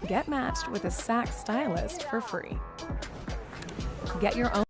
Get matched with a sax stylist for free. Get your own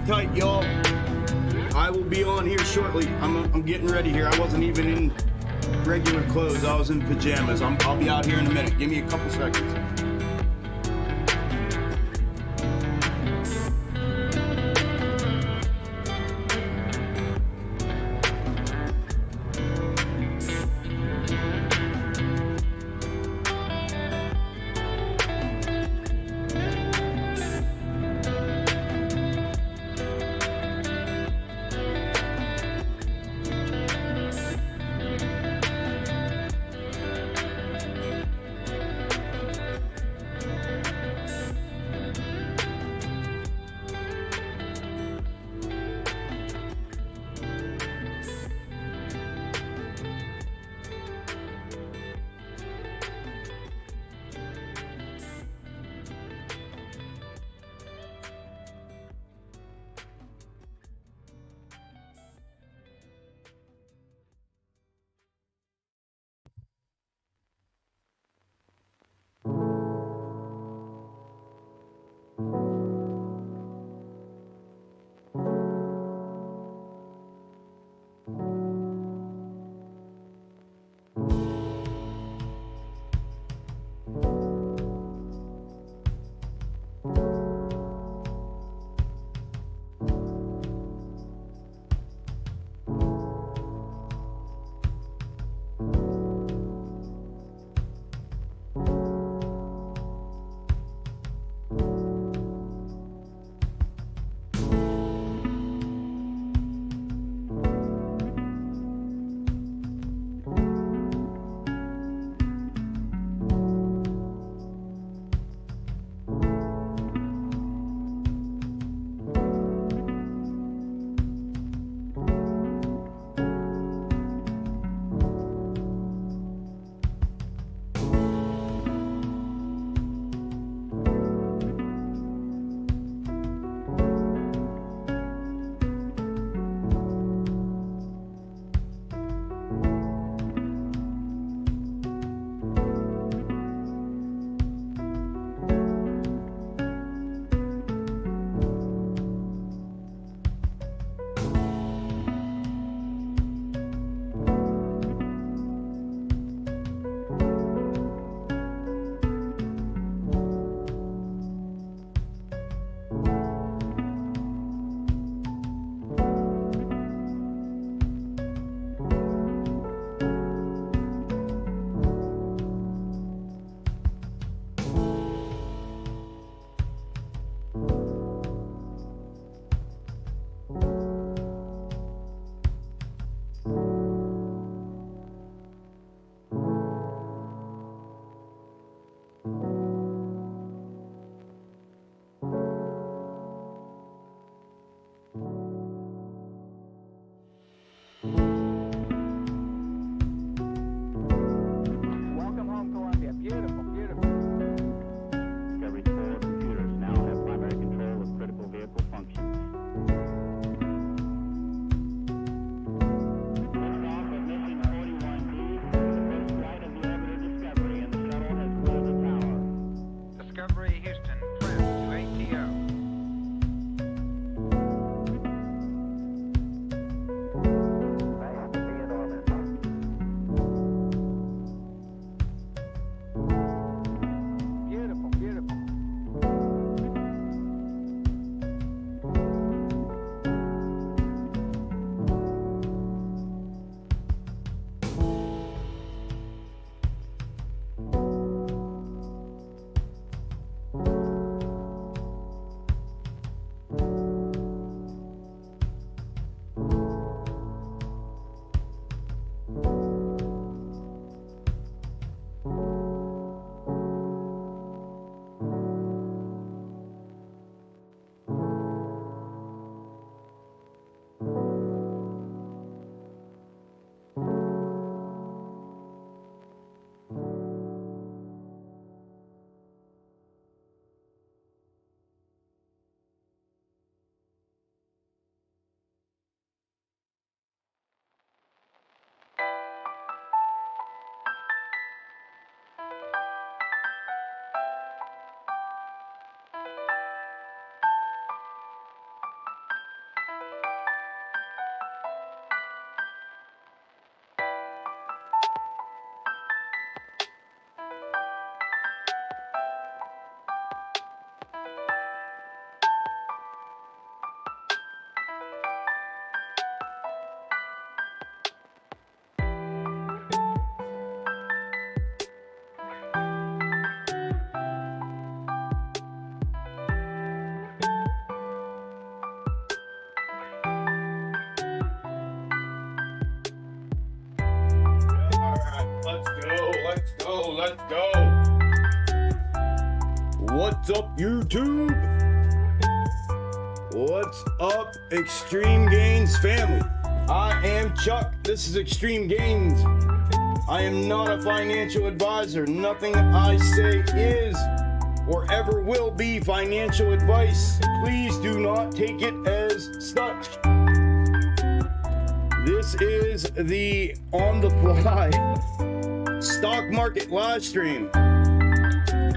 tight, y'all. I will be on here shortly. I'm getting ready here. I wasn't even in regular clothes. I was in pajamas. I'll be out here in a minute. Give me a couple seconds. Let's go. What's up, YouTube? What's up, Extreme Gains family? I am Chuck. This is Extreme Gains. I am not a financial advisor. Nothing I say is or ever will be financial advice. Please do not take it as such. This is the on the fly stock market live stream.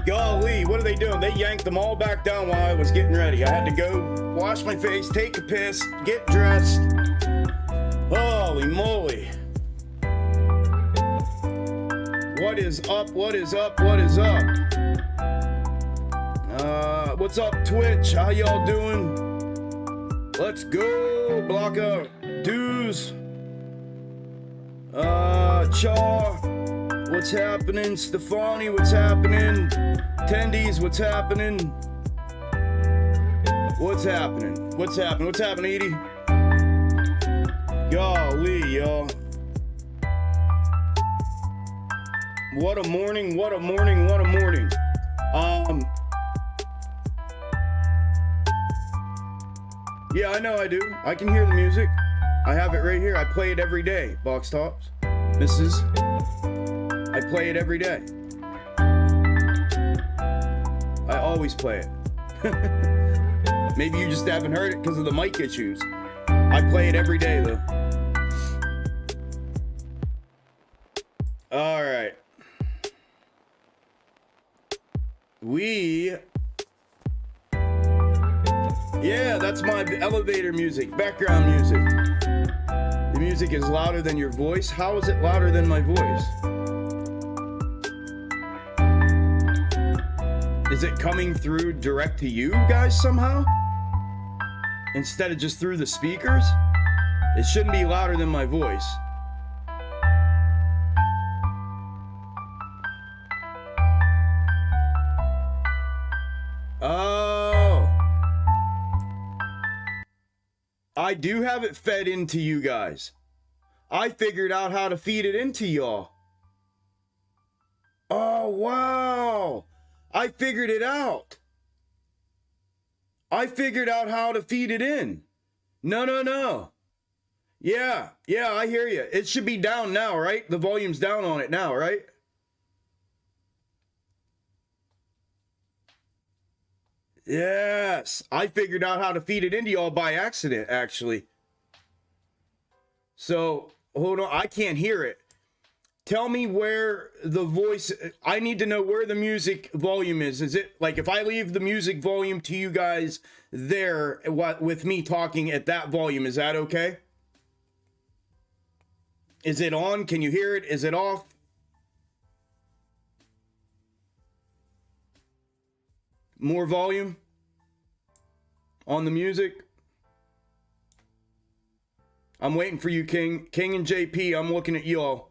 Golly, what are they doing? They yanked them all back down while I was getting ready. I had to go wash my face, take a piss, get dressed. Holy moly. What is up? What is up? What is up? What's up, Twitch? How y'all doing? Let's go. Block of dues. Char. What's happening? Stefani, what's happening? Tendies, what's happening? What's happening? What's happening? What's happening, Edie? Golly, y'all. What a morning, what a morning, what a morning. Yeah, I know I do. I can hear the music. I have it right here. I play it every day. Box tops. Mrs. I play it every day. I always play it. Maybe you just haven't heard it because of the mic issues. I play it every day though. All right. Yeah, that's my elevator music, background music. The music is louder than your voice. How is it louder than my voice? Is it coming through direct to you guys somehow? Instead of just through the speakers? It shouldn't be louder than my voice. Oh. I do have it fed into you guys. I figured out how to feed it into y'all. Oh, wow. I figured it out. I figured out how to feed it in. No. Yeah, I hear you. It should be down now, right? The volume's down on it now, right? Yes, I figured out how to feed it into y'all by accident, actually. So, hold on, I can't hear it. Tell me where the voice, I need to know where the music volume is. Is it, like, if I leave the music volume to you guys there, with me talking at that volume, is that okay? Is it on? Can you hear it? Is it off? More volume on the music. I'm waiting for you, King. King and JP, I'm looking at y'all.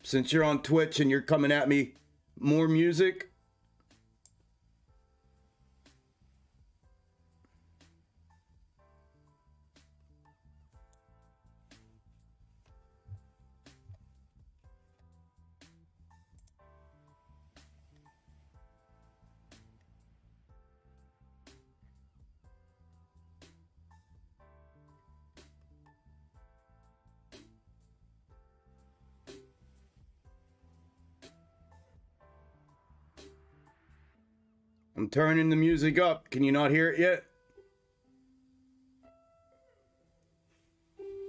Since you're on Twitch and you're coming at me, more music. I'm turning the music up. Can you not hear it yet?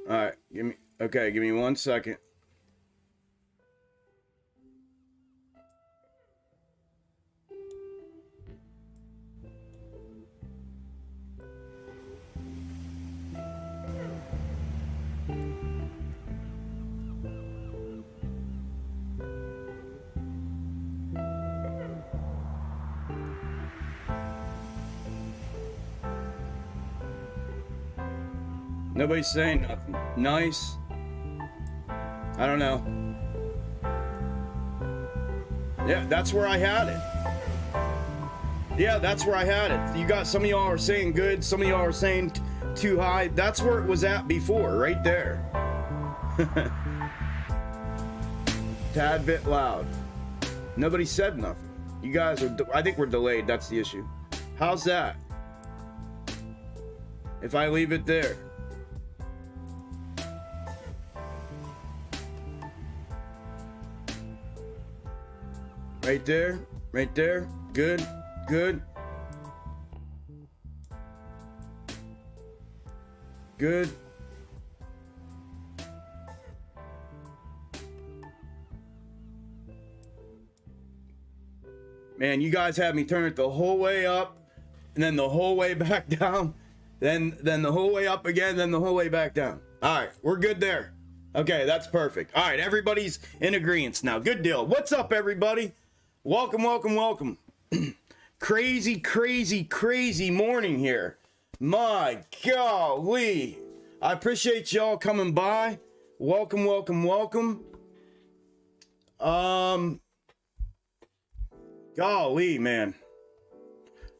All right, give me 1 second. Nobody's saying nothing. Nice. I don't know. Yeah, that's where I had it. Yeah, that's where I had it. You got some of y'all are saying good, some of y'all are saying too high. That's where it was at before, right there. Tad bit loud. Nobody said nothing. You guys are, I think we're delayed. That's the issue. How's that? If I leave it there. Right there, right there. Good, good. Good. Man, you guys had me turn it the whole way up, and then the whole way back down, then the whole way up again, then the whole way back down. All right, we're good there. Okay, that's perfect. All right, everybody's in agreement now. Good deal. What's up, everybody? Welcome, welcome, welcome. Crazy, crazy, crazy morning here. My golly. I appreciate y'all coming by. Welcome, welcome, welcome. Golly, man.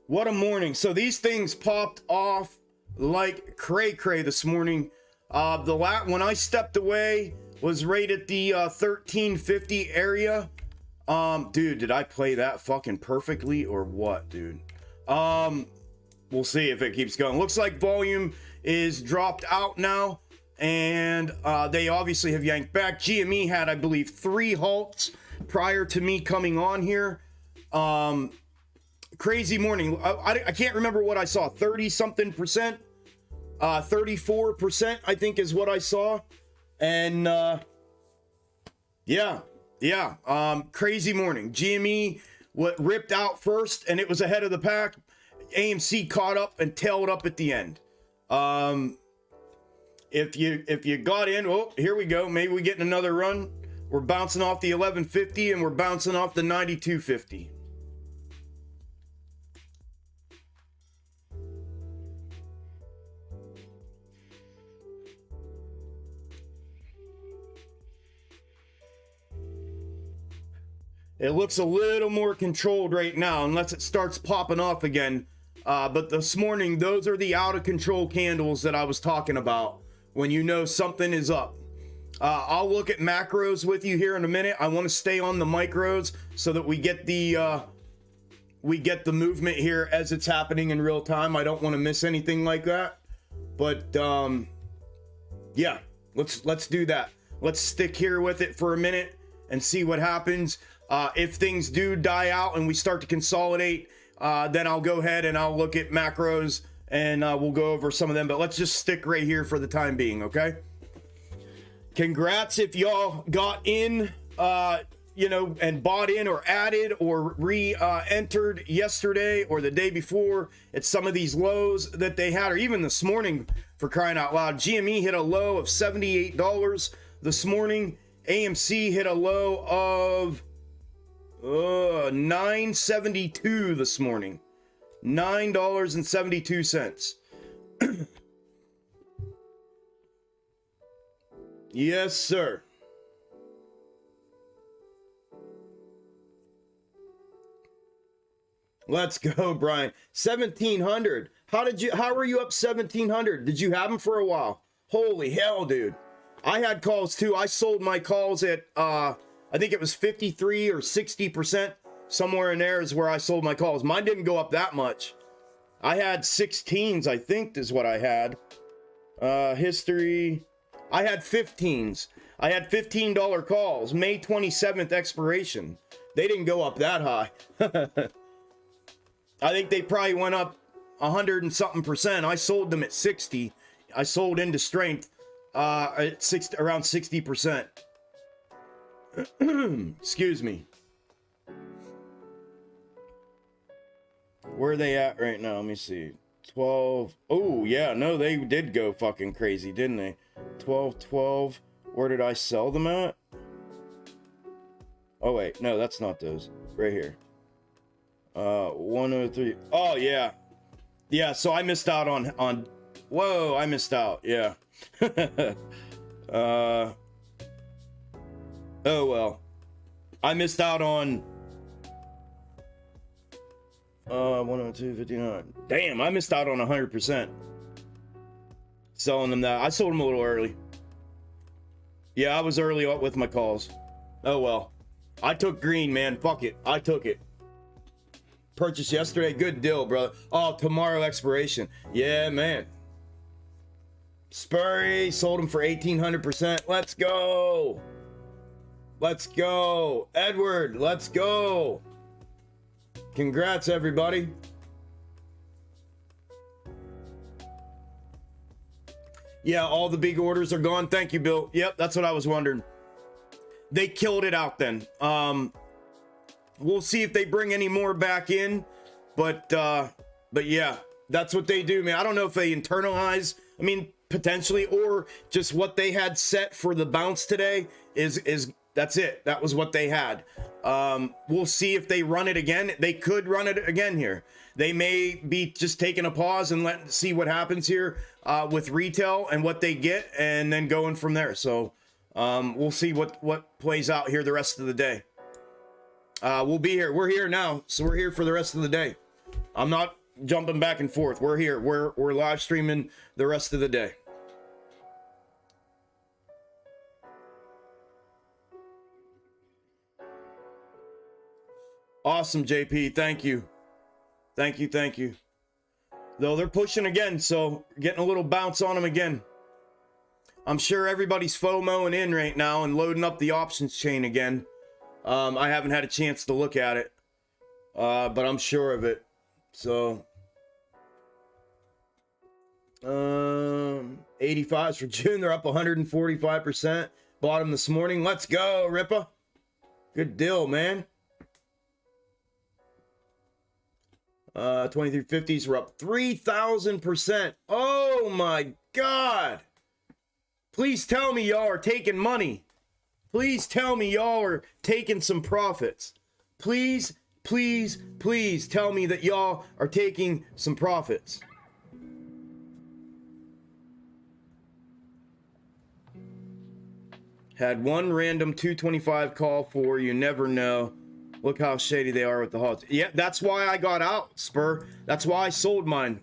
What a morning. So these things popped off like cray-cray this morning. When I stepped away was right at the 1350 area. Dude, did I play that fucking perfectly or what, dude? We'll see if it keeps going. Looks like volume is dropped out now, and they obviously have yanked back. GME had, I believe, 3 halts prior to me coming on here. Crazy morning. I can't remember what I saw. 30 something percent, 34% I think is what I saw. And yeah, crazy morning. GME ripped out first, and it was ahead of the pack. AMC caught up and tailed up at the end. If you got in, oh, here we go. Maybe we get another run. We're bouncing off the 1150 and we're bouncing off the 9250. It looks a little more controlled right now, unless it starts popping off again. But this morning, those are the out of control candles that I was talking about when you know something is up. I'll look at macros with you here in a minute. I want to stay on the micros so that we get the movement here as it's happening in real time. I don't want to miss anything like that. But yeah, let's do that. Let's stick here with it for a minute and see what happens. If things do die out and we start to consolidate, then I'll go ahead and I'll look at macros and we'll go over some of them. But let's just stick right here for the time being, okay? Congrats if y'all got in, and bought in or added or re-entered yesterday or the day before at some of these lows that they had, or even this morning, for crying out loud. GME hit a low of $78 this morning. AMC hit a low of $9.72 this morning. $9.72. Yes, sir. Let's go, Brian. 1,700. How were you up 1,700? Did you have them for a while? Holy hell, dude. I had calls too. I sold my calls at I think it was 53 or 60%. Somewhere in there is where I sold my calls. Mine didn't go up that much. I had 16s, I think is what I had. History. I had 15s. I had $15 calls. May 27th expiration. They didn't go up that high. I think they probably went up 100 and something percent. I sold them at 60. I sold into strength at around 60%. Excuse me. Where are they at right now? Let me see. 12. Oh, yeah. No, they did go fucking crazy, didn't they? 12. Where did I sell them at? Oh, wait. No, that's not those. Right here. 103. Oh, yeah. Yeah, so I missed out on... Whoa, I missed out. Yeah. Oh, well. I missed out on... 102.59. Damn, I missed out on 100%. selling them that. I sold them a little early. Yeah, I was early up with my calls. Oh well. I took green, man. Fuck it. I took it. Purchased yesterday. Good deal, brother. Oh, tomorrow expiration. Yeah, man. Spurry sold them for 1,800%. Let's go. Let's go. Edward, let's go. Congrats, everybody. Yeah, all the big orders are gone. Thank you, Bill. Yep, that's what I was wondering. They killed it out then. We'll see if they bring any more back in, but yeah, that's what they do, man. I don't know if they internalize, I mean, potentially, or just what they had set for the bounce today is that's it. That was what they had. We'll see if they run it again. They could run it again here. They may be just taking a pause and see what happens here with retail and what they get, and then going from there. So we'll see what plays out here the rest of the day. We'll be here. We're here now, so we're here for the rest of the day. I'm not jumping back and forth. We're here. We're live streaming the rest of the day. Awesome, JP. Thank you. Thank you. Thank you. Though they're pushing again, so getting a little bounce on them again. I'm sure everybody's FOMOing in right now and loading up the options chain again. I haven't had a chance to look at it, but I'm sure of it. So, 85s for June. They're up 145%. Bought them this morning. Let's go, Rippa. Good deal, man. 2350s were up 3,000%. Oh my God. Please tell me y'all are taking money. Please tell me y'all are taking some profits. Please, please, please tell me that y'all are taking some profits. Had one random 225 call for, you never know. Look how shady they are with the HODs. Yeah, that's why I got out, Spur. That's why I sold mine.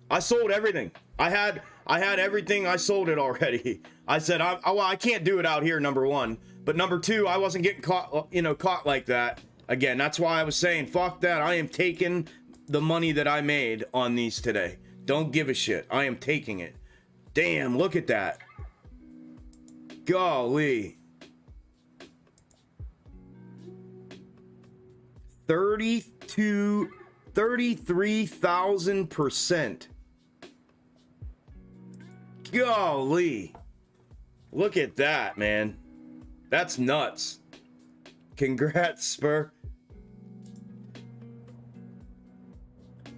I sold everything. I had everything. I sold it already. I said, well, I can't do it out here, number one. But number two, I wasn't getting caught, caught like that. Again, that's why I was saying, fuck that. I am taking the money that I made on these today. Don't give a shit. I am taking it. Damn, look at that. Golly. 33,000%. Golly. Look at that, man. That's nuts. Congrats, Spur.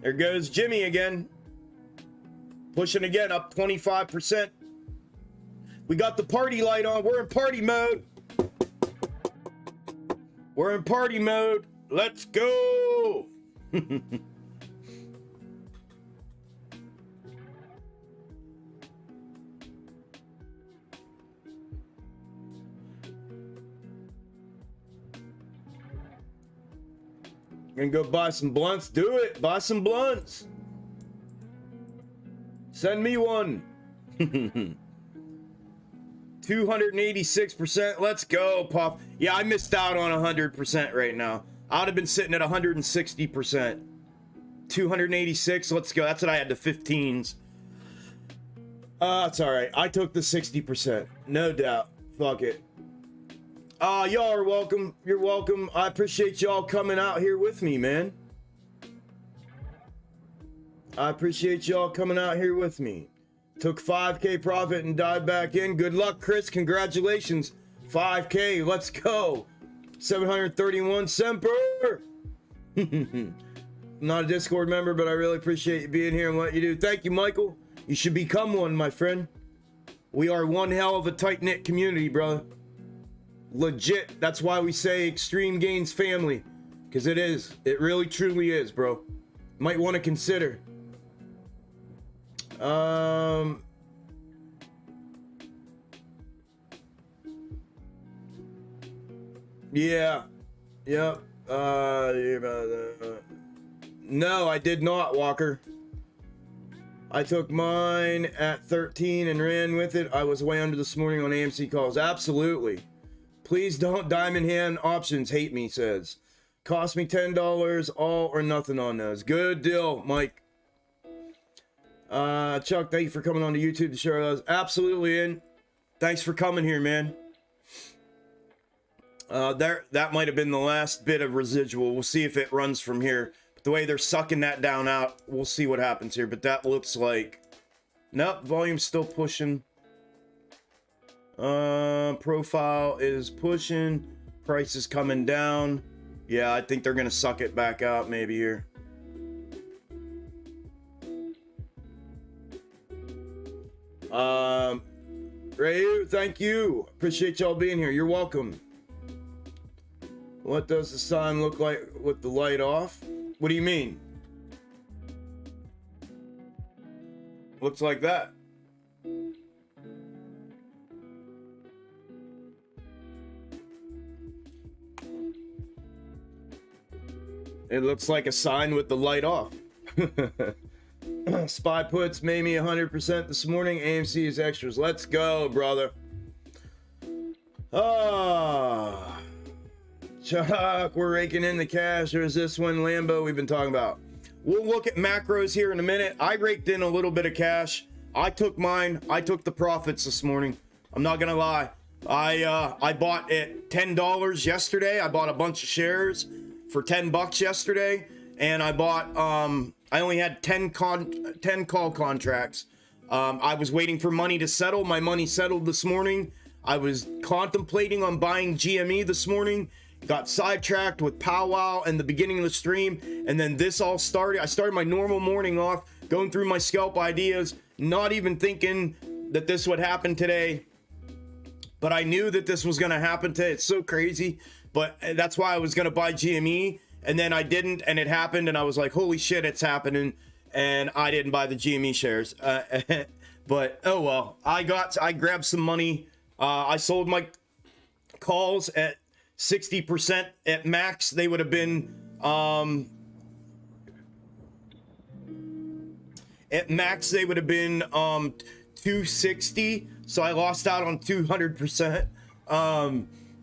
There goes Jimmy again. Pushing again, up 25%. We got the party light on. We're in party mode. We're in party mode. Let's go. Gonna go buy some blunts. Do it. Buy some blunts. Send me one. 286%. Let's go, Puff. Yeah, I missed out on 100% right now. I would have been sitting at 160%. 286. Let's go. That's what I had, the 15s. It's all right. I took the 60%. No doubt. Fuck it. Y'all are welcome. You're welcome. I appreciate y'all coming out here with me, man. I appreciate y'all coming out here with me. Took 5K profit and dived back in. Good luck, Chris. Congratulations. 5K. Let's go. 731 Semper. Not a Discord member, but I really appreciate you being here and what you do. Thank you, Michael. You should become one, my friend. We are one hell of a tight-knit community, brother. Legit. That's why we say Extreme Gains family, because it is. It really truly is, bro. Might want to consider. Yeah. Yep. No, I did not, Walker. I took mine at 13 and ran with it. I was way under this morning on AMC calls. Absolutely. Please don't diamond hand options. Hate me, says. Cost me $10, all or nothing on those. Good deal, Mike. Chuck, thank you for coming on to YouTube to share those. Absolutely, in. Thanks for coming here, man. That might have been the last bit of residual. We'll see if it runs from here. But the way they're sucking that down out, we'll see what happens here. But that looks like... Nope, volume's still pushing. Profile is pushing. Price is coming down. Yeah, I think they're going to suck it back out maybe here. Rayu, thank you. Appreciate y'all being here. You're welcome. What does the sign look like with the light off? What do you mean? Looks like that. It looks like a sign with the light off. Spy puts made me 100% this morning. AMC is extras. Let's go, brother. Ah, Chuck, we're raking in the cash. There's this one Lambo we've been talking about. We'll look at macros here in a minute. I raked in a little bit of cash. I took mine. I took the profits this morning. I'm not gonna lie. I bought at $10 yesterday. I bought a bunch of shares for $10 yesterday, and I bought I only had 10 call contracts. I was waiting for money to settle. My money settled this morning. I was contemplating on buying GME this morning. Got sidetracked with powwow and the beginning of the stream, and then this all started. I started my normal morning off going through my scalp ideas, not even thinking that this would happen today, but I knew that this was going to happen today. It's so crazy, but that's why I was going to buy GME, and then I didn't, and it happened, and I was like, holy shit, it's happening, and I didn't buy the GME shares. But oh well, I grabbed some money. I sold my calls at 60% at max. They would have been at max they would have been 260, so I lost out on 200%.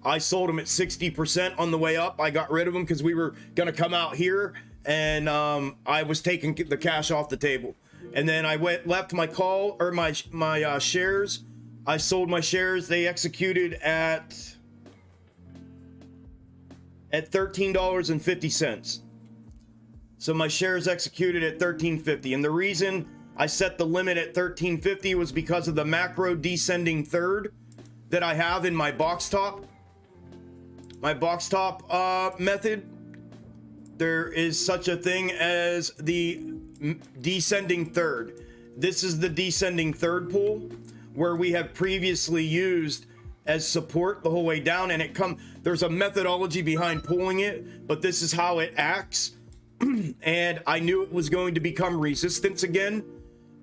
I sold them at 60% on the way up. I got rid of them because we were gonna come out here, and I was taking the cash off the table, and then I left my call or my shares. I sold my shares. They executed at $13.50. So my shares executed at $13.50. And the reason I set the limit at $13.50 was because of the macro descending third that I have in my box top. My box top method. There is such a thing as the descending third. This is the descending third pool where we have previously used as support the whole way down, and there's a methodology behind pulling it, but this is how it acts. And I knew it was going to become resistance again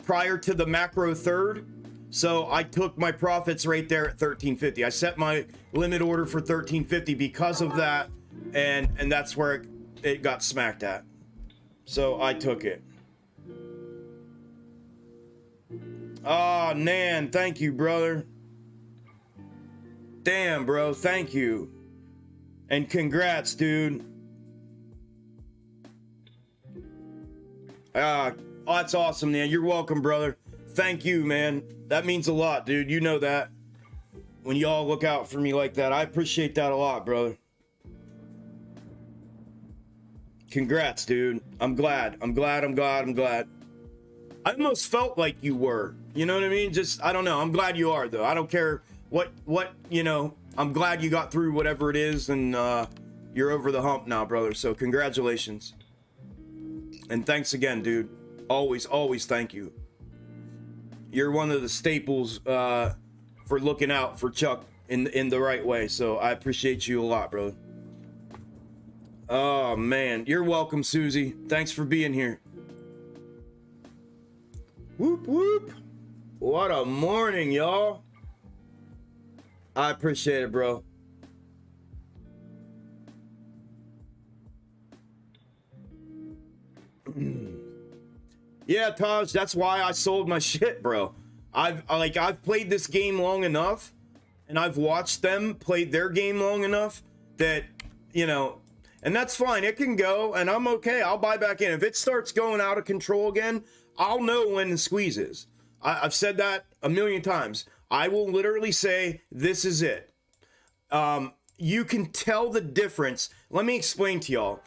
prior to the macro third, so I took my profits right there at $13.50. I set my limit order for $13.50 because of that, and that's where it got smacked at, so I took it. Oh, Nan, thank you, brother. Damn, bro, thank you. And congrats, dude. Oh, that's awesome, man. You're welcome, brother. Thank you, man. That means a lot, dude. You know that. When y'all look out for me like that, I appreciate that a lot, brother. Congrats, dude. I'm glad. I almost felt like you were. You know what I mean? Just, I don't know. I'm glad you are, though. I don't care what, you know. I'm glad you got through whatever it is, and you're over the hump now, brother. So congratulations. And thanks again, dude. Always thank you. You're one of the staples for looking out for Chuck in the right way. So I appreciate you a lot, brother. Oh, man. You're welcome, Susie. Thanks for being here. Whoop, whoop. What a morning, y'all. I appreciate it, bro. Yeah, Taj, that's why I sold my shit, bro. I've played this game long enough, and I've watched them play their game long enough that, you know, and that's fine. It can go, and I'm okay. I'll buy back in. If it starts going out of control again, I'll know when the squeeze is. I've said that a million times. I will literally say, this is it. You can tell the difference. Let me explain to y'all.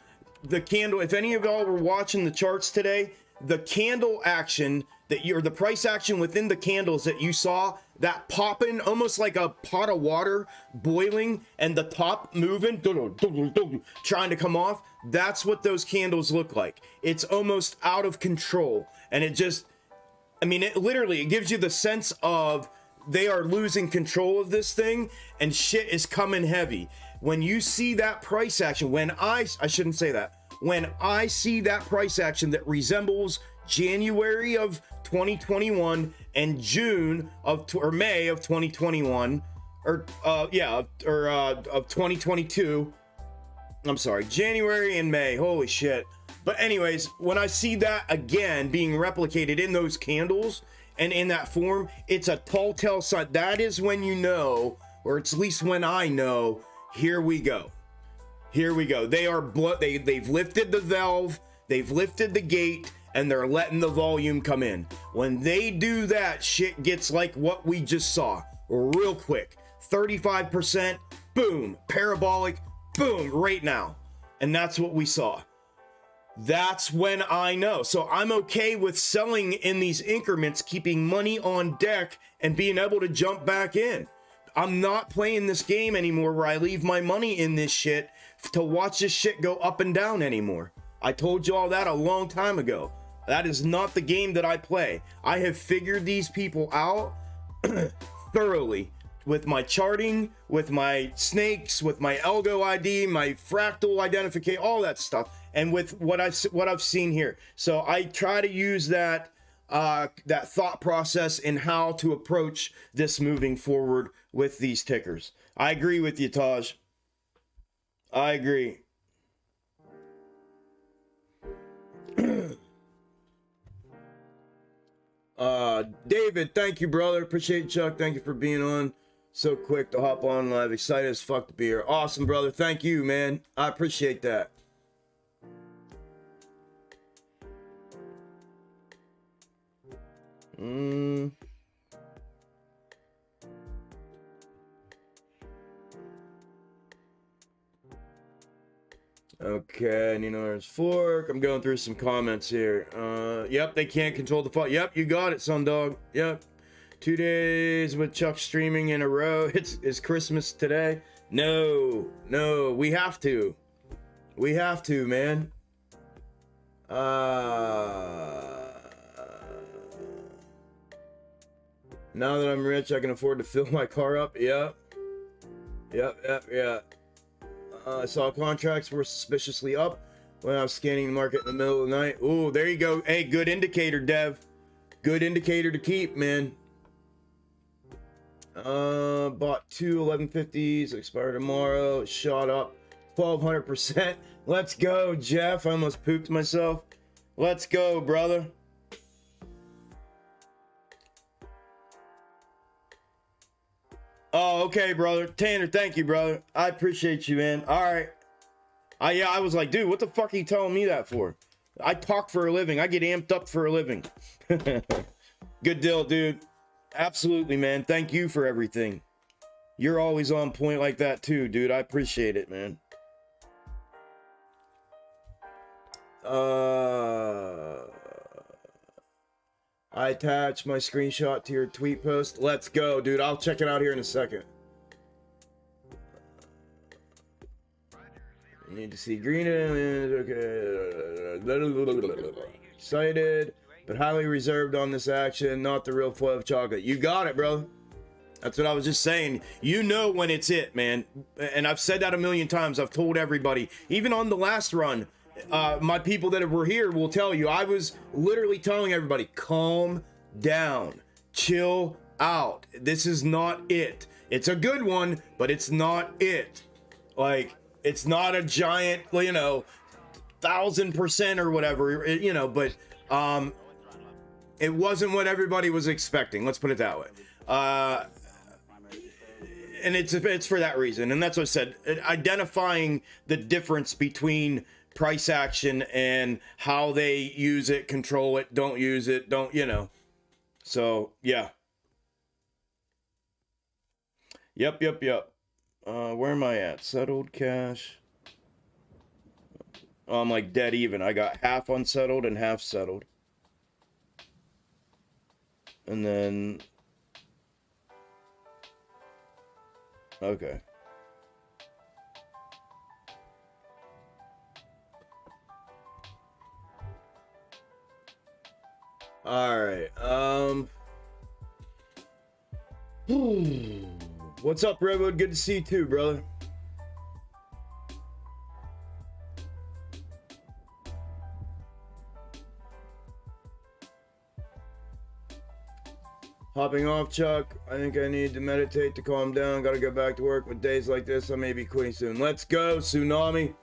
The candle, if any of y'all were watching the charts today, the candle action that the price action within the candles that you saw, that popping almost like a pot of water boiling and the top moving, trying to come off, that's what those candles look like. It's almost out of control. And it just, I mean, it literally, it gives you the sense of they are losing control of this thing and shit is coming heavy. When you see that price action, when I shouldn't say that, when I see that price action that resembles January of 2021 and June of, or May of 2021, of 2022, I'm sorry, January and May, holy shit. But anyways, when I see that again being replicated in those candles and in that form, it's a telltale sign. That is when you know, or it's at least when I know, here we go. Here we go. They are they've lifted the valve, they've lifted the gate, and they're letting the volume come in. When they do that, shit gets like what we just saw, real quick. 35%, boom, parabolic, boom, right now. And that's what we saw. That's when I know. So I'm okay with selling in these increments, keeping money on deck and being able to jump back in. I'm not playing this game anymore where I leave my money in this shit to watch this shit go up and down anymore. I told you all that a long time ago. That is not the game that I play. I have figured these people out thoroughly with my charting, with my snakes, with my Algo ID, my fractal identification, all that stuff, and with what I've seen here. So I try to use that that thought process in how to approach this moving forward with these tickers. I agree with you, Taj. I agree. David, thank you, brother. Appreciate it, Chuck. Thank you for being on so quick to hop on live. Excited as fuck to be here. Awesome, brother. Thank you, man. I appreciate that. Okay, Nino's Fork. I'm going through some comments here. Yep, they can't control the fault. Yep, you got it, Sundog. Yep. 2 days with Chuck streaming in a row. It's Christmas today. No, we have to. We have to, man. Now that I'm rich, I can afford to fill my car up. Yep. I saw contracts were suspiciously up when I was scanning the market in the middle of the night. Ooh, there you go. Hey, good indicator, Dev. Good indicator to keep, man. Bought two 1150s, expire tomorrow. Shot up 1200%. Let's go, Jeff. I almost pooped myself. Let's go, brother. Oh, okay, brother. Tanner, thank you, brother. I appreciate you, man. All right. I was like, dude, what the fuck are you telling me that for? I talk for a living. I get amped up for a living. Good deal, dude. Absolutely, man. Thank you for everything. You're always on point like that, too, dude. I appreciate it, man. I attached my screenshot to your tweet post. Let's go, dude. I'll check it out here in a second. You need to see green. Okay. Excited, but highly reserved on this action. Not the real flow of chocolate. You got it, bro. That's what I was just saying. You know when it's it, man. And I've said that a million times. I've told everybody. Even on the last run, my people that were here will tell you, I was literally telling everybody, calm down, chill out. This is not it. It's a good one, but it's not it. Like, it's not a giant, 1000% or whatever, but It wasn't what everybody was expecting. Let's put it that way. And it's for that reason. And that's what I said. Identifying the difference between price action and how they use it, control it, don't use it, don't, you know. So, yeah. Yep. Where am I at? Settled cash. Oh, I'm like dead even. I got half unsettled and half settled. And then... Okay. All right. What's up, Redwood? Good to see you too, brother. Hopping off, Chuck. I think I need to meditate to calm down. Gotta go back to work. With days like this, I may be quitting soon. Let's go, Tsunami.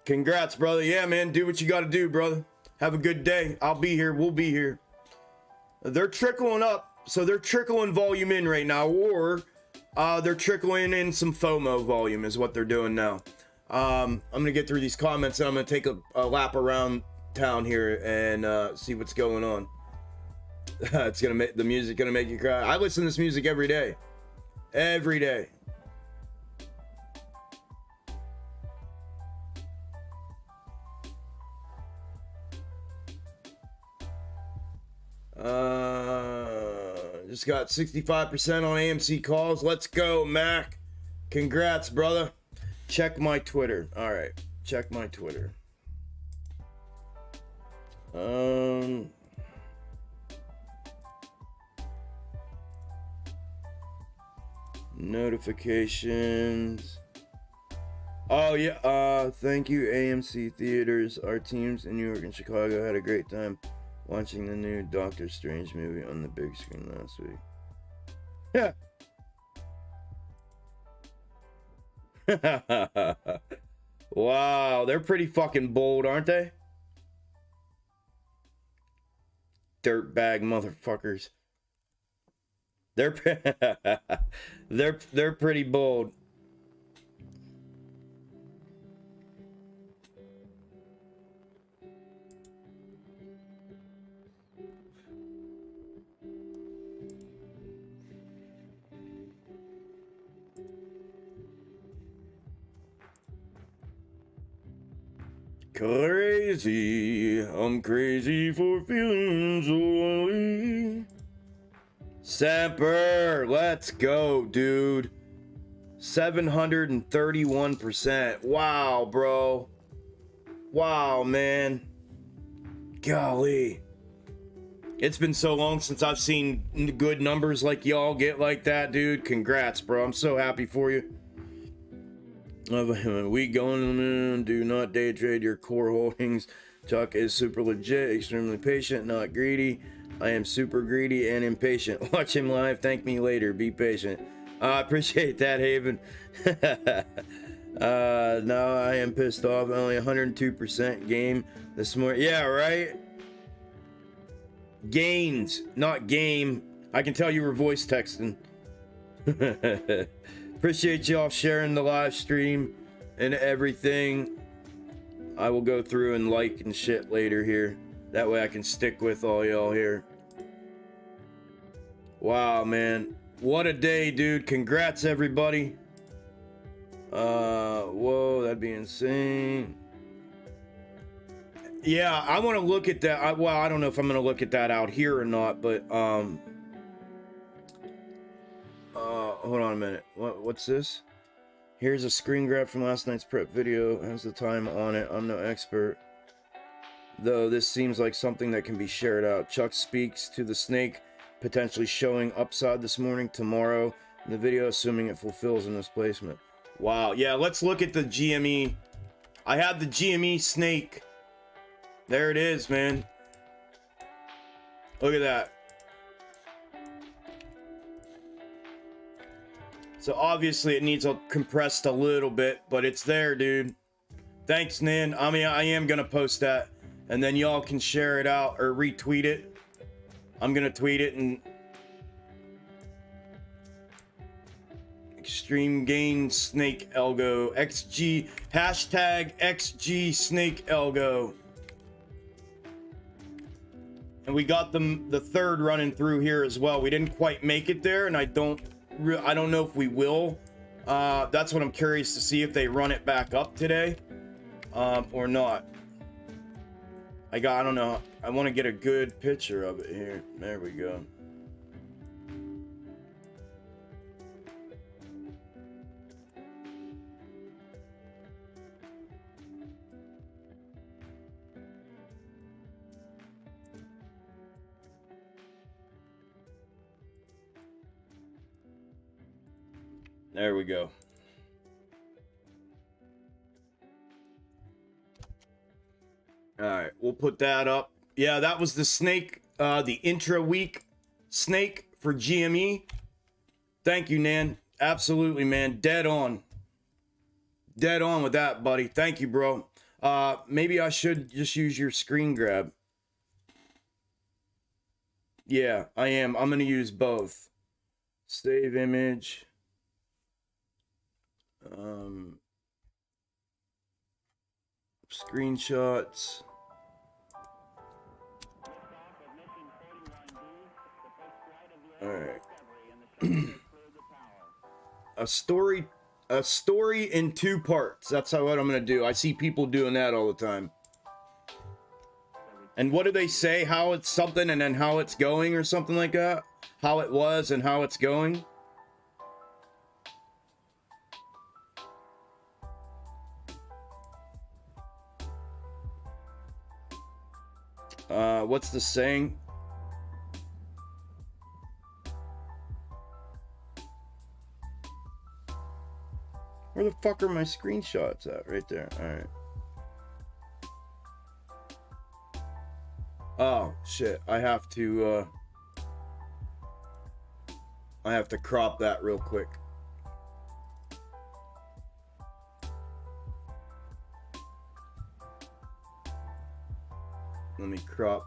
Congrats, brother. Yeah, man. Do what you gotta do, brother. Have a good day. I'll be here. We'll be here. They're trickling up. So they're trickling volume in right now. Or they're trickling in some FOMO volume is what they're doing now. I'm going to get through these comments and I'm going to take a lap around town here and see what's going on. It's gonna make the music gonna make you cry. I listen to this music every day. Every day. Just got 65% on AMC calls. Let's go, Mac. Congrats, brother. Check my Twitter. All right, check my Twitter. Notifications. Oh yeah, thank you AMC theaters. Our teams in New York and Chicago had a great time watching the new Doctor Strange movie on the big screen last week. Yeah. Wow, they're pretty fucking bold, aren't they? Dirtbag motherfuckers. They're pretty bold. Crazy, I'm crazy for feeling so lonely. Semper, let's go, dude. 731%. Wow, bro. Wow, man. Golly. It's been so long since I've seen good numbers like y'all get like that, dude. Congrats, bro. I'm so happy for you. We going on the moon. Do not day trade your core holdings. Chuck is super legit, extremely patient, not greedy. I am super greedy and impatient. Watch him live. Thank me later. Be patient. I appreciate that, Haven. Now I am pissed off. Only 102% game this morning. Yeah, right? Gains, not game. I can tell you were voice texting. Appreciate y'all sharing the live stream and everything. I will go through and like and shit later here. That way I can stick with all y'all here. Wow, man. What a day, dude. Congrats, everybody. Whoa, that'd be insane. Yeah, I want to look at that. Well, I don't know if I'm going to look at that out here or not, but, hold on a minute. What's this? Here's a screen grab from last night's prep video. Has the time on it. I'm no expert, though this seems like something that can be shared out. Chuck speaks to the snake potentially showing upside this morning, tomorrow in the video, assuming it fulfills in this placement. Wow. Yeah, let's look at the GME. I have the GME snake. There it is, man. Look at that. So obviously it needs compressed a little bit, but it's there, dude. Thanks, Nan. I mean, I am gonna post that, and then y'all can share it out or retweet it. I'm gonna tweet it and Extreme Gain Snake Algo XG hashtag XG Snake Algo. And we got the third running through here as well. We didn't quite make it there, and I don't know if we will. That's what I'm curious to see, if they run it back up today or not. I don't know. I want to get a good picture of it here. There we go. There we go. All right, we'll put that up. Yeah, that was the snake, the intra-week snake for GME. Thank you, Nan. Absolutely, man. Dead on. Dead on with that, buddy. Thank you, bro. Maybe I should just use your screen grab. Yeah, I am. I'm going to use both. Save image. Screenshots. All right. a story in 2 parts. That's what I'm gonna do. I see people doing that all the time. And what do they say? How it's something and then how it's going, or something like that? How it was and how it's going? What's the saying? Where the fuck are my screenshots at? Right there. All right. Oh, shit. I have to crop that real quick. Let me crop.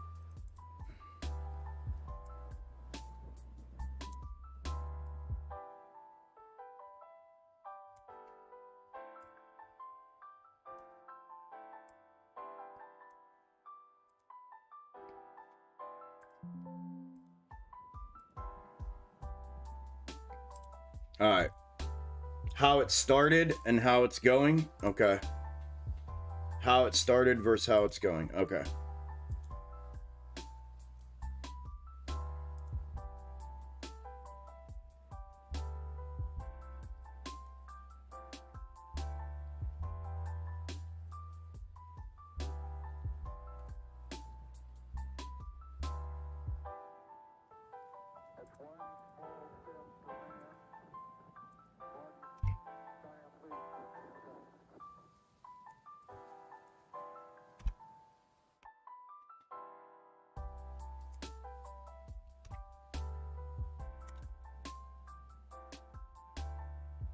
All right. How it started and how it's going. Okay. How it started versus how it's going. Okay.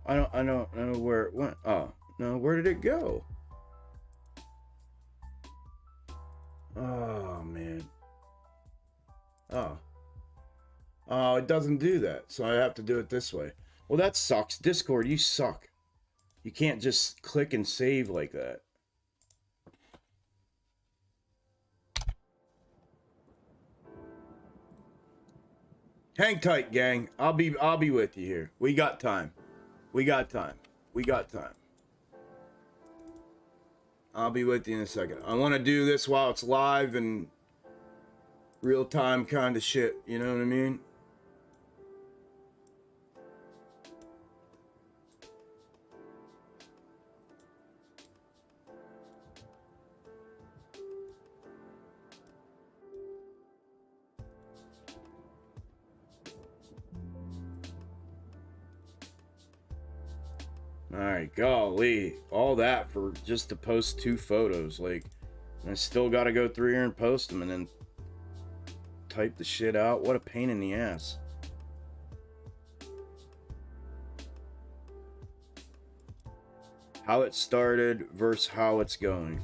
I don't know where it went. Oh, no, where did it go? Oh, man. Oh, it doesn't do that, so I have to do it this way. Well, that sucks. Discord, you suck. You can't just click and save like that. Hang tight, gang. I'll be with you here. We got time. We got time. I'll be with you in a second. I want to do this while it's live and real time kind of shit. You know what I mean? Alright, golly. All that for just to post 2 photos. Like, I still gotta go through here and post them and then type the shit out. What a pain in the ass. How it started versus how it's going.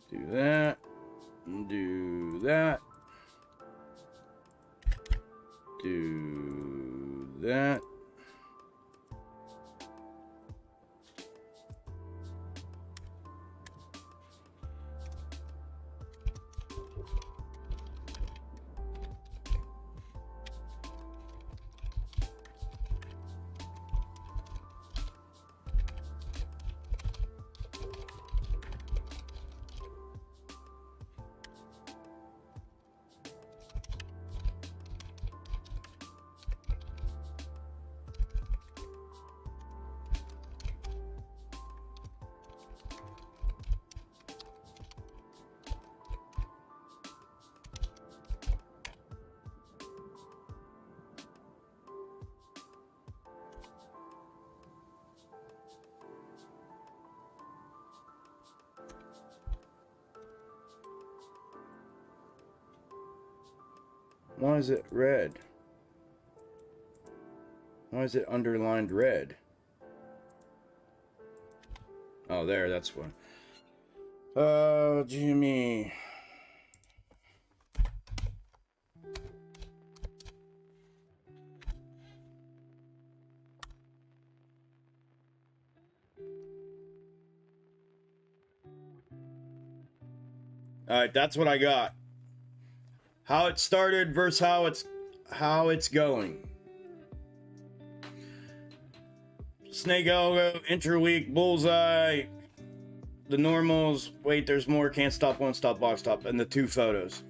Do that. Do that. Do that. Why is it red? Why is it underlined red? Oh, there, that's one. GME. Alright, that's what I got. How it started versus how it's going. Snake Algo, Interweek, Bullseye, the normals. Wait, there's more. Can't stop, won't stop, box stop, and the 2 photos.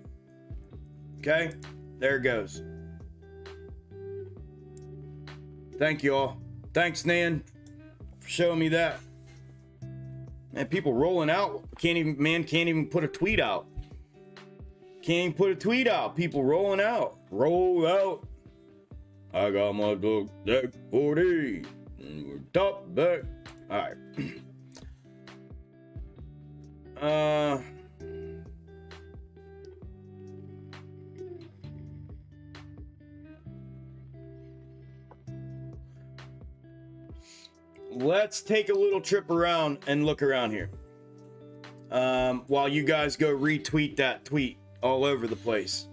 Okay, there it goes. Thank you all. Thanks, Nan, for showing me that. Man, people rolling out can't even put a tweet out. Can't even put a tweet out. People rolling out. Roll out. I got my book deck 40. And we're top back. Alright. Let's take a little trip around and look around here. While you guys go retweet that tweet all over the place.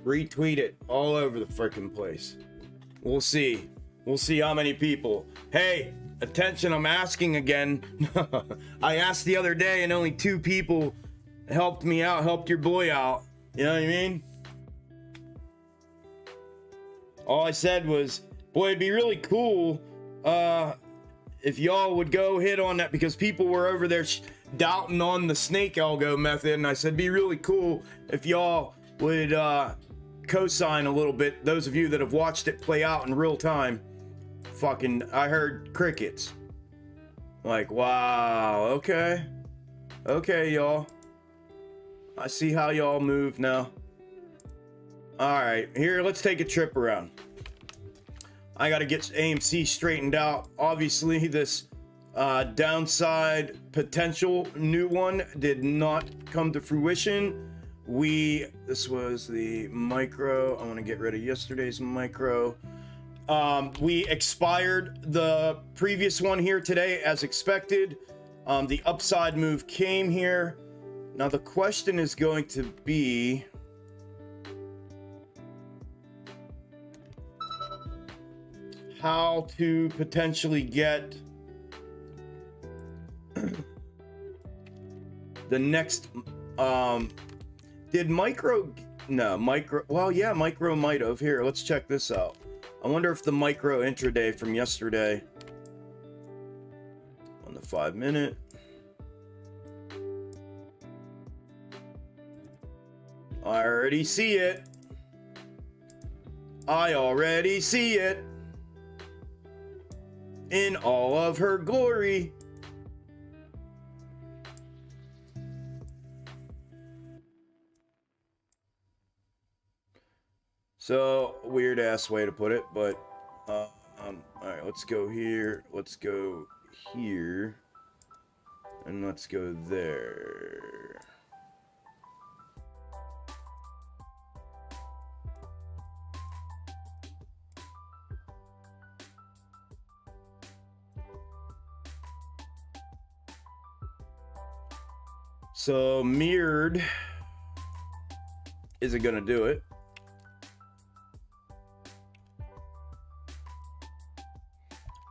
Retweet it all over the freaking place. We'll see. We'll see how many people. Hey, attention, I'm asking again. I asked the other day and only 2 people helped me out, helped your boy out. You know what I mean? All I said was, boy, it'd be really cool if y'all would go hit on that, because people were over there doubting on the snake algo method, and I said it'd be really cool if y'all would co-sign a little bit. Those of you that have watched it play out in real time. Fucking, I heard crickets. Like, wow, okay. Okay, y'all. I see how y'all move now. Alright, here, let's take a trip around. I gotta get AMC straightened out. Obviously, this downside potential new one did not come to fruition. This was the micro. I want to get rid of yesterday's micro. We expired the previous one here today as expected. The upside move came here. Now the question is going to be, how to potentially get the next did micro, no, micro, well, yeah, micro might have. Here, let's check this out. I wonder if the micro intraday from yesterday on the 5-minute, I already see it. I already see it in all of her glory. So, weird ass way to put it, but all right, let's go here, let's go here, and let's go there. So mirrored isn't going to do it.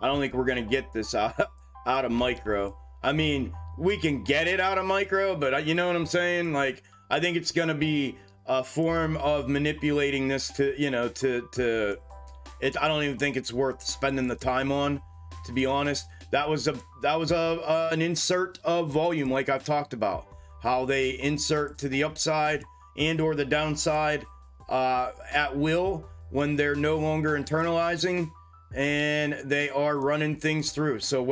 I don't think we're going to get this out of micro. I mean, we can get it out of micro, but you know what I'm saying? Like, I think it's going to be a form of manipulating this to, you know, to it. I don't even think it's worth spending the time on, to be honest. That was an insert of volume, like I've talked about, how they insert to the upside and or the downside at will when they're no longer internalizing and they are running things through. So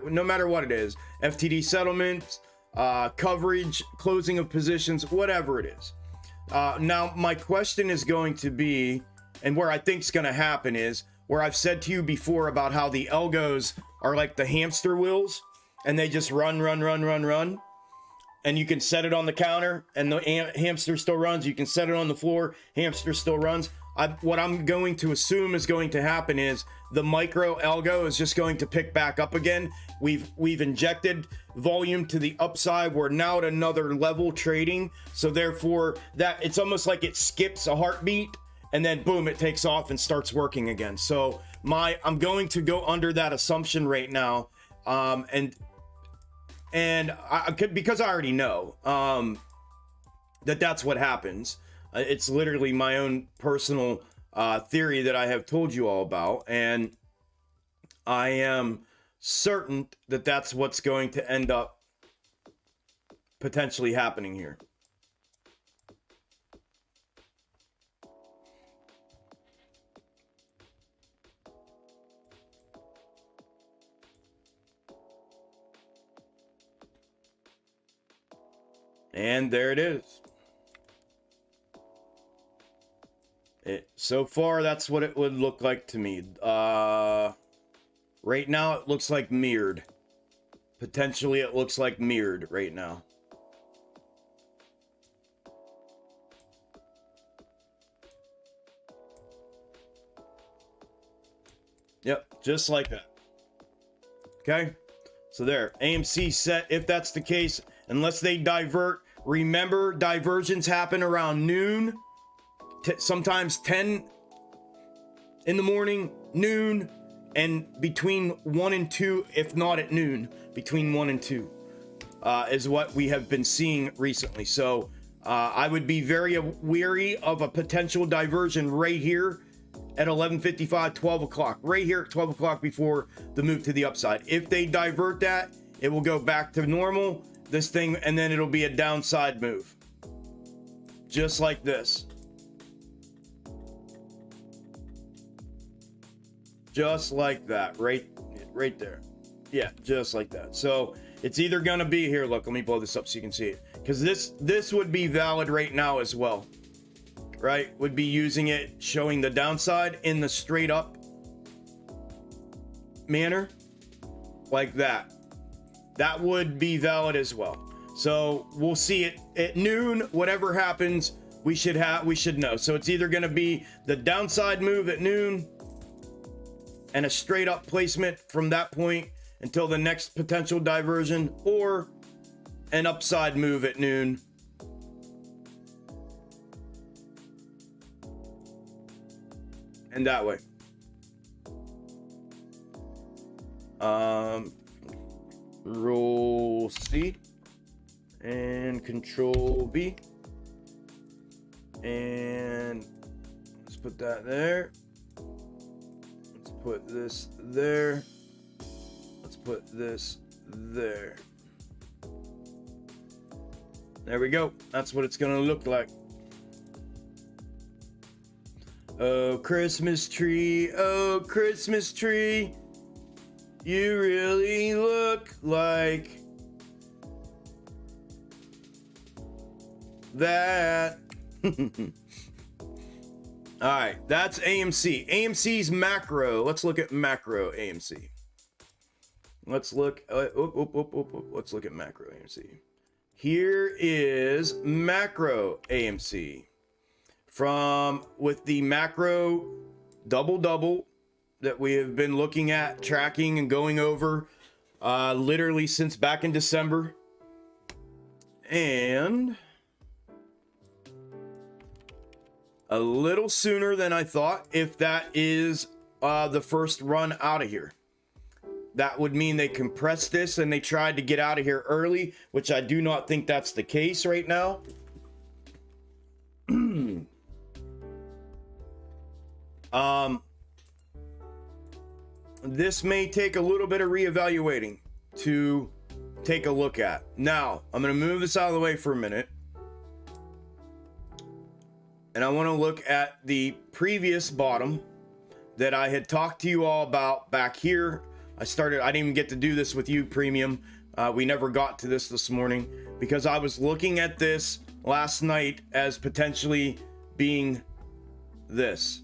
no matter what it is, FTD settlements, coverage, closing of positions, whatever it is. Now my question is going to be, and where I think it's going to happen is where I've said to you before about how the algos are like the hamster wheels and they just run. And you can set it on the counter and the hamster still runs. You can set it on the floor, hamster still runs. What I'm going to assume is going to happen is the micro algo is just going to pick back up again. We've injected volume to the upside. We're now at another level trading. So therefore that it's almost like it skips a heartbeat and then boom, it takes off and starts working again. So I'm going to go under that assumption right now. And I could, because I already know that's what happens. It's literally my own personal theory that I have told you all about, and I am certain that that's what's going to end up potentially happening here. And there it is. So far, that's what it would look like to me. Right now, it looks like mirrored. Potentially, it looks like mirrored right now. Yep, just like that. Okay, so there, AMC set. If that's the case, unless they divert, remember diversions happen around noon, sometimes 10 in the morning, noon, and between 1 and 2, if not at noon, between 1 and 2 is what we have been seeing recently. So I would be very wary of a potential diversion right here at 11:55, 12 o'clock, right here at 12 o'clock before the move to the upside. If they divert that, it will go back to normal, this thing, and then it'll be a downside move. Just like this. Just like that, right there. Yeah, just like that. So it's either gonna be here. Look, let me blow this up so you can see it, because this would be valid right now as well, right? Would be using it, showing the downside in the straight up manner, like that. That would be valid as well. So we'll see it at noon. Whatever happens, we should know. So it's either gonna be the downside move at noon and a straight up placement from that point until the next potential diversion, or an upside move at noon. And that way. Roll C and Control V. And let's put that there. Put this there. Let's put this there. There we go. That's what it's gonna look like. Oh, Christmas tree. Oh, Christmas tree. You really look like that. All right, that's AMC. AMC's macro. Let's look at macro AMC. Let's look. Let's look at macro AMC. Here is macro AMC with the macro double that we have been looking at, tracking, and going over literally since back in December. And a little sooner than I thought, if that is the first run out of here. That would mean they compressed this and they tried to get out of here early, which I do not think that's the case right now. This may take a little bit of reevaluating to take a look at. Now, I'm going to move this out of the way for a minute. And I want to look at the previous bottom that I had talked to you all about back here. I didn't even get to do this with you, Premium. We never got to this morning because I was looking at this last night as potentially being this.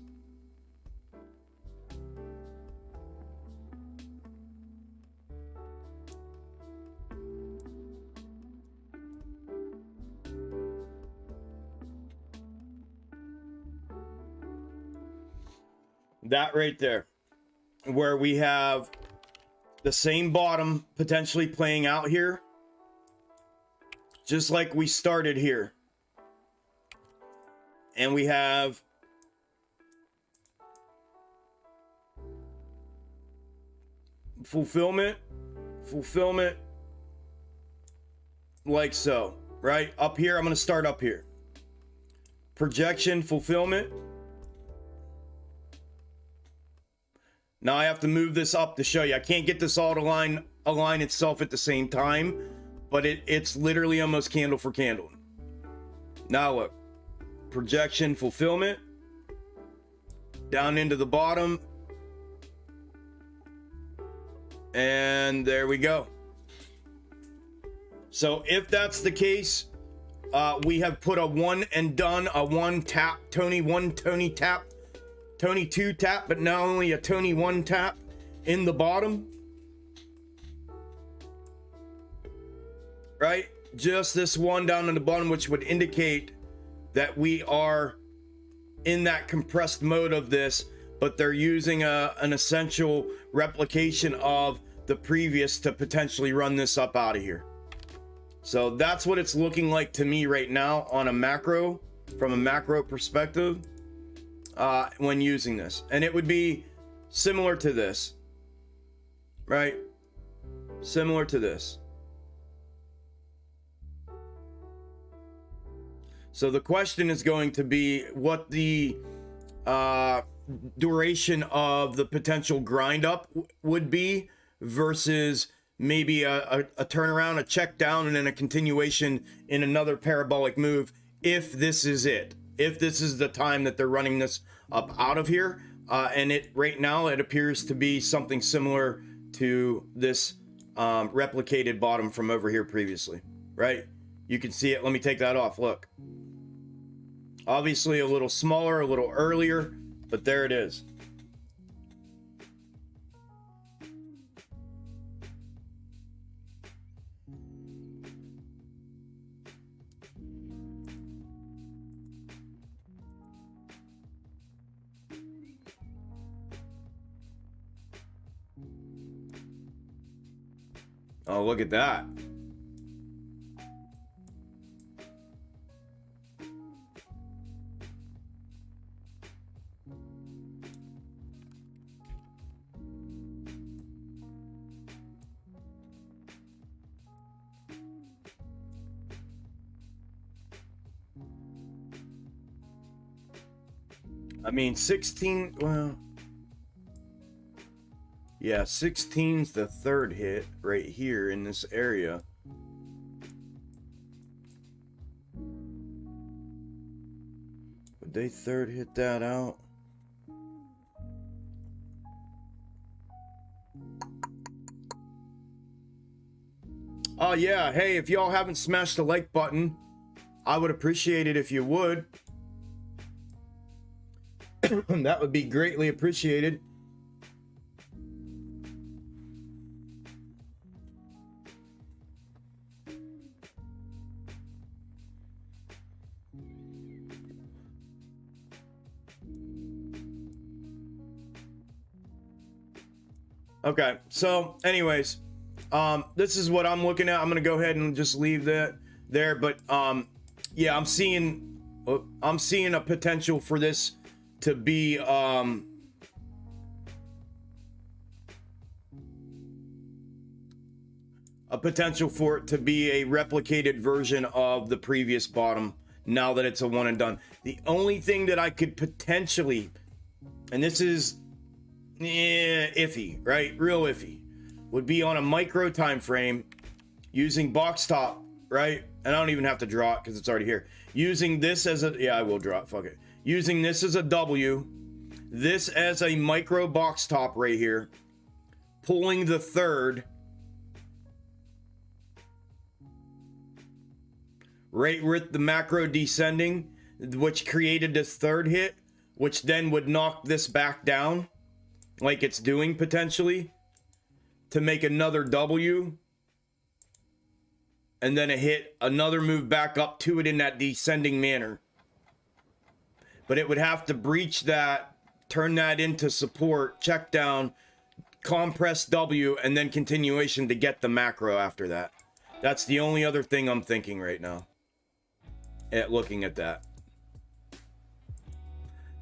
That right there, where we have the same bottom potentially playing out here, just like we started here. And we have fulfillment, like so, right? Up here, I'm going to start up here. Projection, fulfillment. Now I have to move this up to show you. I can't get this all to align itself at the same time, but it's literally almost candle for candle. Now look, projection, fulfillment, down into the bottom, and there we go. So if that's the case, we have put a one and done, a one tap, Tony tap, Tony 2 tap, but now only a Tony 1 tap in the bottom. Right? Just this one down in the bottom, which would indicate that we are in that compressed mode of this, but they're using an essential replication of the previous to potentially run this up out of here. So that's what it's looking like to me right now on a macro, from a macro perspective. When using this, and it would be similar to this, right? Similar to this. So the question is going to be what the duration of the potential grind up would be versus maybe a turnaround, a check down, and then a continuation in another parabolic move, if this is it. If this is the time that they're running this up out of here, and it right now it appears to be something similar to this replicated bottom from over here previously, right? You can see it. Let me take that off. Look, obviously a little smaller, a little earlier, but there it is. Oh, look at that. I mean, 16, well, yeah, 16's the third hit right here in this area. Would they third hit that out? Oh yeah, hey, if y'all haven't smashed the like button, I would appreciate it if you would. That would be greatly appreciated. Okay, so anyways, this is what I'm looking at. I'm gonna go ahead and just leave that there, but yeah, I'm seeing a potential for this to be a potential for it to be a replicated version of the previous bottom now that it's a one and done. The only thing that I could potentially, and this is iffy, right? Real iffy, would be on a micro time frame using box top, right? And I don't even have to draw it because it's already here. Using this as a, yeah, I will draw it, fuck it. Using this as a W, this as a micro box top right here, pulling the third, right with the macro descending, which created this third hit, which then would knock this back down like it's doing potentially to make another W, and then a hit, another move back up to it in that descending manner. But it would have to breach that, turn that into support, check down, compress W, and then continuation to get the macro after that. That's the only other thing I'm thinking right now at looking at that.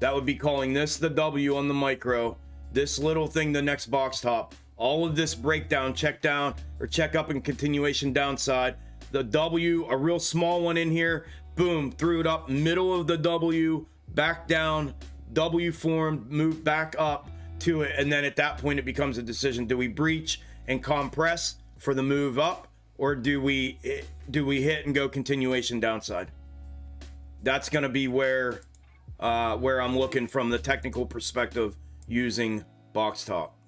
That would be calling this the W on the micro, this little thing the next box top, all of this breakdown, check down or check up and continuation downside, the W, a real small one in here, boom, threw it up middle of the W, back down, W formed, move back up to it, and then at that point it becomes a decision. Do we breach and compress for the move up, or do we hit and go continuation downside? That's going to be where I'm looking from the technical perspective using box top.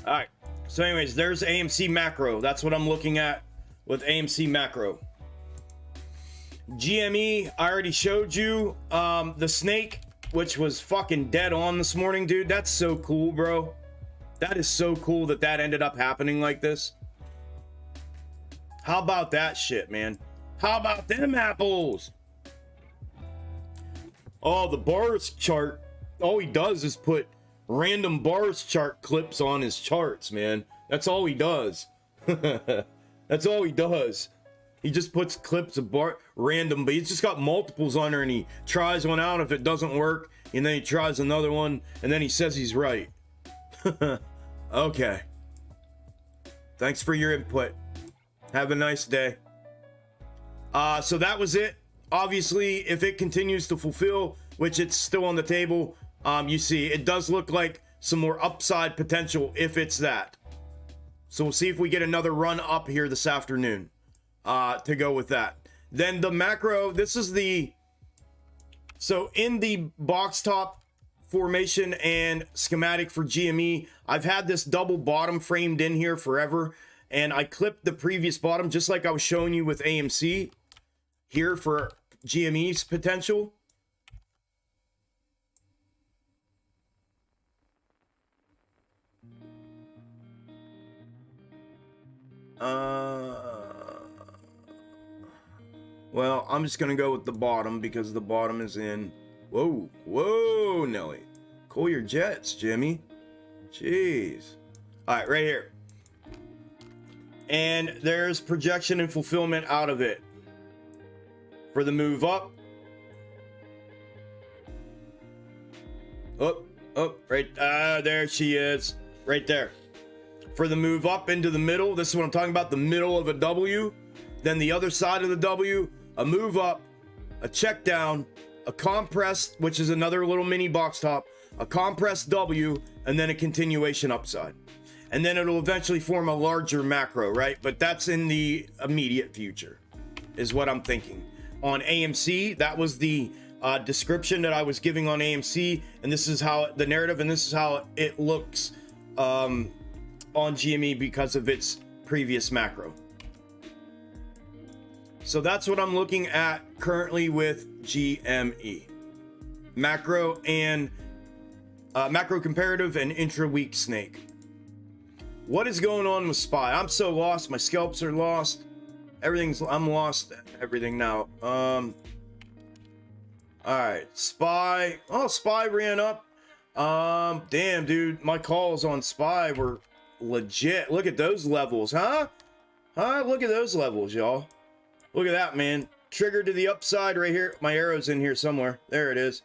All right, so anyways, there's AMC macro. That's what I'm looking at with AMC macro. GME, I already showed you the snake, which was fucking dead on this morning, dude. That's so cool, bro. That is so cool that that ended up happening like this. How about that shit, man? How about them apples? Oh, the bars chart. All he does is put random bars chart clips on his charts, man. That's all he does. That's all he does. He just puts clips of random, but he's just got multiples on there, and he tries one out. If it doesn't work, and then he tries another one, and then he says he's right. Okay. Thanks for your input. Have a nice day. So that was it. Obviously, if it continues to fulfill, which it's still on the table, you see, it does look like some more upside potential if it's that. So we'll see if we get another run up here this afternoon to go with that. Then the macro, this is the, so in the box top formation and schematic for GME, I've had this double bottom framed in here forever, and I clipped the previous bottom just like I was showing you with AMC here for GME's potential. Well, I'm just gonna go with the bottom because the bottom is in. Whoa, Nelly, cool your jets, Jimmy. Jeez. All right, right here, and there's projection and fulfillment out of it for the move up. Right. There she is, right there. For the move up into the middle, this is what I'm talking about, the middle of a W, then the other side of the W, a move up, a check down, a compressed, which is another little mini box top, a compressed W, and then a continuation upside. And then it'll eventually form a larger macro, right? But that's in the immediate future, is what I'm thinking. On AMC, that was the description that I was giving on AMC, and this is how the narrative, and this is how it looks on GME because of its previous macro. So that's what I'm looking at currently with GME. Macro and macro comparative and intra-week snake. What is going on with SPY? I'm so lost. My scalps are lost. I'm lost. Everything now. All right, SPY. Oh, SPY ran up. Damn, dude, my calls on SPY were legit. Look at those levels, huh? Look at those levels, y'all. Look at that, man. Trigger to the upside right here. My arrow's in here somewhere. There it is.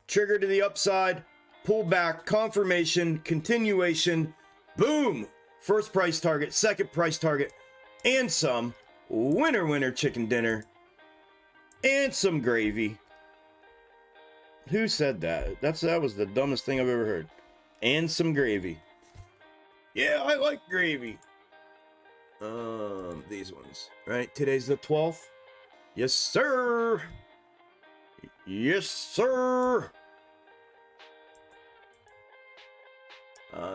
Trigger to the upside. Pull back. Confirmation. Continuation. Boom. First price target. Second price target. And some. Winner, winner, chicken dinner. And some gravy. Who said that? That was the dumbest thing I've ever heard. And some gravy. Yeah, I like gravy. These ones. Right? Today's the 12th. Yes, sir. Yes, sir.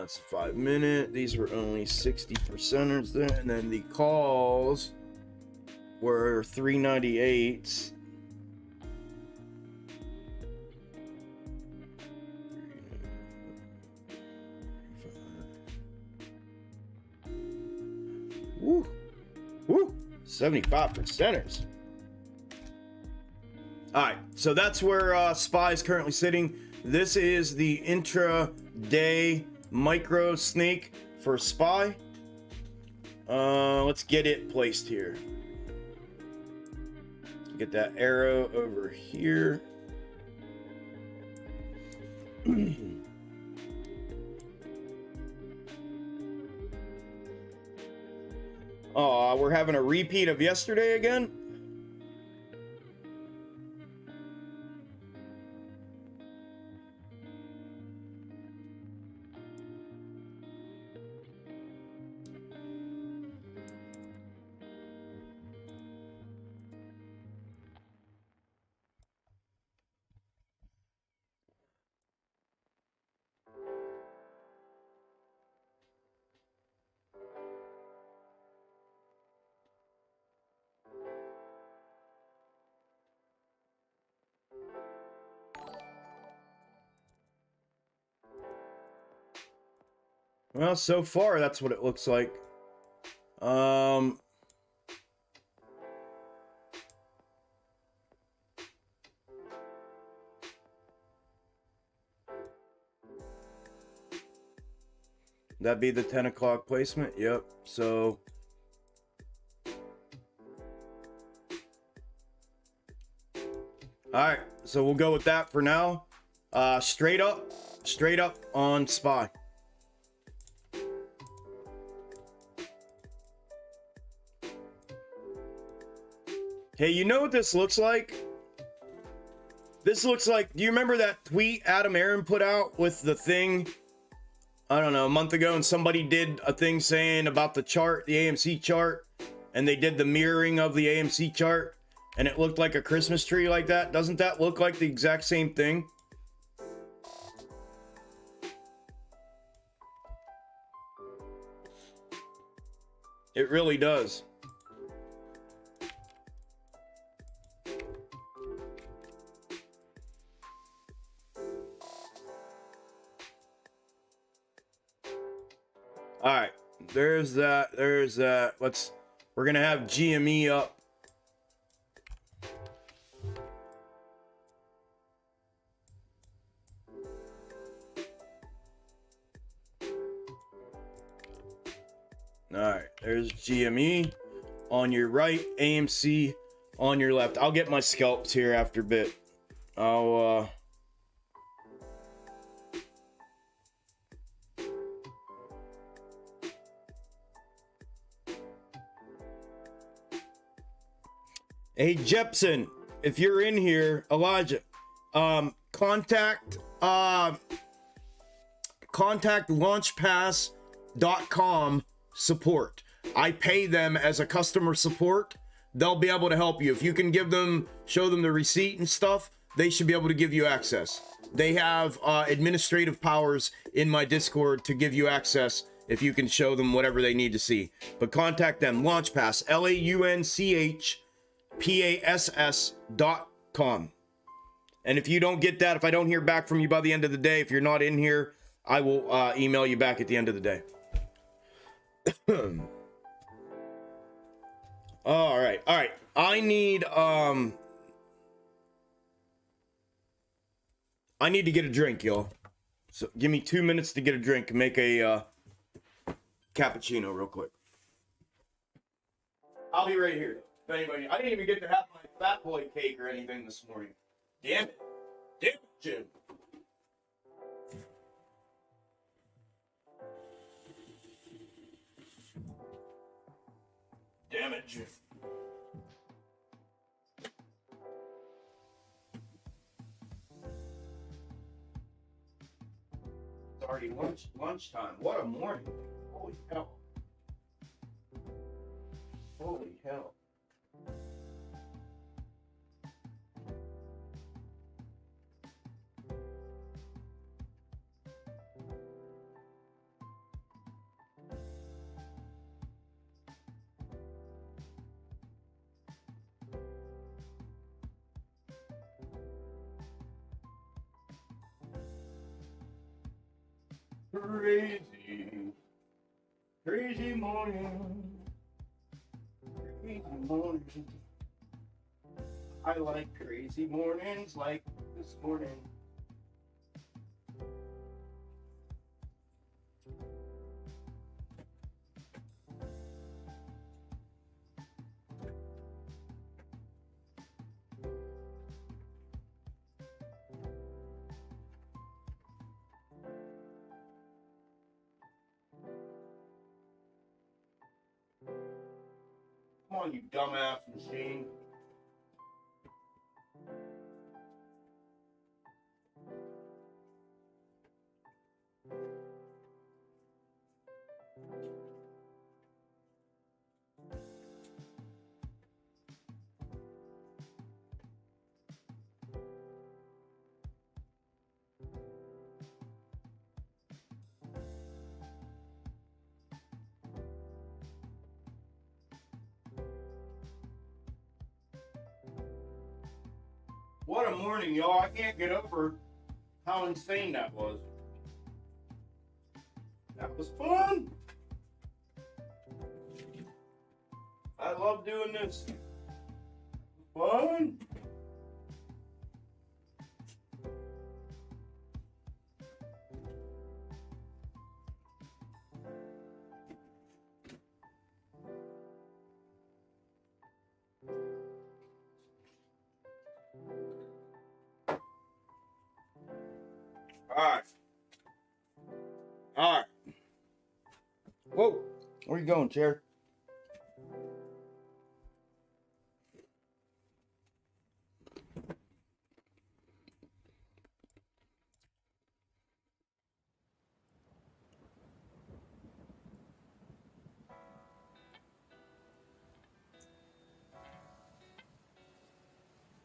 It's a 5 minute. These were only 60%ers there. And then the calls were 398. Woo. Woo. 75%ers. All right, so that's where SPY is currently sitting. This is the intraday micro snake for SPY. Let's get it placed here. Get that arrow over here. Oh, we're having a repeat of yesterday again? Well, so far, that's what it looks like. That'd be the 10 o'clock placement. Yep. So all right, so we'll go with that for now. Straight up on SPY. Hey, you know what this looks like? This looks like, do you remember that tweet Adam Aaron put out with the thing, I don't know, a month ago, and somebody did a thing saying about the chart, the AMC chart, and they did the mirroring of the AMC chart, and it looked like a Christmas tree like that? Doesn't that look like the exact same thing? It really does. All right, there's that. We're gonna have GME up. All right, there's GME on your right, AMC on your left. I'll get my scalps here after a bit. Hey, Jepson, if you're in here, Elijah, contact launchpass.com support. I pay them as a customer support. They'll be able to help you. If you can show them the receipt and stuff, they should be able to give you access. They have administrative powers in my Discord to give you access if you can show them whatever they need to see. But contact them, Launchpass, launchpass.com. And if you don't get that, if I don't hear back from you by the end of the day, if you're not in here, I will email you back at the end of the day. All right. I need to get a drink, y'all. So give me 2 minutes to get a drink and make a cappuccino real quick. I'll be right here. If anybody, I didn't even get to have my fat boy cake or anything this morning. Damn it, Jim. Damn it, Jim. It's already lunchtime. What a morning. Holy hell. Holy hell. Crazy morning. Crazy morning. I like crazy mornings like this morning. Come on, you dumbass machine. What a morning, y'all. I can't get over how insane that was. That was fun. I love doing this. Fun. All right. Whoa. Where you going, chair?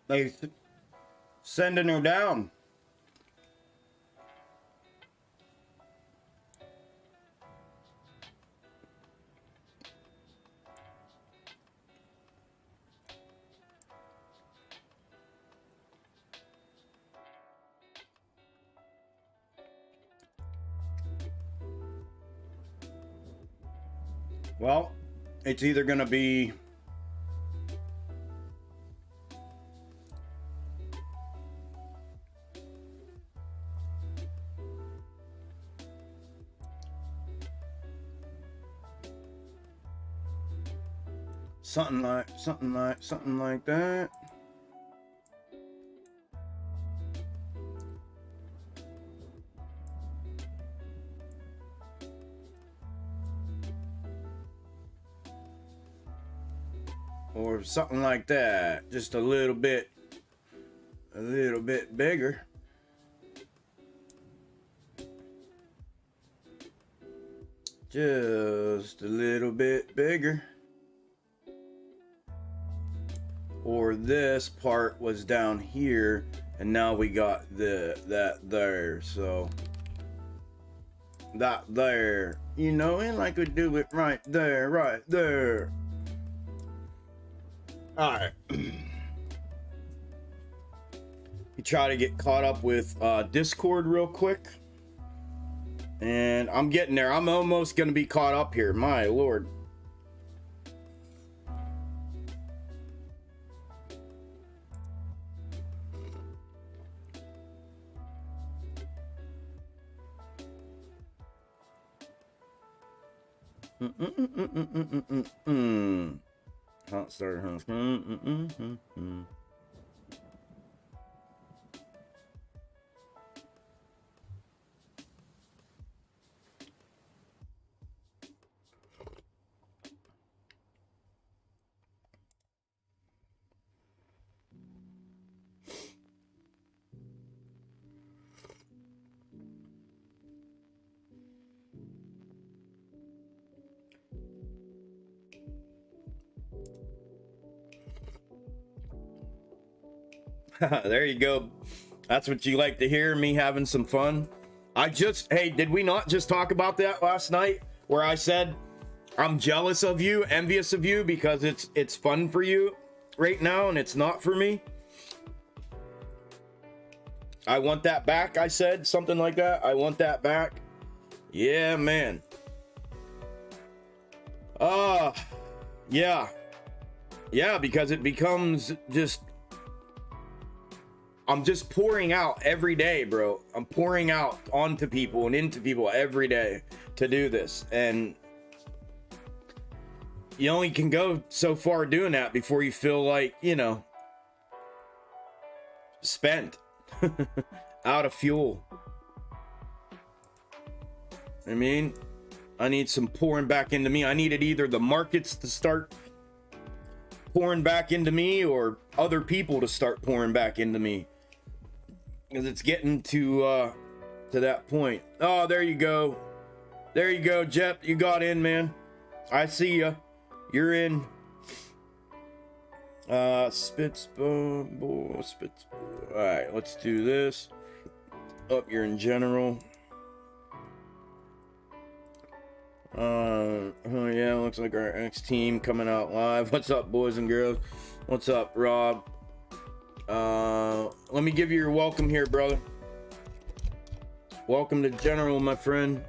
They sending her down. Well, it's either gonna be something like that. Or something like that, just a little bit bigger. Just a little bit bigger. Or this part was down here and now we got that there, so that there, you know, and like we do it right there. All right. You try to get caught up with Discord real quick. And I'm getting there. I'm almost going to be caught up here. My Lord. Hot starter. There you go. That's what you like to hear, me having some fun. Hey, did we not just talk about that last night where I said I'm jealous of you, envious of you because it's fun for you right now and it's not for me? I want that back, I said something like that. I want that back. Yeah, man. Yeah, because it becomes just, I'm just pouring out every day, bro. I'm pouring out onto people and into people every day to do this. And you only can go so far doing that before you feel like, you know, spent, out of fuel. I mean, I need some pouring back into me. I needed either the markets to start pouring back into me or other people to start pouring back into me. Because it's getting to that point. Oh, there you go. There you go, Jet. You got in, man. I see ya. You're in. Spitz. All right, let's do this. Up, you're in general. Oh yeah, looks like our X team coming out live. What's up, boys and girls? What's up, Rob? Let me give you your welcome here, brother. Welcome to General, my friend.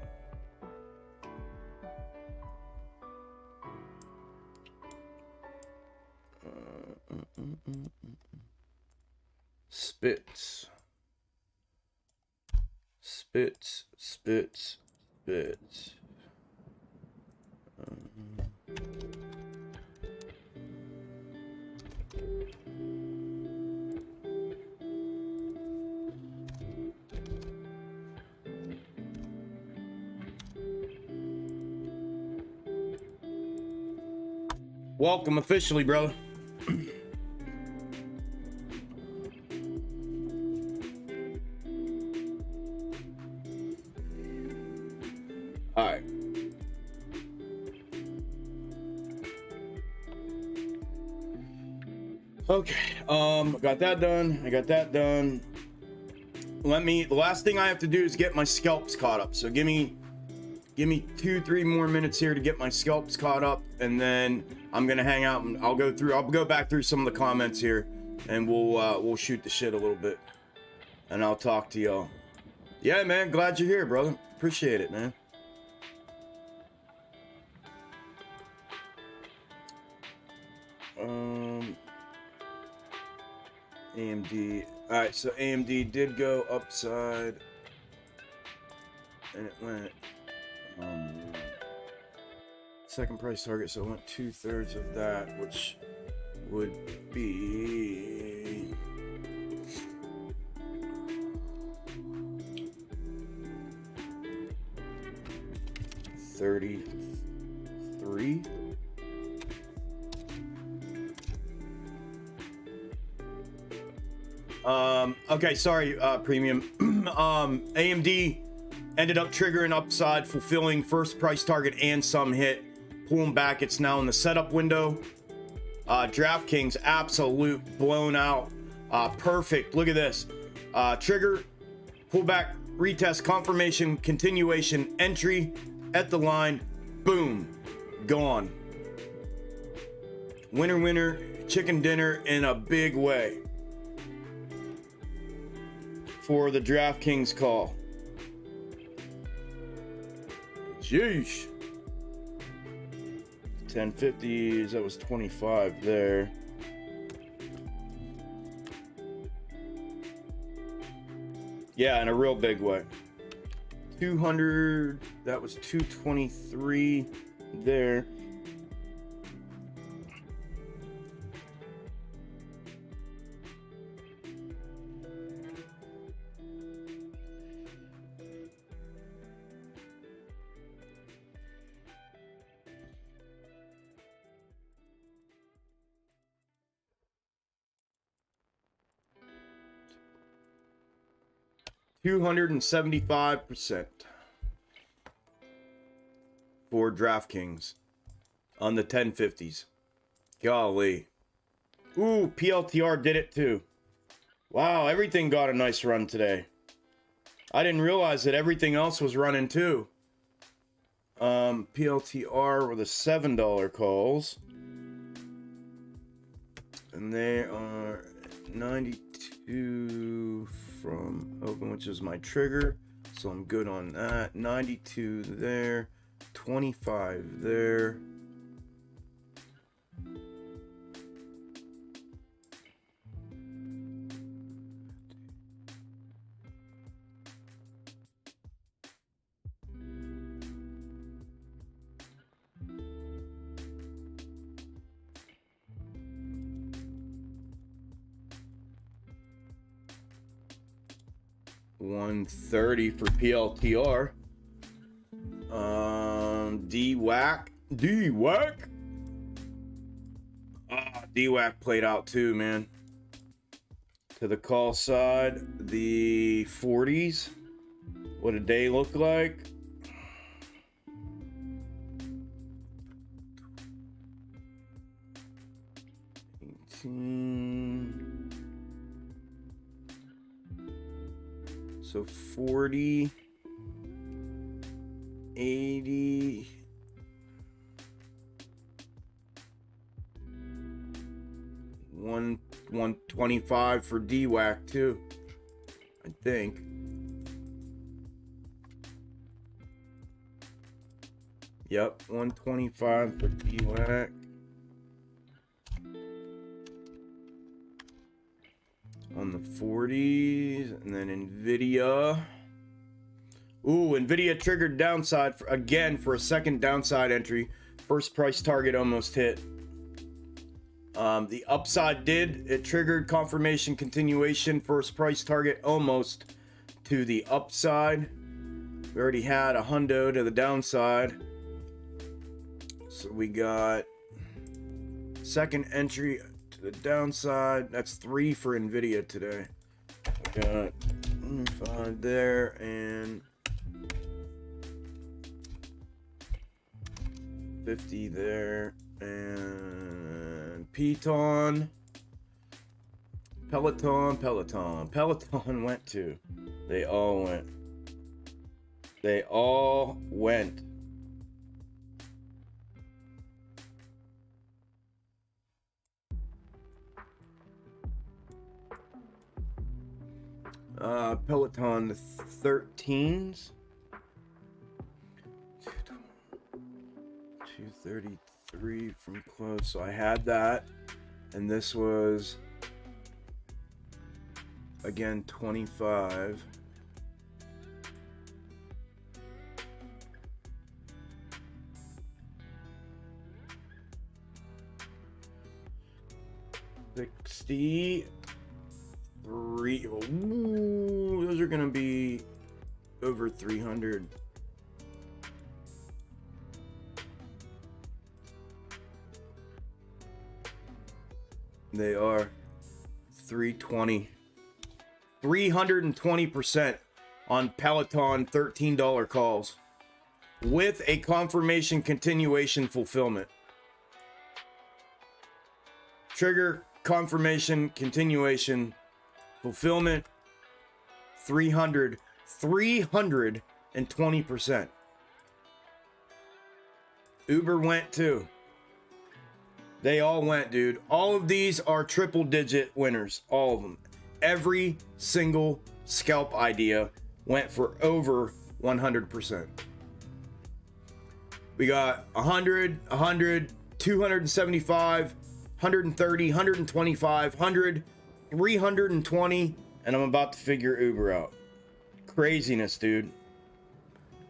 Spits. Spits, spits, spits. Welcome officially, brother. All right. Okay. Got that done. I got that done. The last thing I have to do is get my scalps caught up. So give me 2-3 more minutes here to get my scalps caught up, and then I'm gonna hang out and I'll go back through some of the comments here, and we'll shoot the shit a little bit, and I'll talk to y'all. Yeah, man, glad you're here, brother. Appreciate it, man. AMD. All right, so AMD did go upside, and it went second price target, so it went 2/3 of that, which would be $33. Okay, sorry, premium. AMD ended up triggering upside, fulfilling first price target and some hit, pulling back. It's now in the setup window. DraftKings, absolute blown out. Perfect. Look at this. Trigger, pullback, retest, confirmation, continuation, entry at the line. Boom. Gone. Winner, winner, chicken dinner in a big way for the DraftKings call. Sheesh. 1050s, that was 25 there. Yeah, in a real big way. 200, that was 223 there. $275% for DraftKings on the 1050s. Golly. Ooh, PLTR did it too. Wow, everything got a nice run today. I didn't realize that everything else was running too. PLTR were the $7 calls. And they are 92 from open, which is my trigger. So I'm good on that. 92 there. 25 there. $130 for PLTR. DWAC. DWAC played out too, man. To the call side, the 40s. What did they look like? So 40, 80, 125 for DWAC too, I think. Yep, 125 for DWAC. On the 40s, and then NVIDIA. Ooh, NVIDIA triggered downside again for a second downside entry. First price target almost hit. The upside it triggered confirmation continuation. First price target almost to the upside. We already had a hundo to the downside. So we got second entry to the downside. That's 3 for NVIDIA today. We got 5 there and 50 there, and Peloton went too. They all went. Peloton, the 13s. 233 from close. So I had that. And this was, again, 25. $63. Ooh, those are gonna be over 300. They are 320. 320% on Peloton $13 calls with a confirmation continuation fulfillment. Trigger confirmation continuation fulfillment 320%. Uber went too. They all went, dude. All of these are triple digit winners. All of them. Every single scalp idea went for over 100%. We got 100, 100, 275, 130, 125, 100, 320, and I'm about to figure Uber out. Craziness, dude.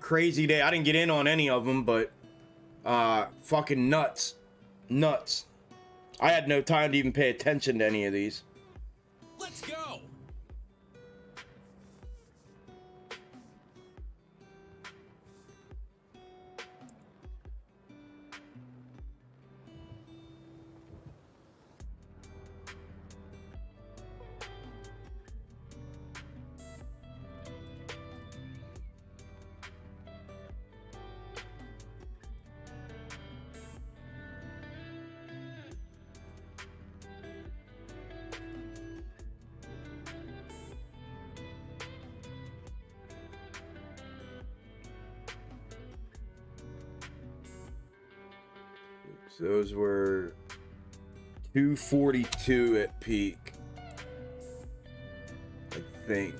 Crazy day. I didn't get in on any of them, but fucking nuts. Nuts. I had no time to even pay attention to any of these. Let's go. Those were 242 at peak, I think.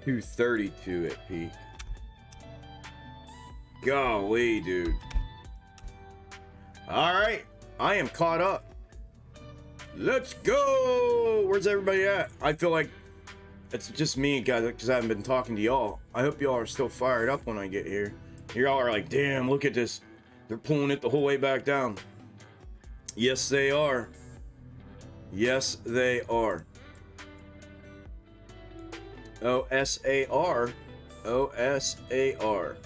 $232 at peak. Golly, dude. All right, I am caught up. Let's go. Where's everybody at? I feel like it's just me, guys, because I haven't been talking to y'all. I hope y'all are still fired up when I get here. Y'all are like, damn, look at this. They're pulling it the whole way back down. Yes, they are. Yes, they are. O-S-A-R. O-S-A-R.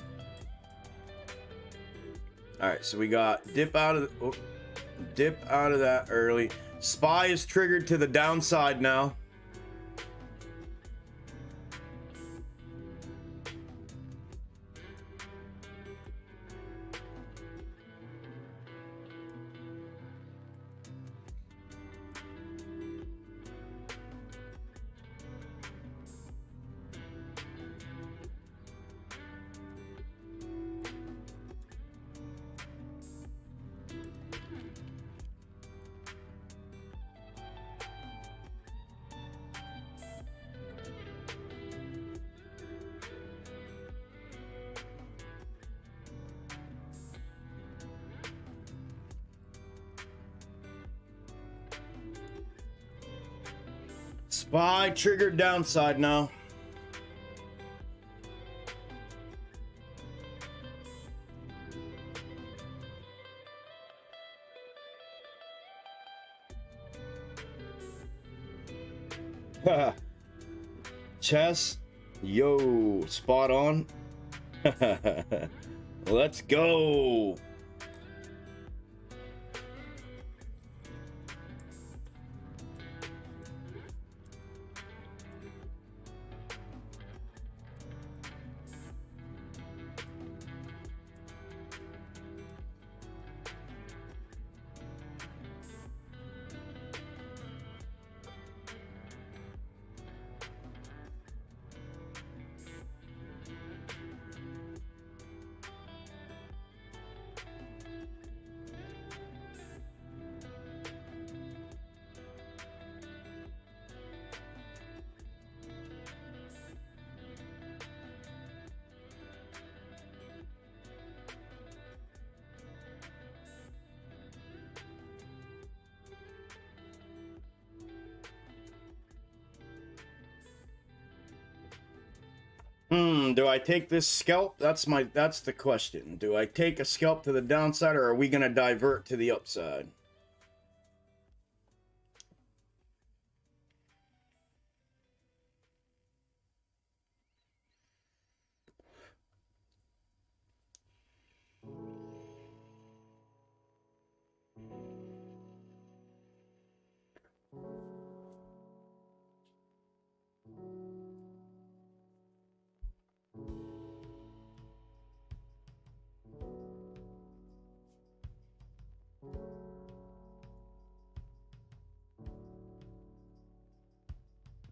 Alright, so we got dip out of that early. SPY is triggered to the downside now. SPY triggered downside now. Chess, yo, spot on. Let's go. Do I take this scalp? That's the question. Do I take a scalp to the downside, or are we gonna divert to the upside?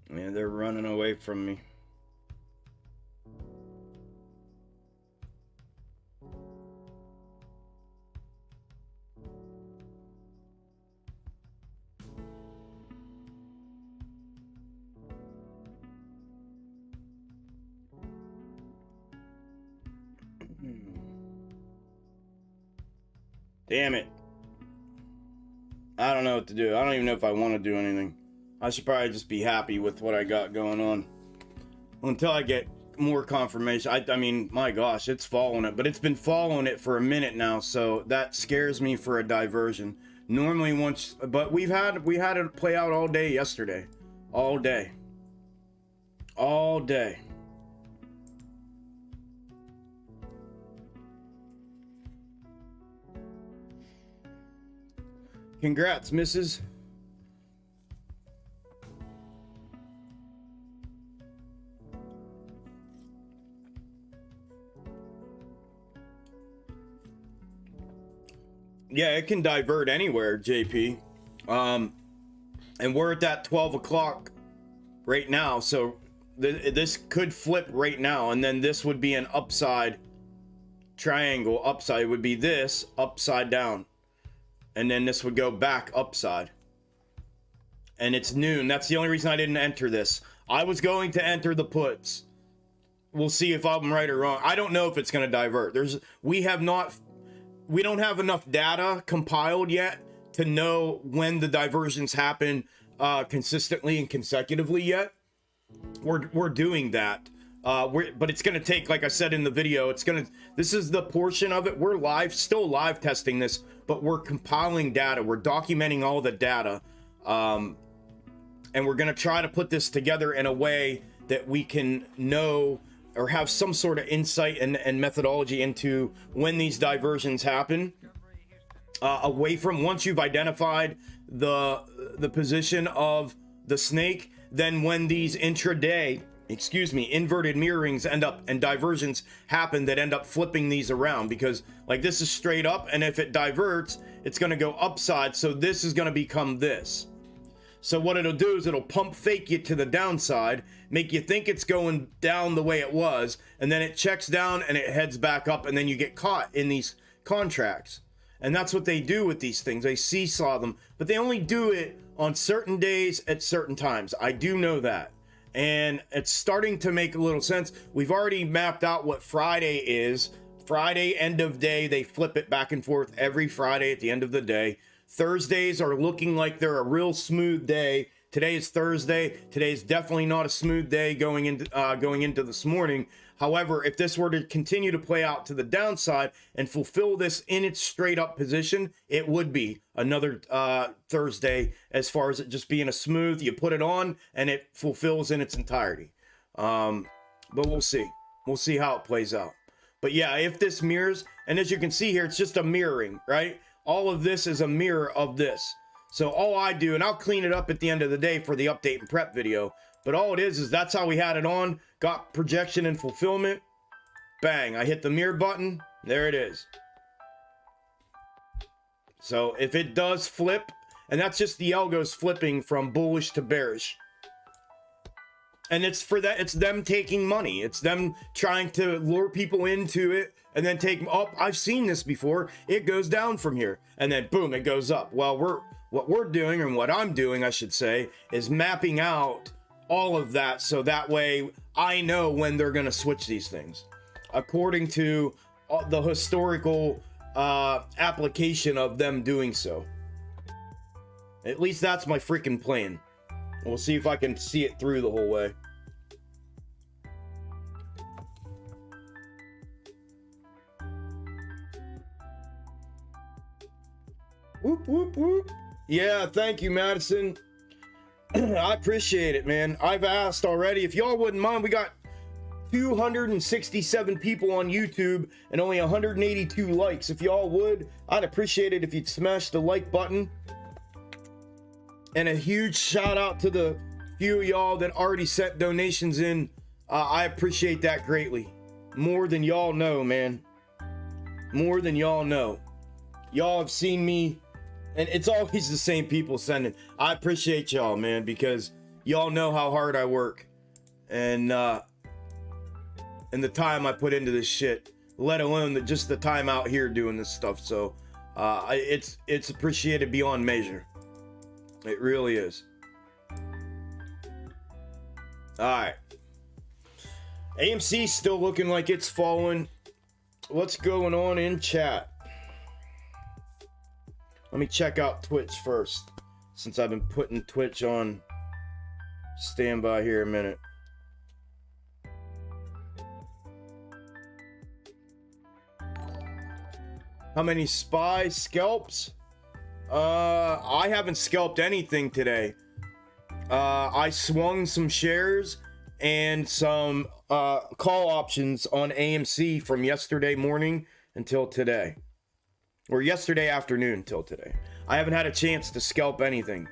Man, they're running away from me. Damn it. I don't know what to do. I don't even know if I want to do anything. I should probably just be happy with what I got going on until I get more confirmation. I mean, my gosh, it's following it, but it's been following it for a minute now, so that scares me for a diversion. Normally but we had it play out all day yesterday. All day. Congrats, Mrs. Yeah, it can divert anywhere, JP. And we're at that 12 o'clock right now, so this could flip right now, and then this would be an upside triangle. Upside would be this upside down, and then this would go back upside. And it's noon. That's the only reason I didn't enter this. I was going to enter the puts. We'll see if I'm right or wrong. I don't know if it's going to divert. We don't have enough data compiled yet to know when the diversions happen consistently and consecutively yet. We're doing that. But it's going to take, like I said in the video, this is the portion of it. We're still live testing this, but we're compiling data. We're documenting all the data. And we're going to try to put this together in a way that we can know or have some sort of insight and methodology into when these diversions happen. Away from, once you've identified the position of the snake, then when these inverted mirrorings and diversions happen that end up flipping these around, because like this is straight up, and if it diverts, it's going to go upside. So this is going to become this. So what it'll do is it'll pump fake you to the downside, make you think it's going down the way it was, and then it checks down and it heads back up, and then you get caught in these contracts. And that's what they do with these things. They seesaw them, but they only do it on certain days at certain times. I do know that. And it's starting to make a little sense. We've already mapped out what Friday is. Friday, end of day, they flip it back and forth every Friday at the end of the day. Thursdays are looking like they're a real smooth day. Today is Thursday. Today is definitely not a smooth day going into this morning. However, if this were to continue to play out to the downside and fulfill this in its straight up position, it would be another Thursday as far as it just being a smooth, you put it on and it fulfills in its entirety. But we'll see. We'll see how it plays out. But yeah, if this mirrors, and as you can see here, it's just a mirroring, right? All of this is a mirror of this. So all I do, and I'll clean it up at the end of the day for the update and prep video, but all it is that's how we had it on, got projection and fulfillment. Bang, I hit the mirror button, there it is. So if it does flip, and that's just the algos flipping from bullish to bearish. And it's for that, it's them taking money. It's them trying to lure people into it and then take them up. I've seen this before. It goes down from here and then boom, it goes up. Well, what we're doing, and what I'm doing, I should say, is mapping out all of that so that way I know when they're going to switch these things according to the historical application of them doing so. At least that's my freaking plan. We'll see if I can see it through the whole way. Whoop, whoop, whoop. Yeah, thank you, Madison. I appreciate it, man. I've asked already. If y'all wouldn't mind, we got 267 people on YouTube and only 182 likes. If y'all would, I'd appreciate it if you'd smash the like button. And a huge shout out to the few of y'all that already sent donations in. I appreciate that greatly. More than y'all know, man. More than y'all know. Y'all have seen me, and it's always the same people sending. I appreciate y'all, man, because y'all know how hard I work. And the time I put into this shit, let alone just the time out here doing this stuff. So it's appreciated beyond measure. It really is. All right. AMC still looking like it's falling. What's going on in chat? Let me check out Twitch first, since I've been putting Twitch on standby here a minute. How many spy scalps? I haven't scalped anything today. I swung some shares and some call options on AMC from yesterday morning until today. Or yesterday afternoon till today. I haven't had a chance to scalp anything.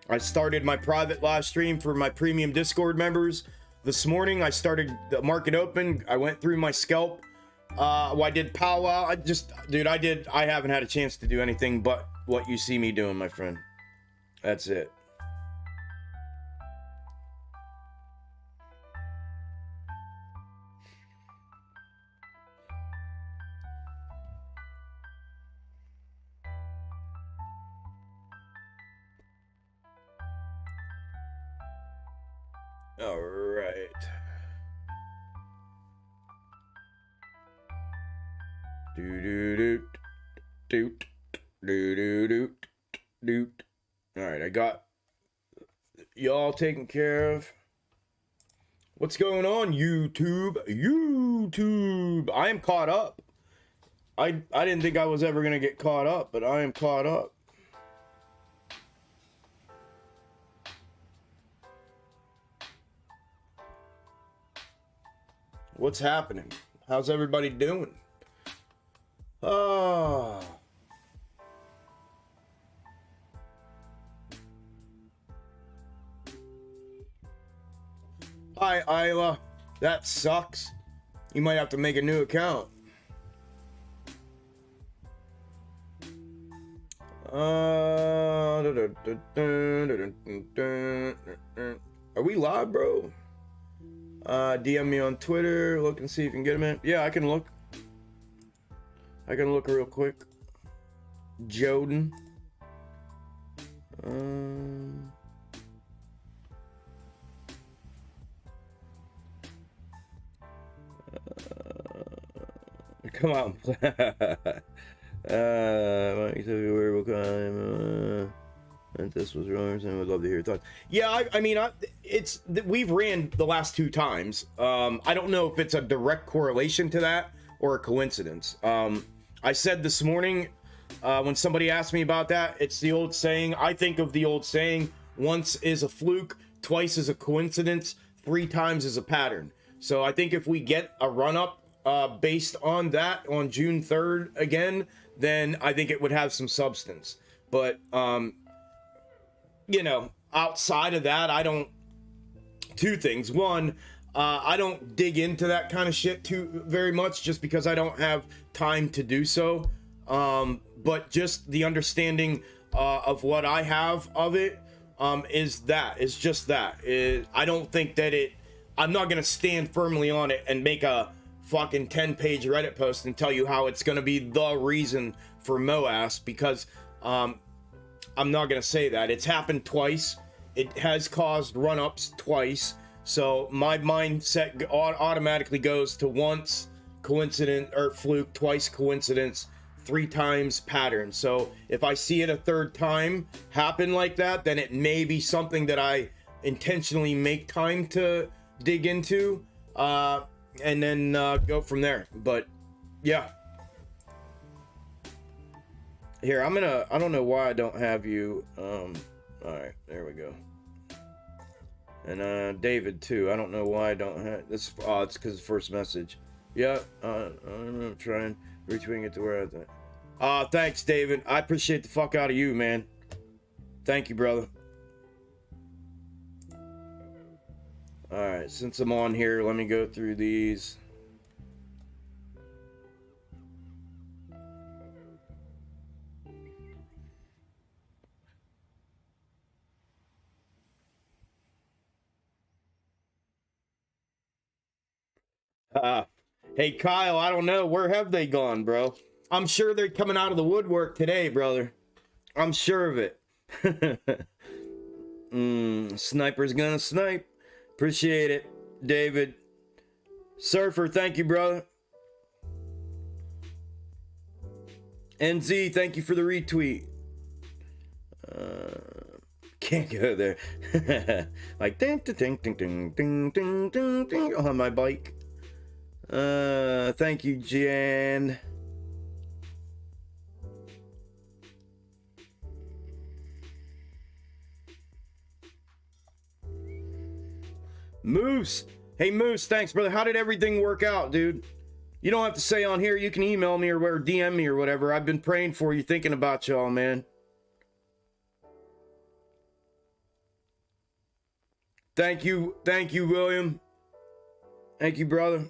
I started my private live stream for my premium Discord members. This morning I started the market open. I went through my scalp. I did powwow. I haven't had a chance to do anything but what you see me doing, my friend. That's it. All right. All right, I got y'all taken care of. What's going on, YouTube? I am caught up. I didn't think I was ever gonna get caught up, but I am caught up. What's happening? How's everybody doing? Oh. Hi, Isla. That sucks. You might have to make a new account. Are we live, bro? DM me on Twitter. Look and see if you can get him in. Yeah, I can look. I can look real quick. Joden. Come on. And this was wrong, and would love to hear your thoughts. Yeah, I mean, we've ran the last 2 times. I don't know if it's a direct correlation to that or a coincidence. I said this morning when somebody asked me about that, it's the old saying. I think of the old saying: once is a fluke, twice is a coincidence, 3 times is a pattern. So I think if we get a run up based on that on June 3rd again, then I think it would have some substance. But you know, outside of that, I don't. 2 things. One, I don't dig into that kind of shit too very much, just because I don't have time to do so. But just the understanding of what I have of it is just that. I don't think that I'm not gonna stand firmly on it and make a fucking 10-page Reddit post and tell you how it's gonna be the reason for MOAS, because I'm not gonna say that. It's happened twice. It has caused run-ups twice. So my mindset automatically goes to once coincidence or fluke, twice coincidence, 3 times pattern. So if I see it a 3rd time happen like that, then it may be something that I intentionally make time to dig into, and then go from there. But yeah. Here, I don't know why I don't have you. All right, there we go. And David too. I don't know why I don't have this. Oh, it's because the first message. Yeah, I'm trying retweeting it to where I think. Thanks, David. I appreciate the fuck out of you, man. Thank you, brother. All right, since I'm on here, let me go through these. Hey, Kyle, I don't know. Where have they gone, bro? I'm sure they're coming out of the woodwork today, brother. I'm sure of it. Sniper's gonna snipe. Appreciate it, David. Surfer, thank you, brother. NZ, thank you for the retweet. Can't go there. Like ding ding ding ding ding ding ding ding on my bike. Thank you, Jan. Moose. Hey Moose, thanks brother. How did everything work out, dude? You don't have to say on here. You can email me or DM me or whatever. I've been praying for you, thinking about y'all, man. Thank you, William. Thank you, brother.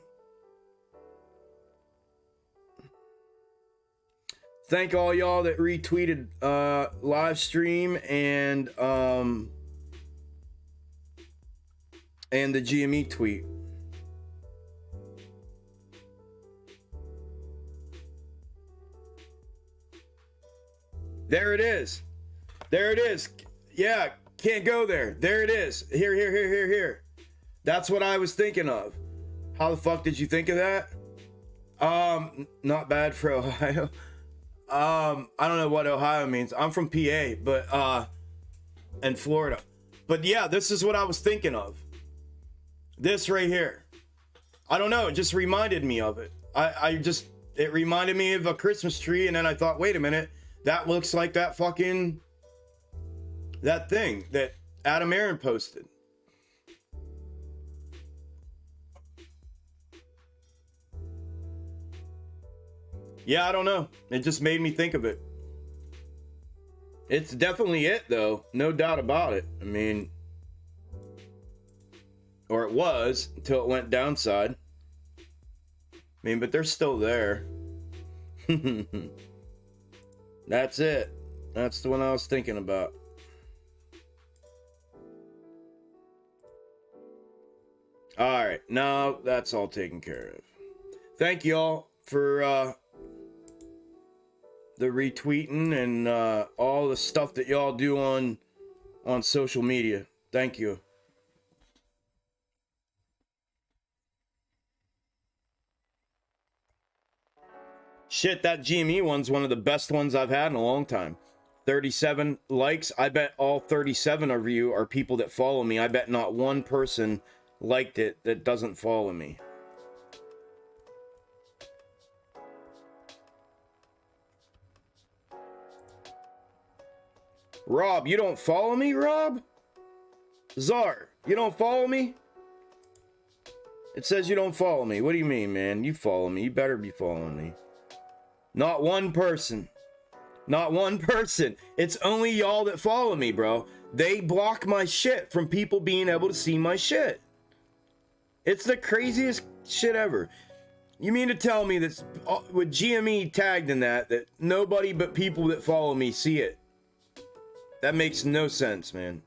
Thank all y'all that retweeted live stream and the GME tweet. There it is. There it is. Yeah, can't go there. There it is. Here. That's what I was thinking of. How the fuck did you think of that? Not bad for Ohio. I don't know what Ohio means. I'm from PA, but and Florida. But yeah, this is what I was thinking of. This right here. I don't know, it just reminded me of it. It reminded me of a Christmas tree, and then I thought, wait a minute, that looks like that thing that Adam Aaron posted. Yeah, I don't know. It just made me think of it. It's definitely it, though. No doubt about it. I mean, or it was until it went downside. I mean, but they're still there. That's it. That's the one I was thinking about. All right, now that's all taken care of. Thank you all for the retweeting and all the stuff that y'all do on social media. Thank you. Shit, that GME one's one of the best ones I've had in a long time. 37 likes. I bet all 37 of you are people that follow me. I bet not one person liked it that doesn't follow me. Rob, you don't follow me, Rob? Czar, you don't follow me? It says you don't follow me. What do you mean, man? You follow me. You better be following me. Not one person. Not one person. It's only y'all that follow me, bro. They block my shit from people being able to see my shit. It's the craziest shit ever. You mean to tell me that with GME tagged in that nobody but people that follow me see it? That makes no sense, man.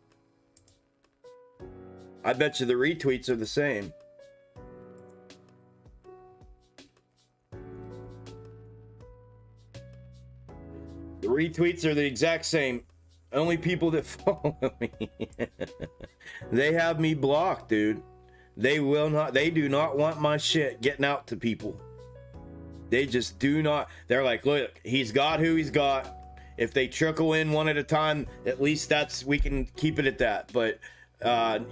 I bet you the retweets are the same. The retweets are the exact same. Only people that follow me. They have me blocked, dude. They do not want my shit getting out to people. They just do not. They're like, look, he's got who he's got. If they trickle in one at a time, at least we can keep it at that. But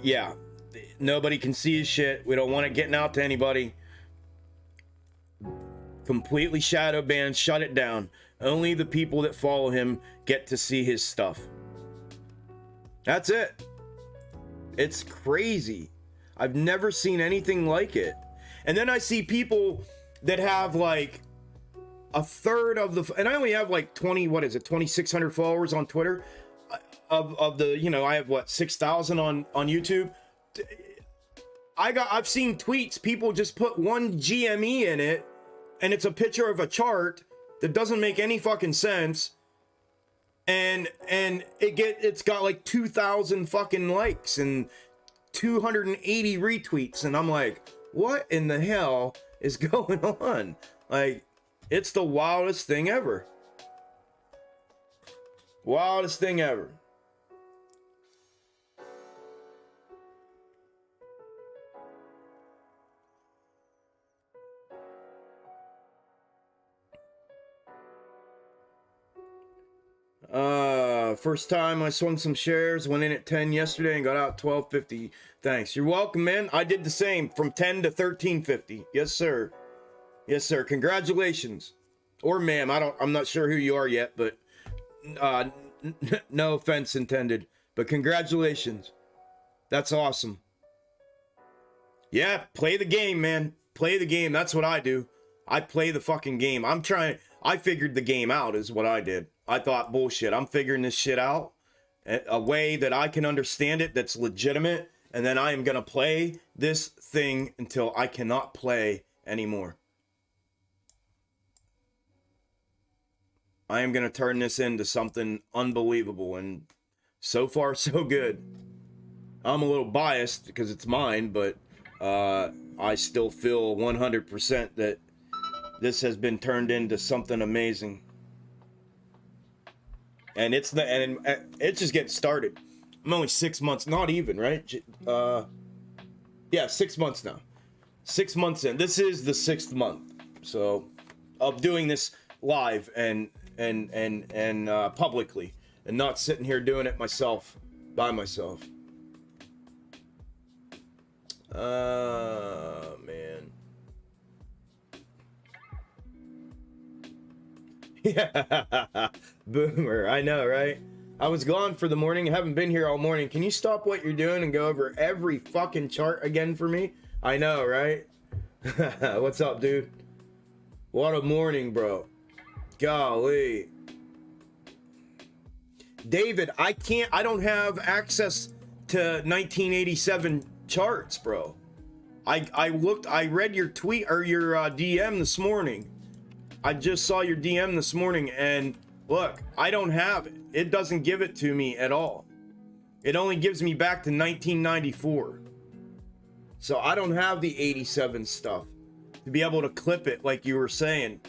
yeah, nobody can see his shit. We don't want it getting out to anybody. Completely shadow banned, shut it down. Only the people that follow him get to see his stuff. That's it. It's crazy. I've never seen anything like it. And then I see people that have like a third of the, and I only have like 2,600 followers on Twitter. Of the, I have what, 6,000 on YouTube. I've seen tweets, people just put one GME in it, and it's a picture of a chart that doesn't make any fucking sense, and it's got like 2,000 fucking likes and 280 retweets, and I'm like, what in the hell is going on? Like, it's the wildest thing ever. Wildest thing ever. First time I swung some shares, went in at 10 yesterday and got out 12.50. Thanks. You're welcome, man. I did the same from 10 to 13.50. Yes, sir. Yes, sir. Congratulations. Or ma'am, I'm not sure who you are yet, but no offense intended. But congratulations. That's awesome. Yeah, play the game, man. Play the game. That's what I do. I play the fucking game. I figured the game out is what I did. I thought, bullshit, I'm figuring this shit out a way that I can understand it, that's legitimate, and then I am going to play this thing until I cannot play anymore. I am going to turn this into something unbelievable, and so far, so good. I'm a little biased because it's mine, but I still feel 100% that this has been turned into something amazing. And it's just getting started. I'm only 6 months, not even, right? Yeah, 6 months now. 6 months in. This is the 6th month. So of doing this live and publicly, and not sitting here doing it myself by myself. Man. Yeah, boomer. I know, right? I was gone for the morning. I haven't been here all morning. Can you stop what you're doing and go over every fucking chart again for me? I know, right? What's up, dude? What a morning, bro. Golly. David, I don't have access to 1987 charts, bro. I read your tweet or your DM this morning. I just saw your DM this morning, and look, I don't have it. It doesn't give it to me at all. It only gives me back to 1994. So I don't have the 87 stuff to be able to clip it like you were saying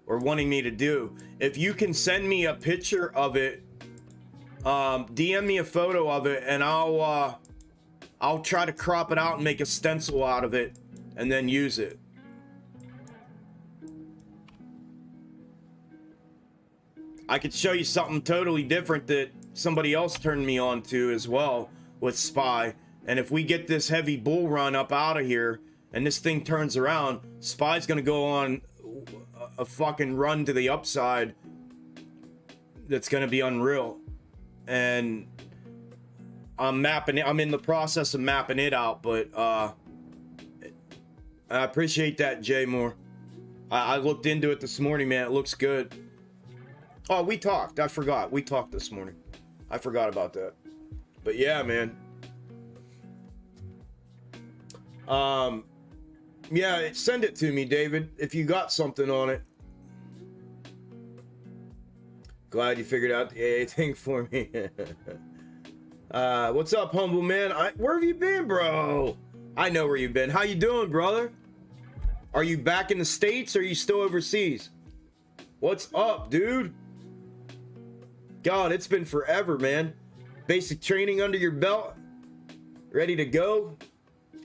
or wanting me to do. If you can send me a picture of it, DM me a photo of it, and I'll try to crop it out and make a stencil out of it and then use it. I could show you something totally different that somebody else turned me on to as well with SPY. And if we get this heavy bull run up out of here and this thing turns around, SPY's gonna go on a fucking run to the upside that's gonna be unreal. And I'm mapping it. I'm in the process of mapping it out, but I appreciate that, Jay Moore. I looked into it this morning, man. It looks good. Oh, we talked. I forgot. We talked this morning. I forgot about that. But yeah, man. Yeah, send it to me, David, if you got something on it. Glad you figured out the AA thing for me. What's up, humble man? Where have you been, bro? I know where you've been. How you doing, brother? Are you back in the States or are you still overseas? What's up, dude? God, it's been forever, man. Basic training under your belt. Ready to go?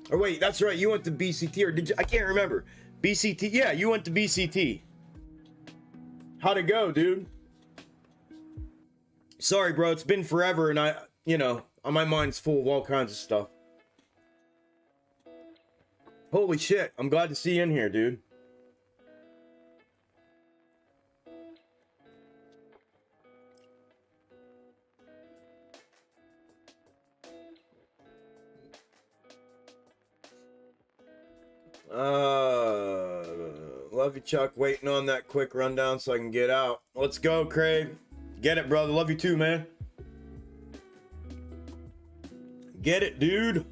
Or wait, that's right. You went to BCT, or did you? I can't remember. BCT. Yeah, you went to BCT. How'd it go, dude? Sorry, bro. It's been forever, and my mind's full of all kinds of stuff. Holy shit. I'm glad to see you in here, dude. Love you, Chuck. Waiting on that quick rundown so I can get out. Let's go, Craig. Get it, brother. Love you too, man. Get it, dude.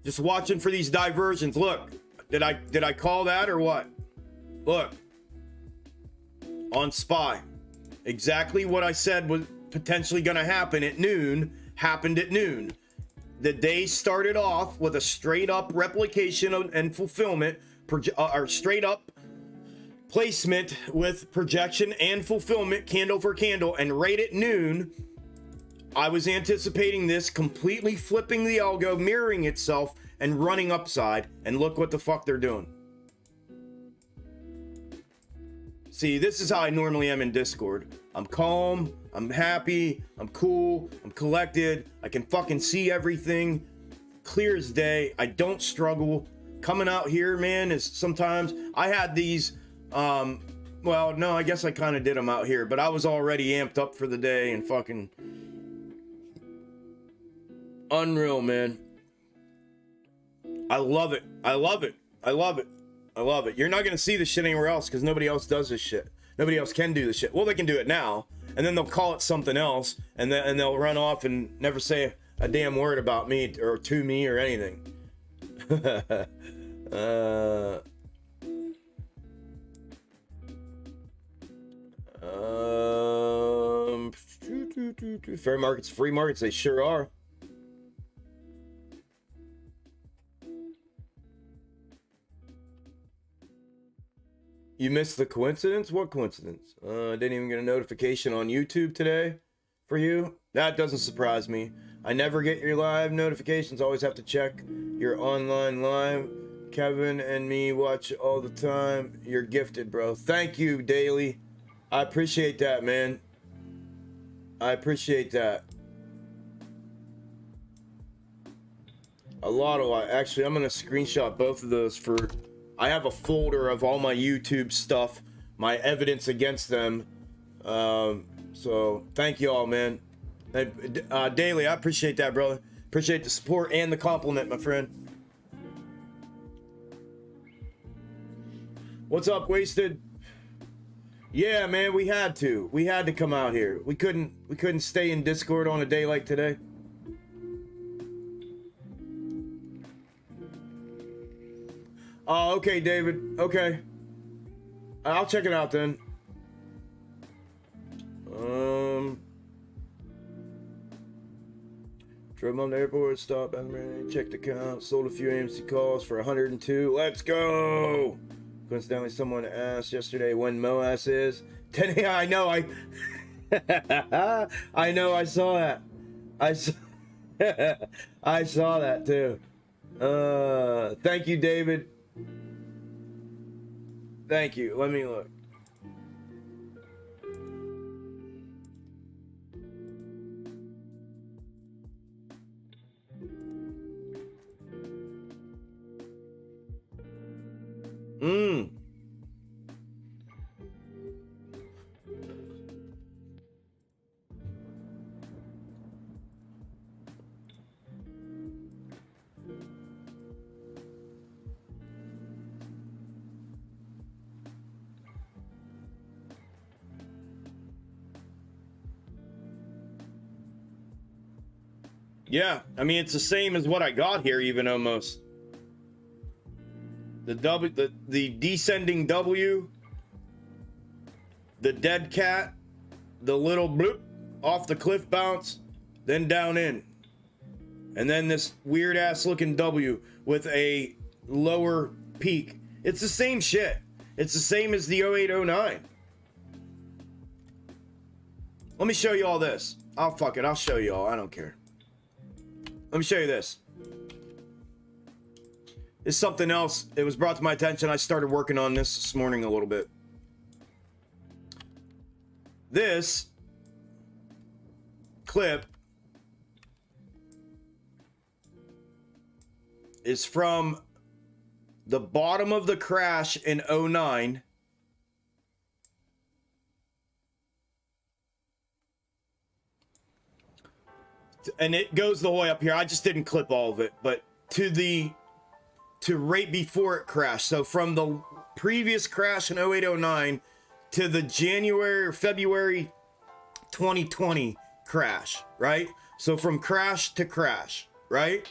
Just watching for these diversions. Look, did I call that or what? Look, on SPY, exactly what I said was potentially going to happen at noon happened at noon. The day started off with a straight up replication and fulfillment, or straight up placement with projection and fulfillment, candle for candle, and right at noon, I was anticipating this completely flipping the algo, mirroring itself, and running upside, and look what the fuck they're doing. See, this is how I normally am in Discord. I'm calm, I'm happy. I'm cool. I'm collected. I can fucking see everything clear as day. I don't struggle. Coming out here, man, is sometimes I had these, well, no, I guess I kind of did them out here, but I was already amped up for the day and fucking unreal, man. I love it. I love it. I love it. I love it. You're not going to see this shit anywhere else because nobody else does this shit. Nobody else can do this shit. Well, they can do it now, and then they'll call it something else, and then they'll run off and never say a damn word about me or to me or anything. Fair markets, free markets, they sure are. You missed the coincidence? What coincidence? I didn't even get a notification on YouTube today for you. That doesn't surprise me. I never get your live notifications. Always have to check your online live. Kevin and me watch all the time. You're gifted, bro. Thank you, Daily. I appreciate that, man. I appreciate that. A lot. Actually, I'm going to screenshot both of those for... I have a folder of all my YouTube stuff, my evidence against them. So thank you all, man. Daily, I appreciate that, brother. Appreciate the support and the compliment, my friend. What's up, Wasted? Yeah, man, we had to. We had to come out here. We couldn't stay in Discord on a day like today. Oh, okay, David. Okay. I'll check it out then. Drove on the airport, stopped, checked the count, sold a few AMC calls for 102. Let's go! Coincidentally, someone asked yesterday when MOAS is. 10 I know, I know, I saw that. I saw that too. Thank you, David. Thank you. Let me look. Yeah, I mean, it's the same as what I got here, even almost. The descending W, the dead cat, the little bloop off the cliff bounce, then down in. And then this weird ass looking W with a lower peak. It's the same shit. It's the same as the 0809. Let me show you all this. Oh, fuck it. I'll show you all. I don't care. Let me show you this. It's something else. It was brought to my attention. I started working on this morning a little bit. This clip is from the bottom of the crash in 09. And it goes the whole way up here. I just didn't clip all of it, but to right before it crashed. So from the previous crash in 0809 to the January or February 2020 crash, right? So from crash to crash, right?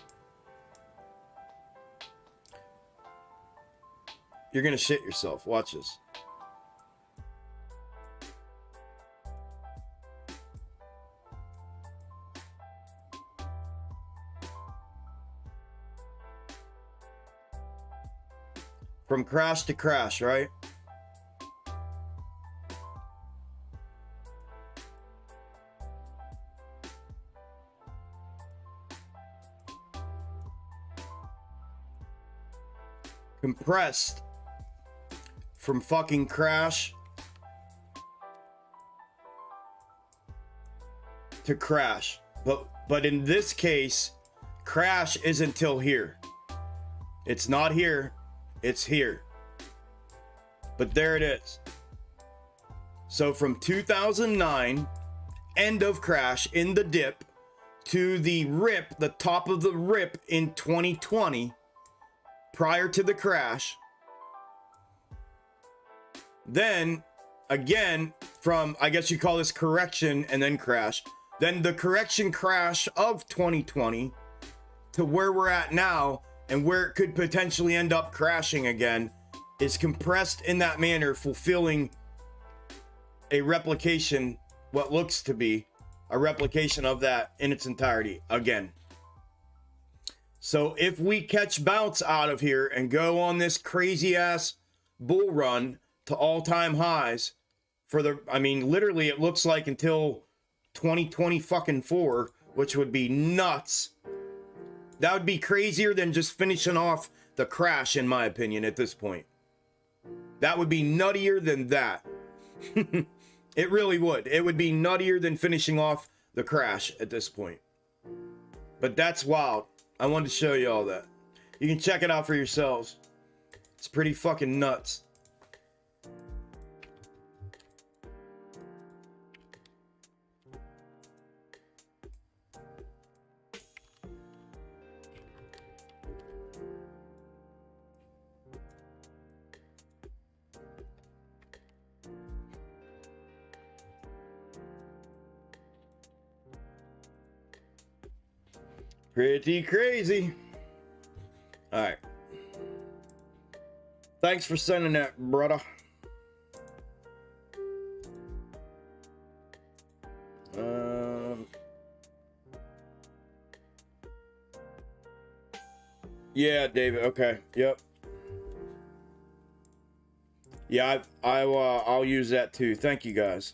You're gonna shit yourself. Watch this. From crash to crash, right? Compressed from fucking crash to crash. But in this case, crash is until here. It's not here, it's here. But there it is. So from 2009, end of crash in the dip, to the rip, the top of the rip in 2020, prior to the crash. Then again, from, I guess you call this correction and then crash. Then the correction crash of 2020 to where we're at now and where it could potentially end up crashing again is compressed in that manner, fulfilling a replication, what looks to be a replication of that in its entirety again. So if we catch bounce out of here and go on this crazy ass bull run to all-time highs for the, I mean, literally it looks like until 2020 fucking 4, which would be nuts. That would be crazier than just finishing off the crash, in my opinion, at this point. That would be nuttier than that. It really would. It would be nuttier than finishing off the crash at this point. But that's wild. I wanted to show you all that. You can check it out for yourselves. It's pretty fucking nuts. Pretty crazy. All right. Thanks for sending that, brother. Yeah, David. Okay. Yep. Yeah, I'll use that too. Thank you, guys.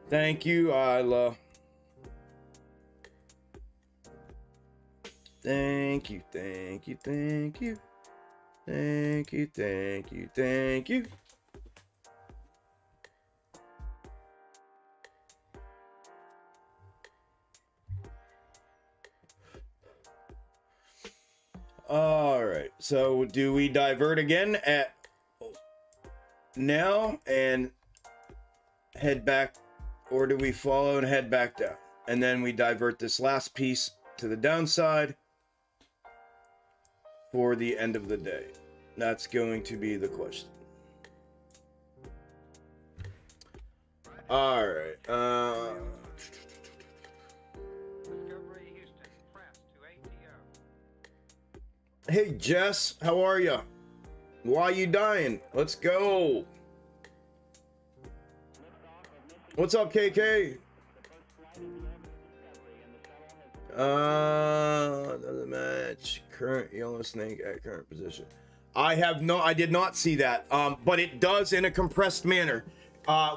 Thank you, Isla. Thank you, thank you, thank you. Thank you, thank you, thank you. All right, so do we divert again at now and head back, or do we follow and head back down? And then we divert this last piece to the downside for the end of the day. That's going to be the question. All right. Hey Jess, how are you? Why are you dying? Let's go. What's up, KK? Doesn't match current yellow snake at current position. I did not see that. But it does in a compressed manner.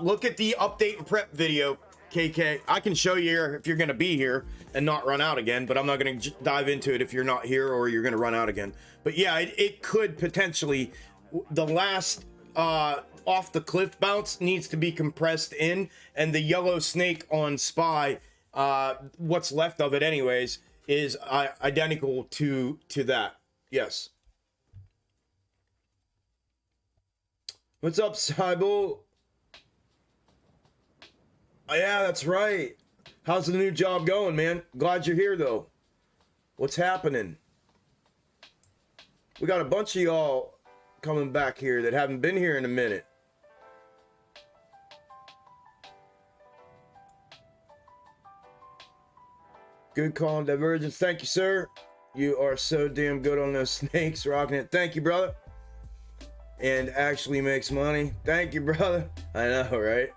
Look at the update and prep video, KK. I can show you here if you're gonna be here and not run out again, but I'm not gonna dive into it if you're not here or you're gonna run out again. But yeah, it could potentially, the last off the cliff bounce needs to be compressed in, and the yellow snake on SPY, what's left of it anyways, is identical to that. Yes. What's up, Sybil? Oh, yeah, that's right. How's the new job going, man? Glad you're here, though. What's happening? We got a bunch of y'all coming back here that haven't been here in a minute. Good call on divergence. Thank you, sir. You are so damn good on those snakes, rocking it. Thank you, brother. And actually makes money. Thank you, brother. I know, right?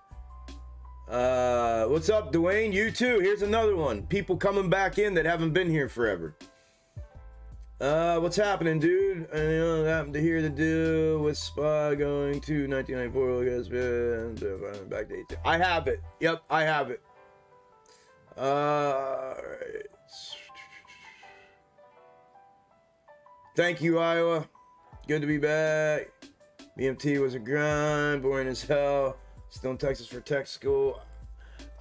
What's up, Dwayne? You too. Here's another one. People coming back in that haven't been here forever. What's happening, dude? I don't happen to hear the deal with SPY going to 1994. Back to 18. I have it. Yep, I have it. Alright. Thank you, Iowa. Good to be back. BMT was a grind, boring as hell. Still in Texas for tech school.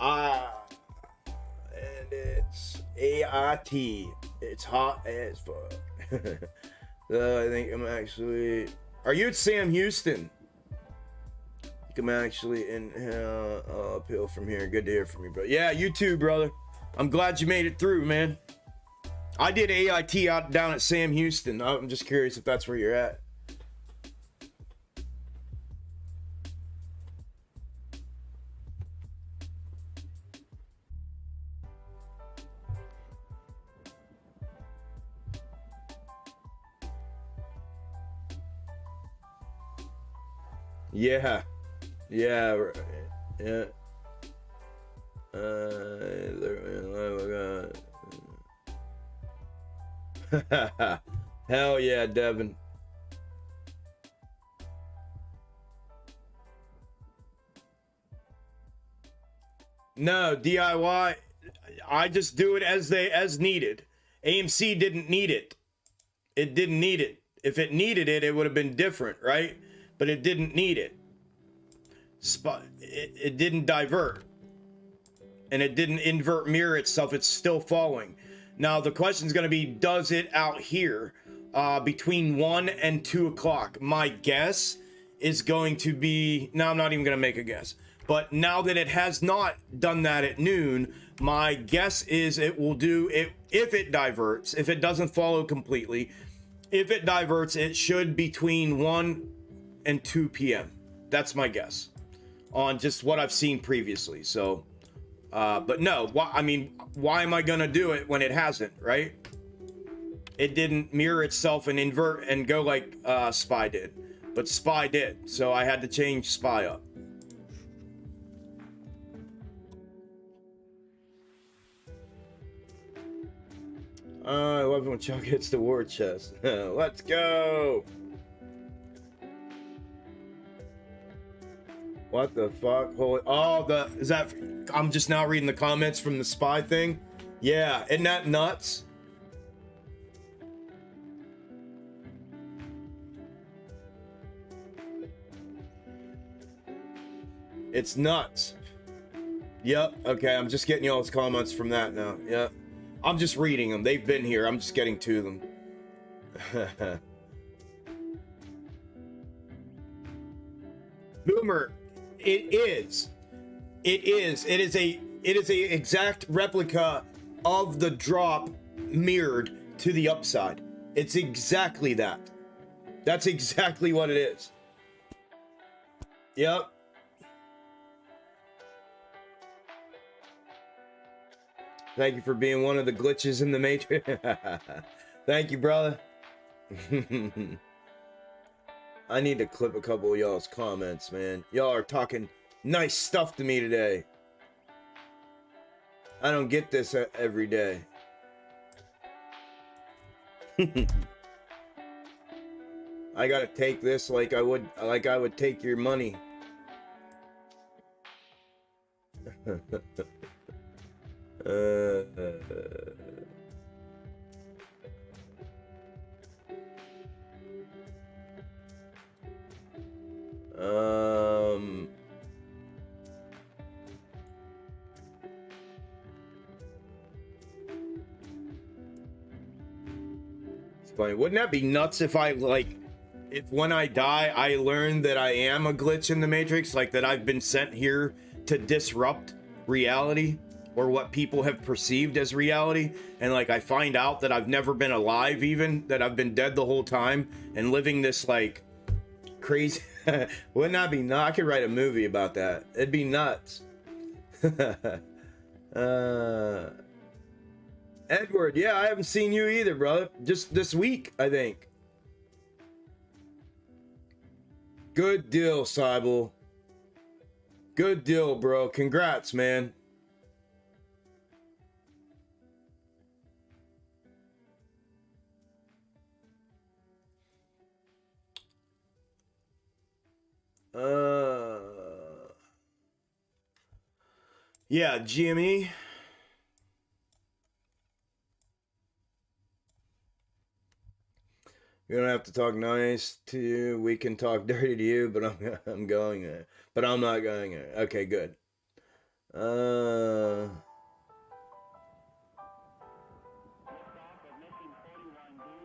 And it's AIT. It's hot as fuck. So I think I'm actually. Are you at Sam Houston? I think I'm actually uphill from here. Good to hear from you, bro. Yeah, you too, brother. I'm glad you made it through, man. I did AIT out down at Sam Houston. I'm just curious if that's where you're at. Yeah. Yeah. Yeah. Hell yeah, Devin. No, DIY. I just do it as needed. AMC didn't need it. It didn't need it. If it needed it, it would have been different, right? But it didn't need it. It didn't divert. And it didn't invert mirror itself. It's still falling. Now, the question is going to be, does it out here between 1 and 2 o'clock? My guess is going to be... No, I'm not even going to make a guess. But now that it has not done that at noon, my guess is it will do it if it diverts. If it doesn't follow completely, if it diverts, it should between 1 and 2 p.m. That's my guess on just what I've seen previously. So, but no, why am I gonna do it when it hasn't, right? It didn't mirror itself and invert and go like Spy did, but Spy did. So I had to change Spy up. I love when Chuck hits the war chest. Let's go. What the fuck? Holy, oh, is that, I'm just now reading the comments from the Spy thing. Yeah, isn't that nuts? It's nuts. Yep, okay, I'm just getting y'all's comments from that now. Yep. I'm just reading them. They've been here. I'm just getting to them. Boomer, it is a exact replica of the drop mirrored to the upside. It's exactly that. That's exactly what it is. Yep. Thank you for being one of the glitches in the Matrix. Thank you, brother. I need to clip a couple of y'all's comments, man. Y'all are talking nice stuff to me today. I don't get this every day. I gotta take this like I would take your money. It's funny. Wouldn't that be nuts if if when I die, I learn that I am a glitch in the Matrix, like that I've been sent here to disrupt reality or what people have perceived as reality, and like I find out that I've never been alive, even that I've been dead the whole time and living this like crazy. Wouldn't that be nuts? I could write a movie about that. It'd be nuts. Edward, yeah, I haven't seen you either, brother. Just this week, I think. Good deal, Cybel. Good deal, bro. Congrats, man. Yeah, GME. You don't have to talk nice to you. We can talk dirty to you, but I'm going there. But I'm not going there. Okay, good.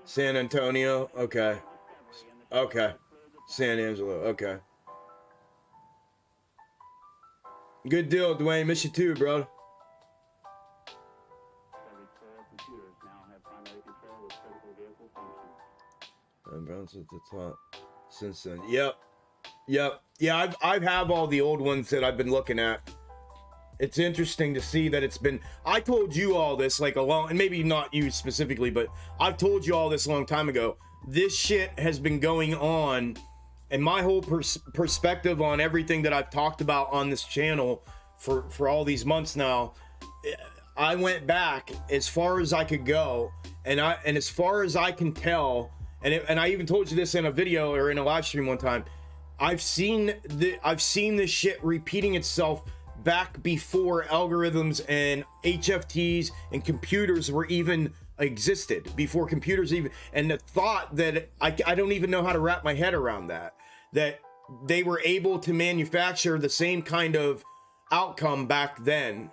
San Antonio. Okay. Okay. San Angelo. Okay. Good deal, Dwayne. Miss you too, bro. Bounce at the top since then. Yep. Yep. Yeah, I've have all the old ones that I've been looking at. It's interesting to see that it's been, I told you all this like a long, and maybe not you specifically, but I've told you all this a long time ago. This shit has been going on, and my whole perspective on everything that I've talked about on this channel for all these months now, I went back as far as I could go, and as far as I can tell, and I even told you this in a video or in a live stream one time. I've seen this shit repeating itself back before algorithms and HFTs and computers were even existed, before computers even, and the thought that I don't even know how to wrap my head around that they were able to manufacture the same kind of outcome back then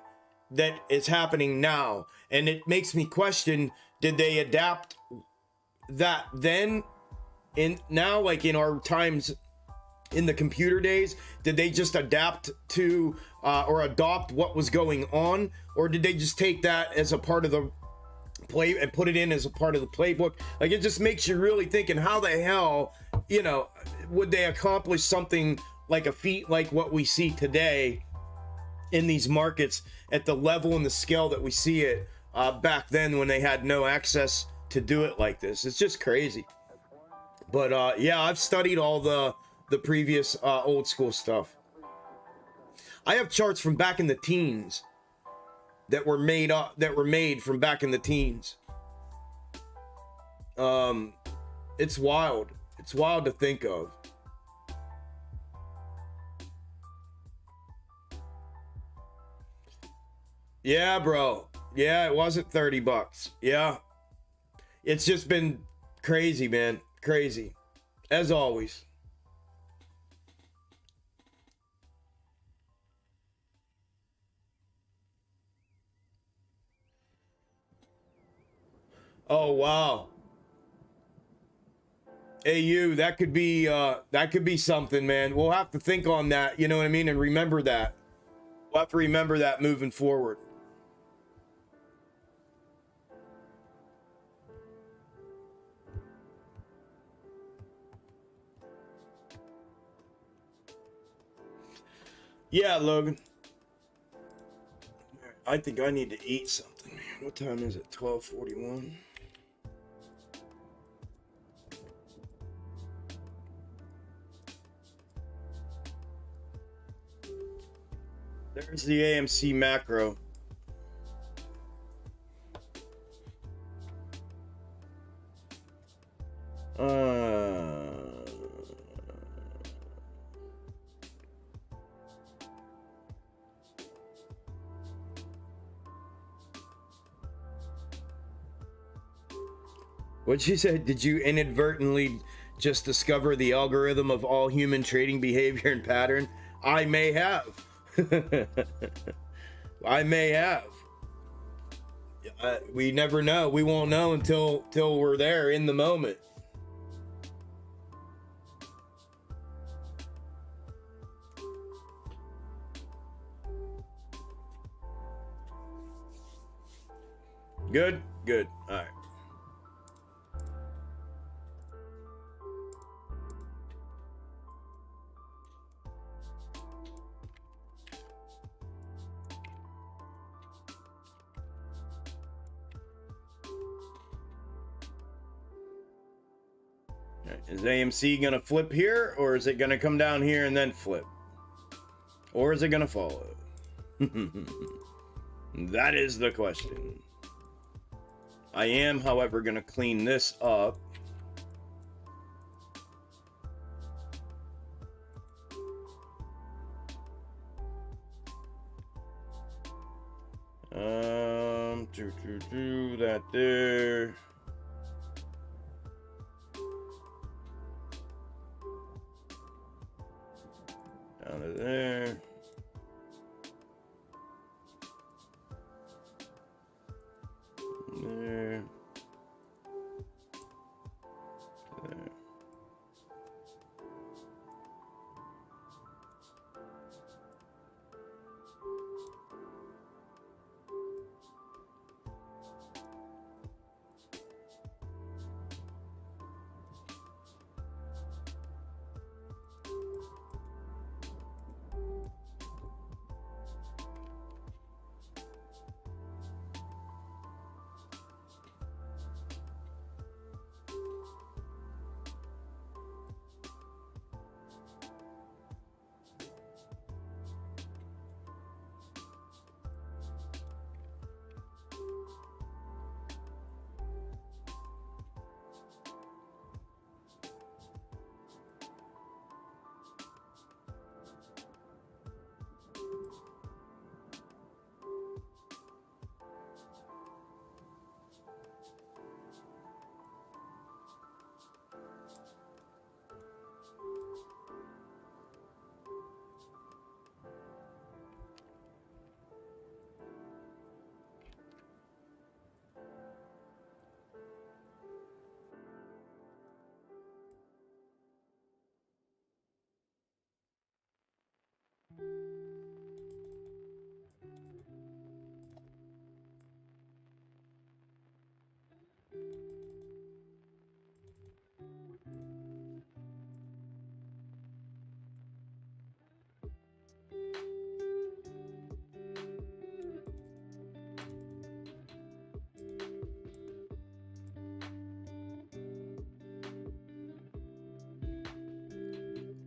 that is happening now. And it makes me question, did they adapt that then in now, like in our times in the computer days? Did they just adapt to or adopt what was going on, or did they just take that as a part of the play and put it in as a part of the playbook? Like, it just makes you really thinking, how the hell, you know, would they accomplish something like a feat like what we see today in these markets at the level and the scale that we see it back then, when they had no access to do it like this? It's just crazy. But yeah, I've studied all the previous old school stuff. I have charts from back in the teens that were made from back in the teens. It's wild. It's wild to think of. Yeah, bro. Yeah, it wasn't $30. Yeah. It's just been crazy, man. Crazy. As always. Oh, wow. Hey, you, that could be something, man. We'll have to think on that, you know what I mean? And remember that. We'll have to remember that moving forward. Yeah, Logan. I think I need to eat something, man. What time is it? 12:41. There's the AMC macro. What'd she say? Did you inadvertently just discover the algorithm of all human trading behavior and pattern? I may have. I may have. We never know. We won't know until we're there in the moment. Good? Good. All right. Is AMC gonna flip here, or is it gonna come down here and then flip? Or is it gonna follow? That is the question. I am, however, gonna clean this up. That there. Down to there.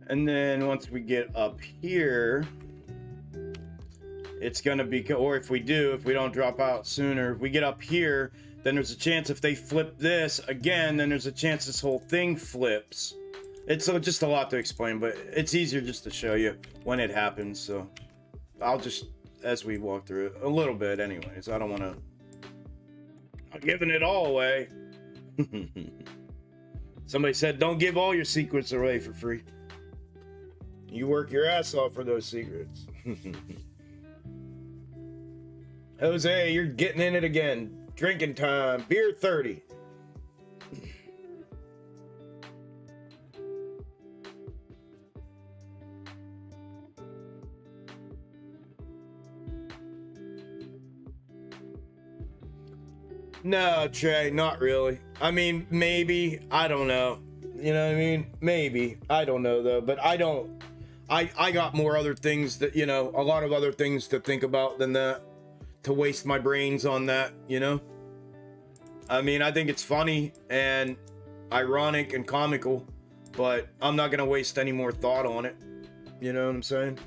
And then once we get up here, it's gonna be, or if we don't drop out sooner, if we get up here, then there's a chance if they flip this again, then there's a chance this whole thing flips. It's just a lot to explain, but it's easier just to show you when it happens. So I'll just, as we walk through it, a little bit anyways. I don't want to, I'm giving it all away. Somebody said, don't give all your secrets away for free. You work your ass off for those secrets. Jose, you're getting in it again. Drinking time. Beer 30. No, Trey, not really. I mean, maybe. I don't know. You know what I mean? Maybe. I don't know, though. But I got more other things that, you know, a lot of other things to think about than that. To waste my brains on that, you know? I mean, I think it's funny and ironic and comical, but I'm not gonna waste any more thought on it. You know what I'm saying?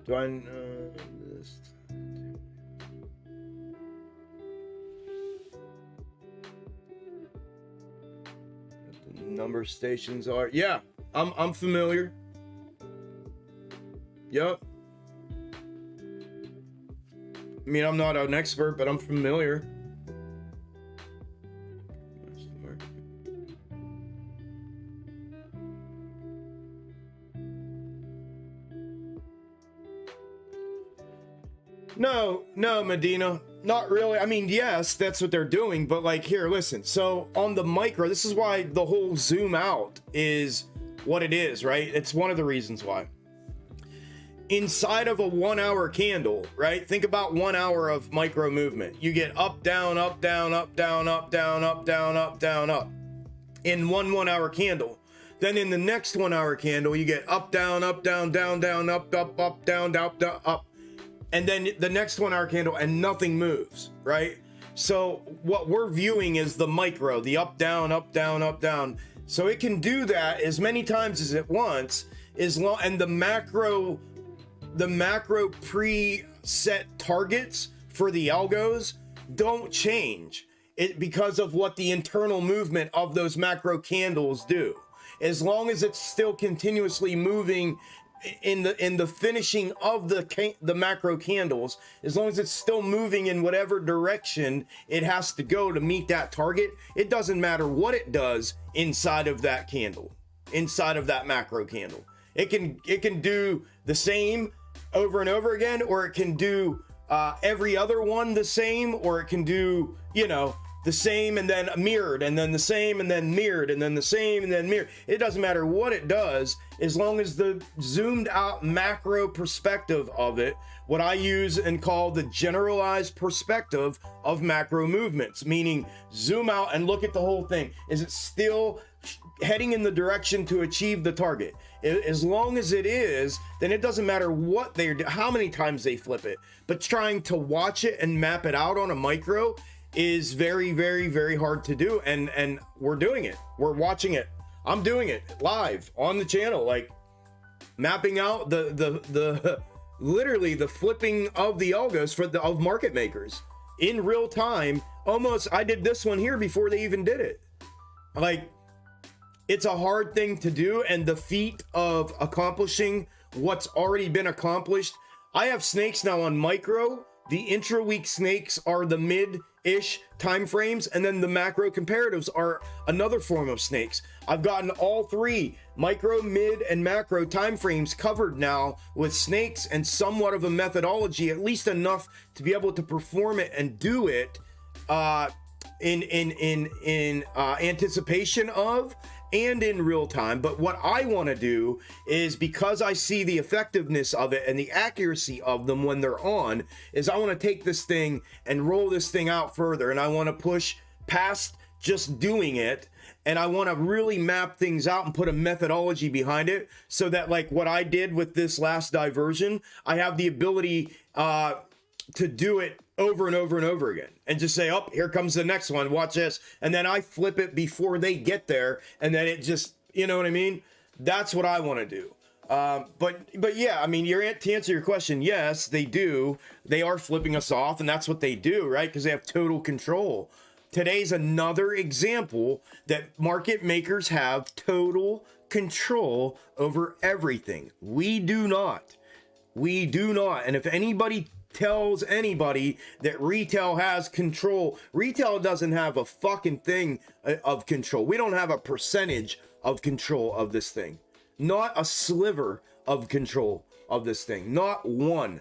Do I know this? Number stations are, yeah, I'm familiar. Yep. I mean, I'm not an expert, but I'm familiar. No, Medina, not really. I mean, yes, that's what they're doing, but like, here, listen. So on the micro, this is why the whole zoom out is what it is, right? It's one of the reasons why. Inside of a 1 hour candle, right? Think about 1 hour of micro movement. You get up, down, up, down, up, down, up, down, up, down, up, down, up in one 1 hour candle. Then in the next 1 hour candle, you get up, down, down, down, up, down, up. And then the next 1 hour candle and nothing moves, right? So what we're viewing is the micro, the up, down, up, down, up, down. So it can do that as many times as it wants, and the macro preset targets for the algos don't change it because of what the internal movement of those macro candles do. As long as it's still continuously moving in the finishing of the macro candles, as long as it's still moving in whatever direction it has to go to meet that target, it doesn't matter what it does inside of that candle, inside of that macro candle. It can do the same over and over again, or it can do every other one the same, or it can do, you know, the same and then mirrored, and then the same and then mirrored, and then the same and then mirrored. It doesn't matter what it does, as long as the zoomed out macro perspective of it, what I use and call the generalized perspective of macro movements, meaning zoom out and look at the whole thing. Is it still heading in the direction to achieve the target? As long as it is, then it doesn't matter what they're how many times they flip it. But trying to watch it and map it out on a micro is very, very, very hard to do, and we're doing it. We're watching it. I'm doing it live on the channel, like mapping out the literally the flipping of the algos of market makers in real time. Almost, I did this one here before they even did it. Like, it's a hard thing to do, and the feat of accomplishing what's already been accomplished. I have snakes now on micro. The intra-week snakes are the mid-ish time frames, and then the macro comparatives are another form of snakes. I've gotten all three, micro, mid, and macro time frames covered now with snakes and somewhat of a methodology, at least enough to be able to perform it and do it in anticipation of and in real time. But what I want to do is, because I see the effectiveness of it and the accuracy of them when they're on, is I want to take this thing and roll this thing out further, and I want to push past just doing it, and I want to really map things out and put a methodology behind it, so that, like what I did with this last diversion, I have the ability to do it over and over and over again and just say, oh, here comes the next one, watch this, and then I flip it before they get there, and then it just, you know what I mean? That's what I want to do. But yeah, I mean, to answer your question, yes, they do. They are flipping us off, and that's what they do, right? Because they have total control. Today's another example that market makers have total control over everything. We do not. We do not. And if anybody tells anybody that retail has control, retail doesn't have a fucking thing of control. We don't have a percentage of control of this thing. Not a sliver of control of this thing. Not one.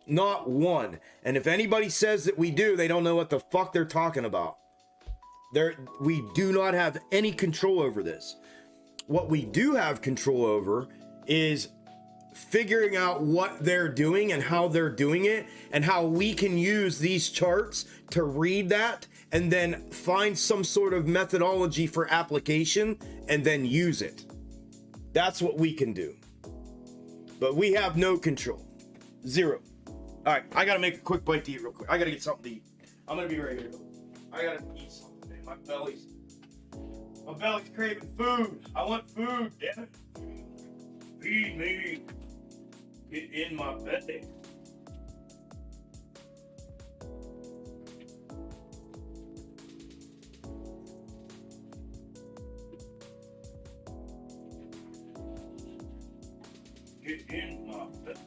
Not one. And if anybody says that we do, they don't know what the fuck they're talking about. We do not have any control over this. What we do have control over is figuring out what they're doing and how they're doing it, and how we can use these charts to read that and then find some sort of methodology for application and then use it. That's what we can do. But we have no control. Zero. All right, I gotta make a quick bite to eat real quick. I gotta get something to eat. I'm gonna be right here. I gotta eat something today. My belly's craving food. I want food, damn it. Feed me. Get in my belly. Get in my belly.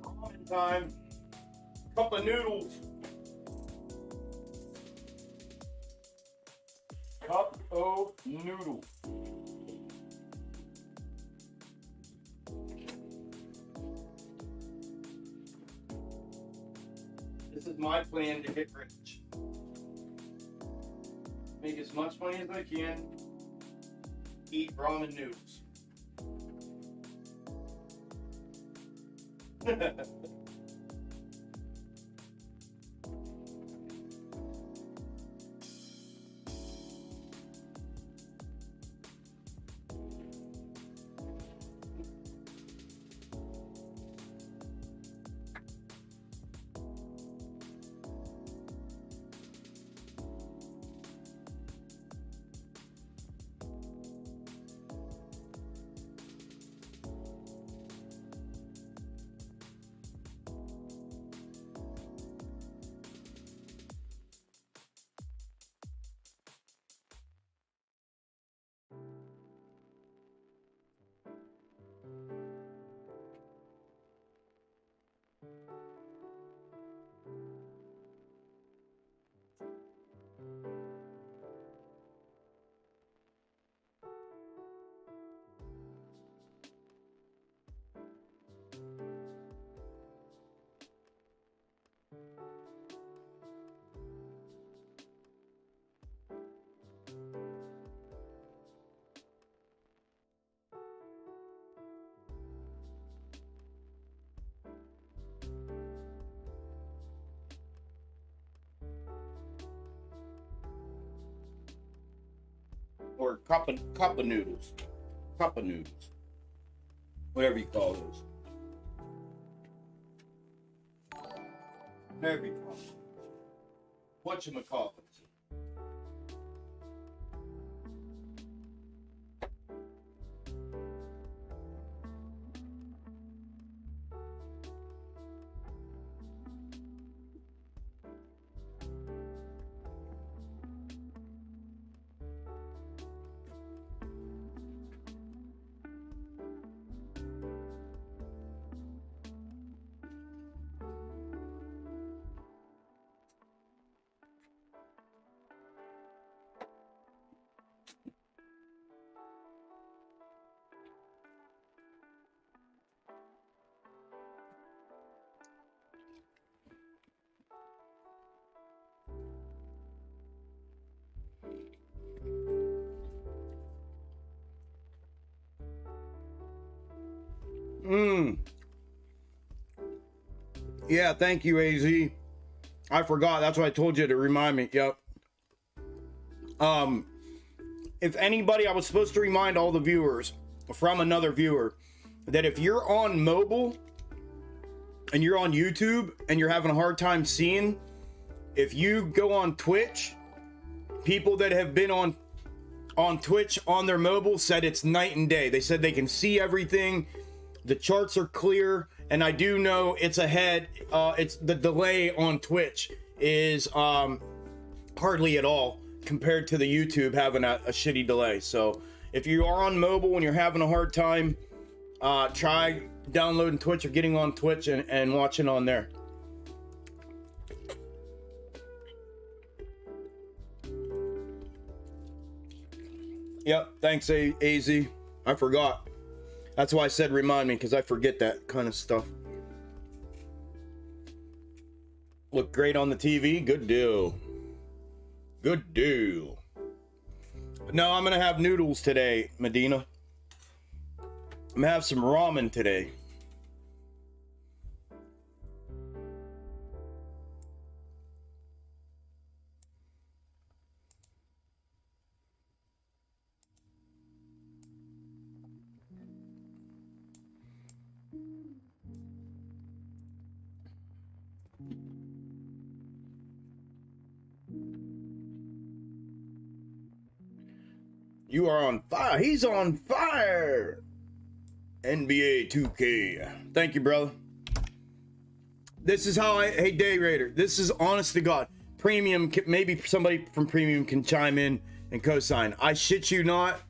Ramen time. Cup of noodles. Cup of noodles. This is my plan to get rich. Make as much money as I can. Eat ramen noodles. Or cup of noodles. Cup of noodles. Whatever you call those. Whatever you call them. Whatchamacallit. Yeah, thank you, AZ. I forgot. That's what I told you to remind me. Yep. If anybody, I was supposed to remind all the viewers, from another viewer that if you're on mobile and you're on YouTube and you're having a hard time seeing, if you go on Twitch, people that have been on Twitch on their mobile said it's night and day. They said they can see everything. The charts are clear, and I do know it's ahead. It's the delay on Twitch is hardly at all compared to the YouTube having a shitty delay. So if you are on mobile and you're having a hard time, try downloading Twitch or getting on Twitch and watching on there. Yep, thanks AZ. I forgot. That's why I said remind me, because I forget that kind of stuff. Look great on the TV. Good deal. Good deal. No, I'm gonna have noodles today, Medina. I'm gonna have some ramen today. You are on fire. He's on fire. NBA 2K. Thank you, brother. This is how hey, Day Raider. This is honest to God. Premium, maybe somebody from Premium can chime in and co-sign. I shit you not.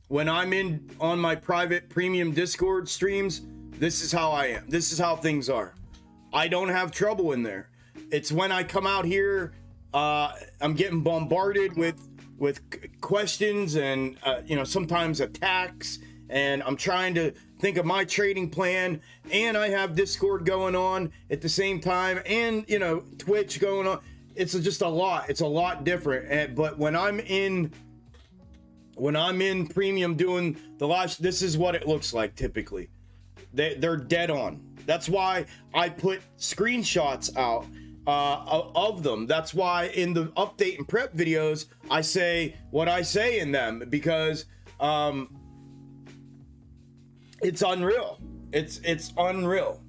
When I'm on my private Premium Discord streams, this is how I am. This is how things are. I don't have trouble in there. It's when I come out here, I'm getting bombarded with questions and sometimes attacks, and I'm trying to think of my trading plan, and I have Discord going on at the same time, and Twitch going on. It's just a lot. It's a lot different. But when I'm in Premium doing the live, this is what it looks like typically. They're dead on. That's why I put screenshots out of them. That's why in the update and prep videos I say what I say in them, because it's unreal. It's unreal.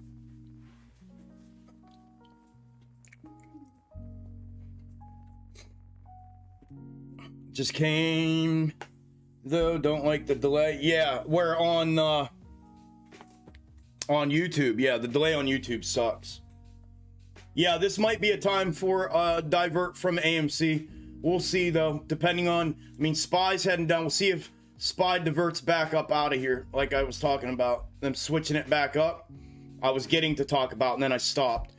Just came though. Don't like the delay. Yeah, we're on YouTube. Yeah, the delay on YouTube sucks. Yeah, this might be a time for divert from AMC. We'll see though, depending on, Spy's heading down. We'll see if Spy diverts back up out of here, like I was talking about, them switching it back up. I was getting to talk about, and then I stopped.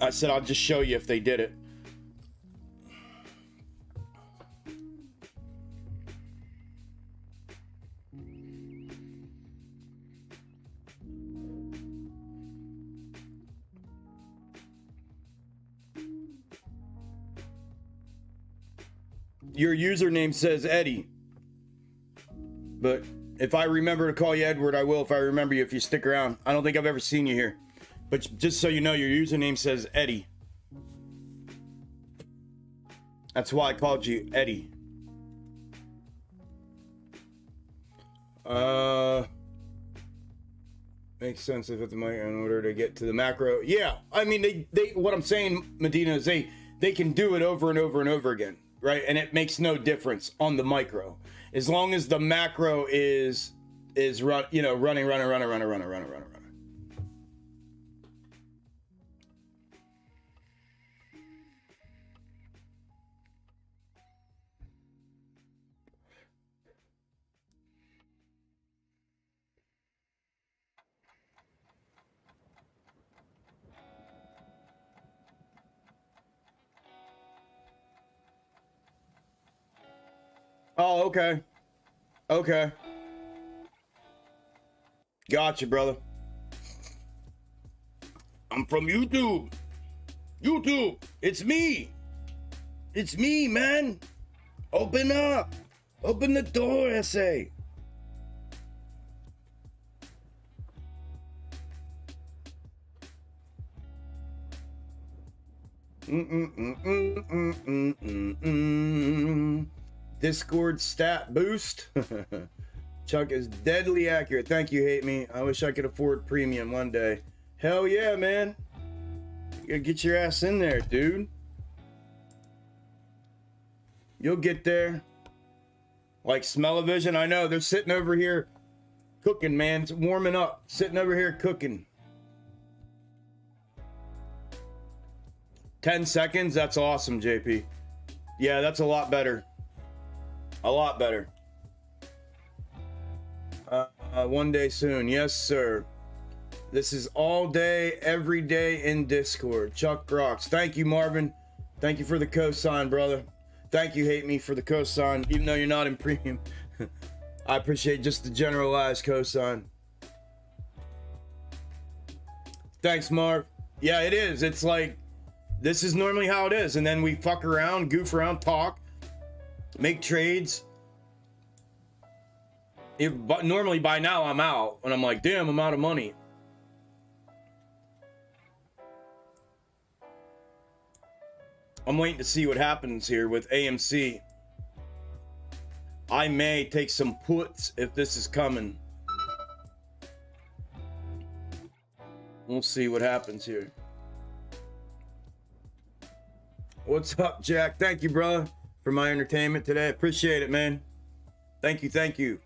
I said I'll just show you if they did it. Your username says Eddie, but if I remember to call you Edward, I will. If I remember you, if you stick around. I don't think I've ever seen you here, but just so you know, your username says Eddie. That's why I called you Eddie. Makes sense if it's the mic in order to get to the macro. Yeah, they what I'm saying, Medina, is they can do it over and over and over again. Right, and it makes no difference on the micro, as long as the macro is running. Oh, okay. Okay. Gotcha, brother. I'm from YouTube. YouTube. It's me. It's me, man. Open up. Open the door, I say. Discord stat boost. Chuck is deadly accurate. Thank you, Hate Me. I wish I could afford premium one day. Hell yeah, man. You gotta get your ass in there, dude. You'll get there. Like Smell-O-Vision, I know. They're sitting over here cooking, man. It's warming up. Sitting over here cooking. 10 seconds? That's awesome, JP. Yeah, that's a lot better. A lot better. One day soon. Yes, sir. This is all day, every day in Discord. Chuck rocks. Thank you, Marvin. Thank you for the cosign, brother. Thank you, Hate Me, for the cosign, even though you're not in premium. I appreciate just the generalized cosign. Thanks, Marv. Yeah, it is. It's like, this is normally how it is. And then we fuck around, goof around, talk, make trades. But normally by now I'm out. And I'm like, damn, I'm out of money. I'm waiting to see what happens here with AMC. I may take some puts if this is coming. We'll see what happens here. What's up, Jack? Thank you, brother, for my entertainment today. Appreciate it, man. Thank you, thank you.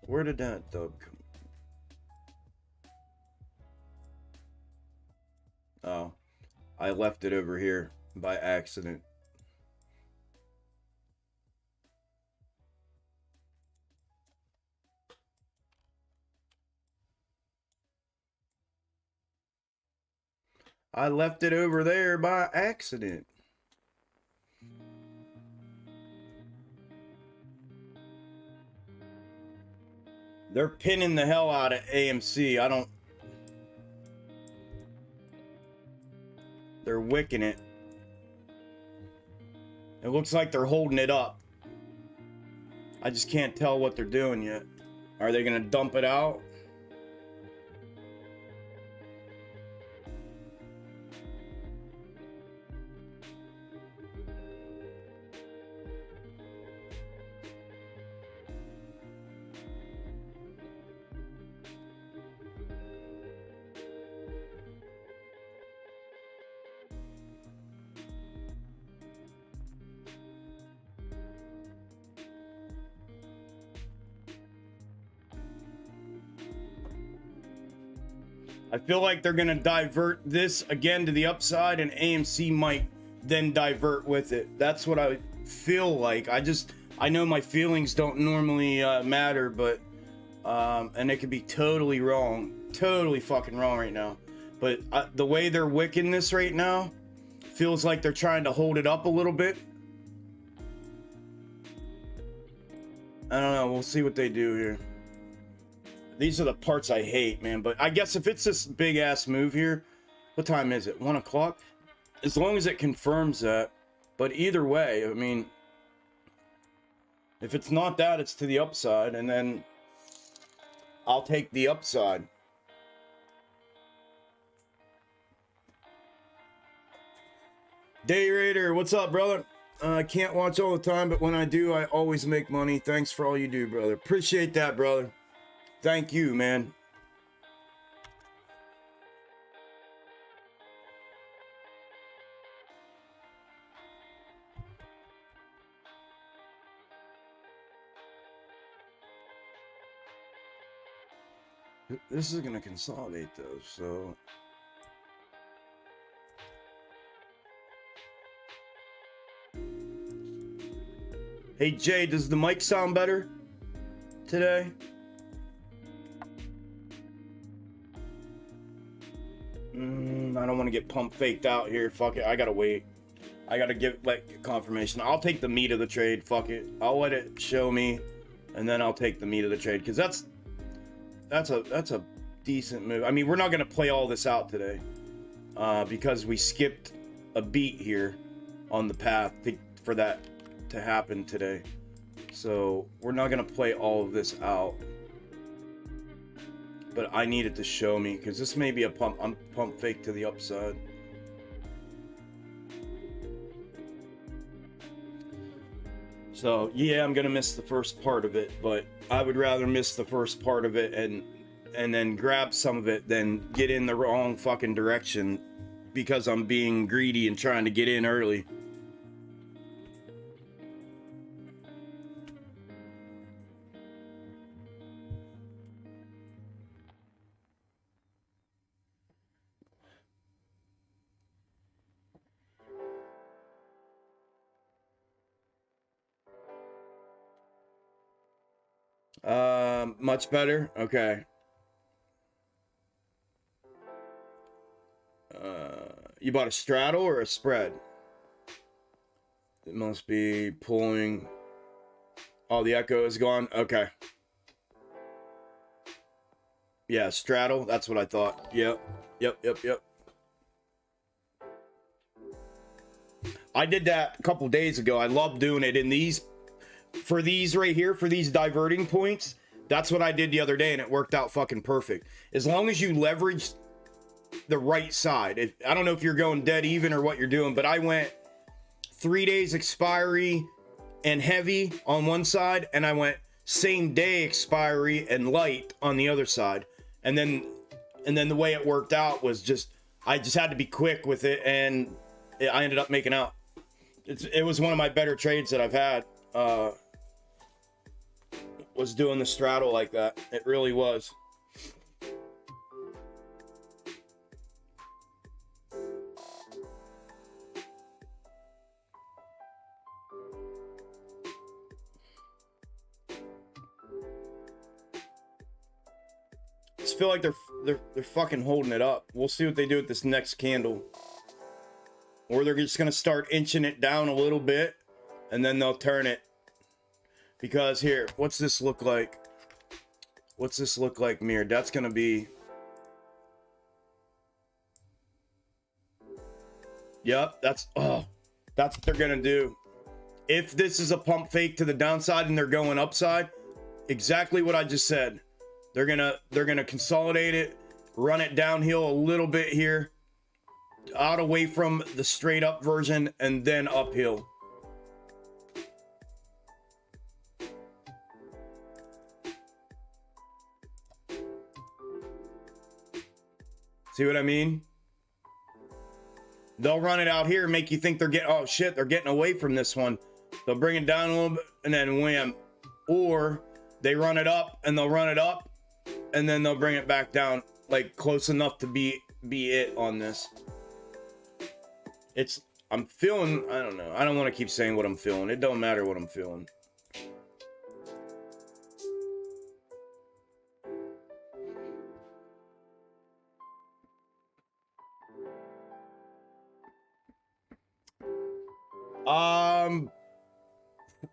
Where did that dub come? Oh, I left it over here by accident. I left it over there by accident. They're pinning the hell out of AMC. They're wicking it. It looks like they're holding it up. I just can't tell what they're doing yet. Are they gonna dump it out? I feel like they're gonna divert this again to the upside, and AMC might then divert with it. That's what I feel like. I know my feelings don't normally matter, but and it could be totally wrong, totally fucking wrong right now. But the way they're wicking this right now feels like they're trying to hold it up a little bit. I don't know. We'll see what they do here. These are the parts I hate, man. But I guess if it's this big ass move here, what time is it? 1 o'clock? As long as it confirms that. But either way, I mean, if it's not that, it's to the upside, and then I'll take the upside. Day Raider, what's up, brother? I can't watch all the time, but when I do, I always make money. Thanks for all you do, brother. Appreciate that, brother. Thank you, man. This is gonna consolidate though, so hey Jay, does the mic sound better today? I don't want to get pump faked out here. Fuck it. I gotta wait. I gotta get confirmation. I'll take the meat of the trade. Fuck it. I'll let it show me, and then I'll take the meat of the trade, because that's a decent move. I mean, we're not gonna play all this out today, because we skipped a beat here on the path for that to happen today. So we're not gonna play all of this out. But I need it to show me, because this may be a pump fake to the upside. So yeah, I'm gonna miss the first part of it, but I would rather miss the first part of it and then grab some of it than get in the wrong fucking direction because I'm being greedy and trying to get in early. Much better. Okay. You bought a straddle or a spread? It must be pulling. Oh, the echo is gone. Okay. Yeah, straddle. That's what I thought. Yep. I did that a couple days ago. I love doing it in these, for these right here, for these diverting points. That's what I did the other day, and it worked out fucking perfect. As long as you leverage the right side. I don't know if you're going dead even or what you're doing, but I went 3 days expiry and heavy on one side, and I went same day expiry and light on the other side. And then the way it worked out was just, I just had to be quick with it, and I ended up making out. It was one of my better trades that I've had, was doing the straddle like that. It really was. I just feel like they're fucking holding it up. We'll see what they do with this next candle. Or they're just gonna start inching it down a little bit, and then they'll turn it. Because here, what's this look like? What's this look like mirrored? That's gonna be... Yep, that's what they're gonna do. If this is a pump fake to the downside and they're going upside, exactly what I just said. They're gonna consolidate it, run it downhill a little bit here, out away from the straight up version, and then uphill. See what I mean? They'll run it out here and make you think they're getting, oh shit, they're getting away from this one. They'll bring it down a little bit and then wham. Or they run it up and they'll run it up and then they'll bring it back down, like close enough to be it on this. I'm feeling, I don't know. I don't want to keep saying what I'm feeling. It don't matter what I'm feeling.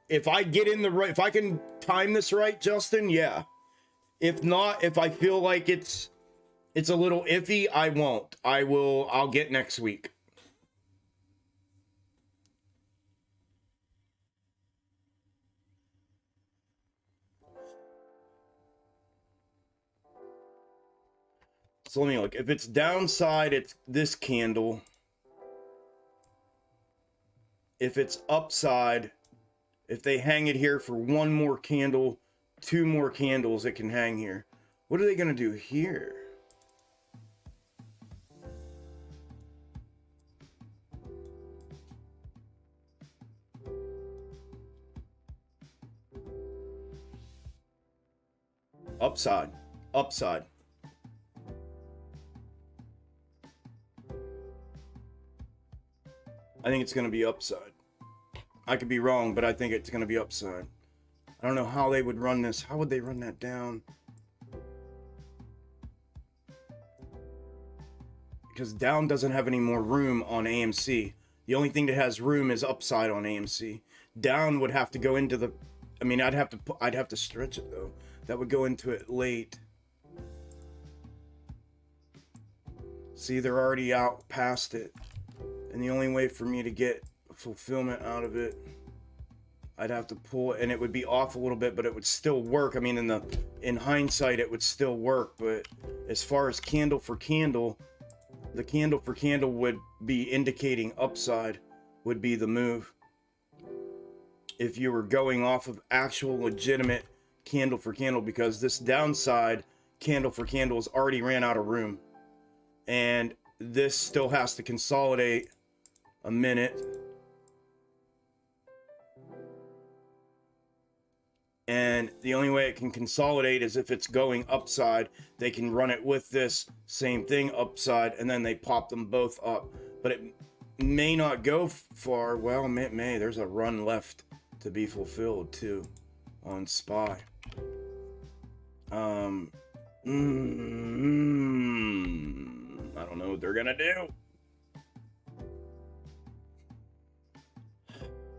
If I get in the right, if I can time this right, Justin, yeah. If not, if I feel like it's a little iffy, I won't. I'll get next week. So let me look. If it's downside, it's this candle. If it's upside, if they hang it here for one more candle, 2 more candles, it can hang here. What are they going to do here? Upside. Upside. I think it's going to be upside. I could be wrong, but I think it's going to be upside. I don't know how they would run this. How would they run that down? Because down doesn't have any more room on AMC. The only thing that has room is upside on AMC. Down would have to go into the... I mean, I'd have to stretch it, though. That would go into it late. See, they're already out past it. And the only way for me to get fulfillment out of it, I'd have to pull it, and it would be off a little bit, but it would still work. I mean, in hindsight, it would still work, but as far as candle for candle, the candle for candle would be indicating upside, would be the move. if you were going off of actual legitimate candle for candle, because this downside candle for candle has already ran out of room, and this still has to consolidate a minute. And the only way it can consolidate is if it's going upside. They can run it with this same thing upside, and then they pop them both up. But it may not go far. Well, may. There's a run left to be fulfilled too on SPY. I don't know what they're gonna do.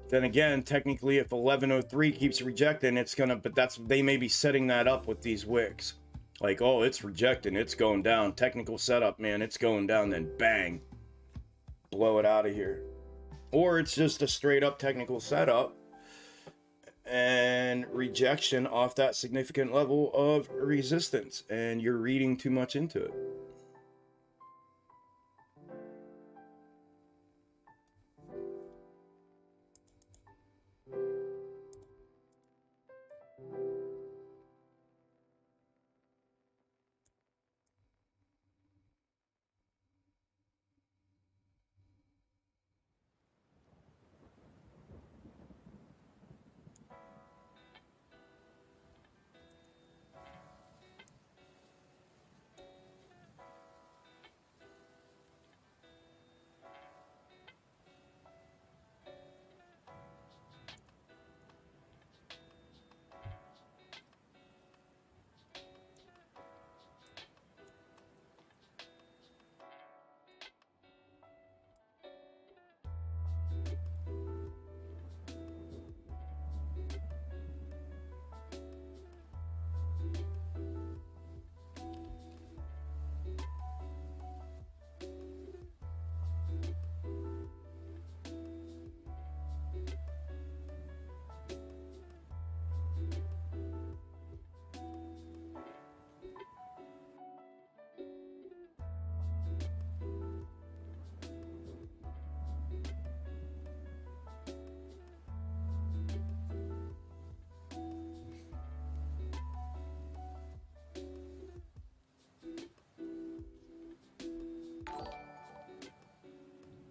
Then again, technically, if 1103 keeps rejecting, it's gonna, but they may be setting that up with these wicks. Like, oh, it's rejecting, it's going down. Technical setup, man, it's going down, then bang, blow it out of here. Or it's just a straight up technical setup and rejection off that significant level of resistance, and you're reading too much into it.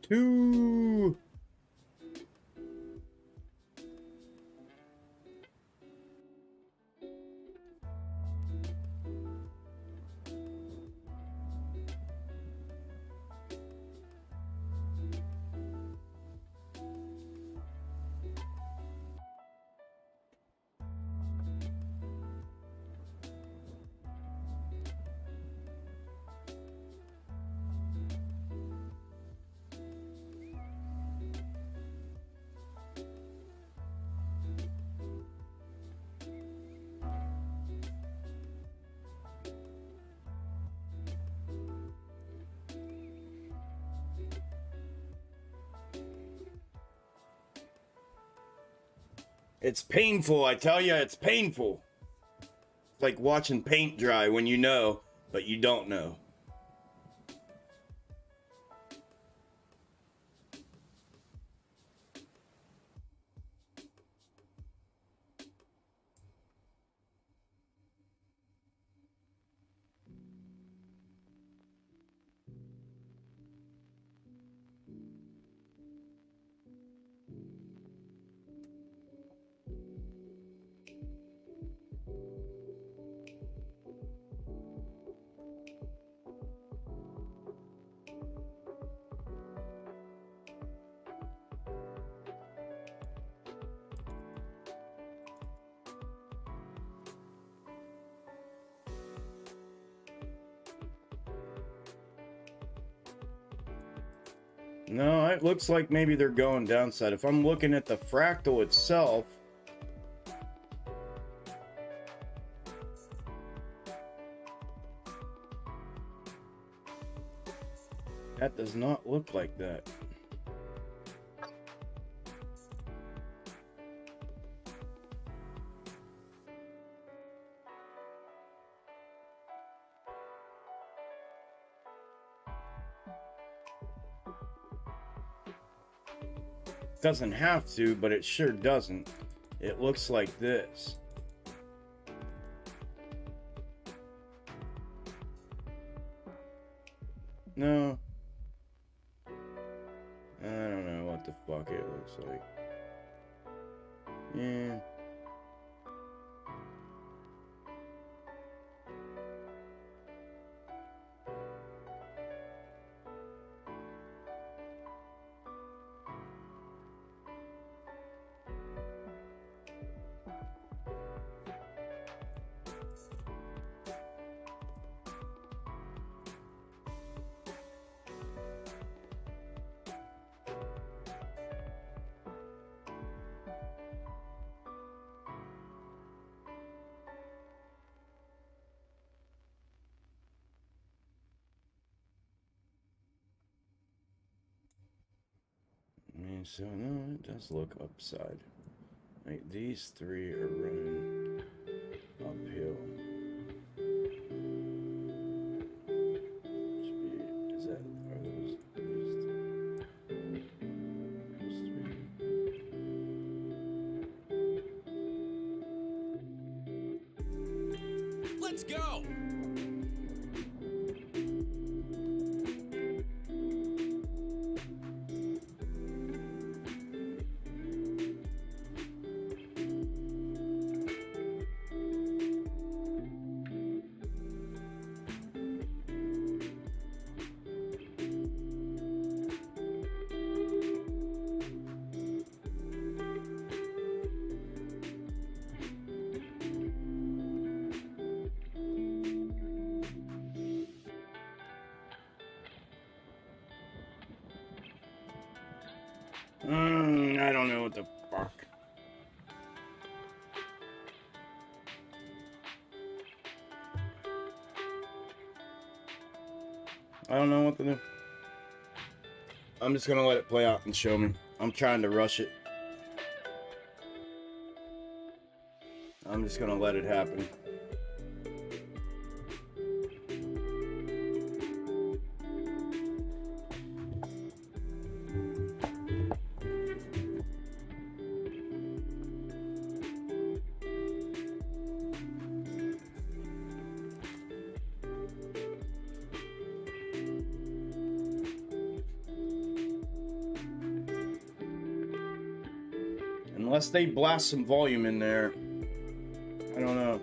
Two. It's painful, I tell you, it's painful. It's like watching paint dry when you know, but you don't know. No, it looks like maybe they're going downside. If I'm looking at the fractal itself, that does not look like that. doesn't have to, but it sure doesn't. It looks like this. No. I don't know what the fuck it looks like. Yeah. I mean, so no, it does look upside. Like these three are running uphill. Should be, is that, are those three? Let's go! I don't know what the fuck. I don't know what to do. I'm just gonna let it play out and show me. I'm trying to rush it. I'm just gonna let it happen. Unless they blast some volume in there, I don't know.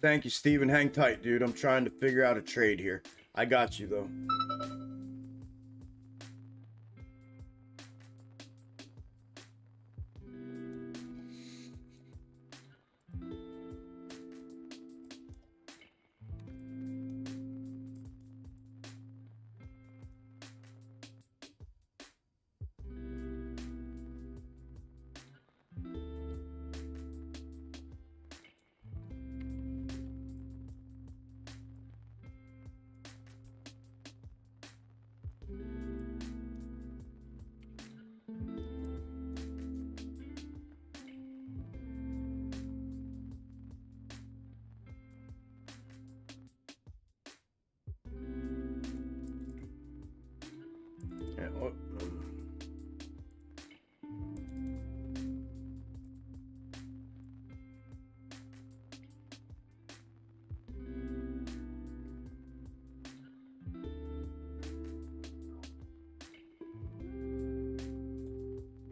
Thank you, Steven. Hang tight, dude. I'm trying to figure out a trade here. I got you, though.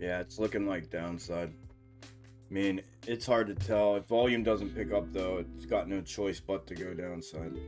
Yeah, it's looking like downside. I mean, it's hard to tell. If volume doesn't pick up, though, it's got no choice but to go downside.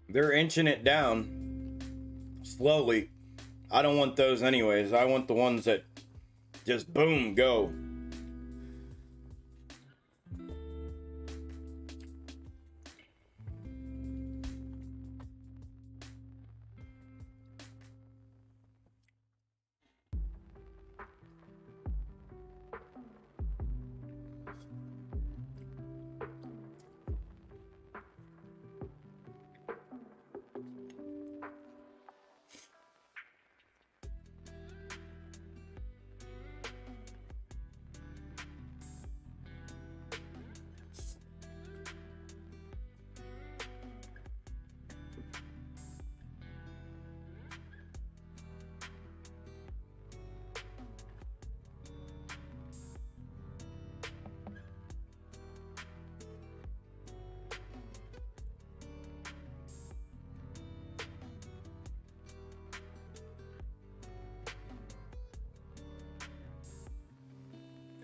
They're inching it down slowly. I don't want those anyways. I want the ones that just boom, go.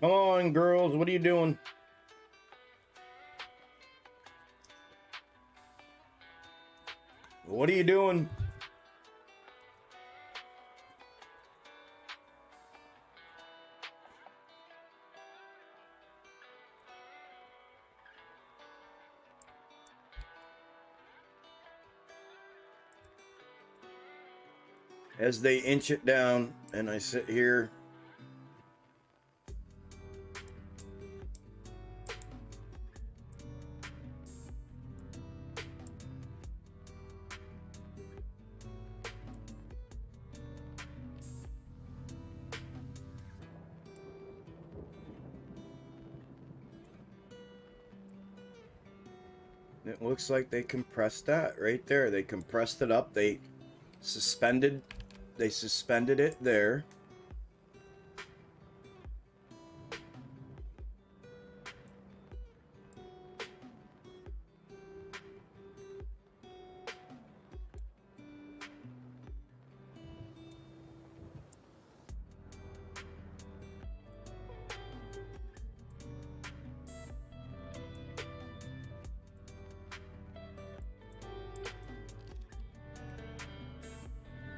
Come on, girls. What are you doing? What are you doing? As they inch it down and I sit here, it looks like they compressed that right there. They compressed it up. They suspended it there.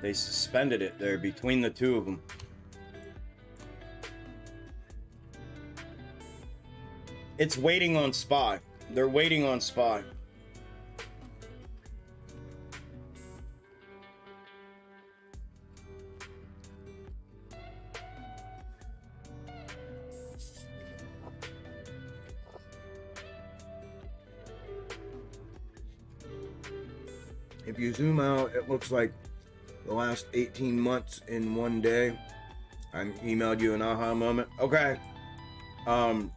They suspended it there between the two of them. It's waiting on SPY. They're waiting on SPY. If you zoom out, it looks like the last 18 months in one day. I emailed you an aha moment. Okay. Oh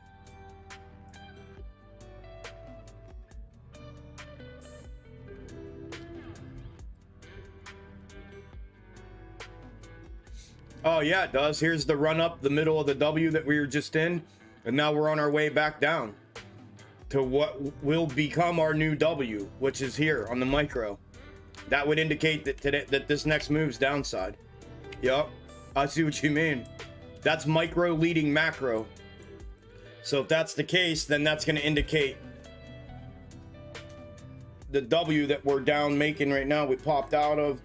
yeah, it does. Here's the run up the middle of the W that we were just in, and now we're on our way back down to what will become our new W, which is here on the micro. That would indicate that that this next move's downside. Yup, I see what you mean. That's micro leading macro. So if that's the case, then that's going to indicate the W that we're down making right now. We popped out of.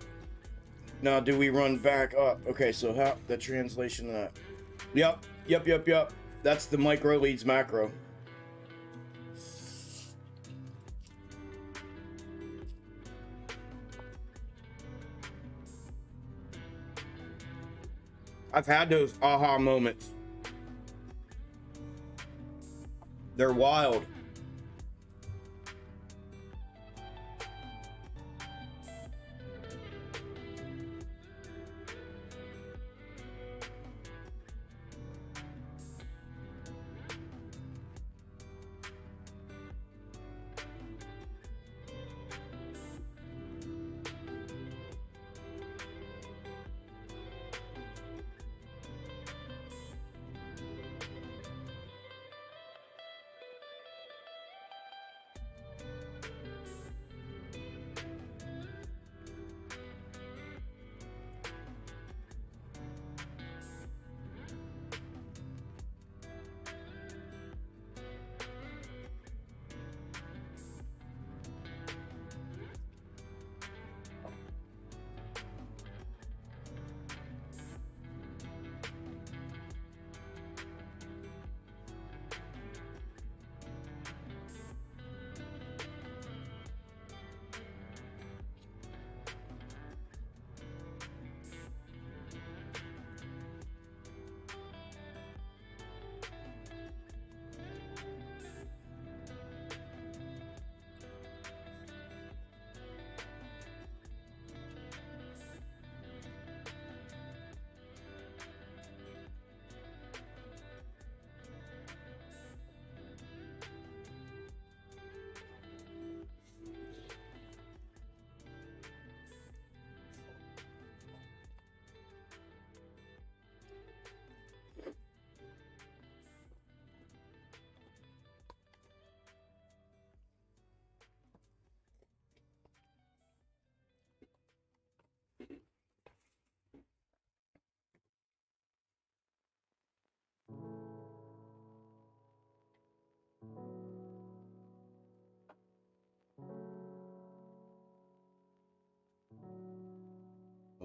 Now, do we run back up? Okay, so how the translation of that? Yep. That's the micro leads macro. I've had those aha moments. They're wild.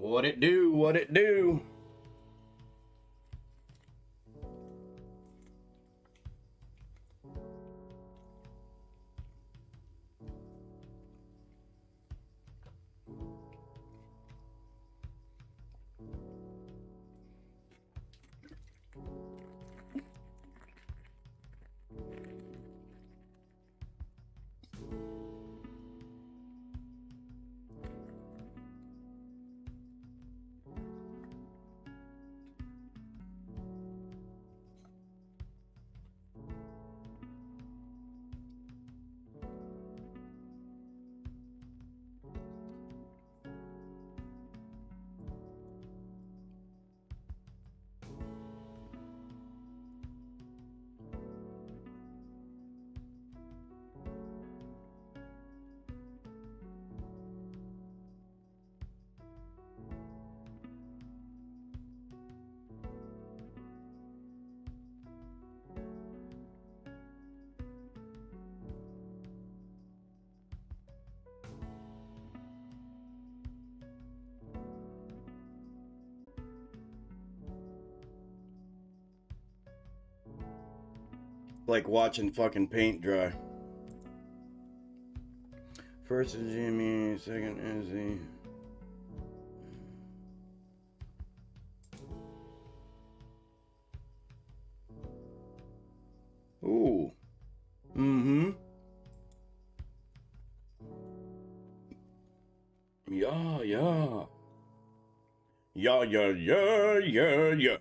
What it do? What it do? Like watching fucking paint dry. First is GME, second is the... Ooh. Mm-hmm. Yeah, yeah. Yeah, yeah, yeah, yeah, yeah.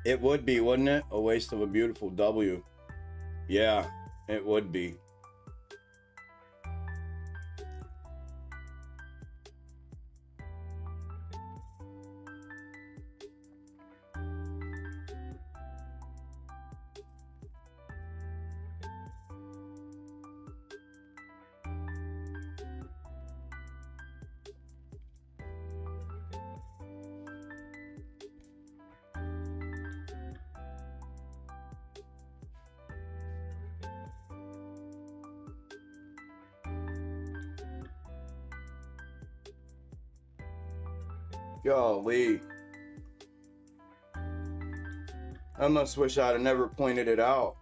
It would be, wouldn't it? A waste of a beautiful W. Yeah, it would be. Golly. I must wish I'd have never pointed it out.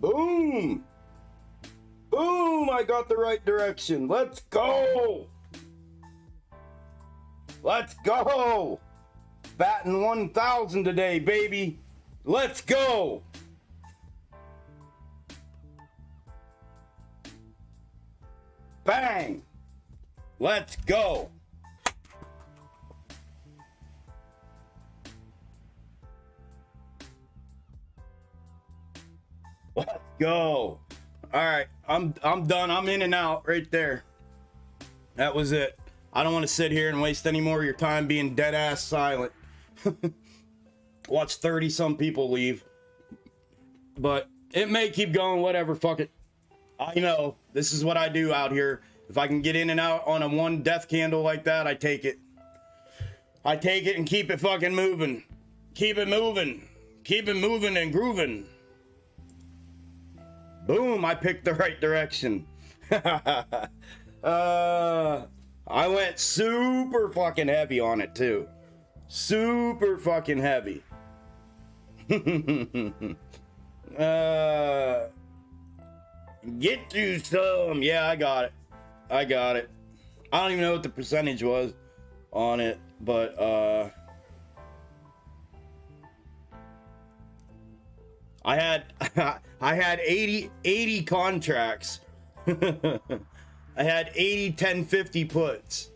Boom! Boom! I got the right direction. Let's go! Let's go! Batting 1,000 today, baby. Let's go! Bang! Let's go! Let's go. All right, I'm done. I'm in and out right there. That was it. I don't want to sit here and waste any more of your time being dead ass silent. Watch 30 some people leave. But it may keep going, whatever, fuck it. I know. This is what I do out here. If I can get in and out on a one death candle like that, I take it. I take it and keep it fucking moving. Keep it moving. Keep it moving and grooving. Boom, I picked the right direction. I went super fucking heavy on it too. Super fucking heavy. Get you some. Yeah, I got it. I got it. I don't even know what the percentage was on it, but I had I had 80 contracts. I had 80 1050 puts.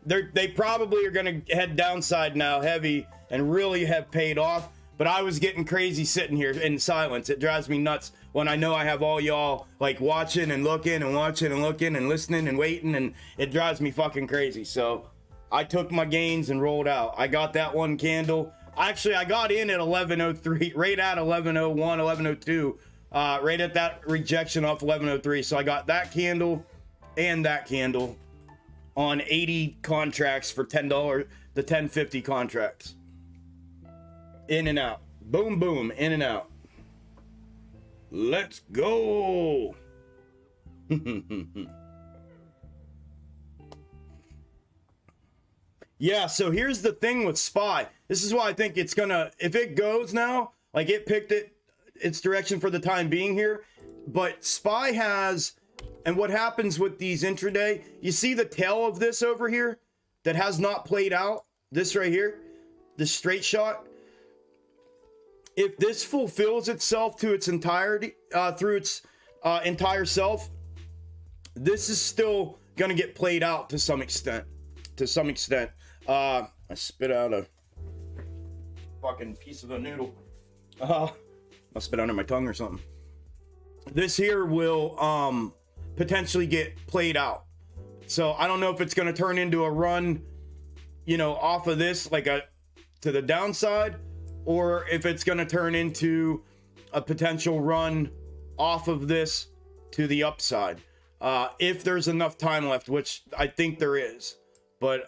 They probably are going to head downside now heavy and really have paid off. But I was getting crazy sitting here in silence. It drives me nuts when I know I have all y'all like watching and looking and watching and looking and listening and waiting, and it drives me fucking crazy. So I took my gains and rolled out. I got that one candle. Actually, I got in at 1103, right at 1101, 1102, right at that rejection off 1103. So I got that candle and that candle on 80 contracts for $10, the 1050 contracts. In and out. Boom, boom, in and out. Let's go. Yeah, so here's the thing with SPY. This is why I think it's gonna, if it goes now, like it picked its direction for the time being here, but SPY has, and what happens with these intraday, you see the tail of this over here that has not played out, this right here, this straight shot. If this fulfills itself to its entirety, through its entire self, this is still gonna get played out to some extent. I spit out a fucking piece of a noodle. I spit under my tongue or something. This here will potentially get played out. So I don't know if it's gonna turn into a run, you know, off of this like a to the downside, or if it's gonna turn into a potential run off of this to the upside. If there's enough time left, which I think there is. But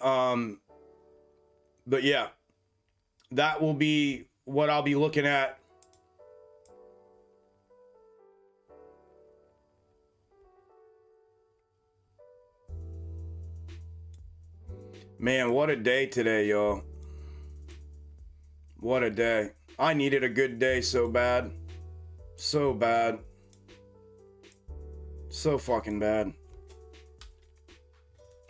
yeah, that will be what I'll be looking at. Man, what a day today, y'all. What a day. I needed a good day so bad. So bad. So fucking bad.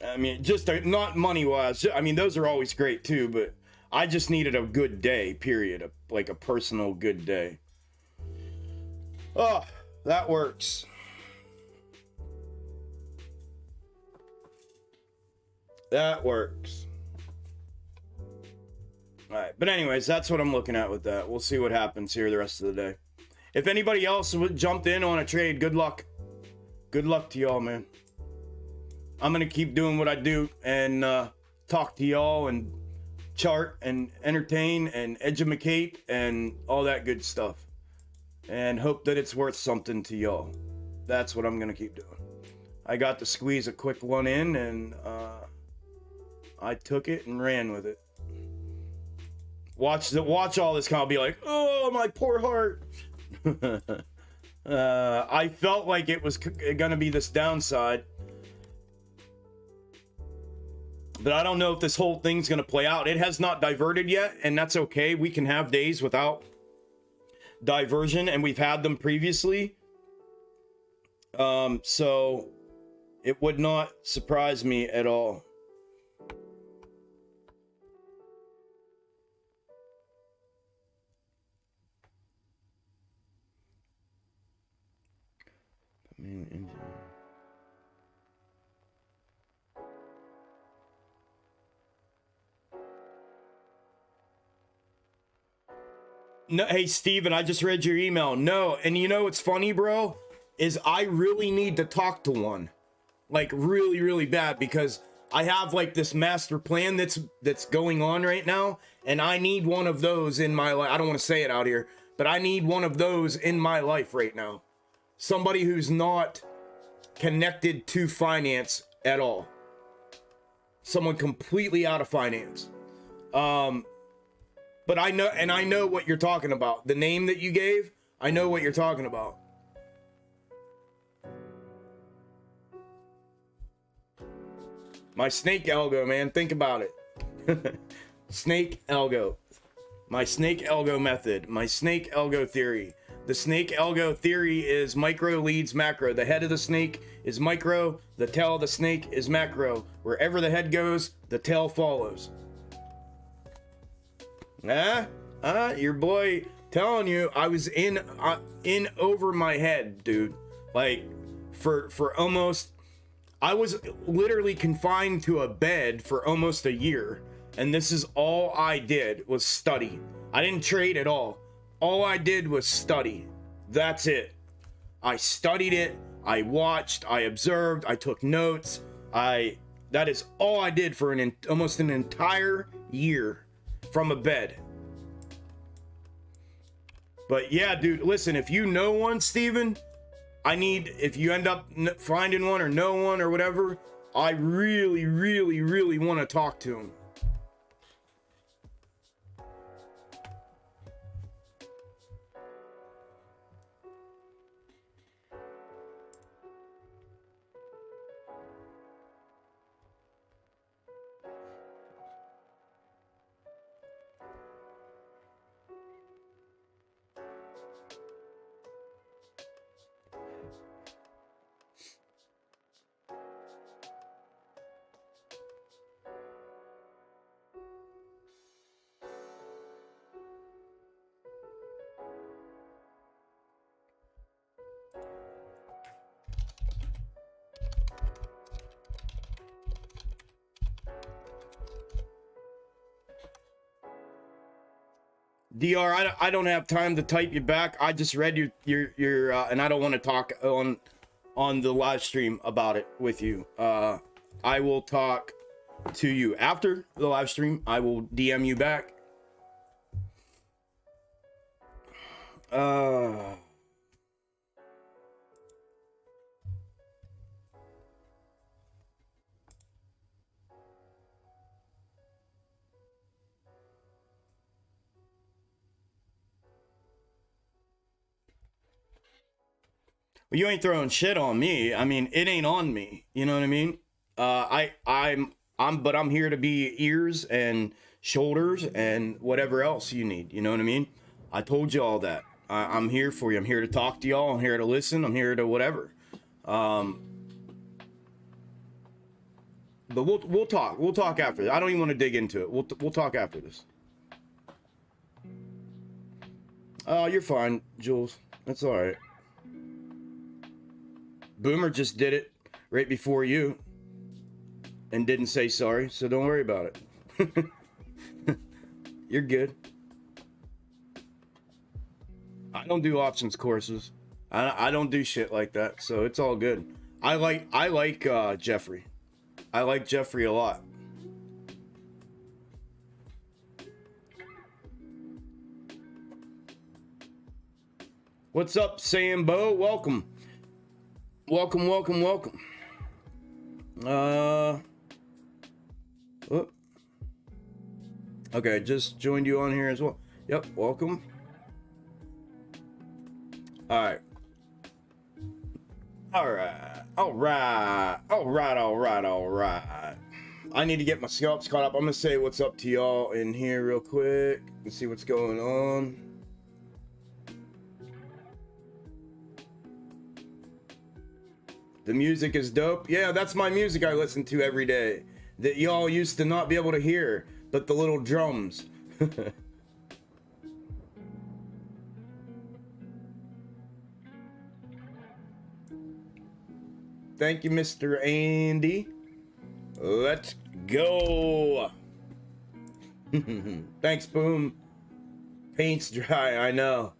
I mean, just not money-wise. I mean, those are always great too, but I just needed a good day, period. Like a personal good day. Oh, that works. That works. All right, but anyways, that's what I'm looking at with that. We'll see what happens here the rest of the day. If anybody else jumped in on a trade, good luck. Good luck to y'all, man. I'm gonna keep doing what I do and talk to y'all and chart and entertain and educate and all that good stuff, and hope that it's worth something to y'all. That's what I'm gonna keep doing. I got to squeeze a quick one in, and I took it and ran with it. Watch all this kind of be like, oh, my poor heart. I felt like it was gonna be this downside, but I don't know if this whole thing's gonna play out. It has not diverted yet, and that's okay. We can have days without diversion, and we've had them previously. So it would not surprise me at all. No, hey Steven, I just read your email. No, and you know what's funny, bro? Is I really need to talk to one. Like really, really bad, because I have like this master plan that's going on right now, and I need one of those in my life. I don't want to say it out here, but I need one of those in my life right now. Somebody who's not connected to finance at all. Someone completely out of finance. But I know what you're talking about. The name that you gave, I know what you're talking about. My snake algo, man. Think about it. Snake algo. My snake algo method. My snake algo theory. The snake algo theory is micro leads macro. The head of the snake is micro. The tail of the snake is macro. Wherever the head goes, the tail follows. Your boy Telling you, I was in over my head, dude. Like, for almost, I was literally confined to a bed for almost a year. And this is all I did was study. I didn't trade at all. All I did was study. That's it. I studied it. I watched. I observed. I took notes. That is all I did for almost an entire year from a bed. But yeah, dude, listen, if you know one, Steven, if you end up finding one or know one or whatever, I really, really, really want to talk to him. DR, I don't have time to type you back. I just read your and I don't want to talk on the live stream about it with you. I will talk to you after the live stream. I will DM you back. You ain't throwing shit on me. I mean, it ain't on me. You know what I mean? I'm here to be ears and shoulders and whatever else you need. You know what I mean? I told you all that. I'm here for you. I'm here to talk to y'all. I'm here to listen. I'm here to whatever. But we'll talk. We'll talk after this. I don't even want to dig into it. We'll talk after this. Oh, you're fine, Jules. That's all right. Boomer just did it right before you and didn't say sorry, so don't worry about it. You're good. I don't do options courses. I don't do shit like that, so it's all good. I like Jeffrey. I like Jeffrey a lot. What's up, Sambo? Welcome. Welcome. Okay, just joined you on here as well. Yep, welcome. All right. I need to get my scalps caught up. I'm gonna say what's up to y'all in here real quick and see what's going on. The music is dope. Yeah, that's my music I listen to every day. That y'all used to not be able to hear, but the little drums. Thank you, Mr. Andy. Let's go. Thanks, Boom. Paint's dry, I know.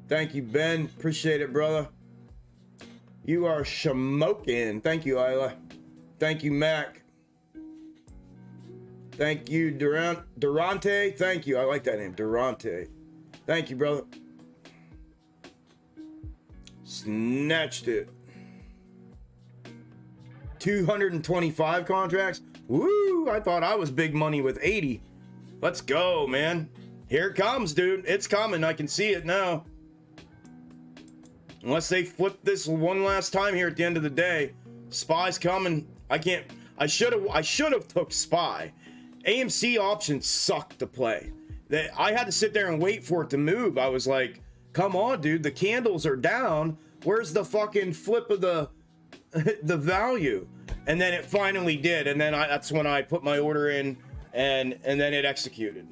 Thank you, Ben. Appreciate it, brother. You are shamokin'. Thank you, Isla. Thank you, Mac. Thank you, Durante. Thank you. I like that name, Durante. Thank you, brother. Snatched it. 225 contracts. Woo! I thought I was big money with 80. Let's go, man. Here it comes, dude. It's coming. I can see it now. Unless they flip this one last time here at the end of the day. Spy's coming. I should have took Spy. AMC options suck to play. I had to sit there and wait for it to move. I was like, come on, dude. The candles are down. Where's the fucking flip of the the value. And then it finally did. And then that's when I put my order in, and then it executed.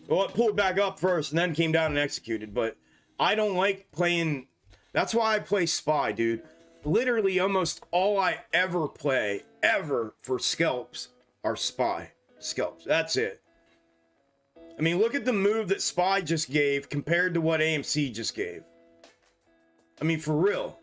Well, it pulled back up first and then came down and executed. But I don't like playing. That's why I play SPY, dude. Literally almost all I ever play, ever, for scalps are SPY scalps. That's it. I mean, look at the move that SPY just gave compared to what AMC just gave. I mean, for real.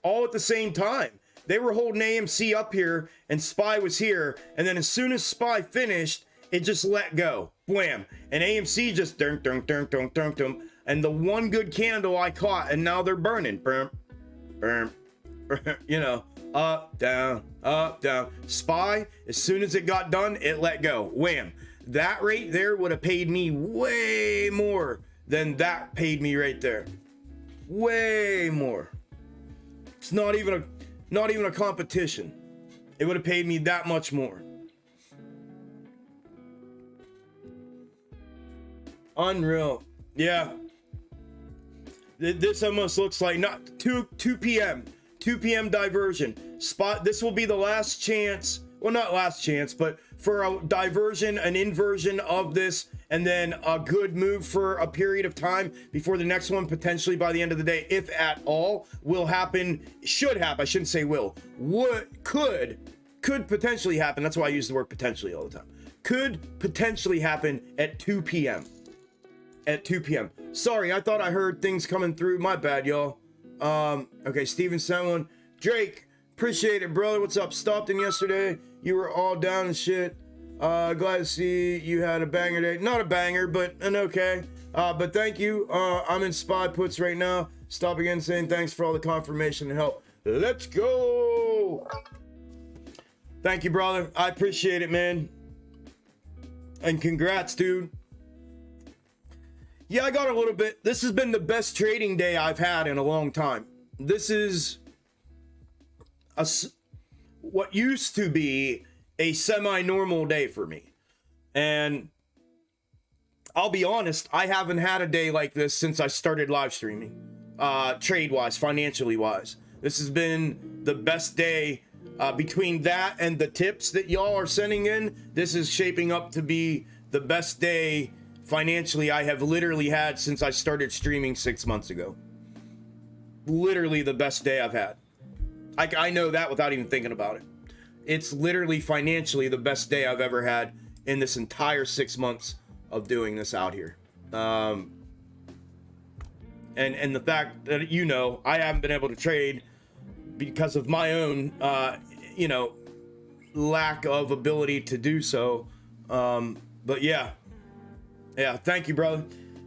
All at the same time. They were holding AMC up here and SPY was here. And then as soon as SPY finished, it just let go. Wham. And AMC just dunk, dunk, dunk, dunk, dunk, dunk. And the one good candle I caught, and now they're burning. Burn, burn, burn. You know, up, down, up, down. SPY, as soon as it got done, it let go. Wham. That rate there would have paid me way more than that paid me right there. Way more. It's not even a competition. It would have paid me that much more. Unreal. Yeah. This almost looks like not 2 p.m. 2 p.m. diversion. Spot. This will be the last chance. Well, not last chance, but for a diversion, an inversion of this, and then a good move for a period of time before the next one, potentially by the end of the day, if at all, will happen. Should happen. I shouldn't say will. Could potentially happen. That's why I use the word potentially all the time. Could potentially happen at 2 p.m. At 2 p.m. Sorry, I thought I heard things coming through. My bad, y'all. Okay, Steven sent one. Drake, appreciate it, brother. What's up? Stopped in yesterday. You were all down and shit. Glad to see you had a banger day. Not a banger, but an okay. But thank you. I'm in SPY puts right now. Stop again saying thanks for all the confirmation and help. Let's go. Thank you, brother. I appreciate it, man. And congrats, dude. Yeah, I got a little bit. This has been the best trading day I've had in a long time. This is what used to be a semi-normal day for me. And I'll be honest, I haven't had a day like this since I started live streaming. Trade-wise, financially-wise. This has been the best day. Between that and the tips that y'all are sending in, this is shaping up to be the best day financially I have literally had since I started streaming 6 months ago. Literally the best day I've had. I know that without even thinking about it. It's literally financially the best day I've ever had in this entire 6 months of doing this out here. And the fact that, you know, I haven't been able to trade because of my own, lack of ability to do so. But yeah, thank you, brother.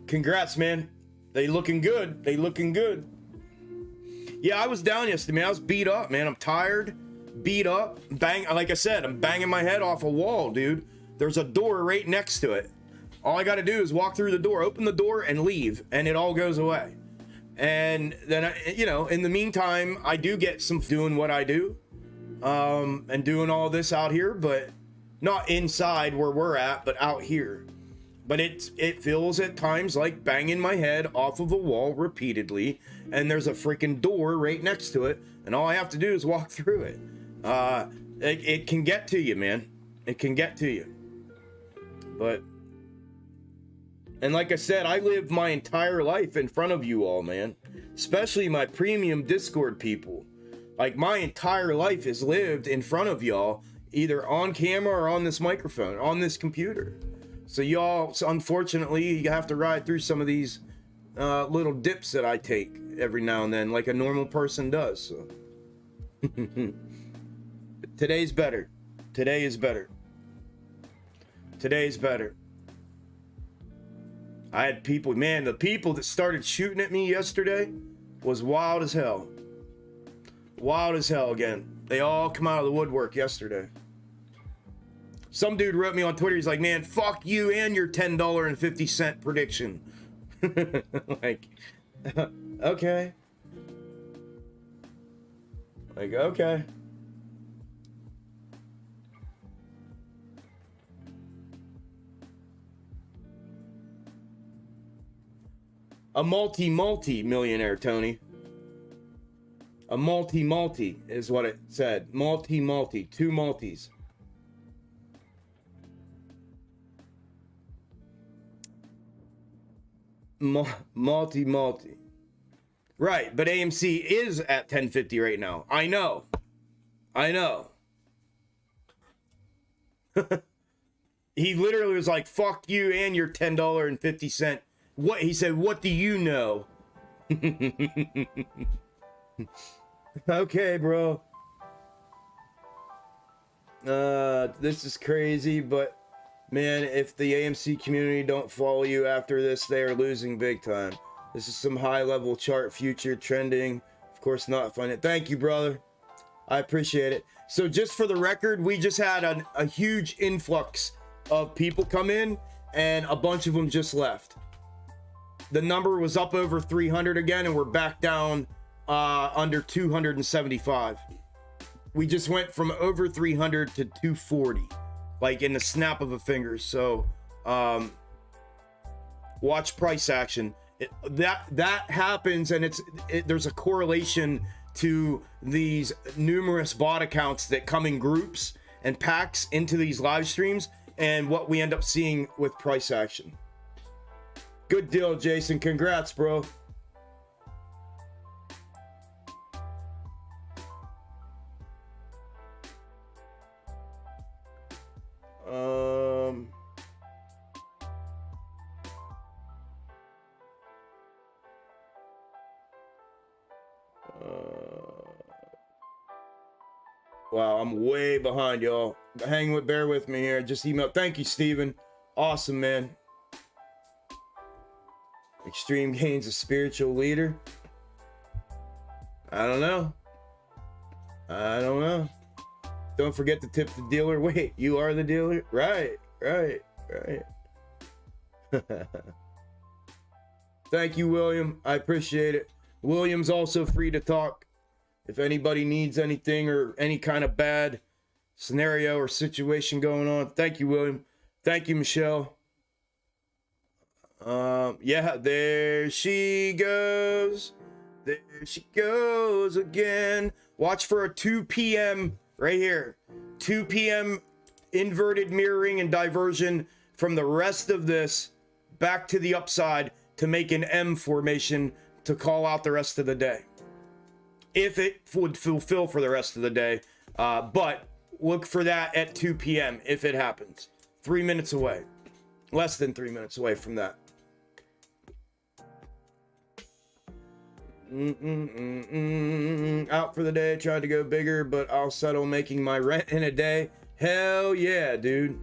Congrats, man. They looking good. Yeah, I was down yesterday, man. I was beat up, man. I'm tired, beat up, like I said, I'm banging my head off a wall, dude. There's a door right next to it. All I got to do is walk through the door, open the door, and leave, and it all goes away. And then, in the meantime, I do get some doing what I do, and doing all this out here, but not inside where we're at, but out here. But it feels at times like banging my head off of a wall repeatedly, and there's a freaking door right next to it, and all I have to do is walk through it. It can get to you, man. It can get to you. But, and like I said, I lived my entire life in front of you all, man. Especially my premium Discord people. Like, my entire life is lived in front of y'all, either on camera or on this microphone, on this computer. So y'all, unfortunately, you have to ride through some of these little dips that I take every now and then, like a normal person does. So. Today's better. Today is better. Today's better. I had people, man, the people that started shooting at me yesterday was wild as hell. Wild as hell again. They all come out of the woodwork yesterday. Some dude wrote me on Twitter, he's like, man, fuck you and your $10.50 prediction. Like, okay. Like, okay. A multi-millionaire, Tony. A multi is what it said. Multi, two multis. Multi. Right, but AMC is at 1050 right now. I know. He literally was like, fuck you and your $10.50. What? He said, what do you know? Okay, bro. This is crazy, but man, if the AMC community don't follow you after this, they are losing big time. This is some high-level chart future trending. Of course, not fun. Thank you, brother. I appreciate it. So just for the record, we just had a huge influx of people come in, and a bunch of them just left. The number was up over 300 again, and we're back down under 275. We just went from over 300 to 240, like in the snap of a finger. So watch price action. That happens, and there's a correlation to these numerous bot accounts that come in groups and packs into these live streams, and what we end up seeing with price action. Good deal, Jason. Congrats, bro. Wow, I'm way behind, y'all. Bear with me here. Just email. Thank you, Steven. Awesome, man. Extreme Gains, a spiritual leader. I don't know. Don't forget to tip the dealer. Wait, you are the dealer? Right. Thank you, William. I appreciate it. William's also free to talk. If anybody needs anything or any kind of bad scenario or situation going on. Thank you, William. Thank you, Michelle. Yeah, there she goes. There she goes again. Watch for a 2 p.m. right here. 2 p.m. inverted mirroring and diversion from the rest of this back to the upside to make an M formation to call out the rest of the day. If it would fulfill for the rest of the day. But look for that at 2 p.m. if it happens. 3 minutes away. Less than 3 minutes away from that. Out for the day. Tried to go bigger, but I'll settle making my rent in a day. Hell yeah, dude.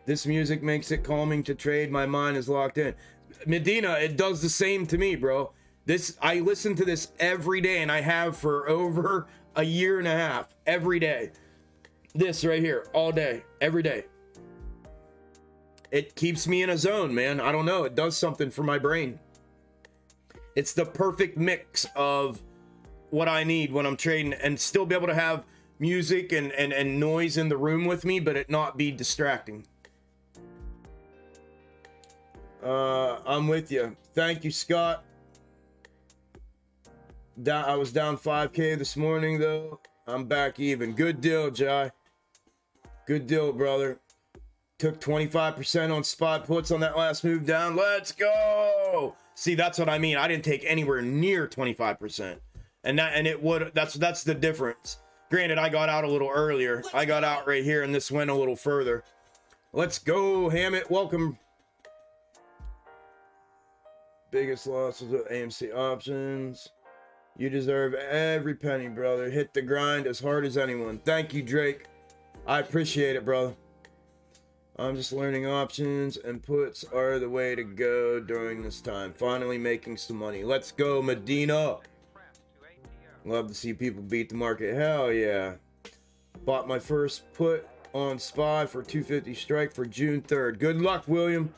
This music makes it calming to trade. My mind is locked in. Medina, it does the same to me, bro. I listen to this every day, and I have for over a year and a half. Every day. This right here, all day, every day. It keeps me in a zone, man. I don't know. It does something for my brain. It's the perfect mix of what I need when I'm trading, and still be able to have music and noise in the room with me, but it not be distracting. I'm with you. Thank you, Scott. I was down 5K this morning, though. I'm back even. Good deal, Jai. Good deal, brother. Took 25% on spot puts on that last move down. Let's go. See, that's what I mean. I didn't take anywhere near 25%. That's the difference. Granted, I got out a little earlier. I got out right here, and this went a little further. Let's go, Hammett. Welcome. Biggest losses of AMC options. You deserve every penny, brother. Hit the grind as hard as anyone. Thank you, Drake. I appreciate it, brother. I'm just learning options, and puts are the way to go during this time. Finally making some money. Let's go, Medina. Love to see people beat the market. Hell yeah. Bought my first put on SPY for 250 strike for June 3rd. Good luck, William.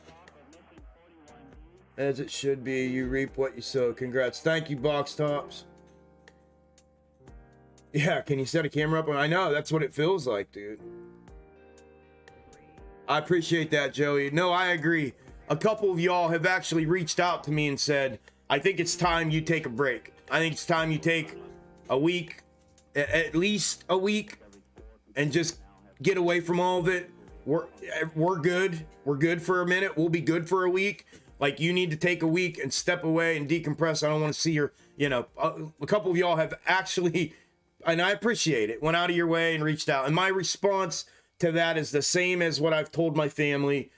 As it should be. You reap what you sow. Congrats. Thank you, Box Tops. Yeah, can you set a camera up? I know, that's what it feels like, dude. I appreciate that, Joey. No, I agree. A couple of y'all have actually reached out to me and said, I think it's time you take a break. I think it's time you take a week, at least a week, and just get away from all of it. We're good. We're good for a minute. We'll be good for a week. Like, you need to take a week and step away and decompress. I don't want to see your, you know, a couple of y'all have actually, and I appreciate it, went out of your way and reached out. And my response to that is the same as what I've told my family.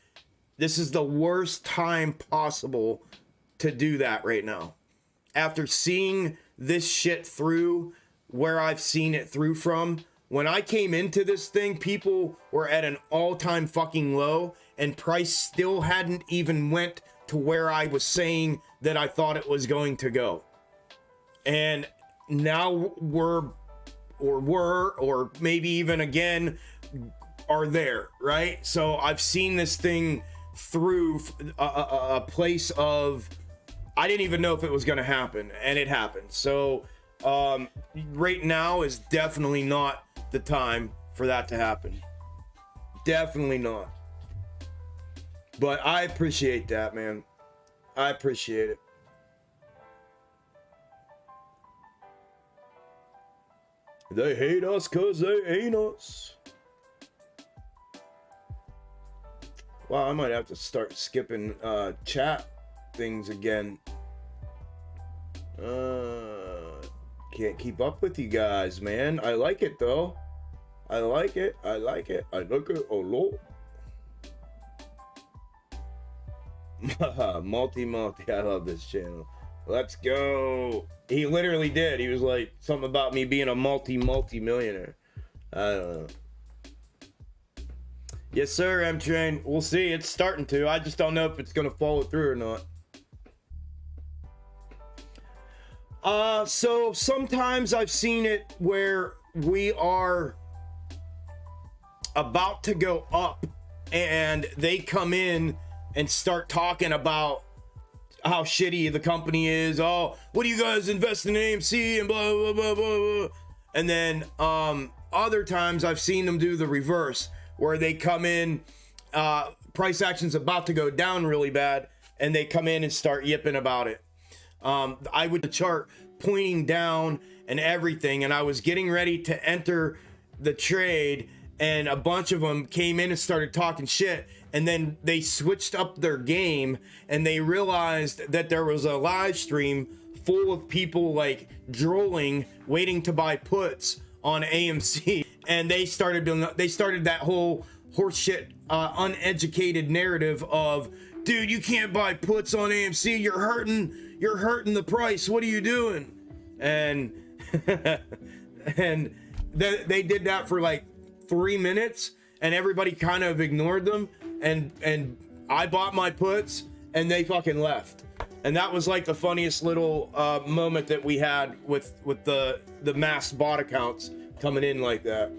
This is the worst time possible to do that right now. After seeing this shit through where I've seen it through from, when I came into this thing, people were at an all-time fucking low, and price still hadn't even went to where I was saying that I thought it was going to go. And now or maybe even again are there, right? So I've seen this thing through a place of, I didn't even know if it was going to happen, and it happened. So right now is definitely not the time for that to happen. Definitely not. But I appreciate that, man. I appreciate it. They hate us because they ain't us. Wow, I might have to start skipping chat things again. Can't keep up with you guys, man. I like it though. I like it. I like it. I like it a lot. multi. I love this channel. Let's go. He literally did. He was like something about me being a multi-millionaire. I don't know. Yes, sir, M-Train. We'll see. It's starting to. I just don't know if it's going to follow through or not. So sometimes I've seen it where we are about to go up and they come in and start talking about how shitty the company is. Oh, what do you guys invest in AMC and blah, blah, blah, blah, blah. And then other times I've seen them do the reverse, where they come in, price action's about to go down really bad, and they come in and start yipping about it. I would the chart pointing down and everything, and I was getting ready to enter the trade, and a bunch of them came in and started talking shit, and then they switched up their game, and they realized that there was a live stream full of people like drooling, waiting to buy puts on AMC, and they started that whole horseshit, uneducated narrative of, dude, you can't buy puts on AMC. You're hurting the price. What are you doing? And and they did that for like 3 minutes, and everybody kind of ignored them. And I bought my puts, and they fucking left. And that was like the funniest little moment that we had with the mass bot accounts coming in like that.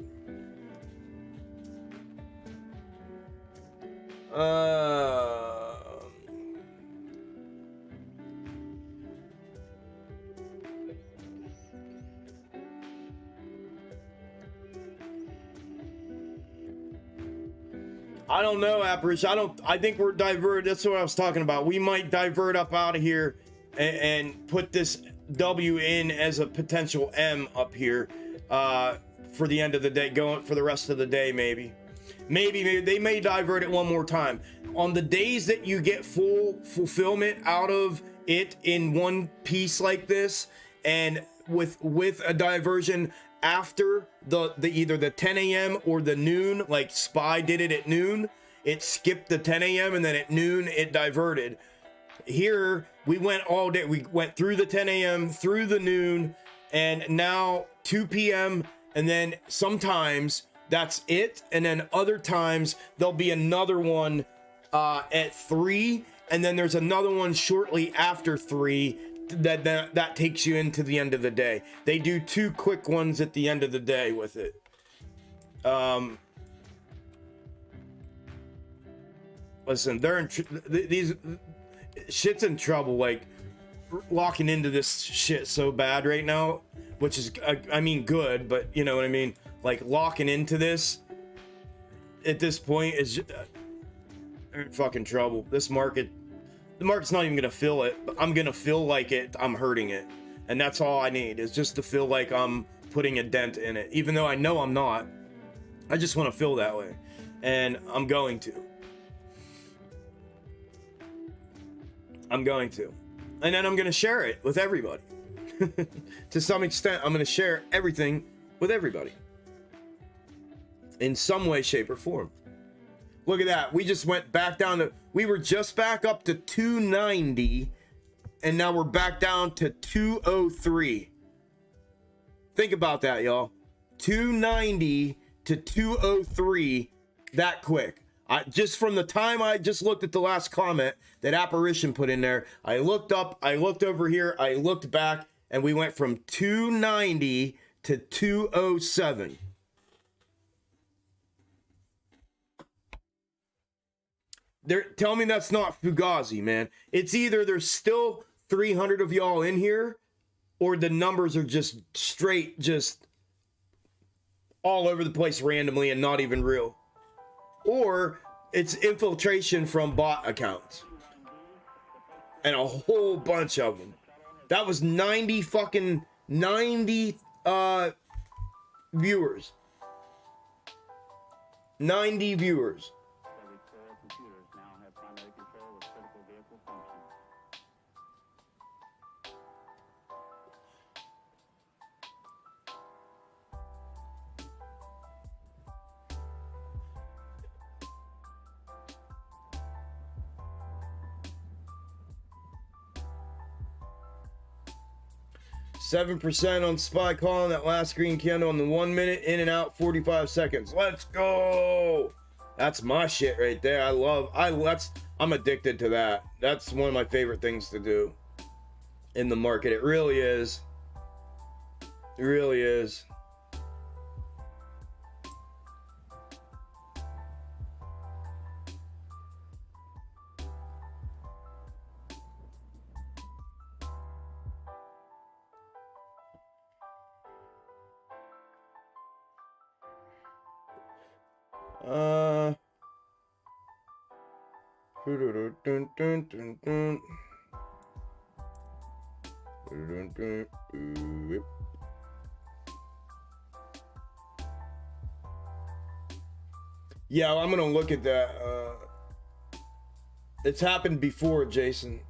I don't know, Apparition. I think we're diverted. That's what I was talking about. We might divert up out of here and put this W in as a potential M up here for the end of the day, going for the rest of the day, maybe they may divert it one more time. On the days that you get full fulfillment out of it in one piece like this, and with a diversion after the either the 10 a.m. or the noon, like SPY did it at noon, it skipped the 10 a.m. and then at noon it diverted. Here we went all day. We went through the 10 a.m. through the noon, and now 2 p.m. and then sometimes that's it, and then other times there'll be another one at 3, and then there's another one shortly after 3 that takes you into the end of the day. They do 2 quick ones at the end of the day with it. Listen, they're in these shit's in trouble, like locking into this shit so bad right now, which is I mean good, but you know what I mean, like locking into this at this point is they're in fucking trouble. This market, the market's not even gonna feel it, but I'm gonna feel like it. I'm hurting it, And that's all I need, is just to feel like I'm putting a dent in it. Even though I know I'm not, I just want to feel that way. And I'm going to. I'm going to. And then I'm going to share it with everybody. To some extent, I'm going to share everything with everybody. In some way, shape, or form. Look at that. We just went back down to... We were just back up to 290. And now we're back down to 203. Think about that, y'all. 290 to 203 that quick. Just from the time I just looked at the last comment that Apparition put in there, I looked up, I looked over here, I looked back, and we went from 290 to 207. Tell me that's not Fugazi, man. It's either there's still 300 of y'all in here, or the numbers are just straight, just all over the place randomly and not even real. Or it's infiltration from bot accounts. And a whole bunch of them. That was 90 viewers. 90 viewers. 7% on SPY calling that last green candle in the 1 minute, in and out, 45 seconds. Let's go. That's my shit right there. I'm addicted to that. That's one of my favorite things to do in the market. It really is. It really is. Yeah, I'm gonna look at that. It's happened before, Jason.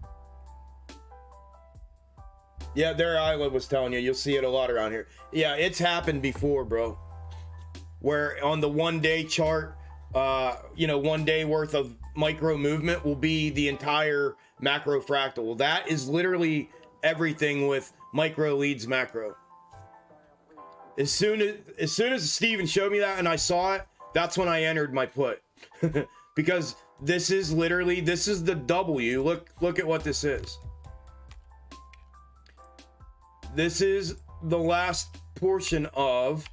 Yeah, there Isla was telling you. You'll see it a lot around here. Yeah, it's happened before, bro. Where on the 1 day chart, 1 day worth of micro movement will be the entire macro fractal. Well, that is literally everything with micro leads macro. As soon as Steven showed me that and I saw it, that's when I entered my put. Because this is the W. Look at what this is. This is the last portion of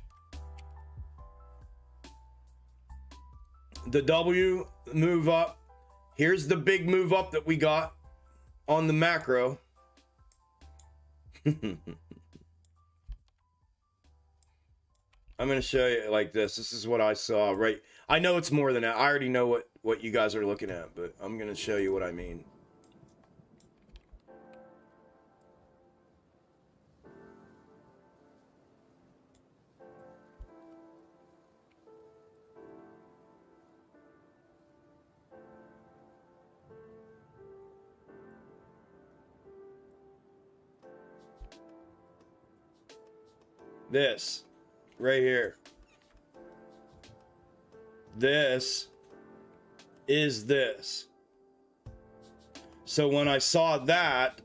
the W move up. Here's the big move up that we got on the macro. I'm going to show you like this. This is what I saw, right? I know it's more than that. I already know what you guys are looking at, but I'm going to show you what I mean. This right here. This is this. So when I saw that,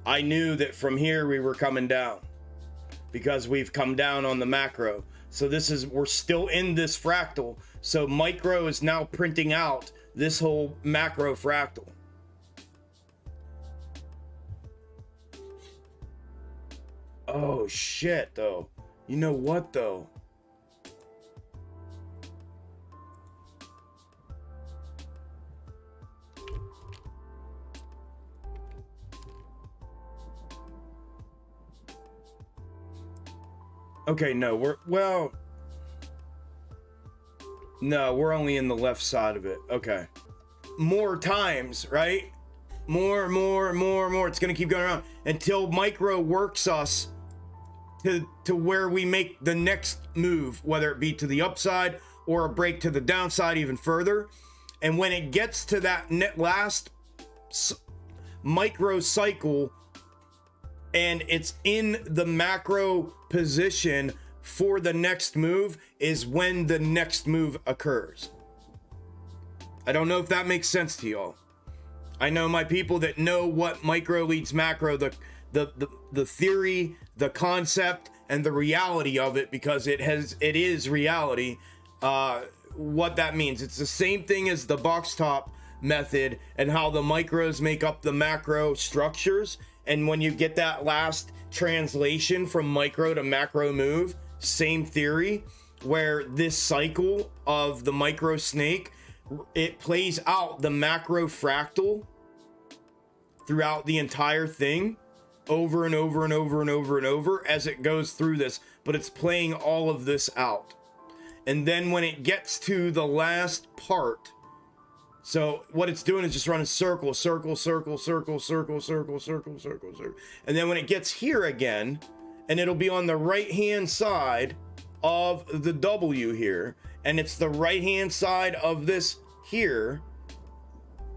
I knew that from here we were coming down, because we've come down on the macro. So we're still in this fractal. So micro is now printing out this whole macro fractal. Oh shit, though. You know what, though? Okay, no, we're only in the left side of it. Okay. More times, right? more. It's going to keep going around until micro works us to where we make the next move, whether it be to the upside or a break to the downside even further. And when it gets to that last micro cycle and it's in the macro position for the next move, is when the next move occurs. I don't know if that makes sense to y'all. I know my people that know what micro leads macro, the theory, the concept, and the reality of it, because it is reality. What that means, it's the same thing as the box top method and how the micros make up the macro structures. And when you get that last translation from micro to macro move, same theory, where this cycle of the micro snake, it plays out the macro fractal throughout the entire thing over and over and over and over and over as it goes through this, but it's playing all of this out. And then when it gets to the last part, so what it's doing is just running circle. And then when it gets here again, and it'll be on the right hand side of the W here, and it's the right hand side of this here,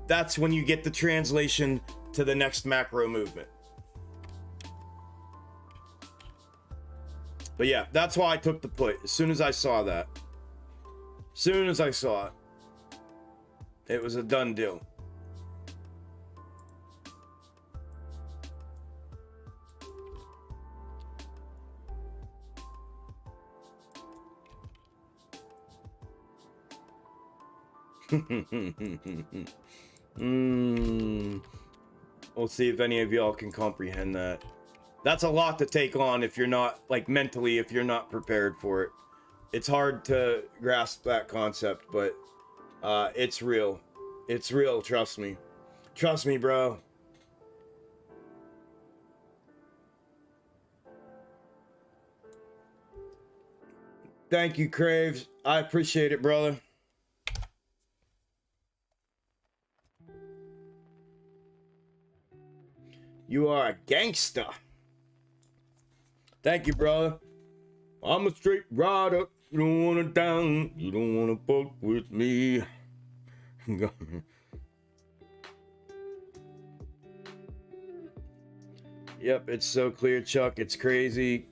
that's when you get the translation to the next macro movement. But yeah, that's why I took the put. As soon as I saw that, it was a done deal. We'll see if any of y'all can comprehend that. That's a lot to take on if you're not, like, mentally, if you're not prepared for it. It's hard to grasp that concept, but it's real. It's real, trust me. Trust me, bro. Thank you, Craves. I appreciate it, brother. You are a gangster. Thank you, brother. I'm a straight rider. You don't want to down. You don't want to fuck with me. Yep, it's so clear, Chuck. It's crazy.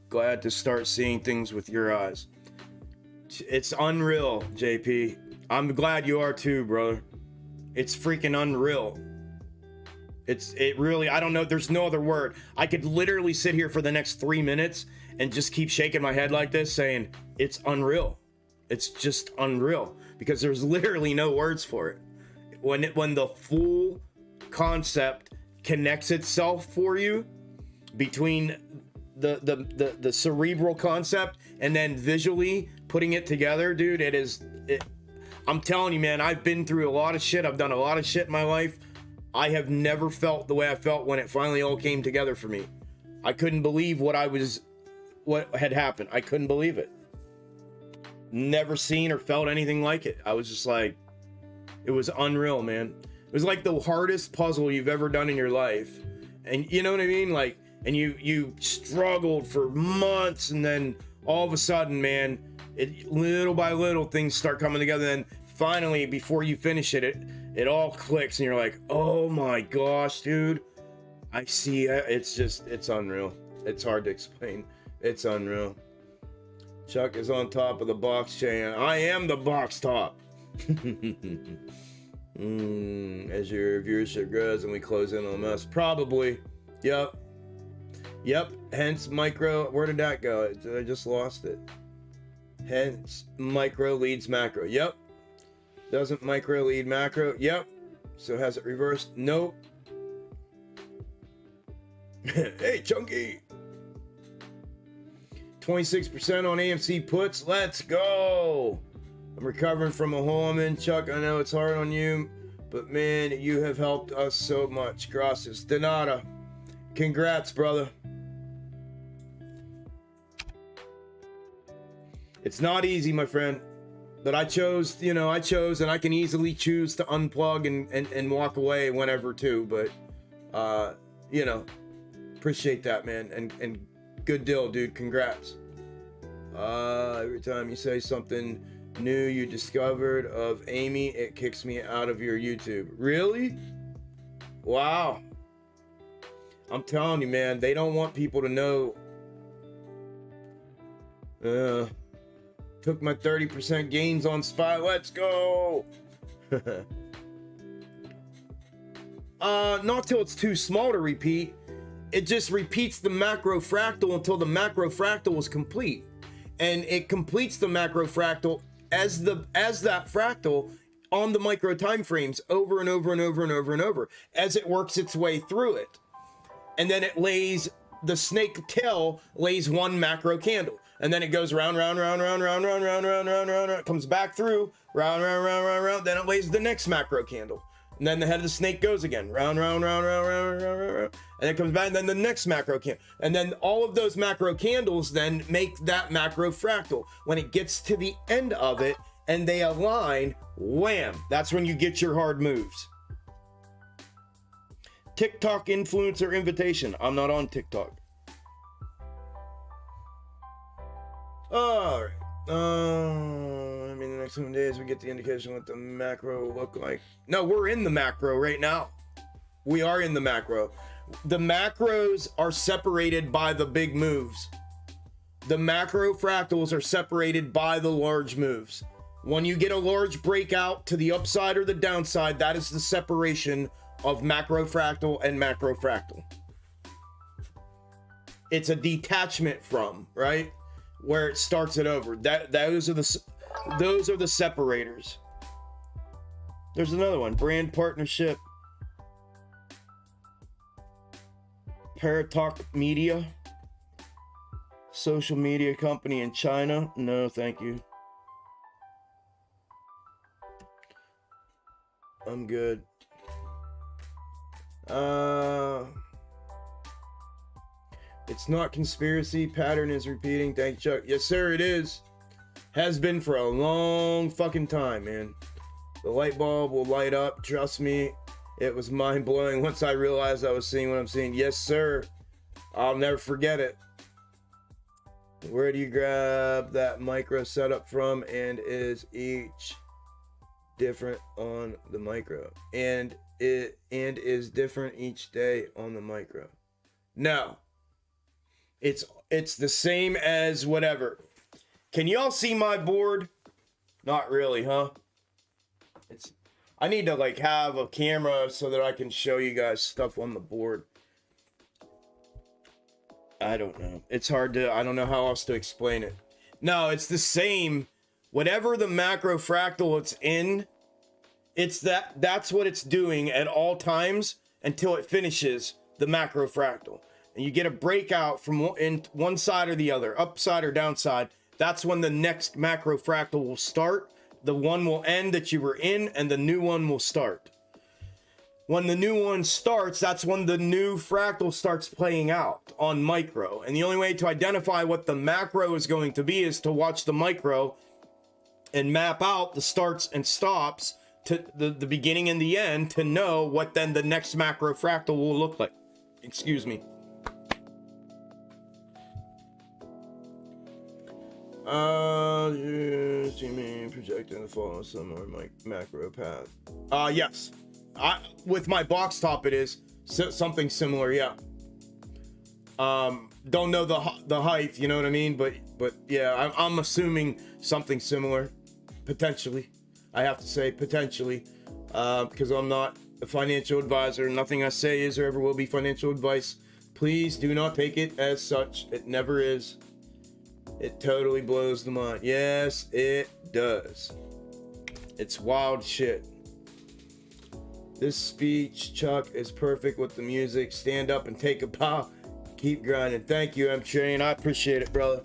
Glad to start seeing things with your eyes. It's unreal, JP. I'm glad you are too, brother. It's freaking unreal. It really, I don't know, there's no other word. I could literally sit here for the next 3 minutes and just keep shaking my head like this saying, it's unreal. It's just unreal, because there's literally no words for it. When the full concept connects itself for you between the cerebral concept and then visually putting it together, dude, I'm telling you, man, I've been through a lot of shit. I've done a lot of shit in my life. I have never felt the way I felt when it finally all came together for me. I couldn't believe what had happened. I couldn't believe it. Never seen or felt anything like it. I was just like, it was unreal, man. It was like the hardest puzzle you've ever done in your life. And you know what I mean? Like, and you struggled for months, and then all of a sudden, man, little by little things start coming together. And finally, before you finish it all clicks, and you're like, oh my gosh, dude, I see it. It's unreal. It's hard to explain. It's unreal. Chuck is on top of the box chain. I am the box top. As your viewership grows and we close in on us, probably. Yep. Hence micro. Where did that go? I just lost it. Hence micro leads macro. Yep. Doesn't micro lead macro? Yep. So has it reversed? Nope. Hey, Chunky. 26% on AMC puts. Let's go. I'm recovering from a hole I'm in, Chuck. I know it's hard on you, but man, you have helped us so much. Gracias. De nada. Congrats, brother. It's not easy, my friend. But I chose, you know, and I can easily choose to unplug and walk away whenever too. But, you know, appreciate that, man. And good deal, dude. Congrats. Every time you say something new you discovered of Amy, it kicks me out of your YouTube. Really? Wow. I'm telling you, man, they don't want people to know. Took my 30% gains on SPY. Let's go. Not till it's too small to repeat. It just repeats the macro fractal until the macro fractal is complete. And it completes the macro fractal as that fractal on the micro time frames over and over and over and over and over as it works its way through it. And then it lays, the snake tail lays one macro candle. And then it goes round, round, round, round, round, round, round, round, round, round, round, comes back through, round, round, round, round, round, then it lays the next macro candle. And then the head of the snake goes again, round, round, round, round, round, round, round, round, and it comes back, and then the next macro candle. And then all of those macro candles then make that macro fractal. When it gets to the end of it, and they align, wham, that's when you get your hard moves. TikTok influencer invitation. I'm not on TikTok. All right. I mean, the next 7 days we get the indication what the macro will look like. No, we're in the macro right now. We are in the macro. The macros are separated by the big moves. The macro fractals are separated by the large moves. When you get a large breakout to the upside or the downside, that is the separation of macro fractal and macro fractal. It's a detachment from, right? Where it starts it over. Those are the separators. There's another one. Brand partnership. Paratalk Media. Social media company in China. No, thank you. I'm good. It's not conspiracy. Pattern is repeating. Thank you, Chuck. Yes, sir, it is. Has been for a long fucking time, man. The light bulb will light up. Trust me. It was mind-blowing once I realized I was seeing what I'm seeing. Yes, sir. I'll never forget it. Where do you grab that micro setup from? And is each different on the micro? And is different each day on the micro? No. It's the same as whatever. Can y'all see my board? Not really, huh? I need to like have a camera so that I can show you guys stuff on the board. I don't know. It's hard to, I don't know how else to explain it. No, it's the same. Whatever the macro fractal it's in, that's what it's doing at all times until it finishes the macro fractal. And you get a breakout from one side or the other, upside or downside. That's when the next macro fractal will start. The one will end that you were in, and the new one will start. When the new one starts, that's when the new fractal starts playing out on micro. And the only way to identify what the macro is going to be is to watch the micro and map out the starts and stops to the beginning and the end to know what then the next macro fractal will look like. Excuse me. GME projecting the fall of similar macro path. Yes. With my box top, it is something similar. Yeah. Don't know the height, you know what I mean? But yeah, I'm assuming something similar, potentially. I have to say potentially, because I'm not a financial advisor. Nothing I say is or ever will be financial advice. Please do not take it as such. It never is. It totally blows the mind. Yes, it does. It's wild shit. This speech, Chuck, is perfect with the music. Stand up and take a bow. Keep grinding. Thank you, M Train. I appreciate it, brother.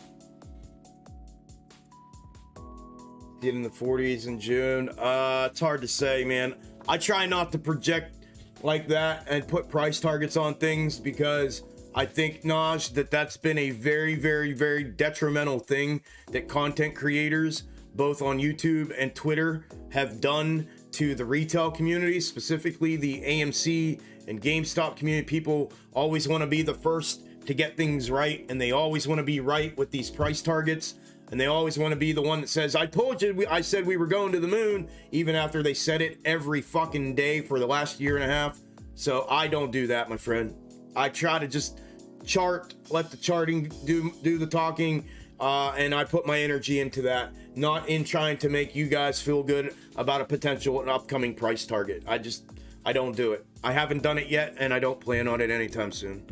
Get in the 40s in June. It's hard to say, man. I try not to project like that and put price targets on things because I think, Naj, that's been a very, very, very detrimental thing that content creators both on YouTube and Twitter, have done to the retail community, specifically the AMC and GameStop community. People always want to be the first to get things right, and they always want to be right with these price targets, and they always want to be the one that says, I told you, I said we were going to the moon, even after they said it every fucking day for the last year and a half. So I don't do that, my friend. I try to just chart, let the charting do the talking, and I put my energy into that, not in trying to make you guys feel good about a potential and upcoming price target. I don't do it. I haven't done it yet, and I don't plan on it anytime soon.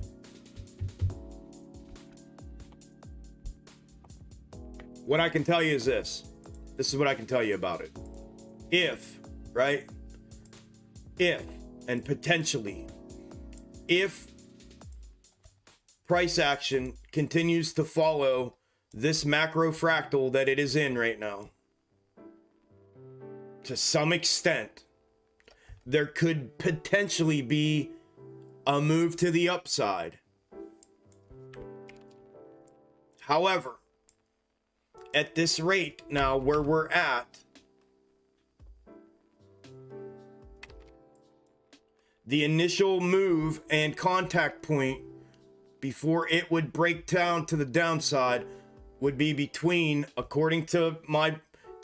What I can tell you is this. This is what I can tell you about it. If, right? If, and potentially, if price action continues to follow this macro fractal that it is in right now, to some extent, there could potentially be a move to the upside. However, at this rate now where we're at, the initial move and contact point before it would break down to the downside would be between, according to my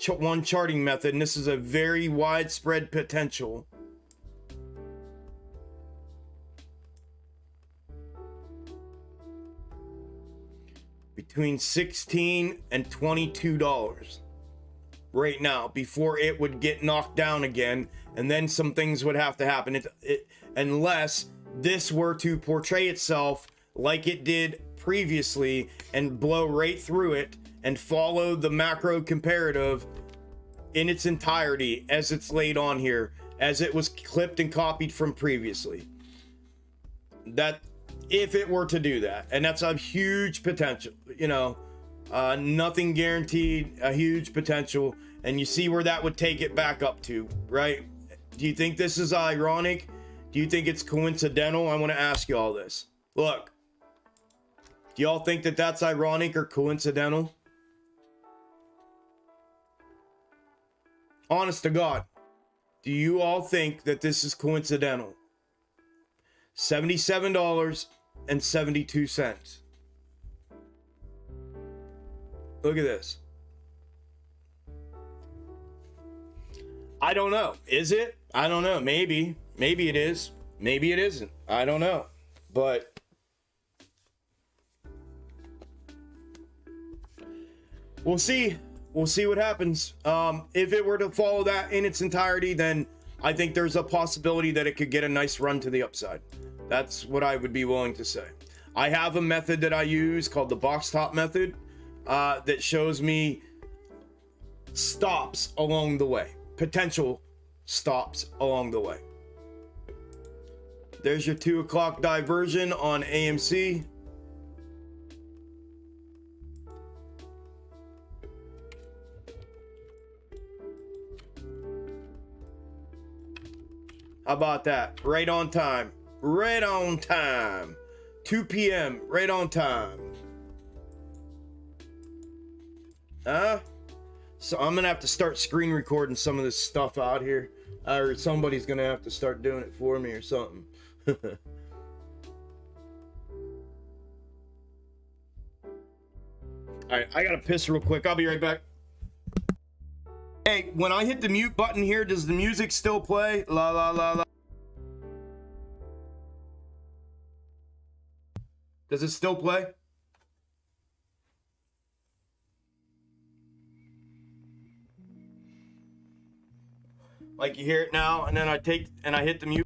one charting method, and this is a very widespread potential, between $16 and $22 right now before it would get knocked down again, and then some things would have to happen. Unless this were to portray itself like it did previously and blow right through it and follow the macro comparative in its entirety as it's laid on here, as it was clipped and copied from previously. That if it were to do that, and that's a huge potential, you know, nothing guaranteed, a huge potential, and you see where that would take it back up to, right? Do you think this is ironic? Do you think it's coincidental? I want to ask you all this. Look, do y'all think that that's ironic or coincidental? Honest to God, do you all think that this is coincidental? $77.72. Look at this. I don't know. Is it? I don't know. Maybe. Maybe it is. Maybe it isn't. I don't know. But we'll see. We'll see what happens. If it were to follow that in its entirety, then I think there's a possibility that it could get a nice run to the upside. That's what I would be willing to say. I have a method that I use called the box top method that shows me stops along the way, potential stops along the way. There's your 2 o'clock diversion on AMC. How about that? Right on time. Right on time. 2 p.m. Right on time. So I'm gonna have to start screen recording some of this stuff out here, or somebody's gonna have to start doing it for me or something. All right, I gotta piss real quick. I'll be right back. Hey, when I hit the mute button here, does the music still play? La la la la. Does it still play? Like you hear it now, and then I hit the mute.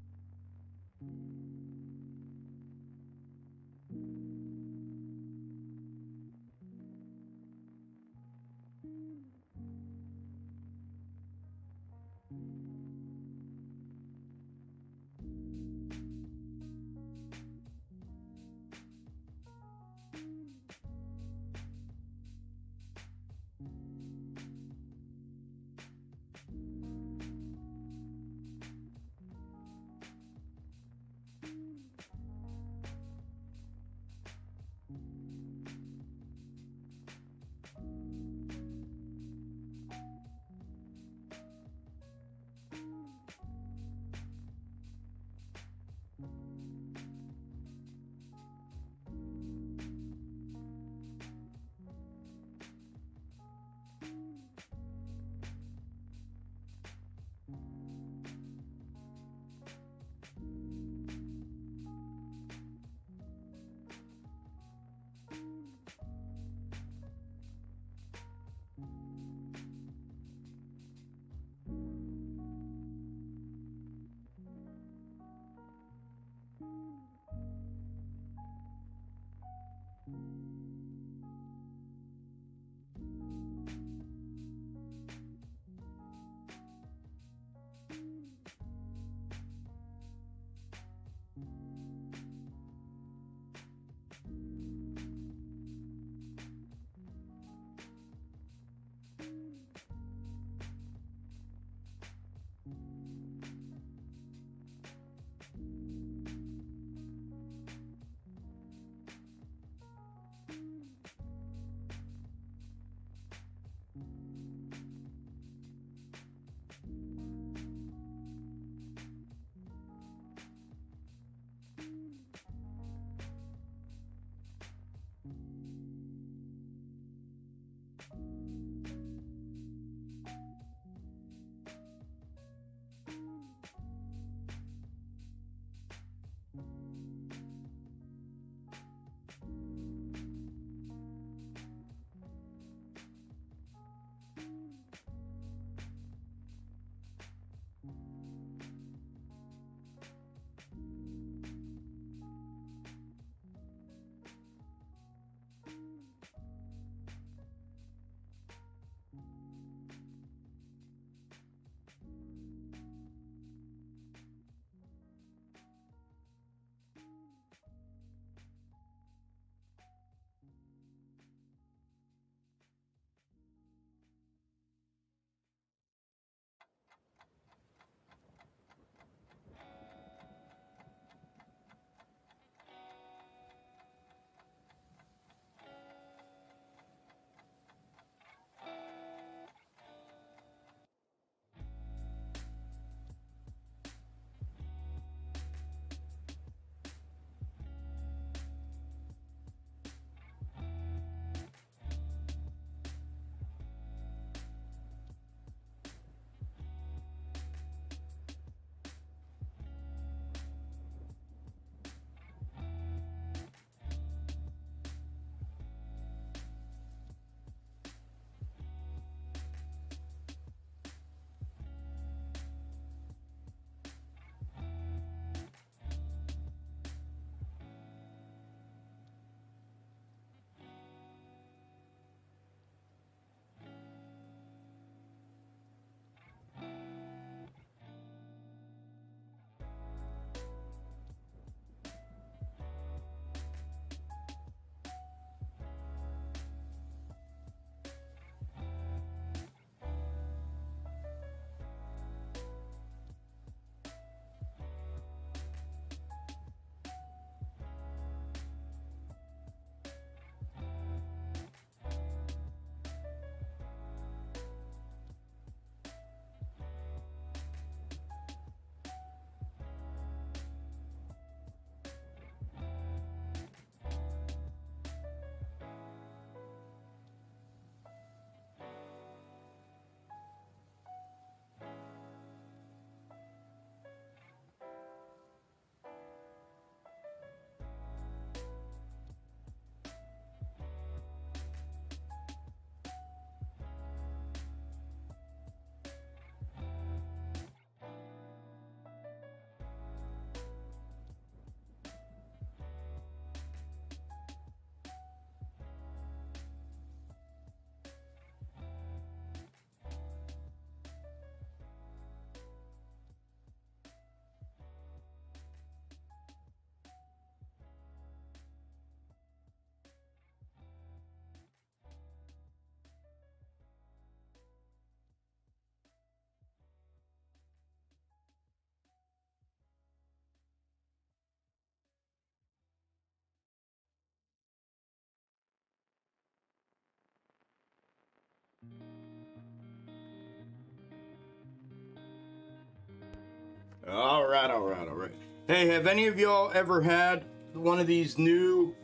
All right, all right, all right. Hey, have any of y'all ever had one of these new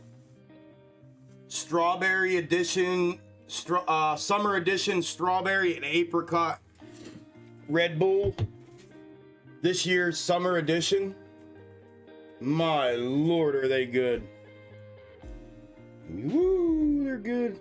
strawberry edition, summer edition strawberry and apricot Red Bull? This year's summer edition? My lord, are they good. Woo, they're good.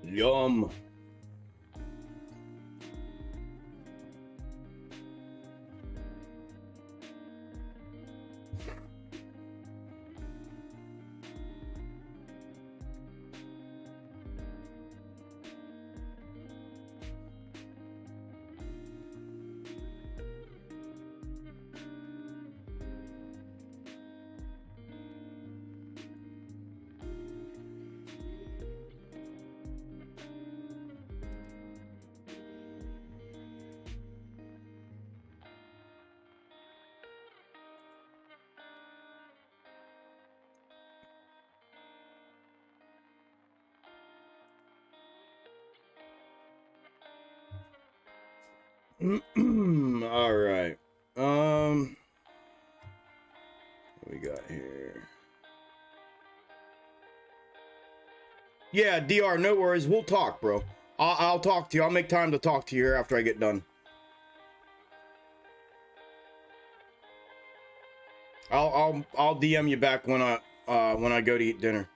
Yum. All right. What we got here? Yeah, DR, no worries. We'll talk, bro. I'll talk to you. I'll make time to talk to you here after I get done. I'll DM you back when I go to eat dinner.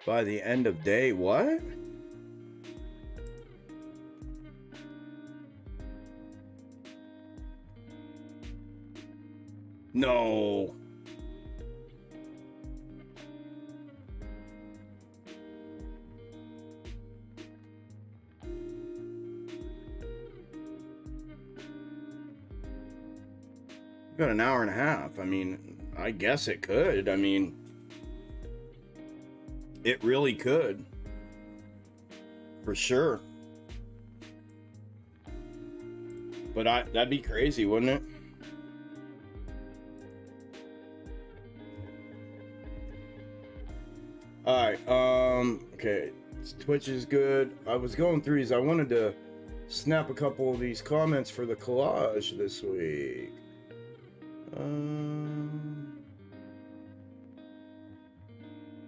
By the end of day, what? No. Got an hour and a half. I mean, I guess it could. I mean, it really could. For sure. But that'd be crazy, wouldn't it? Alright, okay. Twitch is good. I was going through these. I wanted to snap a couple of these comments for the collage this week.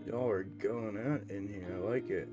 Y'all are going out in here. I like it.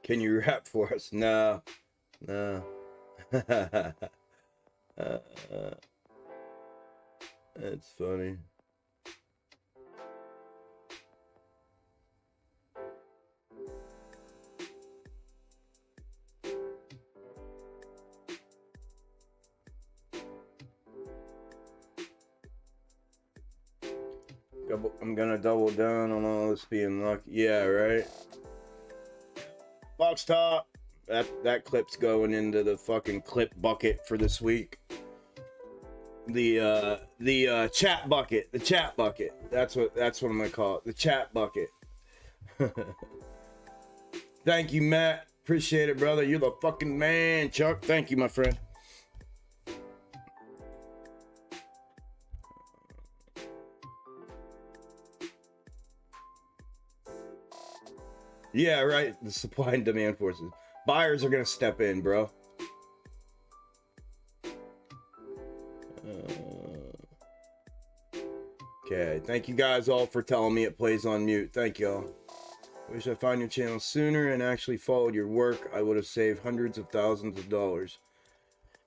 Can you rap for us? No. No. That's funny. I'm gonna double down on all this being lucky. Yeah, right. Box top. That clip's going into the fucking clip bucket for this week. The chat bucket. The chat bucket. That's what I'm gonna call it. The chat bucket. Thank you, Matt. Appreciate it, brother. You're the fucking man, Chuck. Thank you, my friend. Yeah, right. The supply and demand forces. Buyers are gonna step in, bro. Okay, thank you guys all for telling me it plays on mute. Thank y'all. Wish I found your channel sooner and actually followed your work. I would have saved hundreds of thousands of dollars.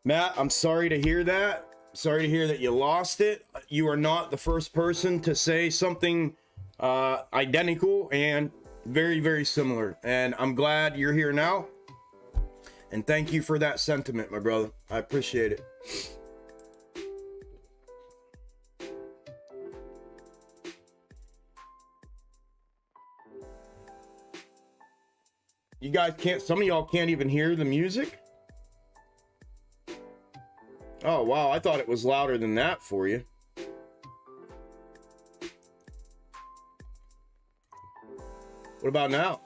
Matt, I'm sorry to hear that. sorry to hear that you lost it. You are not the first person to say something identical and very, very similar. And I'm glad you're here now. And thank you for that sentiment, my brother. I appreciate it. You guys can't, some of y'all can't even hear the music? Oh, wow. I thought it was louder than that for you. What about now?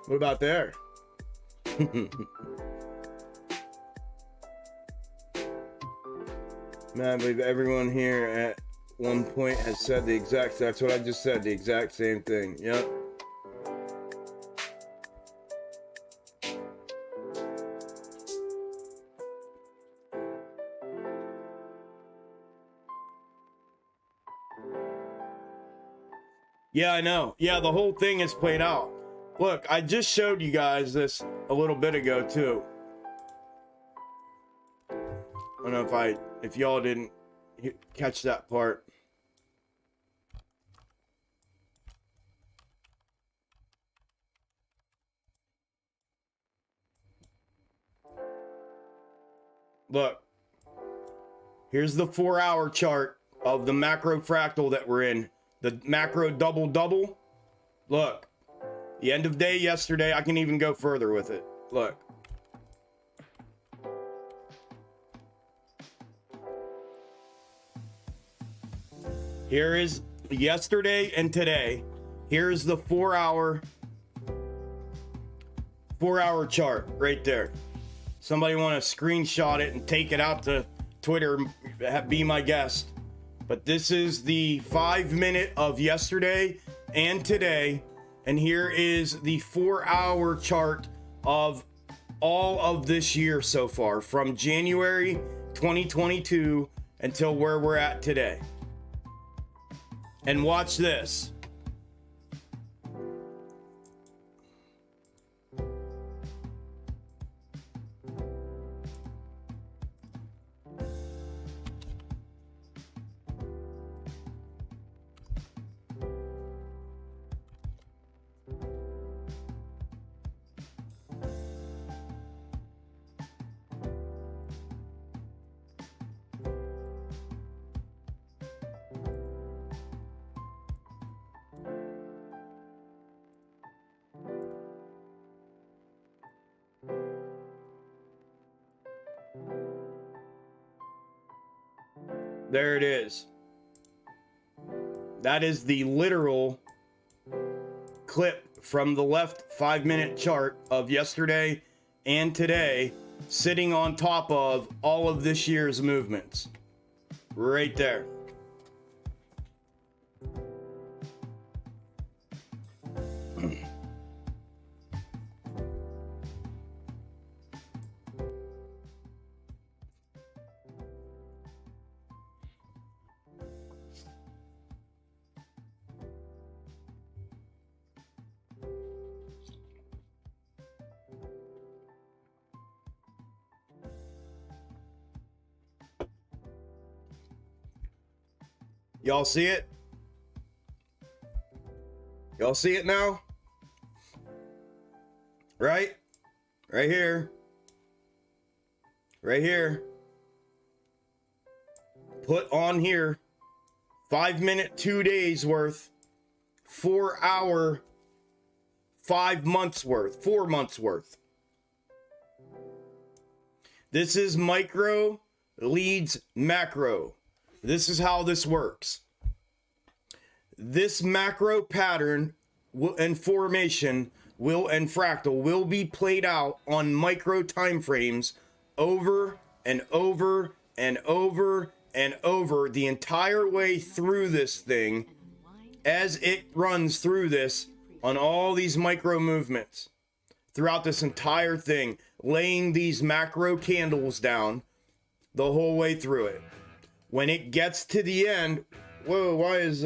What about there? Man, I believe everyone here at one point has said the exact, that's what I just said, the exact same thing. Yep. Yeah, I know. Yeah, the whole thing is played out. Look, I just showed you guys this a little bit ago too. I don't know if y'all didn't catch that part. Look, here's the 4-hour chart of the macro fractal that we're in. The macro double. Look, the end of day yesterday, I can even go further with it. Look. Here is yesterday and today. Here's the 4-hour chart right there. Somebody want to screenshot it and take it out to Twitter, be my guest. But this is the 5-minute of yesterday and today. And here is the 4-hour chart of all of this year so far, from January 2022 until where we're at today. And watch this. There it is. That is the literal clip from the left 5-minute chart of yesterday and today, sitting on top of all of this year's movements. Right there. Y'all see it? Y'all see it now? Right? Right here. Right here. Put on here. 5-minute, 2 days worth. 4-hour, 5 months worth. 4 months worth. This is micro leads macro. This is how this works. This macro pattern and formation and fractal will be played out on micro time frames over and over and over and over the entire way through this thing as it runs through this on all these micro movements throughout this entire thing, laying these macro candles down the whole way through it. When it gets to the end, whoa, why is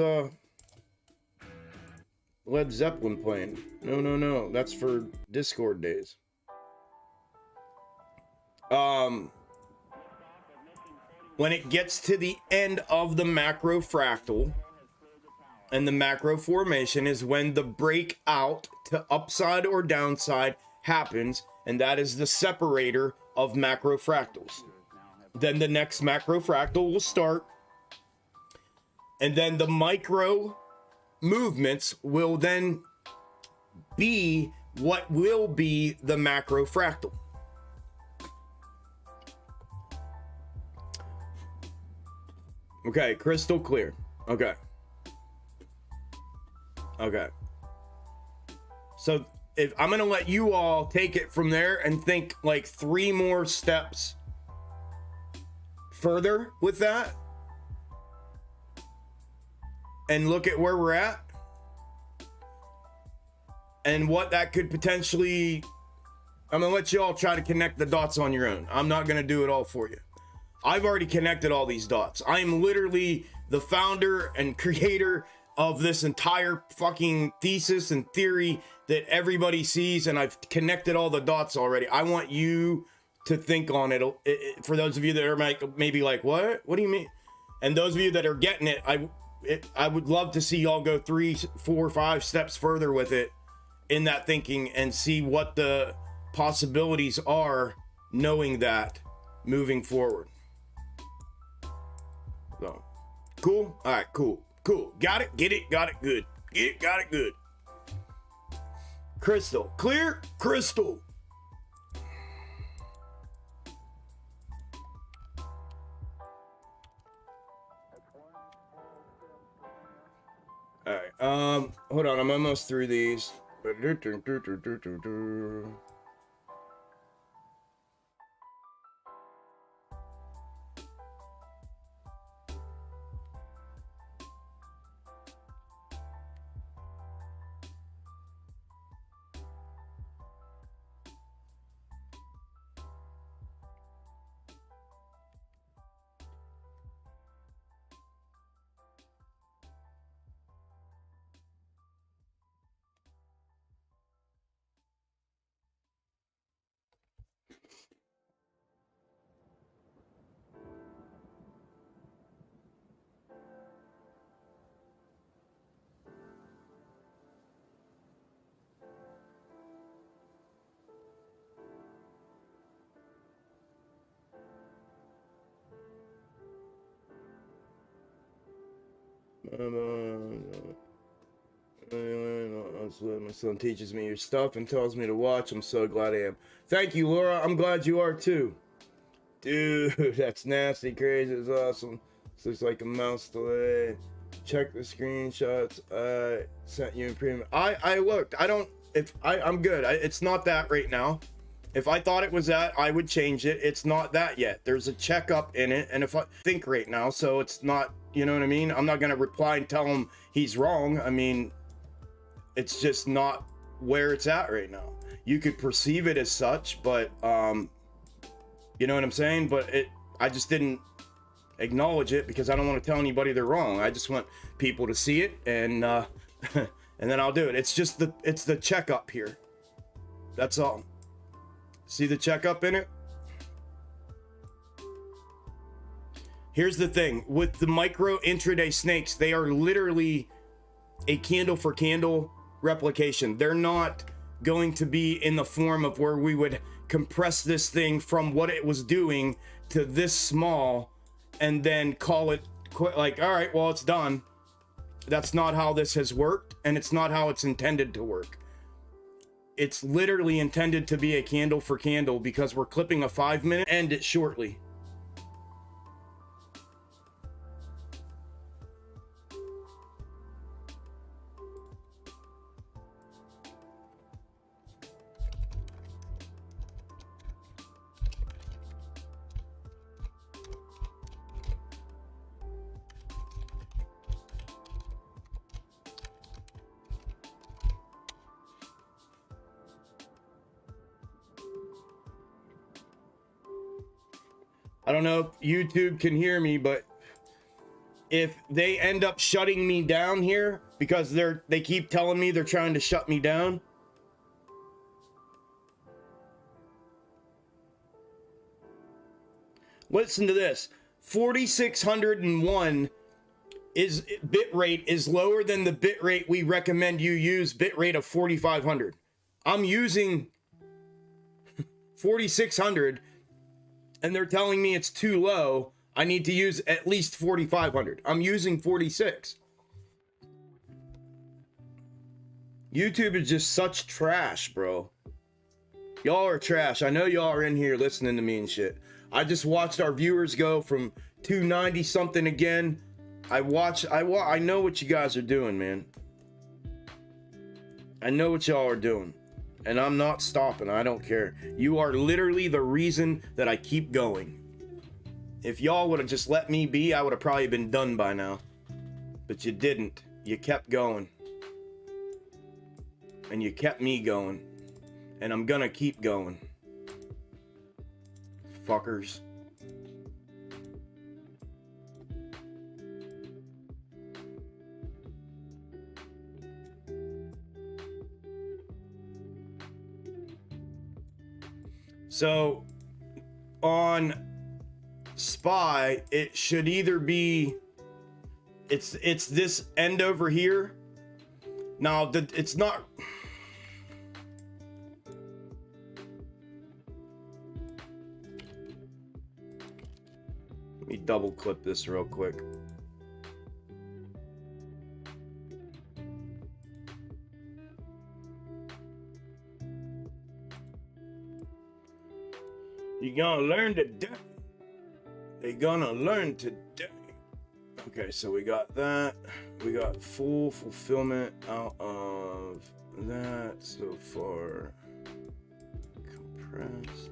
Led Zeppelin playing? No, that's for Discord days. when it gets to the end of the macro fractal and the macro formation is when the breakout to upside or downside happens, and that is the separator of macro fractals. Then the next macro fractal will start, and then the micro movements will then be what will be the macro fractal. Okay, crystal clear. Okay. Okay. So if I'm gonna let you all take it from there and think like 3 more steps further with that and look at where we're at and what that could potentially, I'm gonna let you all try to connect the dots on your own. I'm not gonna do it all for you. I've already connected all these dots. I am literally the founder and creator of this entire fucking thesis and theory that everybody sees, and I've connected all the dots already. I want you to think on it. For those of you that are maybe like, what do you mean? And those of you that are getting it, I would love to see y'all go 3, 4, 5 steps further with it in that thinking and see what the possibilities are, knowing that moving forward. So cool. All right, cool. Got it, get it, got it, good. Get it, got it, good. Crystal clear. Crystal. All right, hold on, I'm almost through these. My son teaches me your stuff and tells me to watch. I'm so glad I am. Thank you, Laura. I'm glad you are too. Dude, that's nasty. Crazy. It's awesome. This looks like a mouse delay. Check the screenshots I sent you in premium. I looked. I'm good. It's not that right now. If I thought it was that, I would change it. It's not that yet. There's a checkup in it, and if I think right now, so it's not, you know what I mean? I'm not gonna reply and tell him he's wrong. I mean, it's just not where it's at right now. You could perceive it as such, but you know what I'm saying? But I just didn't acknowledge it because I don't want to tell anybody they're wrong. I just want people to see it, and and then I'll do it. It's just it's the checkup here. That's all. See the checkup in it? Here's the thing with the micro intraday snakes, they are literally a candle for candle replication. They're not going to be in the form of where we would compress this thing from what it was doing to this small and then call it like, all right, well, it's done. That's not how this has worked, and it's not how it's intended to work. It's literally intended to be a candle for candle because we're clipping a 5-minute, end it shortly. I don't know if YouTube can hear me, but if they end up shutting me down here because they keep telling me they're trying to shut me down, Listen to this. 4601 is bit rate is lower than the bit rate we recommend you use, bit rate of 4500. I'm using 4600 and they're telling me it's too low. I need to use at least 4500. I'm using 46. YouTube is just such trash, bro. Y'all are trash. I know y'all are in here listening to me and shit. I just watched our viewers go from 290 something again. I know what you guys are doing, man. I know what y'all are doing. And I'm not stopping. I don't care. You are literally the reason that I keep going. If y'all would have just let me be, I would have probably been done by now. But you didn't. You kept going. And you kept me going. And I'm gonna keep going. Fuckers. So on SPY, it should either be it's this end over here. Now it's not. Let me double clip this real quick. You're gonna learn today. They're gonna learn today. Okay, so we got that. We got full fulfillment out of that so far. Compressed.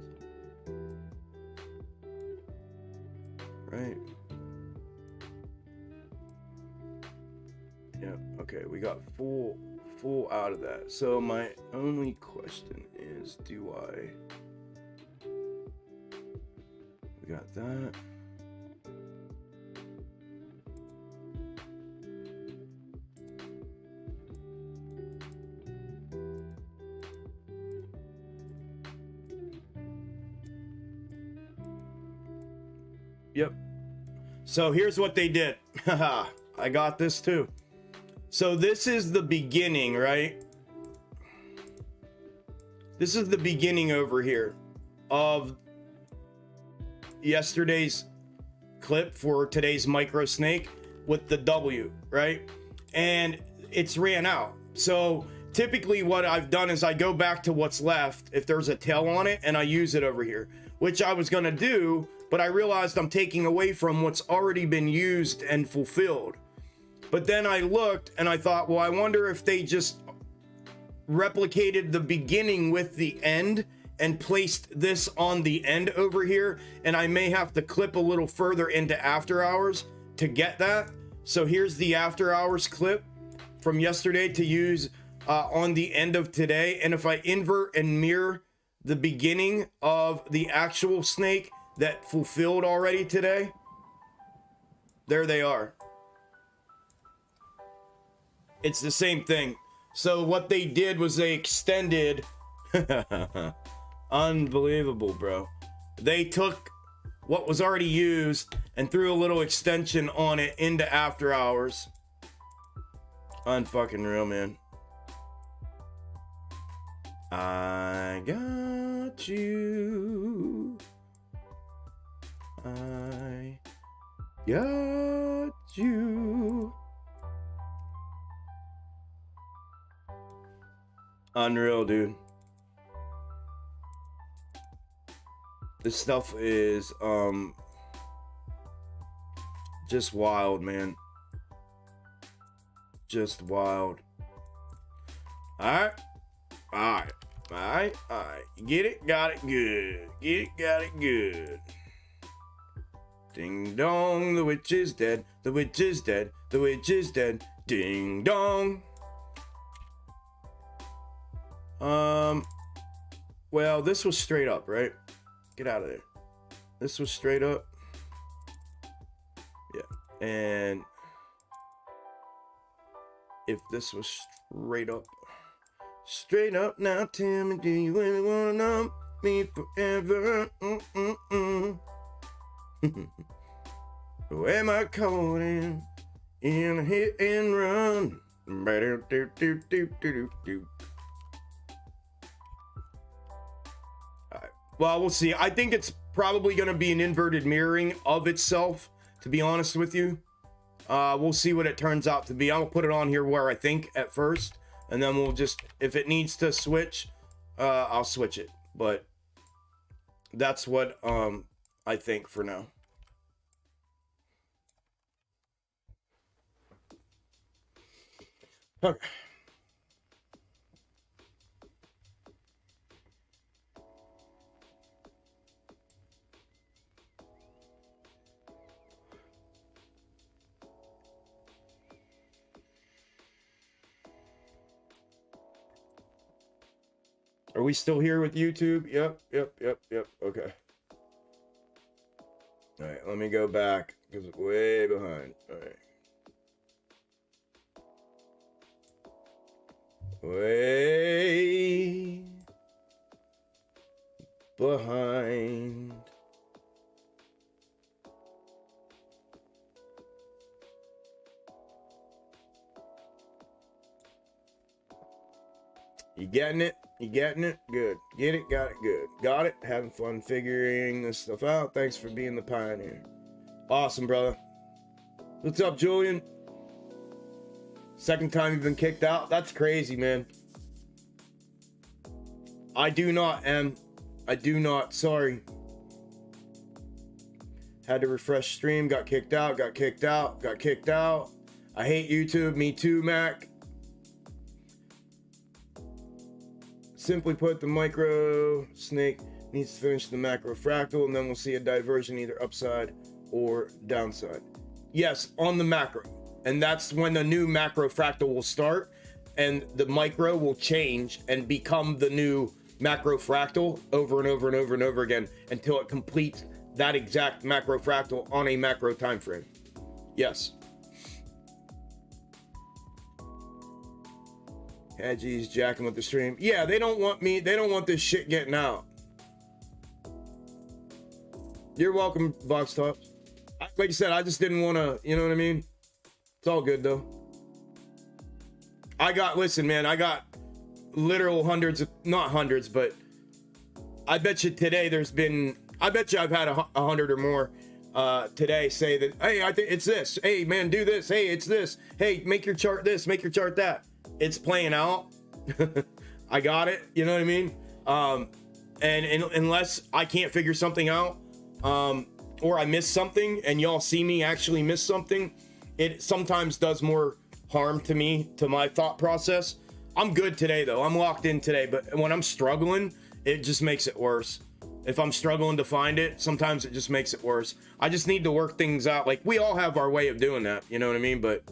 Right. Yeah, okay, we got full out of that. So my only question is, do I... We got that. Yep. So here's what they did. Haha, I got this too. So this is the beginning, right? This is the beginning over here of yesterday's clip for today's micro snake with the W, right? And it's ran out. So typically what I've done is I go back to what's left if there's a tail on it and I use it over here, which I was gonna do, but I realized I'm taking away from what's already been used and fulfilled. But then I looked and I thought, well, I wonder if they just replicated the beginning with the end and placed this on the end over here, and I may have to clip a little further into after hours to get that. So here's the after hours clip from yesterday to use on the end of today. And if I invert and mirror the beginning of the actual snake that fulfilled already today, there they are. It's the same thing. So what they did was they extended unbelievable, bro. They took what was already used and threw a little extension on it into after hours. Unfucking real, man. I got you. I got you. Unreal, dude. This stuff is just wild, man. Just wild. Alright. Get it, got it, good. Get it, got it, good. Ding dong, the witch is dead. The witch is dead. The witch is dead. Ding dong. Well, this was straight up, right? Get out of there. This was straight up. Yeah. And if this was straight up now, tell me, do you really wanna know me forever? Who am I calling in a hit and run? Alright. Well, we'll see. I think it's probably going to be an inverted mirroring of itself, to be honest with you. We'll see what it turns out to be. I'll put it on here where I think at first, and then we'll just, if it needs to switch, I'll switch it. But that's what I think for now. Okay. Are we still here with YouTube? Yep. Okay. All right, let me go back because it's way behind. All right. Way behind. You getting it? You getting it? Good. Get it? Got it? Good. Got it? Having fun figuring this stuff out. Thanks for being the pioneer. Awesome, brother. What's up, Julian? Second time you've been kicked out? That's crazy, man. I do not, sorry. Had to refresh stream, got kicked out. I hate YouTube, me too, Mac. Simply put, the micro snake needs to finish the macro fractal, and then we'll see a diversion either upside or downside. Yes, on the macro. And that's when the new macro fractal will start, and the micro will change and become the new macro fractal over and over and over and over again until it completes that exact macro fractal on a macro time frame. Yes. Yeah, geez, jacking with the stream. Yeah, they don't want this shit getting out. You're welcome, Vox Tops. Like I said, I just didn't want to, you know what I mean? It's all good, though. Listen, man, I got literal hundreds of, not hundreds, but I bet you today I bet you I've had 100 or more today say that, hey, I think it's this. Hey, man, do this. Hey, it's this. Hey, make your chart this, make your chart that. It's playing out. I got it. You know what I mean? And unless I can't figure something out, or I miss something and y'all see me actually miss something, it sometimes does more harm to me, to my thought process. I'm good today though. I'm locked in today, but when I'm struggling, it just makes it worse. If I'm struggling to find it, sometimes it just makes it worse. I just need to work things out. Like, we all have our way of doing that, you know what I mean? But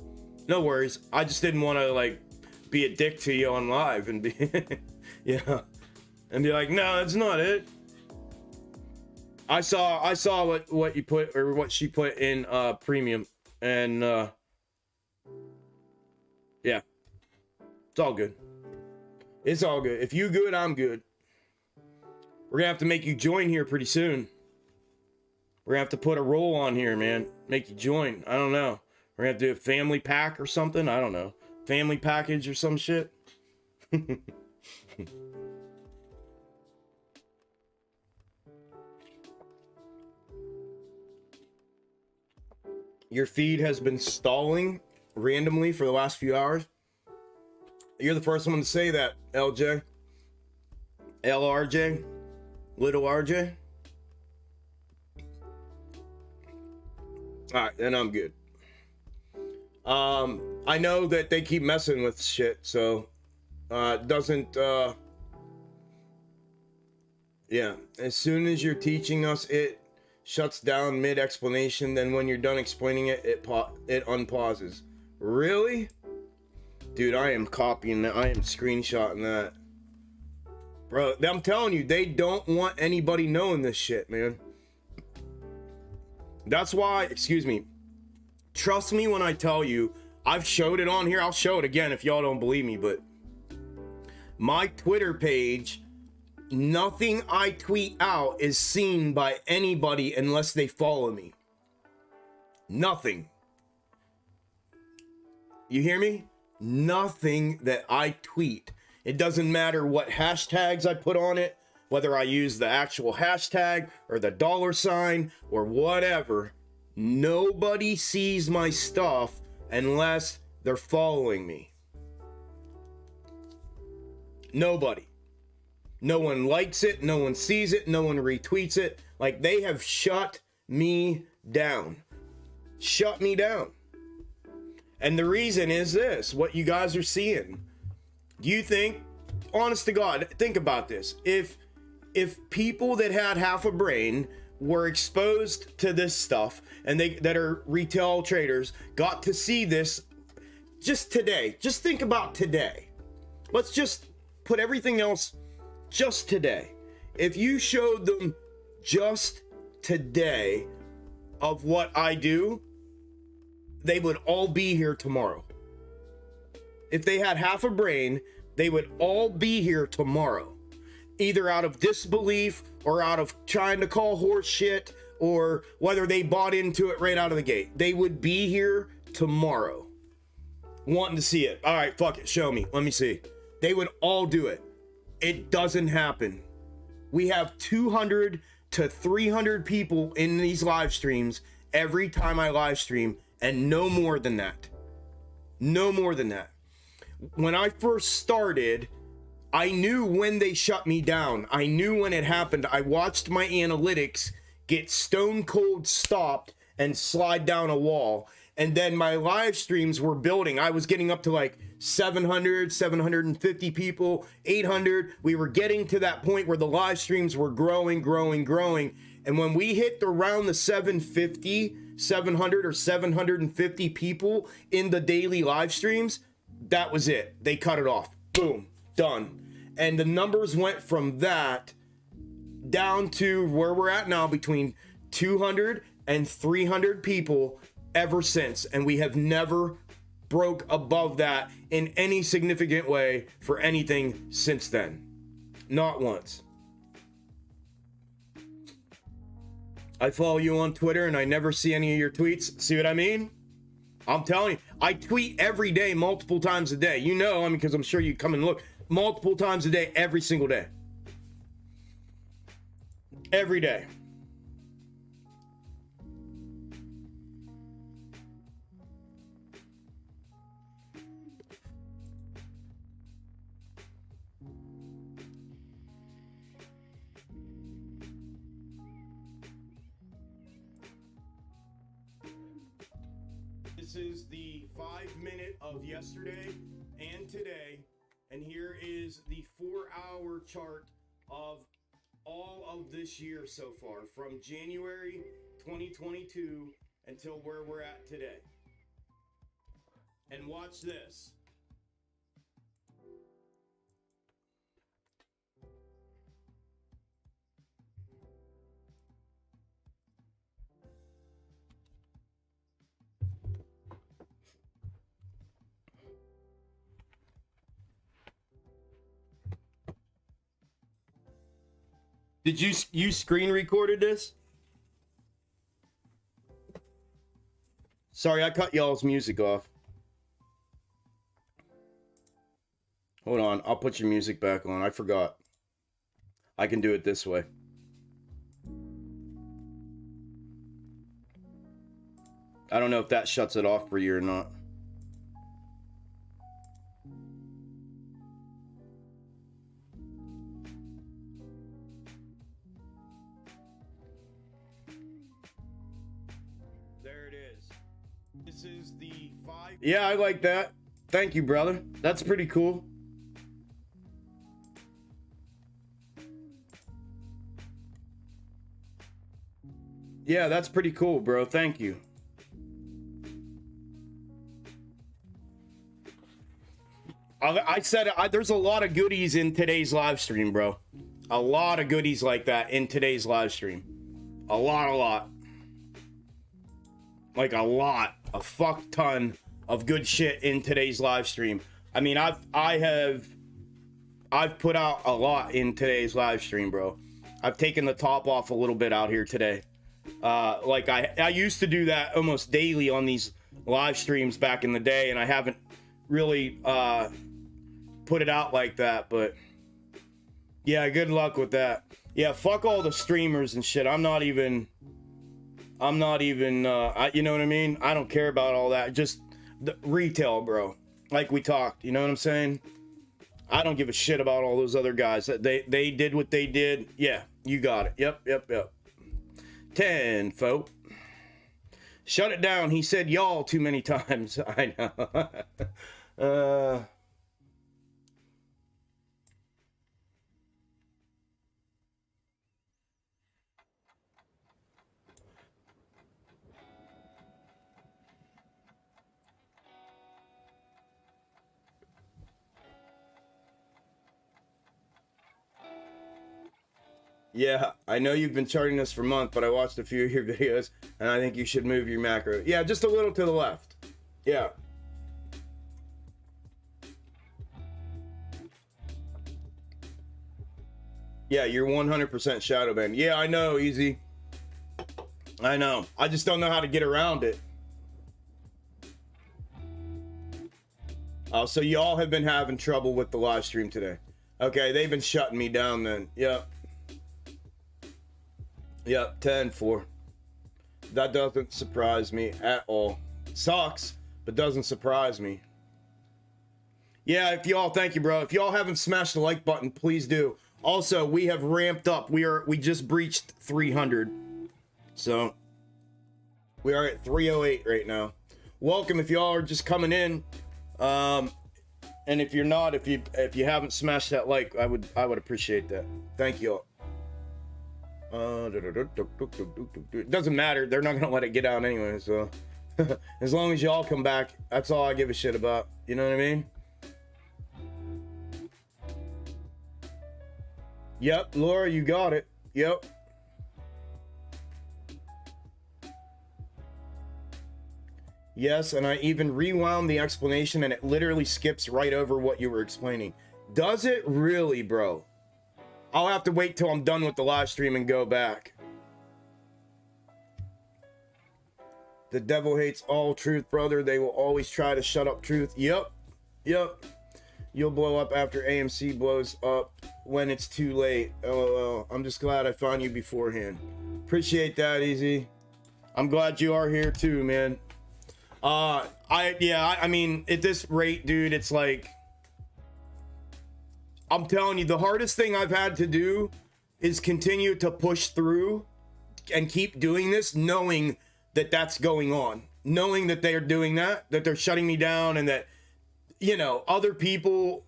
no worries. I just didn't want to like be a dick to you on live and be yeah, and be like, no, that's not it. I saw what you put, or what she put in premium, and yeah, it's all good. It's all good. If you good, I'm good. We're gonna have to make you join here pretty soon. We're gonna have to put a roll on here, man. Make you join. I don't know. We're gonna have to do a family pack or something. I don't know. Family package or some shit. Your feed has been stalling randomly for the last few hours. You're the first one to say that, LJ. LRJ. Little RJ. Alright, then I'm good. I know that they keep messing with shit, so doesn't yeah, as soon as you're teaching us, it shuts down mid explanation, then when you're done explaining it, it unpauses. Really? Dude, I am copying that. I am screenshotting that. Bro, I'm telling you, they don't want anybody knowing this shit, man. That's why, excuse me, trust me when I tell you, I've showed it on here. I'll show it again if y'all don't believe me, but my Twitter page Nothing I tweet out is seen by anybody unless they follow me. Nothing. You hear me? Nothing that I tweet. It doesn't matter what hashtags I put on it, whether I use the actual hashtag or the $ or whatever. Nobody sees my stuff unless they're following me. Nobody. No one likes it, no one sees it, no one retweets it. Like, they have shut me down. Shut me down. And the reason is this, what you guys are seeing. Do you think, honest to God, think about this. If people that had half a brain were exposed to this stuff, and that are retail traders, got to see this just today. Just think about today. Let's just put everything else just today. If you showed them just today of what I do, they would all be here tomorrow. If they had half a brain, they would all be here tomorrow. Either out of disbelief or out of trying to call horse shit, or whether they bought into it right out of the gate. They would be here tomorrow wanting to see it. All right, fuck it, show me, let me see. They would all do it. It doesn't happen. We have 200 to 300 people in these live streams every time I live stream, and no more than that. No more than that. When I first started, I knew when they shut me down. I knew when it happened. I watched my analytics get stone cold stopped and slide down a wall. And then my live streams were building. I was getting up to like 700, 750 people, 800. We were getting to that point where the live streams were growing. And when we hit around the 750, 700 or 750 people in the daily live streams, that was it. They cut it off. Boom, done. And the numbers went from that down to where we're at now, between 200 and 300 people ever since. And we have never broke above that in any significant way for anything since then. Not once. I follow you on Twitter and I never see any of your tweets. See what I mean? I'm telling you, I tweet every day, multiple times a day. You know, I mean, because I'm sure you come and look multiple times a day, every single day. Every day. This is the 5-minute of yesterday and today, and here is the 4-hour chart of all of this year so far, from January 2022 until where we're at today. And watch this. Did you screen recorded this? Sorry, I cut y'all's music off. Hold on, I'll put your music back on. I forgot. I can do it this way. I don't know if that shuts it off for you or not. This is the 5. Yeah, I like that. Thank you, brother. That's pretty cool. Yeah, that's pretty cool, bro. Thank you. I said there's a lot of goodies in today's live stream, bro. A lot of goodies like that in today's live stream. A lot. Like a lot. A fuck ton of good shit in today's live stream. I mean, I I've put out a lot in today's live stream, bro. I've taken the top off a little bit out here today. Like I used to do that almost daily on these live streams back in the day, and I haven't really put it out like that, but yeah, good luck with that. Yeah, fuck all the streamers and shit. I'm not even you know what I mean? I don't care about all that. Just the retail, bro. Like we talked, you know what I'm saying? I don't give a shit about all those other guys. They did what they did. Yeah, you got it. Yep. 10, folk. Shut it down. He said y'all too many times. I know. Yeah, I know you've been charting us for months, but I watched a few of your videos, and I think you should move your macro. Yeah, just a little to the left. Yeah. Yeah, you're 100% shadow banned. Yeah, I know, Easy. I know. I just don't know how to get around it. Oh, so y'all have been having trouble with the live stream today. Okay, they've been shutting me down then. Yep. Yep, 10-4. That doesn't surprise me at all. Sucks, but doesn't surprise me. Yeah, if y'all, thank you, bro. If y'all haven't smashed the like button, please do. Also, we have ramped up. We just breached 300. So, we are at 308 right now. Welcome if y'all are just coming in. And if you're not, if you haven't smashed that like, I would appreciate that. Thank you all. It doesn't matter. They're not gonna let it get out anyway. So as long as y'all come back, that's all I give a shit about. You know what I mean? Yep, Laura, you got it. Yep. Yes, and I even rewound the explanation, and it literally skips right over what you were explaining. Does it really, bro? I'll have to wait till I'm done with the live stream and go back. The devil hates all truth, brother. They will always try to shut up truth. Yep. You'll blow up after AMC blows up when it's too late. LOL. I'm just glad I found you beforehand. Appreciate that, Easy. I'm glad you are here too, man. I mean, at this rate, dude, it's like, I'm telling you, the hardest thing I've had to do is continue to push through and keep doing this, knowing that that's going on, knowing that they are doing that they're shutting me down, and that, you know, other people,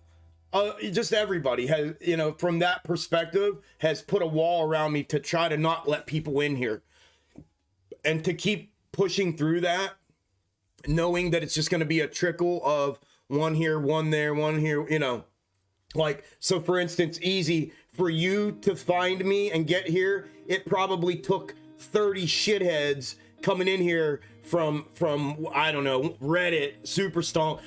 just everybody has, you know, from that perspective, has put a wall around me to try to not let people in here, and to keep pushing through that, knowing that it's just going to be a trickle of one here, one there, one here, you know. Like, so for instance, Easy, for you to find me and get here, it probably took 30 shitheads coming in here from I don't know, Reddit, Superstar,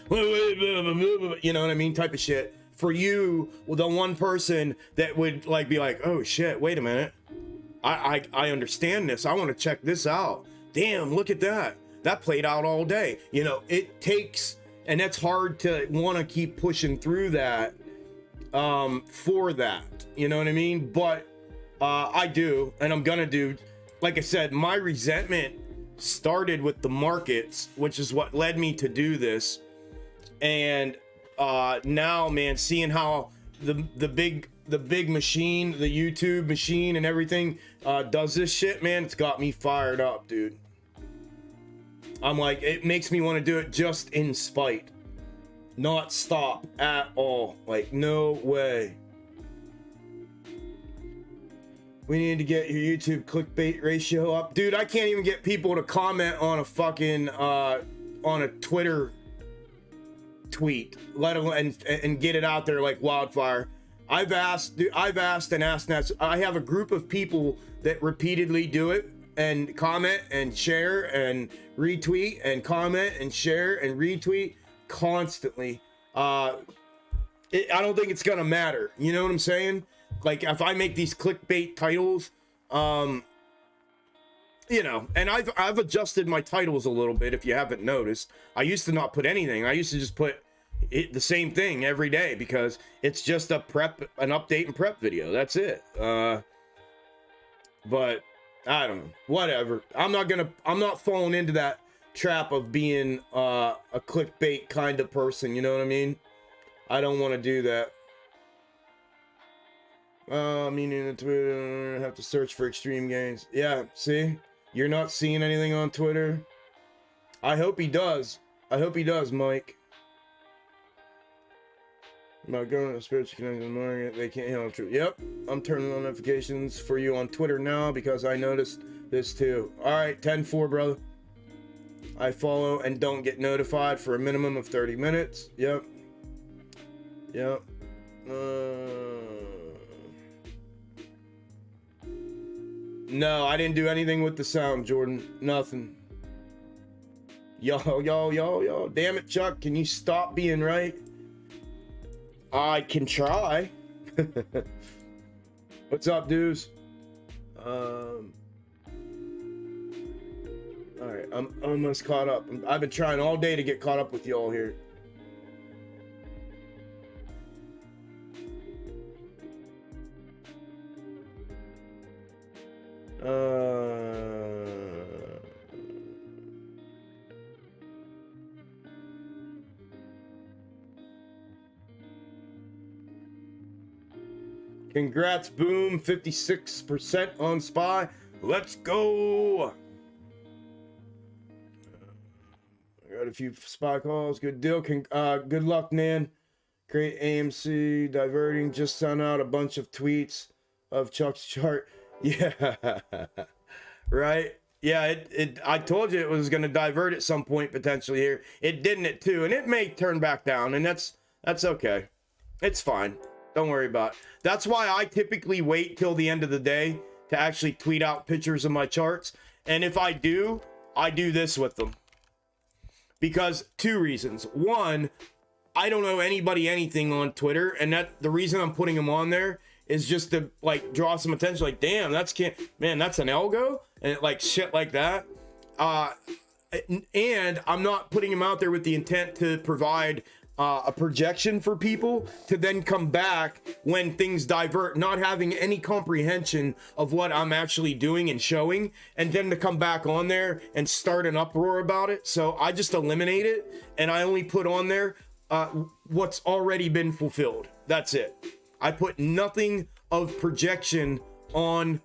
you know what I mean, type of shit. For you, the one person that would like be like, oh shit, wait a minute, I understand this, I want to check this out. Damn, look at that. That played out all day. You know, it takes, and that's hard to want to keep pushing through that. For that, you know what I mean? But I do, and I'm gonna do. Like I said, my resentment started with the markets, which is what led me to do this. And now, man, seeing how the big machine, the YouTube machine and everything does this shit, man, it's got me fired up, dude. I'm like, it makes me want to do it just in spite. Not stop at all. Like, no way. We need to get your YouTube clickbait ratio up. Dude, I can't even get people to comment on a fucking, on a Twitter tweet, let alone, and get it out there like wildfire. I've asked, and asked. I have a group of people that repeatedly do it, and comment and share and retweet and comment and share and retweet constantly. I don't think it's gonna matter. You know what I'm saying? Like if I make these clickbait titles, you know, and I've adjusted my titles a little bit. If you haven't noticed, I used to not put anything. I used to just put the same thing every day because it's just an update and prep video. That's it. But I don't know. Whatever. I'm not falling into that trap of being a clickbait kind of person. You know what I mean? I don't want to do that. Meaning Twitter, have to search for extreme gains. Yeah, see? You're not seeing anything on Twitter? I hope he does. I hope he does, Mike. About going to spiritual connection market, they can't handle truth. Yep, I'm turning on notifications for you on Twitter now because I noticed this too. Alright, 10-4, brother. I follow and don't get notified for a minimum of 30 minutes. Yep. Yep. No, I didn't do anything with the sound, Jordan. Nothing. Yo. Damn it, Chuck. Can you stop being right? I can try. What's up, dudes? Alright, I'm almost caught up. I've been trying all day to get caught up with y'all here. Congrats, Boom, 56% on SPY. Let's go. I got a few SPY calls. Good deal. Good luck, Nan. Great AMC diverting. Just sent out a bunch of tweets of Chuck's chart. Yeah. Right? Yeah, I told you it was going to divert at some point potentially here. It didn't it too, and it may turn back down, and that's okay. It's fine. Don't worry about it. That's why I typically wait till the end of the day to actually tweet out pictures of my charts. And if I do this with them. Because two reasons. One, I don't know anybody anything on Twitter, and that the reason I'm putting them on there is just to like draw some attention. Like, damn, that's an Algo, and like shit like that. And I'm not putting them out there with the intent to provide a projection for people to then come back when things divert, not having any comprehension of what I'm actually doing and showing, and then to come back on there and start an uproar about it. So I just eliminate it, and I only put on there what's already been fulfilled. That's it. I put nothing of projection on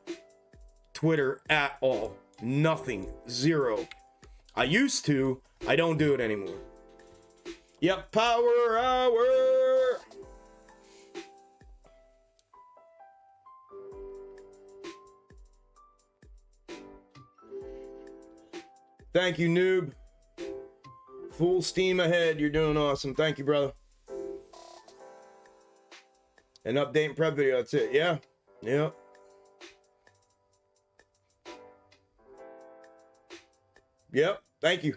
Twitter at all. Nothing. Zero. I used to. I don't do it anymore. Yep, power hour. Thank you, noob. Full steam ahead. You're doing awesome. Thank you, brother. An update and prep video. That's it. Yeah. Yep. Yep. Thank you.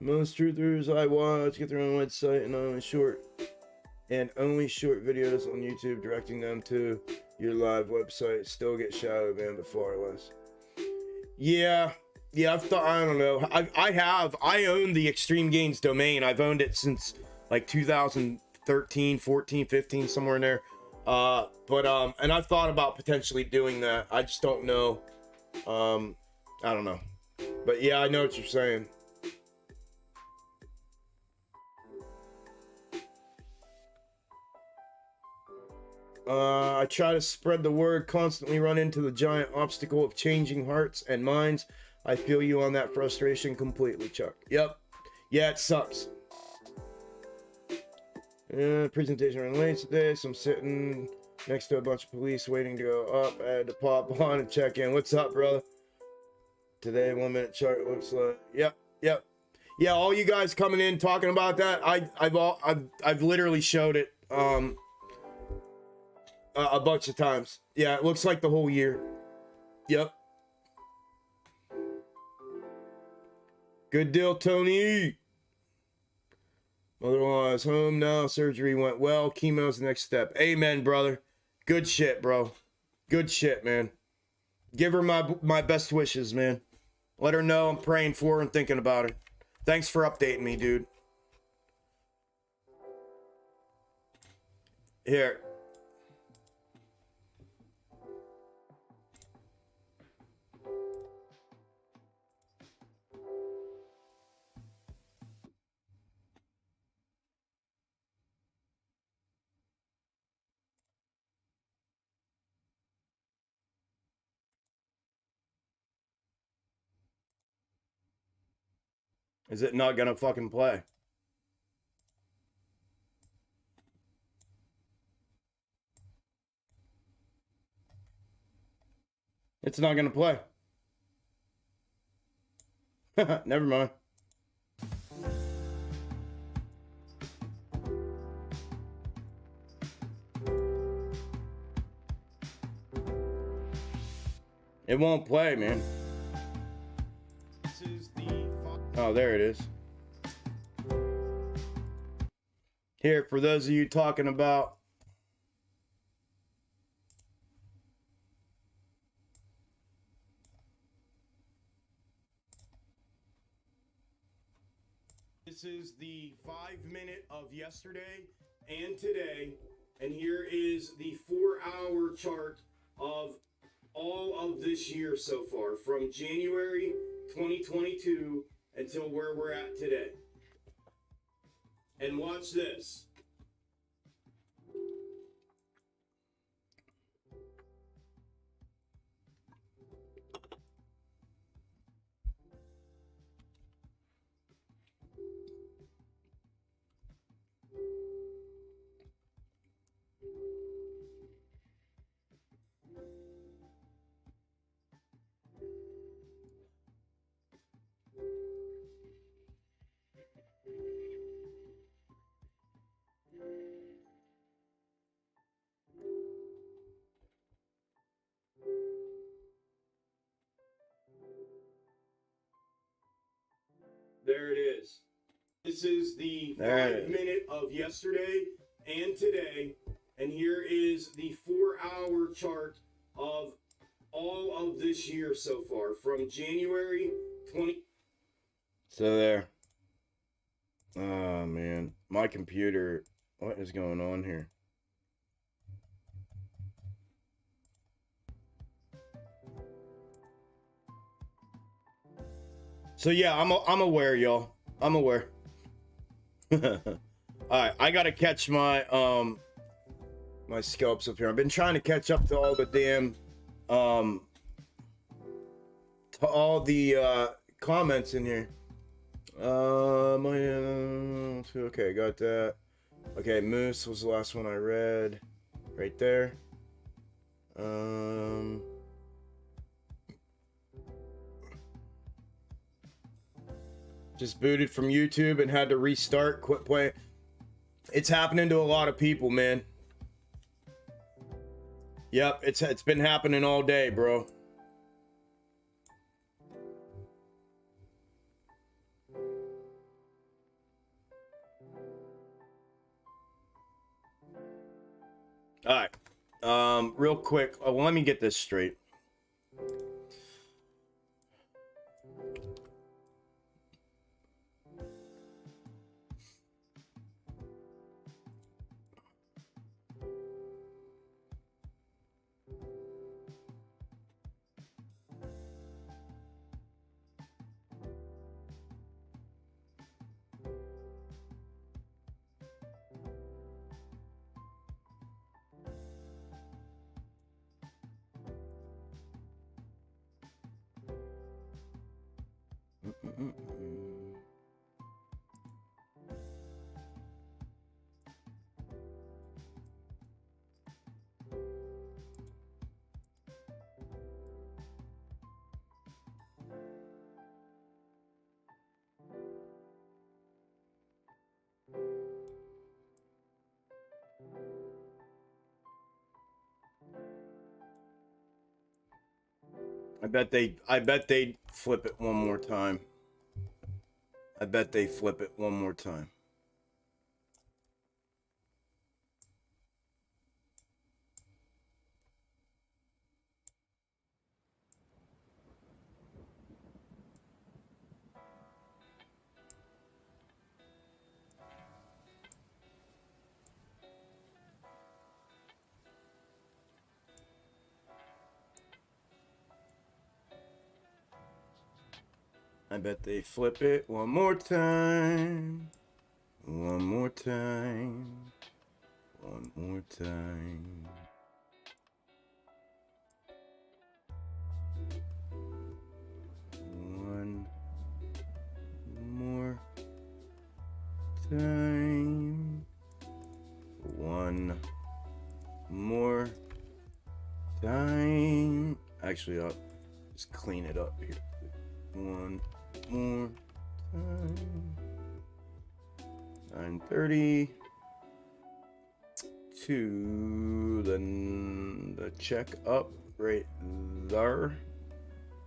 Most truthers I watch get their own website and only short videos on YouTube directing them to your live website. Still get shadow banned, but far less. Yeah, I've thought, I don't know. I own the Extreme Gains domain. I've owned it since like 2013, 14, 15, somewhere in there. And I've thought about potentially doing that. I just don't know. I don't know. But yeah, I know what you're saying. I try to spread the word, constantly run into the giant obstacle of changing hearts and minds. I feel you on that frustration completely, Chuck. Yep. Yeah, it sucks. Presentation relates to this. I'm sitting next to a bunch of police waiting to go up. I had to pop on and check in. What's up, brother? Today, 1 minute chart looks like. Yep. Yeah, all you guys coming in talking about that, I've literally showed it. A bunch of times. Yeah, it looks like the whole year. Yep. Good deal, Tony. Mother-in-law is home now. Surgery went well. Chemo's the next step. Amen, brother. Good shit, bro. Good shit, man. Give her my best wishes, man. Let her know I'm praying for her and thinking about her. Thanks for updating me, dude. Here. Is it not gonna fucking play? It's not gonna play. Never mind. It won't play, man. Oh, there it is. Here, for those of you talking about this is the 5-minute of yesterday and today, and here is the 4-hour chart of all of this year so far, from January 2022 until where we're at today. And watch this. There it is. This is the 5-minute of yesterday and today, and here is the 4-hour chart of all of this year so far, from January 20. So there. Oh man, my computer. What is going on here? So yeah, I'm aware, y'all. I'm aware. All right, I gotta catch my my scalps up here. I've been trying to catch up to all the damn to all the comments in here. Okay, got that. Okay, Moose was the last one I read, right there. Just booted from YouTube and had to restart, quit playing. It's happening to a lot of people, man. Yep, it's been happening all day, bro. All right. Real quick. Well, let me get this straight. I bet they flip it one more time. I bet they flip it one more time. I bet they flip it one more time. One more time. One more time. One more time. One more time. Actually, I'll just clean it up here. One more time. 9:30 to the check up right there.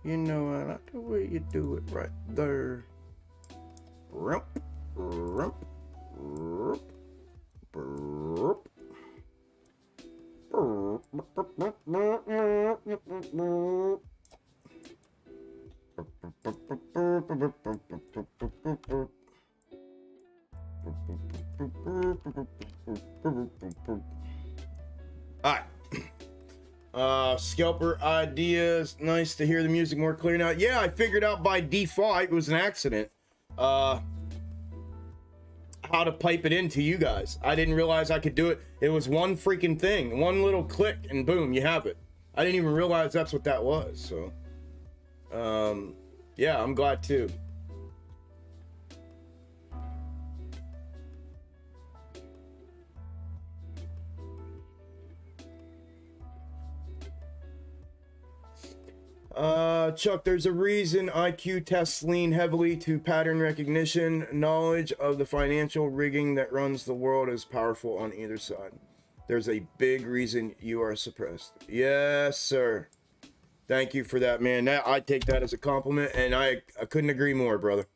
You know, I like the way you do it right there. Rump, rump, rump, rump. All right. Scalper ideas. Nice to hear the music more clear now. Yeah, I figured out by default, it was an accident, how to pipe it into you guys. I didn't realize I could do it. It was one freaking thing, one little click, and boom, you have it. I didn't even realize that's what that was. So, yeah, I'm glad too. Chuck, there's a reason IQ tests lean heavily to pattern recognition. Knowledge of the financial rigging that runs the world is powerful on either side. There's a big reason you are suppressed. Yes, sir. Thank you for that, man. That, I take that as a compliment, and I couldn't agree more, brother.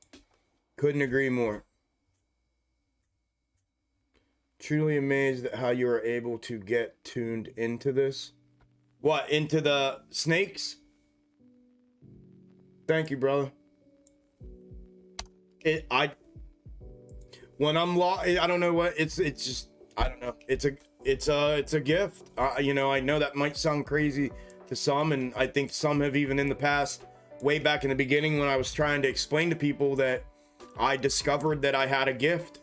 Couldn't agree more. Truly amazed at how you are able to get tuned into this. What, into the snakes? Thank you, brother. When I'm lost, I don't know what it's just, I don't know. It's a gift. You know, I know that might sound crazy to some, and I think some have even in the past, way back in the beginning when I was trying to explain to people that I discovered that I had a gift,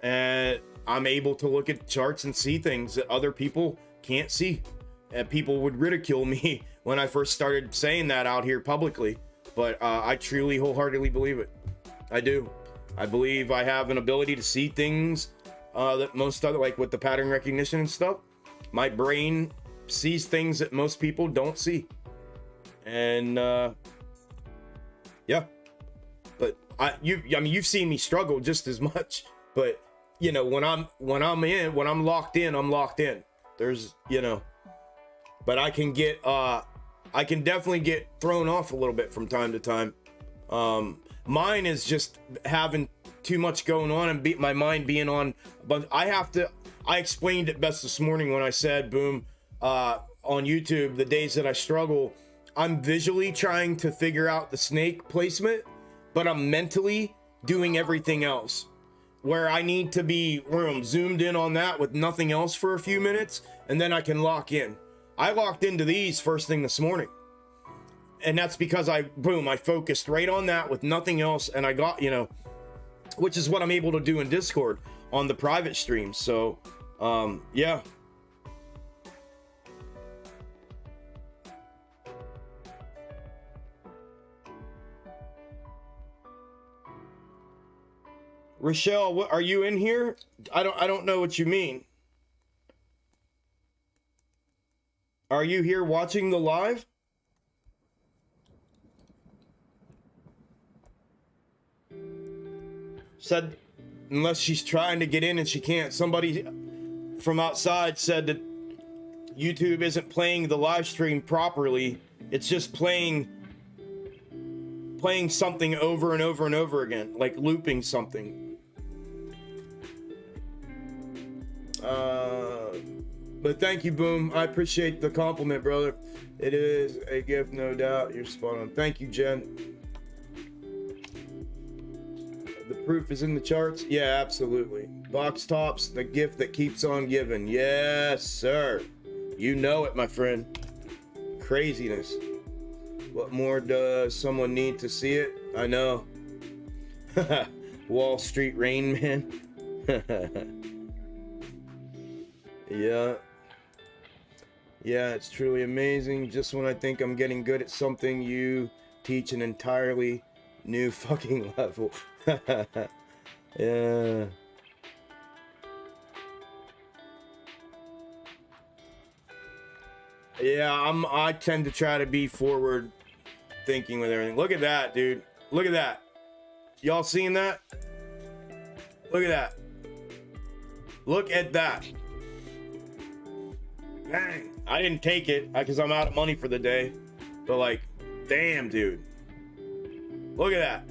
and I'm able to look at charts and see things that other people can't see. And people would ridicule me when I first started saying that out here publicly. But I truly, wholeheartedly believe it. I do. I believe I have an ability to see things that most other, like with the pattern recognition and stuff. My brain sees things that most people don't see. And yeah. But I mean, you've seen me struggle just as much. But you know, when I'm locked in, I'm locked in. There's, you know, but I can definitely get thrown off a little bit from time to time. Mine is just having too much going on and my mind being on, but I explained it best this morning when I said, boom, on YouTube, the days that I struggle, I'm visually trying to figure out the snake placement, but I'm mentally doing everything else. Where I need to be zoomed in on that with nothing else for a few minutes, and then I can lock in. I locked into these first thing this morning. And that's because I focused right on that with nothing else. And I got, you know, which is what I'm able to do in Discord on the private streams. So, yeah. Rochelle, what, are you in here? I don't know what you mean. Are you here watching the live? Said, unless she's trying to get in and she can't. Somebody from outside said that YouTube isn't playing the live stream properly. It's just playing something over and over and over again, like looping something. But thank you, Boom. I appreciate the compliment, brother. It is a gift, no doubt. You're spot on. Thank you, Jen. The proof is in the charts? Yeah, absolutely. Box tops, the gift that keeps on giving. Yes, sir. You know it, my friend. Craziness. What more does someone need to see it? I know. Wall Street Rain Man. Yeah. Yeah, it's truly amazing. Just when I think I'm getting good at something, you teach an entirely new fucking level. Yeah. Yeah, I tend to try to be forward thinking with everything. Look at that, dude. Look at that. Y'all seeing that? Look at that. Look at that. Dang. I didn't take it because I'm out of money for the day. But like, damn, dude. Look at that.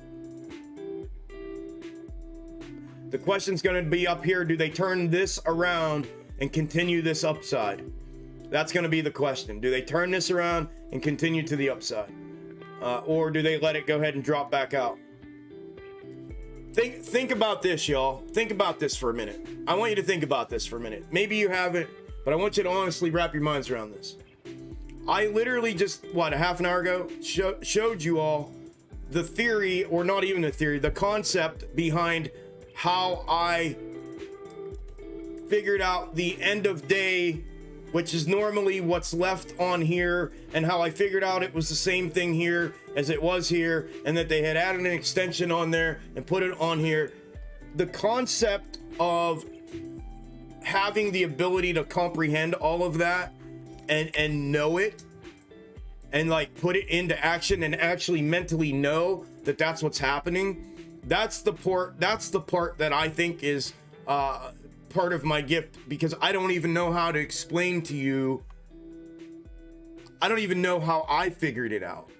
The question's going to be up here. Do they turn this around and continue this upside? That's going to be the question. Do they turn this around and continue to the upside? Or do they let it go ahead and drop back out? Think about this, y'all. Think about this for a minute. I want you to think about this for a minute. Maybe you haven't, but I want you to honestly wrap your minds around this. I literally just, a half an hour ago, showed you all the theory, or not even the theory, the concept behind how I figured out the end of day, which is normally what's left on here, and how I figured out it was the same thing here as it was here, and that they had added an extension on there and put it on here. The concept of having the ability to comprehend all of that and know it, and like put it into action and actually mentally know that that's what's happening. That's the part that I think is part of my gift, because I don't even know how to explain to you. I don't even know how I figured it out.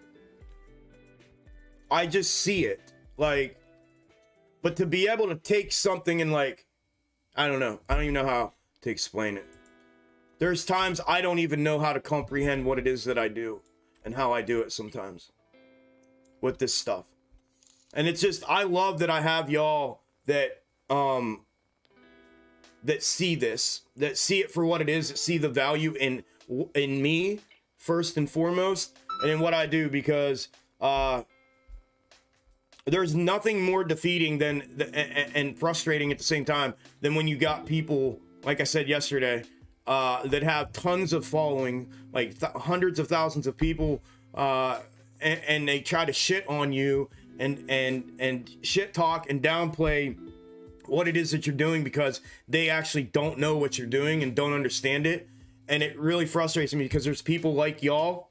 I just see it, like, but to be able to take something and like, I don't even know how to explain it. There's times I don't even know how to comprehend what it is that I do and how I do it sometimes with this stuff. And it's just, I love that I have y'all that see this, that see it for what it is, that see the value in me first and foremost, and in what I do, because there's nothing more defeating than and frustrating at the same time than when you got people, like I said yesterday, that have tons of following, like hundreds of thousands of people, and they try to shit on you and shit talk and downplay what it is that you're doing because they actually don't know what you're doing and don't understand it. And it really frustrates me because there's people like y'all,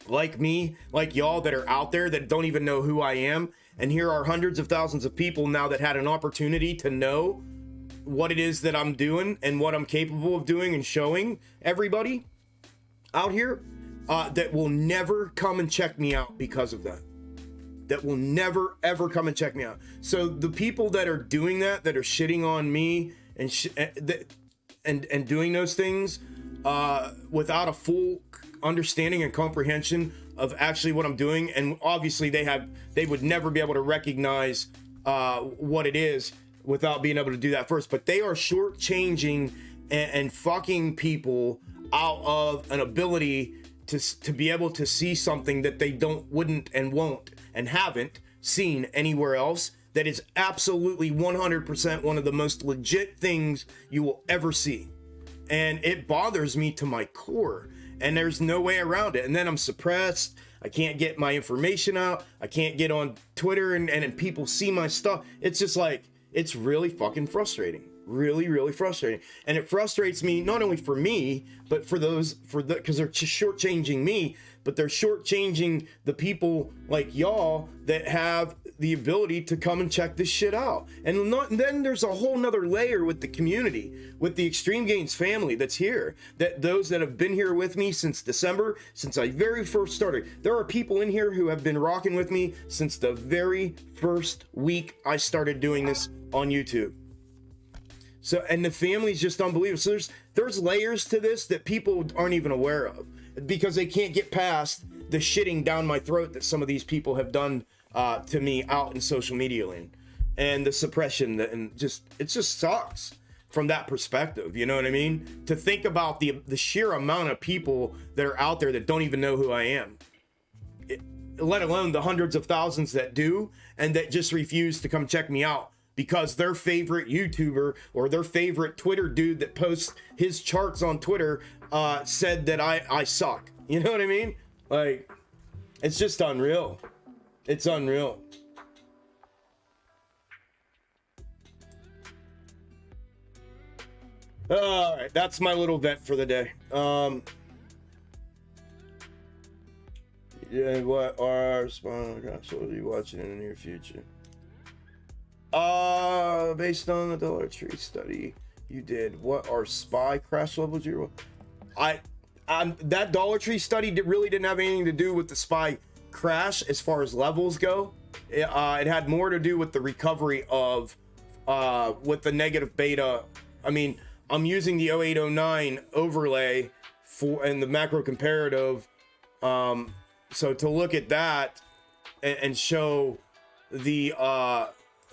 like me, like y'all, that are out there that don't even know who I am. And here are hundreds of thousands of people now that had an opportunity to know what it is that I'm doing and what I'm capable of doing and showing everybody out here, that will never come and check me out because of that. That will never ever come and check me out. So the people that are doing that are shitting on me and doing those things without a full understanding and comprehension of actually what I'm doing, and obviously they would never be able to recognize what it is without being able to do that first. But they are shortchanging and fucking people out of an ability to be able to see something that they wouldn't and won't and haven't seen anywhere else. That is absolutely 100% one of the most legit things you will ever see. And it bothers me to my core, and there's no way around it. And then I'm suppressed. I can't get my information out. I can't get on Twitter and people see my stuff. It's just like, it's really fucking frustrating. Really, really frustrating. And it frustrates me not only for me, but because they're just shortchanging me, but they're shortchanging the people like y'all that have the ability to come and check this shit out. And then there's a whole nother layer with the community, with the Extreme Gains family that's here, that those that have been here with me since December, since I very first started. There are people in here who have been rocking with me since the very first week I started doing this on YouTube. So, and the family's just unbelievable. So there's layers to this that people aren't even aware of, because they can't get past the shitting down my throat that some of these people have done to me out in social media land, and the suppression and it just sucks from that perspective. You know what I mean? To think about the sheer amount of people that are out there that don't even know who I am. let alone the hundreds of thousands that do and that just refuse to come check me out because their favorite YouTuber or their favorite Twitter dude that posts his charts on Twitter said that I suck. You know what I mean? Like, it's just unreal. It's unreal. All right, that's my little vent for the day. Yeah, what are spinal consoles are you watching in the near future? Based on the Dollar Tree study you did, what are spy crash levels you're? That Dollar Tree study really didn't have anything to do with the spy crash as far as levels go. It had more to do with the recovery of with the negative beta. I mean, I'm using the 0809 overlay for and the macro comparative. So to look at that and show the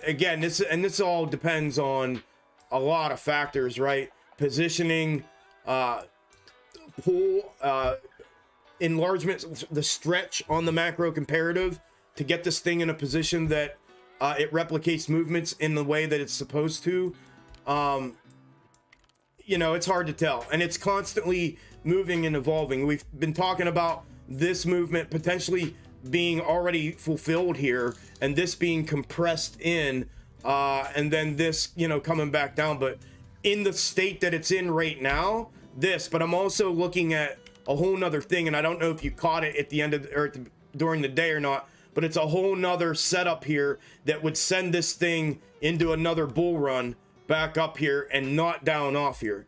again, this all depends on a lot of factors, right? Positioning, pull, enlargement, the stretch on the macro comparative to get this thing in a position that it replicates movements in the way that it's supposed to. You know, it's hard to tell, and it's constantly moving and evolving. We've been talking about this movement potentially being already fulfilled here, and this being compressed in, and then this, you know, coming back down. But in the state that it's in right now, but I'm also looking at a whole nother thing, and I don't know if you caught it at the end of during the day or not, but it's a whole nother setup here that would send this thing into another bull run back up here and not down off here.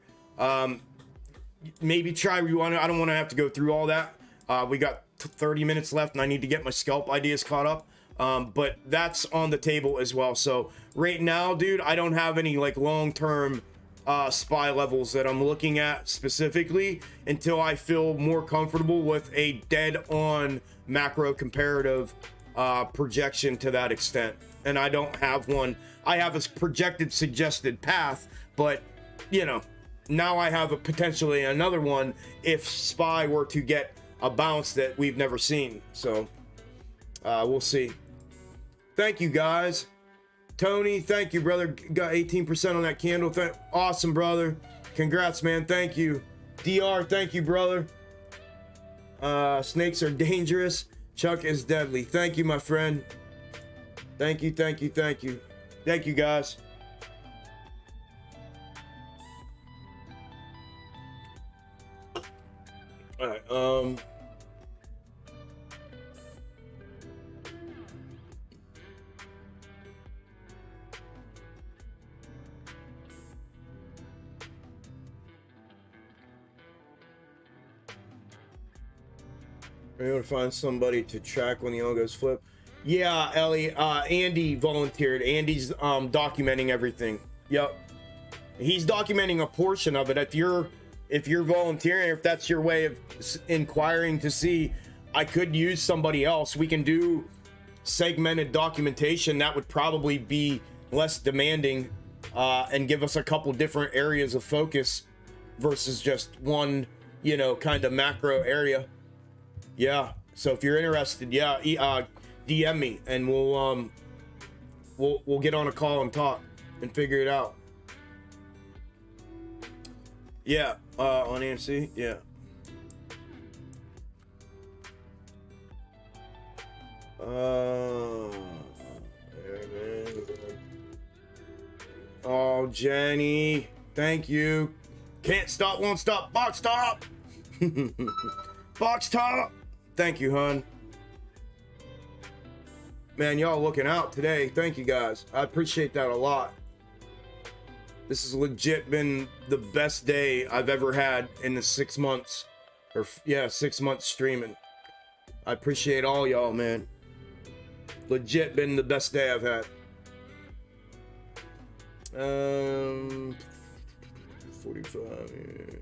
Maybe try rewind. I don't want to have to go through all that. We got 30 minutes left and I need to get my scalp ideas caught up. But that's on the table as well. So right now, dude, I don't have any like long-term spy levels that I'm looking at specifically until I feel more comfortable with a dead-on macro comparative projection to that extent. And I don't have one. I have a projected suggested path, but you know, now I have potentially another one if SPY were to get a bounce that we've never seen. So we'll see. Thank you guys. Tony, thank you, brother. Got 18% on that candle. Awesome, brother. Congrats, man. Thank you. DR, thank you, brother. Snakes are dangerous. Chuck is deadly. Thank you, my friend. Thank you, thank you, thank you. Thank you, guys. All right, are you able to find somebody to track when the algos flip? Yeah, Ellie, Andy volunteered. Andy's documenting everything. Yep. He's documenting a portion of it. If you're volunteering, if that's your way of inquiring to see, I could use somebody else. We can do segmented documentation. That would probably be less demanding and give us a couple different areas of focus versus just one, you know, kind of macro area. Yeah. So if you're interested, yeah, DM me and we'll get on a call and talk and figure it out. Yeah, on AMC, yeah. Yeah, man. Oh, Jenny, thank you. Can't stop, won't stop. Box top. Box top. Thank you, hun. Man, y'all looking out today. Thank you, guys. I appreciate that a lot. This has legit been the best day I've ever had in the 6 months. Or, yeah, 6 months streaming. I appreciate all y'all, man. Legit been the best day I've had. 45. Yeah.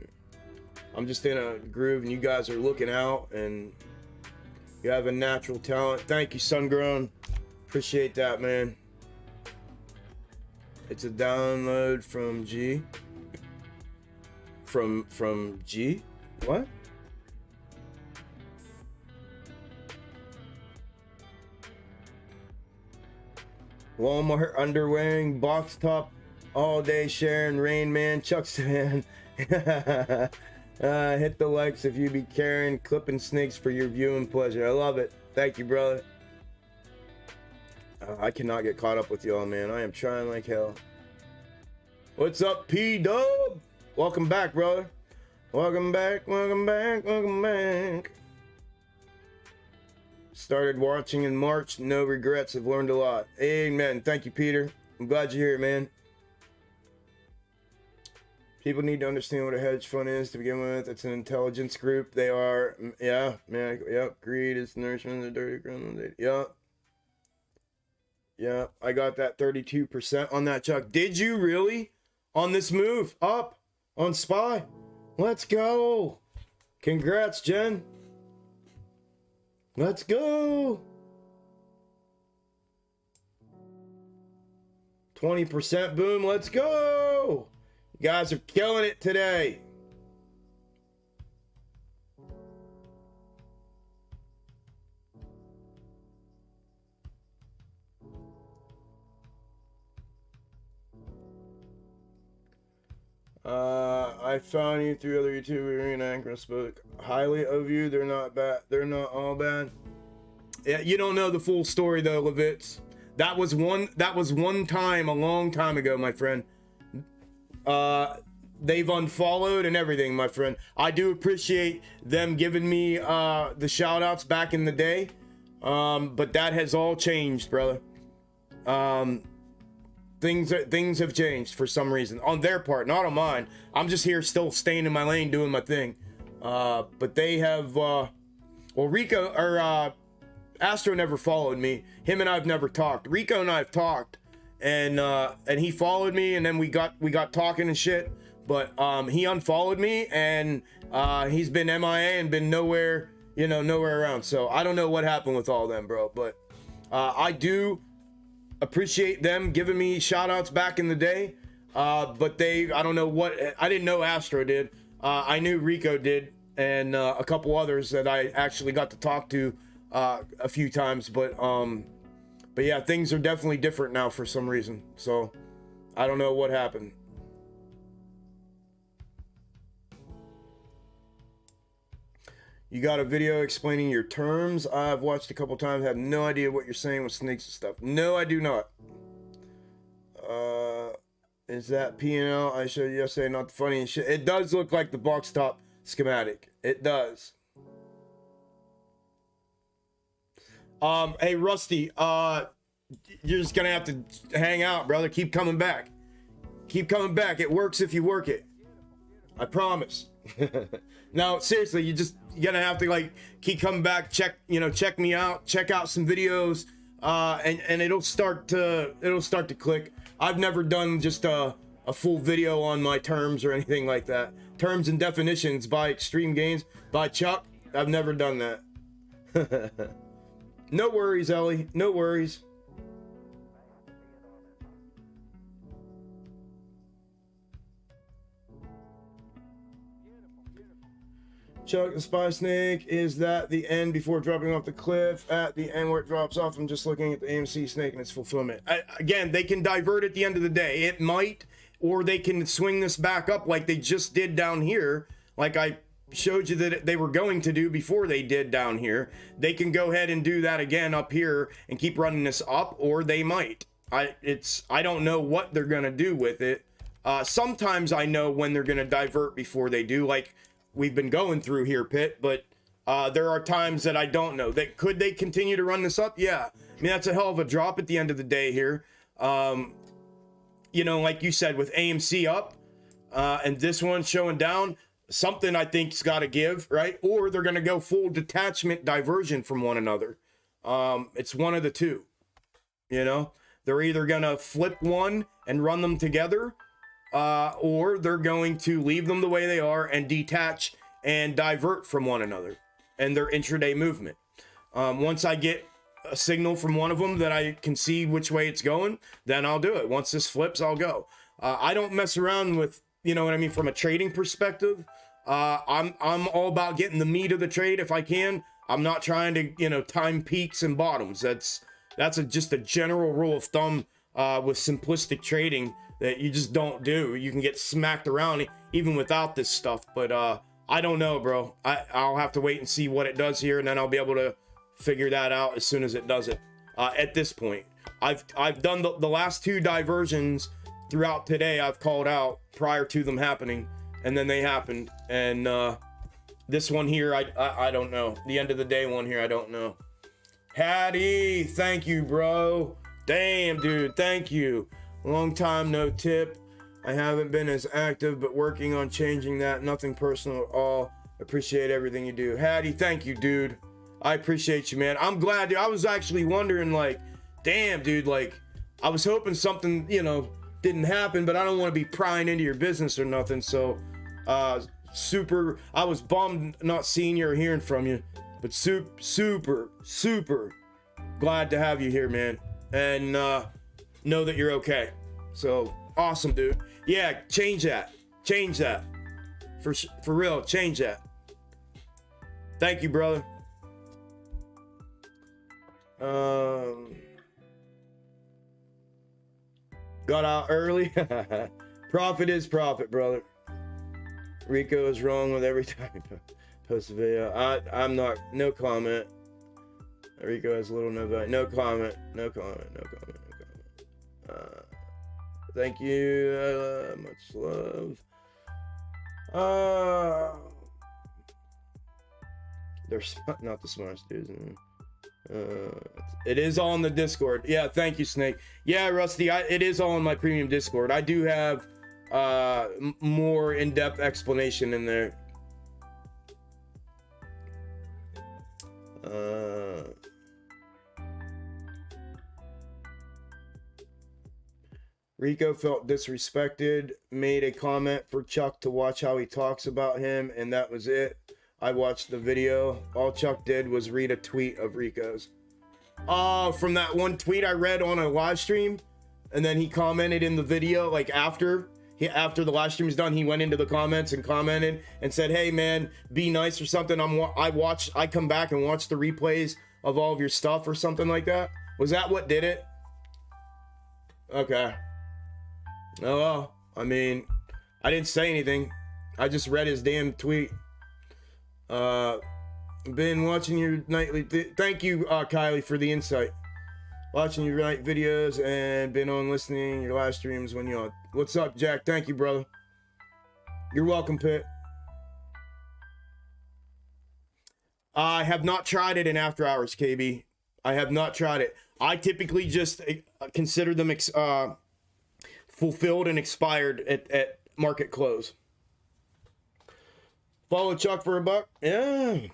I'm just in a groove and you guys are looking out and you have a natural talent. Thank you, Sungrown. Appreciate that, man. It's a download from G. From G? What? Walmart underwearing, box top, all day sharing, Rain Man, Chuck's fan. Hit the likes if you be caring, clipping snakes for your viewing pleasure. I love it. Thank you, brother. I cannot get caught up with y'all, man. I am trying like hell. What's up, P-Dub? Welcome back, brother. Welcome back, welcome back, welcome back. Started watching in March. No regrets. Have learned a lot. Amen. Thank you, Peter. I'm glad you're here, man. People need to understand what a hedge fund is to begin with. It's an intelligence group. They are, yeah, man. Yep. Greed is nourishment of the dirty ground. Yep. Yeah, I got that 32% on that, Chuck. Did you really? On this move up on SPY? Let's go. Congrats, Jen. Let's go. 20% boom. Let's go. You guys are killing it today. I found you through other YouTubers and anchors, spoke highly of you. They're not bad. They're not all bad. Yeah, you don't know the full story though, Levitz. That was one time a long time ago, my friend. They've unfollowed and everything, my friend. I do appreciate them giving me the shout outs back in the day. But that has all changed, brother. Things have changed for some reason on their part, not on mine. I'm just here still staying in my lane doing my thing. But they have well, Rico or Astro never followed me. Him and I've never talked. Rico and I have talked, and he followed me, and then we got talking and shit. But he unfollowed me, and he's been MIA and been nowhere around. So I don't know what happened with all them, bro. But I do appreciate them giving me shout outs back in the day. But I don't know what, I didn't know Astro did. I knew Rico did, and a couple others that I actually got to talk to a few times. But yeah, things are definitely different now for some reason. So I don't know what happened. You got a video explaining your terms? I've watched a couple times, have no idea what you're saying with snakes and stuff. No, I do not. Is that P&L I showed you yesterday not the funny and shit? It does look like the box top schematic. It does. Hey, Rusty, you're just gonna have to hang out, brother. Keep coming back. Keep coming back. It works if you work it. I promise. No, seriously, you're gonna have to like keep coming back, check me out, check out some videos, and it'll start to click. I've never done just a full video on my terms or anything like that. Terms and definitions by Extreme Gains by Chuck. I've never done that. No worries, Ellie. No worries. Chuck, the spy snake, is that the end before dropping off the cliff? At the end where it drops off, I'm just looking at the AMC snake and its fulfillment. Again, they can divert at the end of the day. It might, or they can swing this back up like they just did down here, like I showed you that they were going to do before they did down here. They can go ahead and do that again up here and keep running this up, or they might. I don't know what they're gonna do with it. Sometimes I know when they're gonna divert before they do, like we've been going through here, Pitt, but there are times that I don't know. Could they continue to run this up? Yeah. I mean, that's a hell of a drop at the end of the day here. Like you said, with AMC up and this one showing down, something I think's got to give, right? Or they're going to go full detachment diversion from one another. It's one of the two, They're either going to flip one and run them together, or they're going to leave them the way they are and detach and divert from one another and their intraday movement. Once I get a signal from one of them that I can see which way it's going, then I'll do it. Once this flips, I'll go. I don't mess around with, from a trading perspective. I'm all about getting the meat of the trade if I can. I'm not trying to, time peaks and bottoms. That's That's just a general rule of thumb with simplistic trading that you just don't do. You can get smacked around even without this stuff. But I don't know, bro. I'll have to wait and see what it does here, and then I'll be able to figure that out as soon as it does it. At this point, I've done the last 2 diversions throughout today. I've called out prior to them happening, and then they happened. And this one here, I don't know. The end of the day one here, I don't know. Hattie, thank you, bro. Damn, dude, thank you. Long time no tip. I haven't been as active, but working on changing that. Nothing personal at all. Appreciate everything you do. Hattie, thank you, dude. I appreciate you, man. I'm glad, dude. I was actually wondering, like, damn, dude, like, I was hoping something, you know, didn't happen, but I don't want to be prying into your business or nothing. So, super, I was bummed not seeing you or hearing from you, but super glad to have you here, man. And know that you're okay. So, awesome, dude. Yeah, change that. Change that. For real, change that. Thank you, brother. Got out early. Profit is profit, brother. Rico is wrong with every time he posts a video. I'm not. No comment. Rico has a little no value. No comment. No comment. No comment. No comment. Thank you. Much love. They're not the smartest dudes. It is all in the Discord. Yeah, thank you, Snake. Yeah, Rusty, it is all in my premium Discord. I do have more in-depth explanation in there. Rico felt disrespected, made a comment for Chuck to watch how he talks about him, and that was it. I watched the video. All Chuck did was read a tweet of Rico's. Oh, from that one tweet I read on a live stream, and then he commented in the video, like after the live stream is done, he went into the comments and commented and said, "Hey man, be nice" or something. I come back and watch the replays of all of your stuff or something like that. Was that what did it? Okay. Oh well, I mean, I didn't say anything. I just read his damn tweet. Been watching your nightly thank you, Kylie, for the insight. Watching your night videos and been on listening your live streams when you're on. What's up, Jack? Thank you, brother. You're welcome, Pitt. I have not tried it in after hours, KB. I have not tried it. I typically just consider them fulfilled and expired at market close. Follow Chuck for $1? Yeah.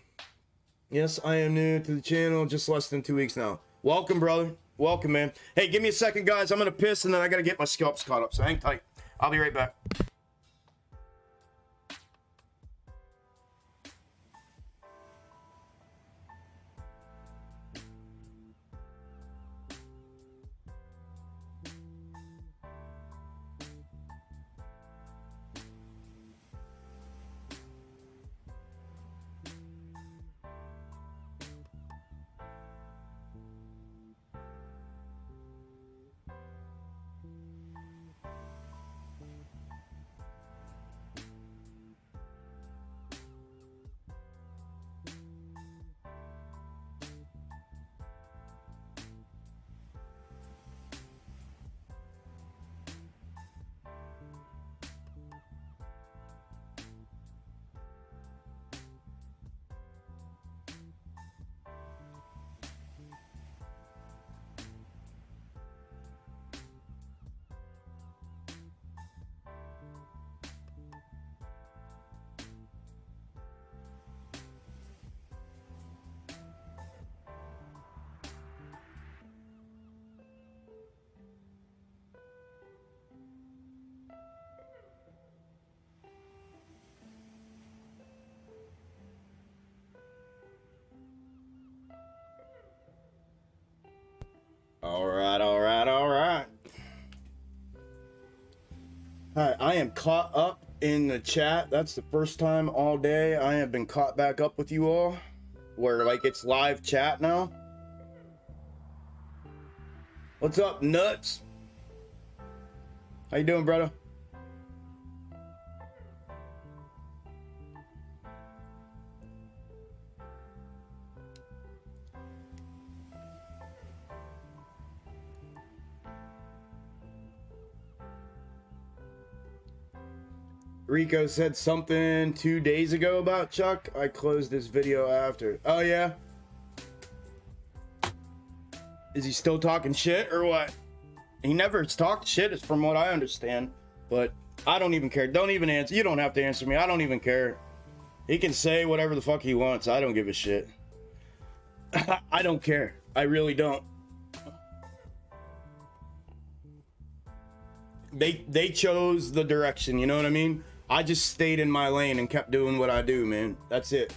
Yes, I am new to the channel, just less than 2 weeks now. Welcome, brother. Welcome, man. Hey, give me a second, guys. I'm going to piss, and then I got to get my scalps caught up, so hang tight. I'll be right back. All right. All right, I am caught up in the chat. That's the first time all day I have been caught back up with you all, where like it's live chat now. What's up, nuts? How you doing, brother? Rico said something 2 days ago about Chuck. I closed this video after. Oh, yeah? Is he still talking shit or what? He never talked shit, is from what I understand. But I don't even care. Don't even answer. You don't have to answer me. I don't even care. He can say whatever the fuck he wants. I don't give a shit. I don't care. I really don't. They chose the direction, you know what I mean? I just stayed in my lane and kept doing what I do, man. That's it.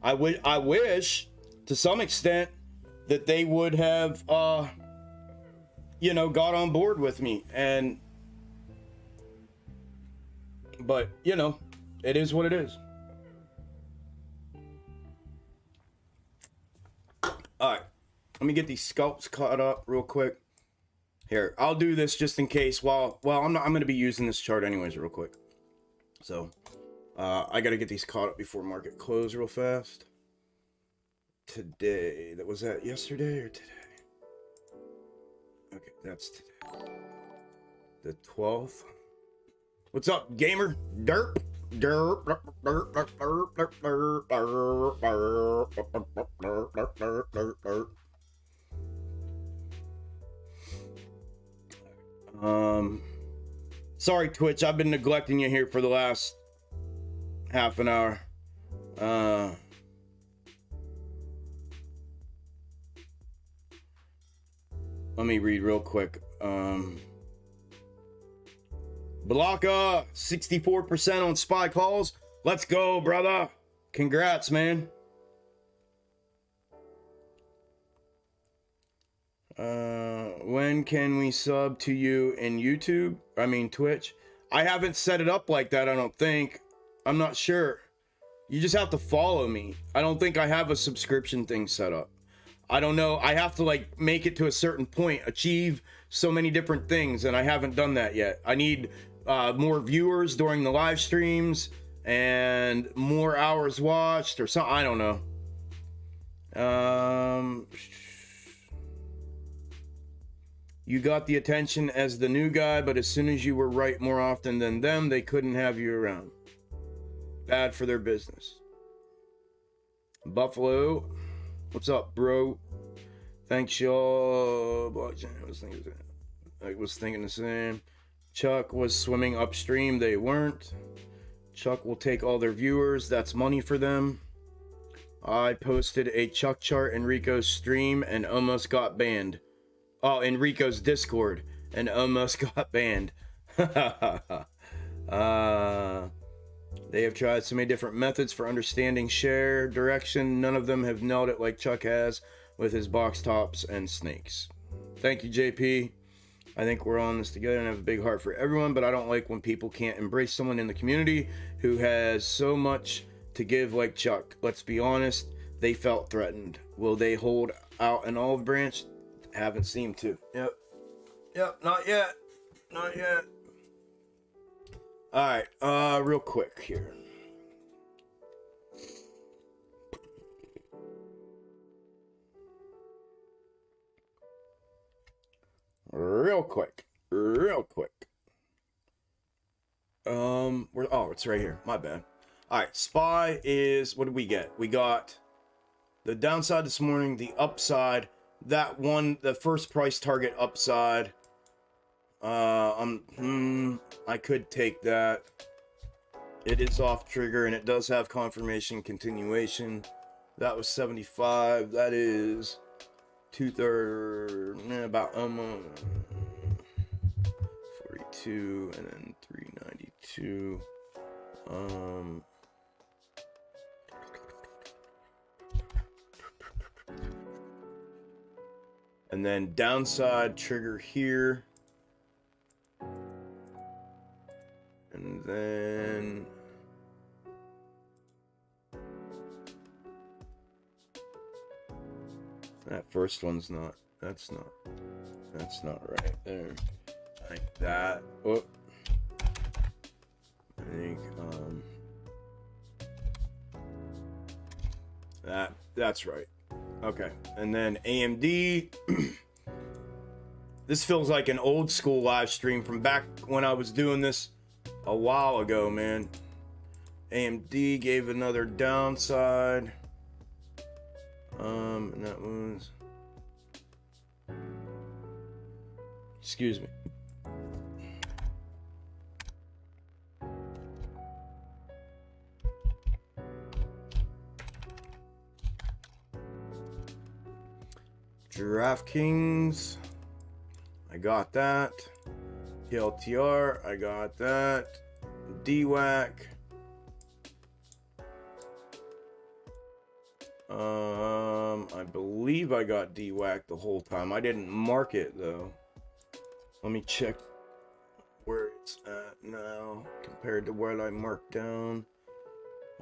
I wish, to some extent, that they would have, you know, got on board with me. But, you know, it is what it is. All right. Let me get these scalps caught up real quick. Here, I'll do this just in case. Well, I'm going to be using this chart anyways real quick. So, I got to get these caught up before market close real fast. Today, was that yesterday or today? Okay, that's today. The 12th. What's up, gamer? Derp. Derp. Derp. Derp. Derp. Derp. Derp. Derp. Derp. Derp. Derp. Derp. Sorry, Twitch. I've been neglecting you here for the last half an hour. Let me read real quick. Balaka, 64% on SPY calls. Let's go, brother. Congrats, man. When can we sub to you in YouTube? I mean, Twitch. I haven't set it up like that, I don't think. I'm not sure. You just have to follow me. I don't think I have a subscription thing set up. I don't know. I have to like make it to a certain point, achieve so many different things, and I haven't done that yet. I need more viewers during the live streams and more hours watched or something. I don't know. You got the attention as the new guy, but as soon as you were right more often than them, they couldn't have you around. Bad for their business. Buffalo, what's up, bro? Thanks, y'all. I was thinking the same. Chuck was swimming upstream. They weren't. Chuck will take all their viewers. That's money for them. I posted a Chuck chart in Rico's stream and almost got banned. Oh, in Rico's Discord and almost got banned. They have tried so many different methods for understanding share direction. None of them have nailed it like Chuck has with his box tops and snakes. Thank you, JP. I think we're on this together and I have a big heart for everyone, but I don't like when people can't embrace someone in the community who has so much to give like Chuck. Let's be honest, they felt threatened. Will they hold out an olive branch? Haven't seemed to. Yep, not yet. Not yet. All right, real quick here. Real quick. It's right here. My bad. All right, SPY is, what did we get? We got the downside this morning, the upside, that one, the first price target upside. I could take that. It is off trigger and it does have confirmation continuation. That was 75. That is 2/3, about 42, and then 392. And then downside trigger here. And then that first one's not That's not right there. Like that. Oh. I think that's right. Okay. And then AMD. This feels like an old school live stream from back when I was doing this a while ago, man. AMD gave another downside. And that was, excuse me. DraftKings, I got that. PLTR, I got that. DWAC. I believe I got DWAC the whole time. I didn't mark it though. Let me check where it's at now compared to where I marked down.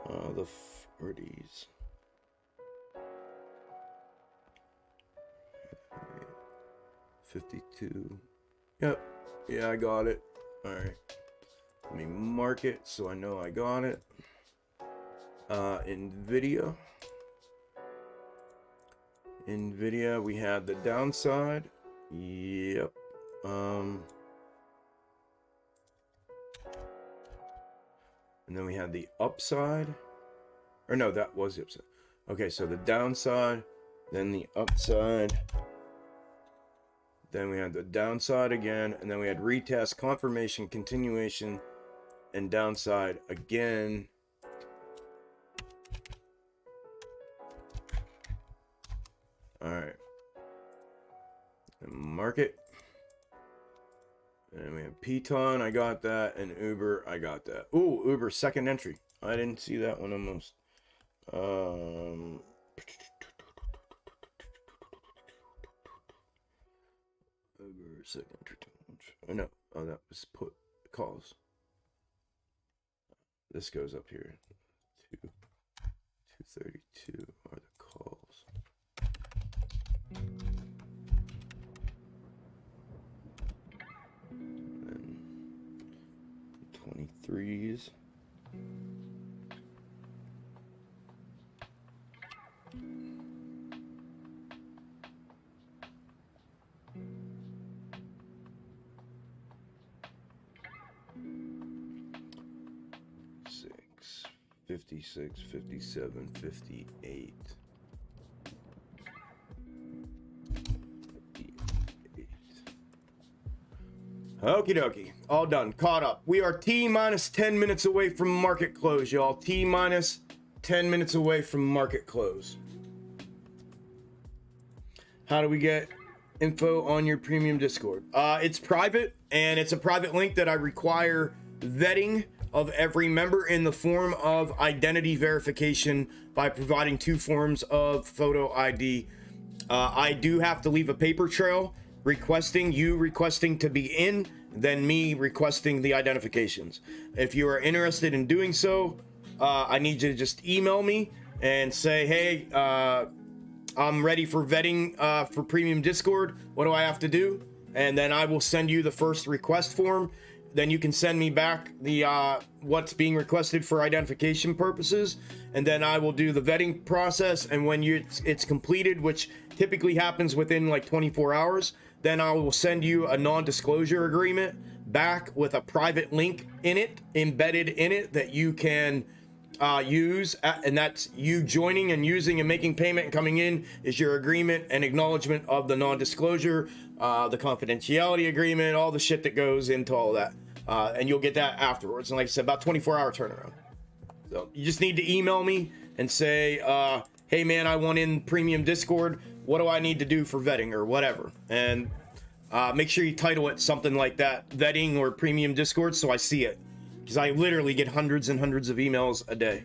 The 40s. $52. Yep. Yeah, I got it. All right. Let me mark it so I know I got it. NVIDIA, we had the downside. Yep. And then we had the upside. Or no, that was the upside. Okay, so the downside, then the upside. Then we had the downside again, and then we had retest, confirmation, continuation, and downside again. All right. And market. And we have Piton, I got that, and Uber, I got that. Ooh, Uber second entry. I didn't see that one almost. Uber second entry. Oh no, oh that was put calls. This goes up here. 232 are the calls. And 23s. Six, 56, 57, 58. Okie dokie. All done. Caught up. We are T minus 10 minutes away from market close, y'all. T minus 10 minutes away from market close. How do we get info on your premium Discord? It's private, and it's a private link that I require vetting of every member in the form of identity verification by providing 2 forms of photo ID. I do have to leave a paper trail requesting to be in, then me requesting the identifications. If you are interested in doing so, I need you to just email me and say, hey, I'm ready for vetting for premium Discord. What do I have to do? And then I will send you the first request form. Then you can send me back the what's being requested for identification purposes, and then I will do the vetting process. And when it's completed, which typically happens within like 24 hours, then I will send you a non-disclosure agreement back with a private link in it, embedded in it, that you can use, and that's you joining and using and making payment and coming in is your agreement and acknowledgement of the non-disclosure, the confidentiality agreement, all the shit that goes into all that. And you'll get that afterwards. And like I said, about 24-hour turnaround. So you just need to email me and say, hey man, I want in premium Discord. What do I need to do for vetting or whatever? And make sure you title it something like that, vetting or premium Discord, so I see it. Because I literally get hundreds and hundreds of emails a day.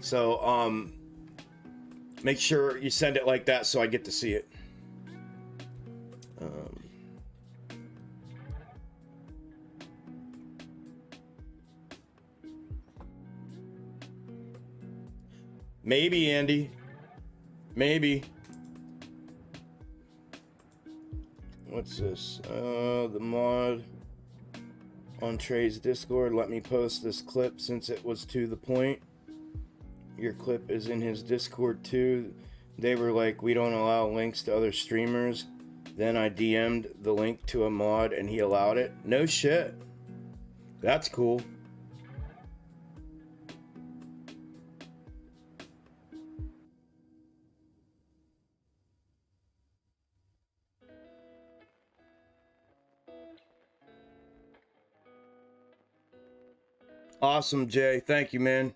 So make sure you send it like that so I get to see it. Maybe, Andy. Maybe. What's this? The mod on Trey's Discord. Let me post this clip since it was to the point. Your clip is in his Discord too. They were like, we don't allow links to other streamers. Then I DM'd the link to a mod and he allowed it. No shit. That's cool. Awesome, Jay. Thank you, man.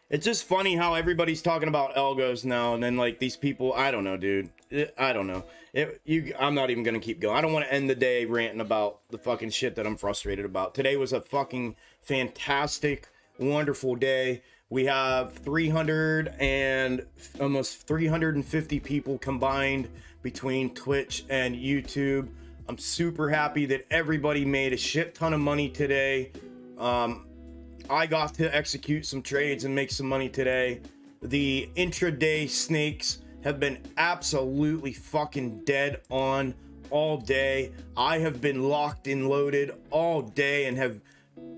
It's just funny how everybody's talking about algos now, and then like these people, I don't know, dude. I don't know. I'm not even gonna keep going. I don't want to end the day ranting about the fucking shit that I'm frustrated about. Today was a fucking fantastic, wonderful day. We have 300 and almost 350 people combined between Twitch and YouTube. I'm super happy that everybody made a shit ton of money today. I got to execute some trades and make some money today. The intraday snakes have been absolutely fucking dead on all day. I have been locked and loaded all day and have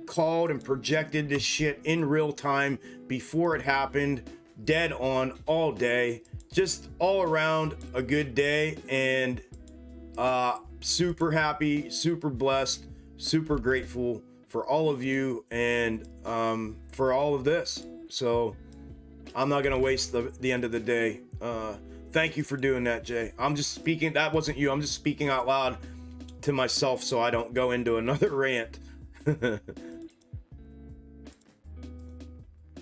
called and projected this shit in real time before it happened. Dead on all day. Just all around a good day, and super happy, super blessed, super grateful for all of you and for all of this. So I'm not gonna waste the end of the day. Thank you for doing that, Jay. I'm just speaking, that wasn't you, I'm just speaking out loud to myself so I don't go into another rant.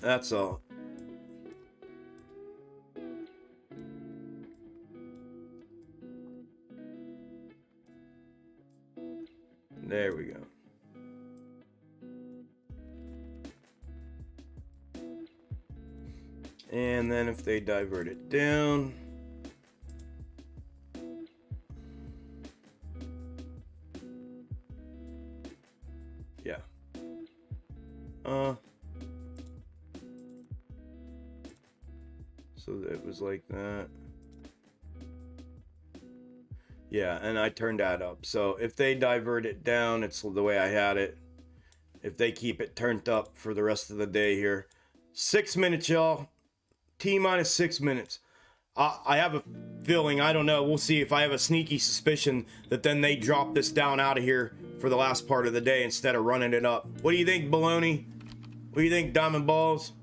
That's all. There we go. And then if they divert it down, yeah. So it was like that. Yeah, and I turned that up. So if they divert it down, it's the way I had it. If they keep it turned up for the rest of the day here. 6 minutes, y'all. T-minus 6 minutes. I have a feeling, I don't know, we'll see, if I have a sneaky suspicion that then they drop this down out of here for the last part of the day instead of running it up. What do you think, Baloney? What do you think, Diamond Balls?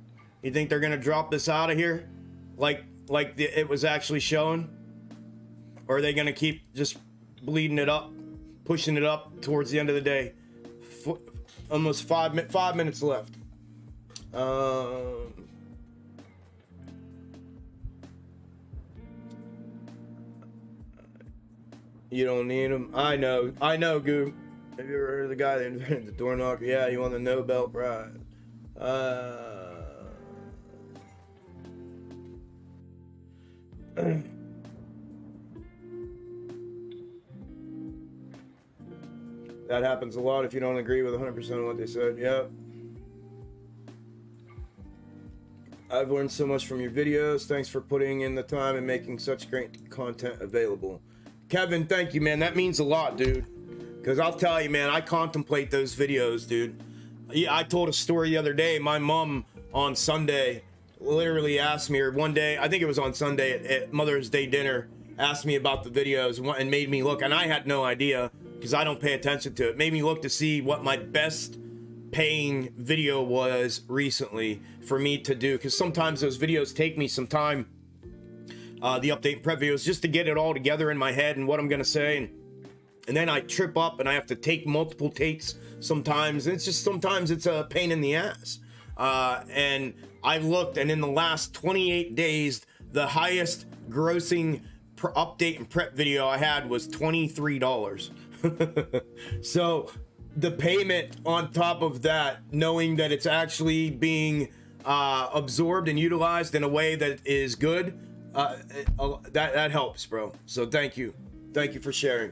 You think they're gonna drop this out of here like it was actually showing? Or are they gonna keep just bleeding it up, pushing it up towards the end of the day? Almost 5 minutes left. You don't need them. I know, Goo. Have you ever heard of the guy that invented the door knocker? Yeah, he won the Nobel Prize. That happens a lot if you don't agree with 100% of what they said. Yep. I've learned so much from your videos. Thanks for putting in the time and making such great content available. Kevin, thank you, man. That means a lot, dude. Because I'll tell you, man, I contemplate those videos, dude. Yeah, I told a story the other day. My mom on Sunday literally asked me, or one day, I think it was on Sunday at Mother's Day dinner, asked me about the videos and made me look. And I had no idea because I don't pay attention to it. Made me look to see what my best paying video was recently for me to do. Because sometimes those videos take me some time. The update and prep videos just to get it all together in my head and what I'm gonna say, and then I trip up and I have to take multiple takes sometimes, and sometimes it's a pain in the ass. And I looked, and in the last 28 days the highest grossing update and prep video I had was $23. So the payment on top of that, knowing that it's actually being absorbed and utilized in a way that is good, that helps, bro. So thank you for sharing.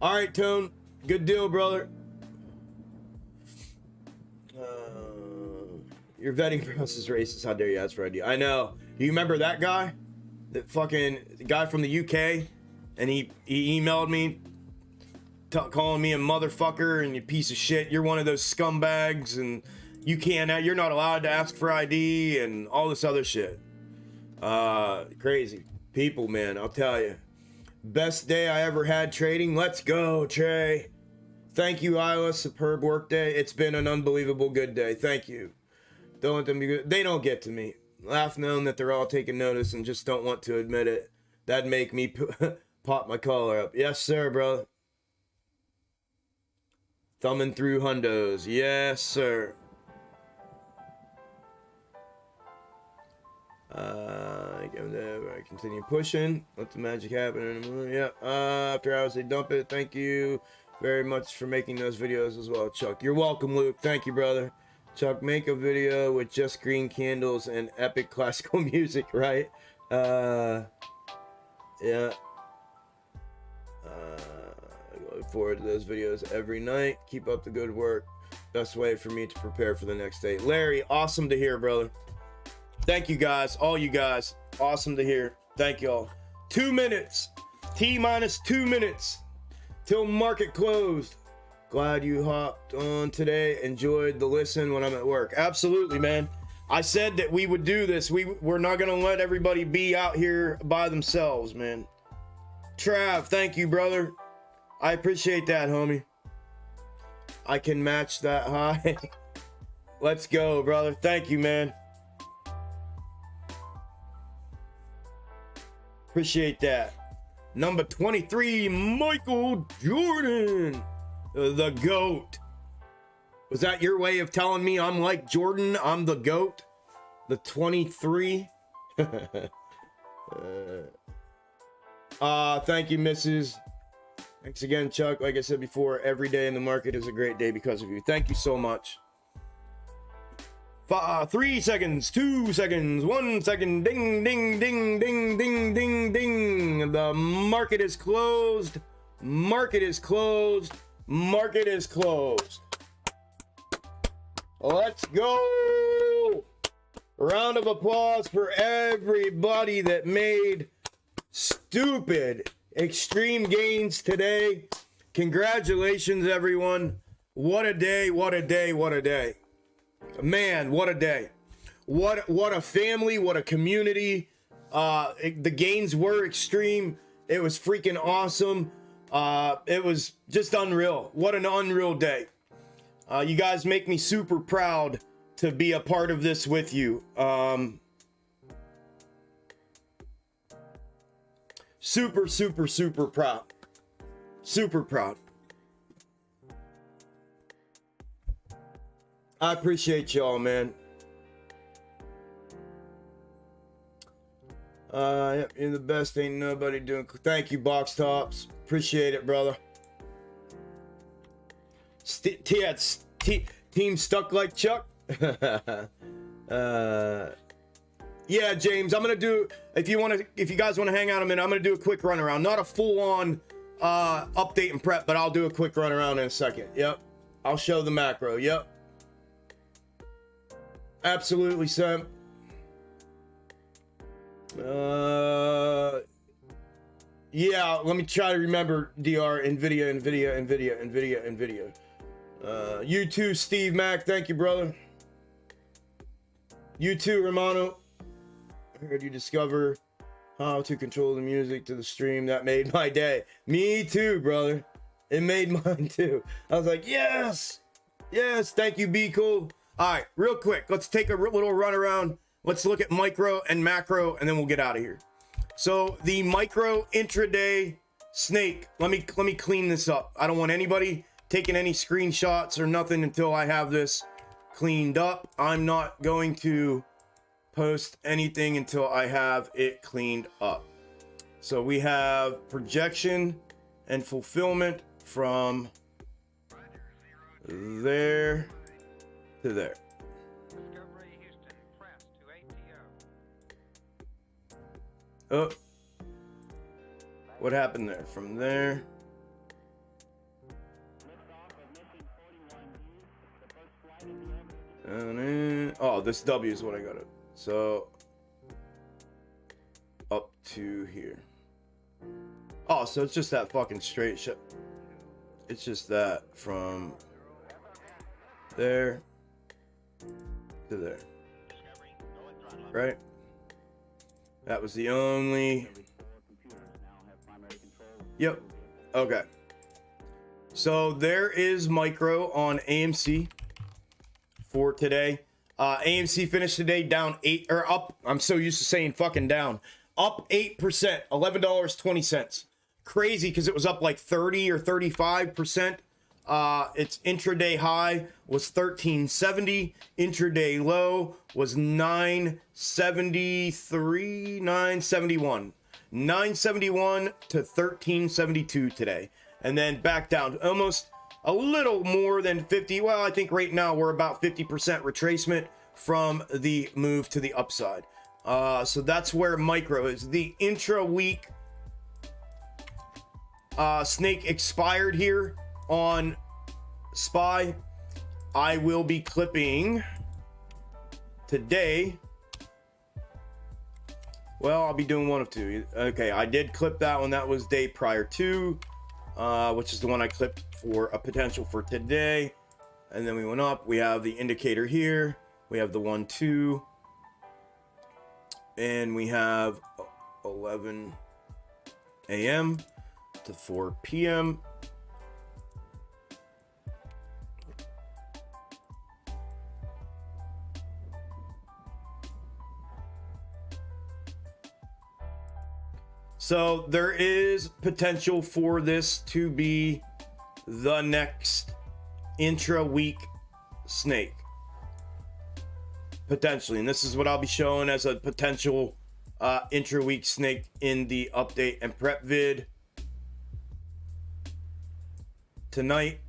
All right, Tone, good deal, brother. Your vetting process is racist. How dare you ask for ID? I know. Do you remember that guy? That fucking guy from the UK? And he emailed me calling me a motherfucker and you piece of shit. You're one of those scumbags and you're not allowed to ask for ID and all this other shit. Crazy people, man, I'll tell you. Best day I ever had trading. Let's go, Trey. Thank you, Isla. Superb work day. It's been an unbelievable good day. Thank you. Don't let them be good. They don't get to me. Laugh known that they're all taking notice and just don't want to admit it. That'd make me pop my collar up. Yes, sir, brother. Thumbing through hundos. Yes, sir. I continue pushing. Let the magic happen. Yeah. After hours they dump it. Thank you very much for making those videos as well, Chuck. You're welcome, Luke. Thank you, brother. Chuck, make a video with just green candles and epic classical music, right? Yeah. I look forward to those videos every night. Keep up the good work. Best way for me to prepare for the next day. Larry, awesome to hear, brother. Thank you guys, all you guys. Awesome to hear. Thank y'all. 2 minutes. T-minus 2 minutes till market closed. Glad you hopped on today. Enjoyed the listen when I'm at work. Absolutely, man. I said that we would do this. We're not going to let everybody be out here by themselves, man. Trav, thank you, brother. I appreciate that, homie. I can match that high. Let's go, brother. Thank you, man. Appreciate that. Number 23, Michael Jordan. The GOAT. Was that your way of telling me I'm like Jordan? I'm the GOAT? The 23? Thank you, Mrs. Thanks again, Chuck. Like I said before, every day in the market is a great day because of you. Thank you so much. 3 seconds, 2 seconds, 1 second. Ding, ding, ding, ding, ding, ding, ding. The market is closed. Market is closed. Market is closed. Let's go. Round of applause for everybody that made stupid extreme gains today. Congratulations, everyone. What a day, what a day, what a day. Man, what a day. What a family, what a community. The gains were extreme. It was freaking awesome. It was just unreal. What an unreal day. You guys make me super proud to be a part of this with you. Super, super, super proud. Super proud. I appreciate y'all, man. Yep, you're the best. Ain't nobody doing. Thank you, Box Tops. Appreciate it, brother. Team stuck like Chuck. Yeah, James. I'm gonna do. If you guys want to hang out a minute, I'm gonna do a quick run around. Not a full-on update and prep, but I'll do a quick run around in a second. Yep. I'll show the macro. Yep. Absolutely, Sam. Yeah, let me try to remember DR, NVIDIA. You too, Steve Mack. Thank you, brother. You too, Romano. I heard you discover how to control the music to the stream. That made my day. Me too, brother. It made mine too. I was like, yes. Yes, thank you, Be Cool. All right, real quick, let's take a little run around. Let's look at micro and macro, and then we'll get out of here. So the micro intraday snake, let me clean this up. I don't want anybody taking any screenshots or nothing until I have this cleaned up. I'm not going to post anything until I have it cleaned up. So we have projection and fulfillment from there to there. Oh, what happened there? From there. Oh, this W is what I got it. So up to here. Oh, so it's just that fucking straight shot. It's just that from there to there. Right? That was the only. Yep. Okay. So there is micro on AMC for today. AMC finished today down 8 or up. I'm so used to saying fucking down. Up 8%, $11.20. Crazy because it was up like 30 or 35%. Its intraday high was 1370. Intraday low was 973, 971. 971 to 1372 today. And then back down almost a little more than 50. Well, I think right now we're about 50% retracement from the move to the upside. So that's where micro is. The intra-week snake expired here on SPY. I will be clipping today. Well, I'll be doing one of two. Okay, I did clip that one. That was day prior to, which is the one I clipped for a potential for today. And then we went up. We have the indicator here. We have the 1-2. And we have 11 a.m. to 4 p.m. So there is potential for this to be the next intra-week snake. Potentially. And this is what I'll be showing as a potential intra-week snake in the update and prep vid tonight.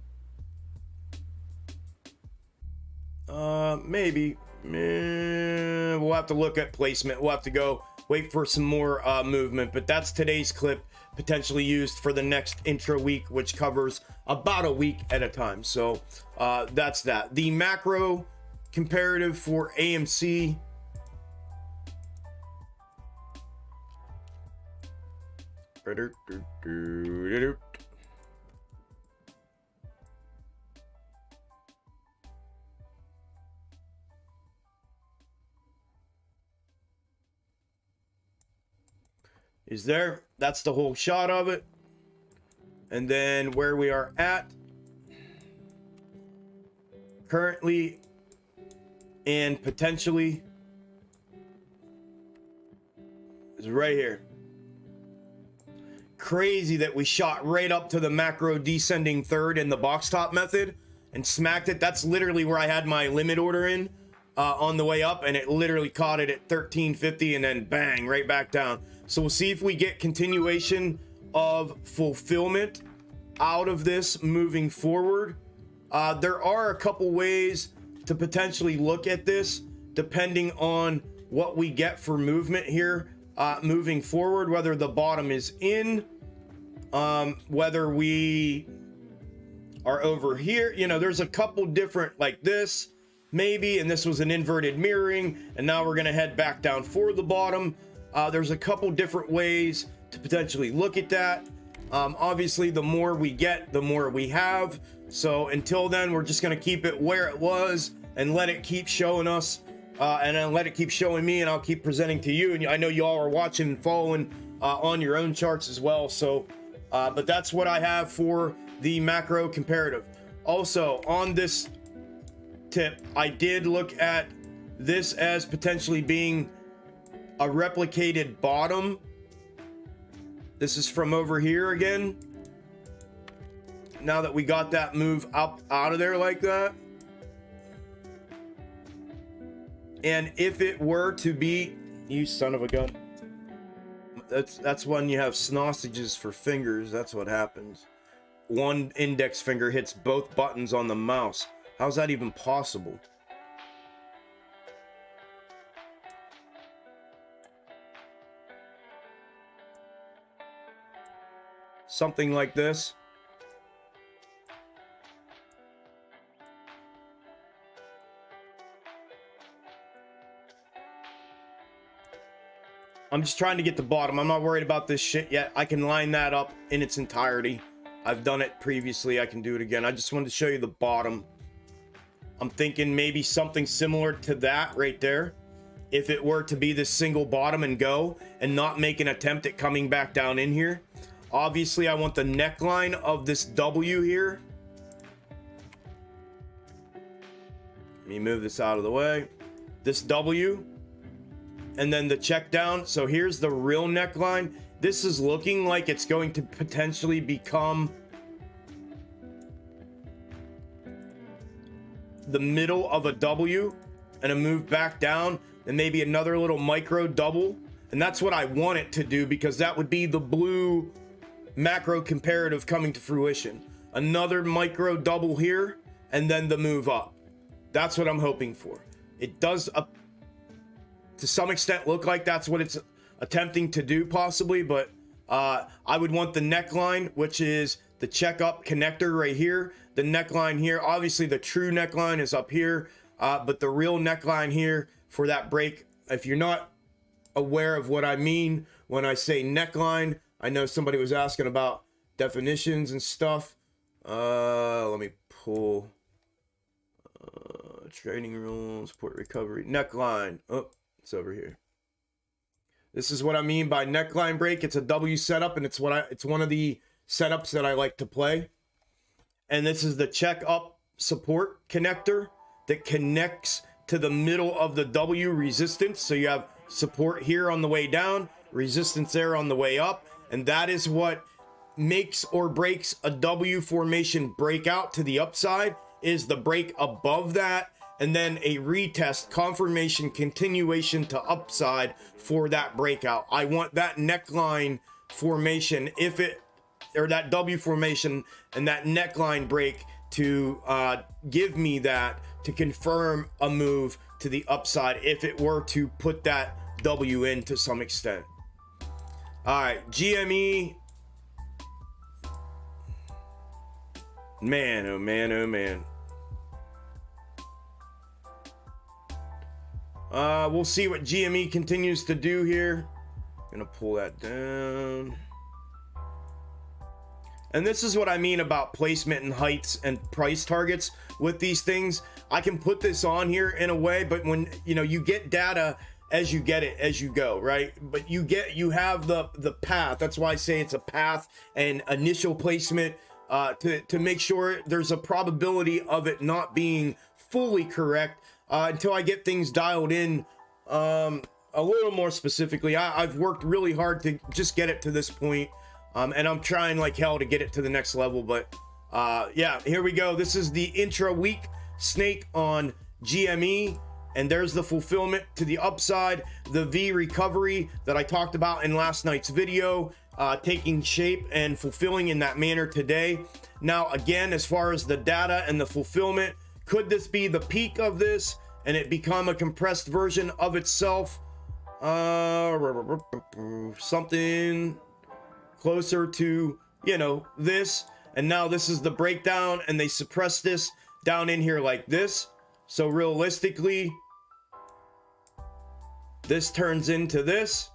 Maybe. We'll have to look at placement. We'll have to go wait for some more movement, but that's today's clip, potentially used for the next intra week, which covers about a week at a time. So that's that. The macro comparative for AMC. Is there. That's the whole shot of it. And then where we are at currently and potentially is right here. Crazy that we shot right up to the macro descending third in the box top method and smacked it. That's literally where I had my limit order in on the way up, and it literally caught it at 1350 and then bang, right back down. So we'll see if we get continuation of fulfillment out of this moving forward. There are a couple ways to potentially look at this depending on what we get for movement here moving forward, whether the bottom is in, whether we are over here. You know, there's a couple different, like this maybe, and this was an inverted mirroring, and now we're gonna head back down for the bottom. There's a couple different ways to potentially look at that. Obviously, the more we get, the more we have. So until then, we're just going to keep it where it was and let it keep showing us and then let it keep showing me, and I'll keep presenting to you. And I know you all are watching and following on your own charts as well. So, but that's what I have for the macro comparative. Also, on this tip, I did look at this as potentially being a replicated bottom. This is from over here again. Now that we got that move up out of there like that. And if it were to be, you son of a gun. That's when you have sausages for fingers. That's what happens. One index finger hits both buttons on the mouse. How's that even possible? Something like this. I'm just trying to get the bottom. I'm not worried about this shit yet. I can line that up in its entirety. I've done it previously. I can do it again. I just wanted to show you the bottom. I'm thinking maybe something similar to that right there. If it were to be this single bottom and go and not make an attempt at coming back down in here. Obviously, I want the neckline of this W here. Let me move this out of the way. This W. And then the check down. So here's the real neckline. This is looking like it's going to potentially become the middle of a W and a move back down, and maybe another little micro double. And that's what I want it to do, because that would be the blue macro comparative coming to fruition. Another micro double here, and then the move up. That's what I'm hoping for. It does to some extent look like that's what it's attempting to do, possibly, but I would want the neckline, which is the check up connector right here, the neckline here. Obviously the true neckline is up here, but the real neckline here for that break. If you're not aware of what I mean when I say neckline, I know somebody was asking about definitions and stuff. Let me pull trading rules, port recovery, neckline. Oh, it's over here. This is what I mean by neckline break. It's a W setup, and it's one of the setups that I like to play. And this is the check up support connector that connects to the middle of the W resistance. So you have support here on the way down, resistance there on the way up, and that is what makes or breaks a W formation breakout to the upside, is the break above that, and then a retest, confirmation, continuation to upside for that breakout. I want that neckline formation, or that W formation and that neckline break to give me that, to confirm a move to the upside if it were to put that W in to some extent. All right, GME. Man, oh man, oh man. We'll see what GME continues to do here. Gonna pull that down. And this is what I mean about placement and heights and price targets with these things. I can put this on here in a way, but when you get data as you get it as you go, right? But you have the path. That's why I say it's a path and initial placement to make sure there's a probability of it not being fully correct until I get things dialed in a little more specifically. I've worked really hard to just get it to this point, and I'm trying like hell to get it to the next level. But yeah, here we go. This is the intra-week snake on GME, and there's the fulfillment to the upside, the V recovery that I talked about in last night's video, taking shape and fulfilling in that manner today. Now, again, as far as the data and the fulfillment, could this be the peak of this and it become a compressed version of itself? Something closer to, this. And now this is the breakdown, and they suppress this down in here like this. So realistically, this turns into this.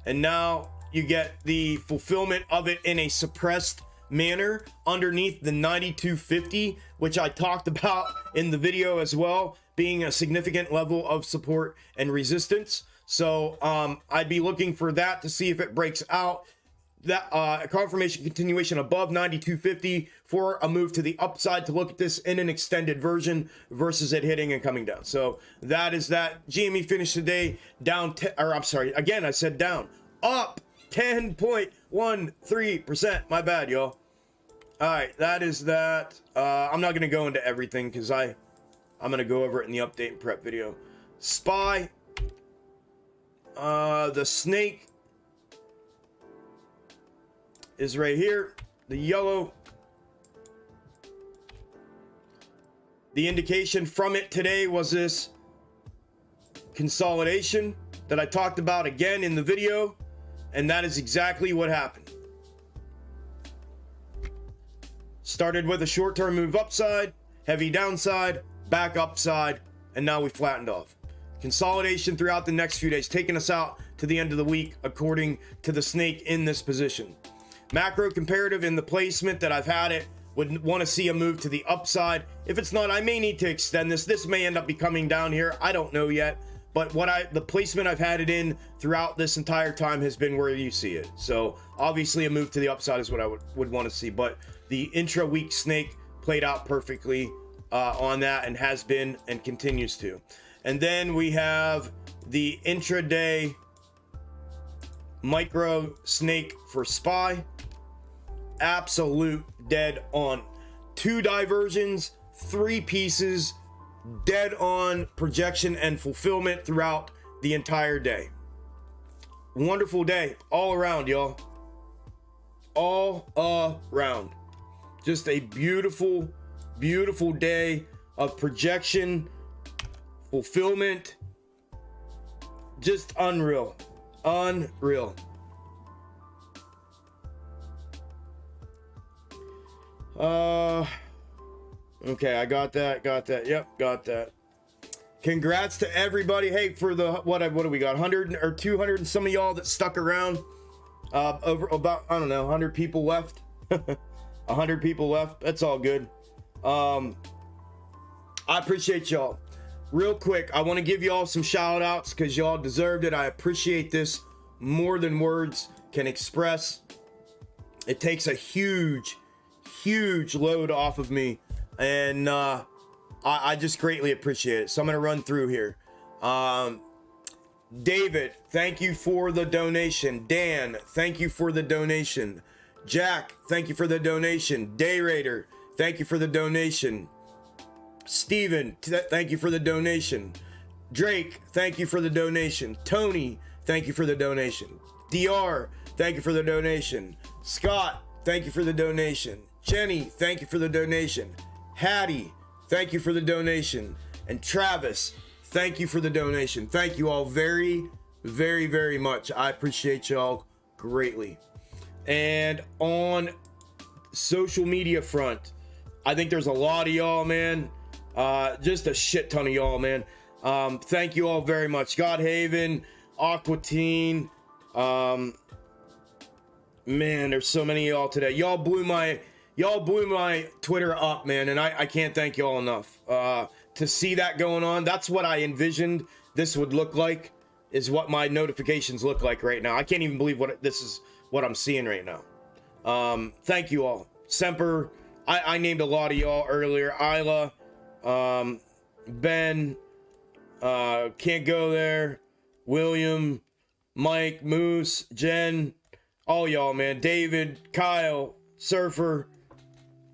And now you get the fulfillment of it in a suppressed manner underneath the 9250, which I talked about in the video as well, being a significant level of support and resistance. So I'd be looking for that to see if it breaks out that confirmation continuation above 9250 for a move to the upside, to look at this in an extended version versus it hitting and coming down. So that is that. GME finished today down again I said down, up 10.13%. my bad, y'all. All right, that is that. I'm not gonna go into everything because I'm gonna go over it in the update and prep video. SPY, the snake is right here, the yellow. The indication from it today was this consolidation that I talked about again in the video, and that is exactly what happened. Started with a short-term move upside, heavy downside, back upside, and now we flattened off. Consolidation throughout the next few days, taking us out to the end of the week, according to the snake in this position. Macro comparative in the placement that I've had it, would want to see a move to the upside. If it's not, I may need to extend this. This may end up becoming down here. I don't know yet. But the placement I've had it in throughout this entire time has been where you see it. So obviously a move to the upside is what I would want to see. But the intra-week snake played out perfectly on that, and has been and continues to. And then we have the intraday micro snake for SPY. Absolute dead on. 2 diversions, 3 pieces, dead on projection and fulfillment throughout the entire day. Wonderful day all around, y'all. All around. Just a beautiful, beautiful day of projection, fulfillment. Just unreal. Unreal. Okay, I got that. Yep, got that. Congrats to everybody. Hey, for the what do we got? 100 or 200 and some of y'all that stuck around. Over about, I don't know, 100 people left. 100 people left. That's all good. I appreciate y'all. Real quick, I want to give y'all some shout outs because y'all deserved it. I appreciate this more than words can express. It takes a huge load off of me, and I just greatly appreciate it. So I'm gonna run through here. David, thank you for the donation. Dan, thank you for the donation. Jack, thank you for the donation. Day Raider, thank you for the donation. Steven, thank you for the donation. Drake, thank you for the donation. Tony, thank you for the donation. DR, thank you for the donation. Scott, thank you for the donation. Jenny, thank you for the donation. Hattie, thank you for the donation. And Travis, thank you for the donation. Thank you all very, very, very much. I appreciate y'all greatly. And on social media front, I think there's a lot of y'all, man. Just a shit ton of y'all, man. Thank you all very much. Godhaven, Aquatine, man, there's so many of y'all today. Y'all blew my Twitter up, man, and I can't thank y'all enough. To see that going on, that's what I envisioned this would look like, is what my notifications look like right now. I can't even believe this is what I'm seeing right now. Thank you all. Semper, I named a lot of y'all earlier. Isla, Ben, can't go there. William, Mike, Moose, Jen, all y'all, man. David, Kyle, Surfer.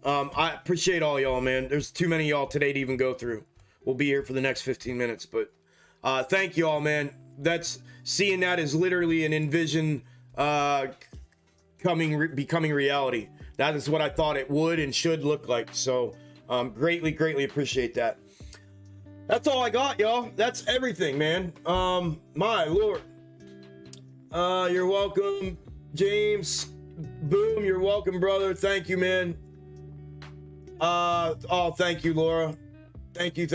I appreciate all y'all, man. There's too many y'all today to even go through. We'll be here for the next 15 minutes, but thank you all, man. Seeing that is literally an envision becoming reality. That is what I thought it would and should look like. So greatly appreciate that. That's all I got, y'all. That's everything, man. My Lord. You're welcome, James. Boom, you're welcome, brother. Thank you, man. Oh, thank you, Laura. Thank you.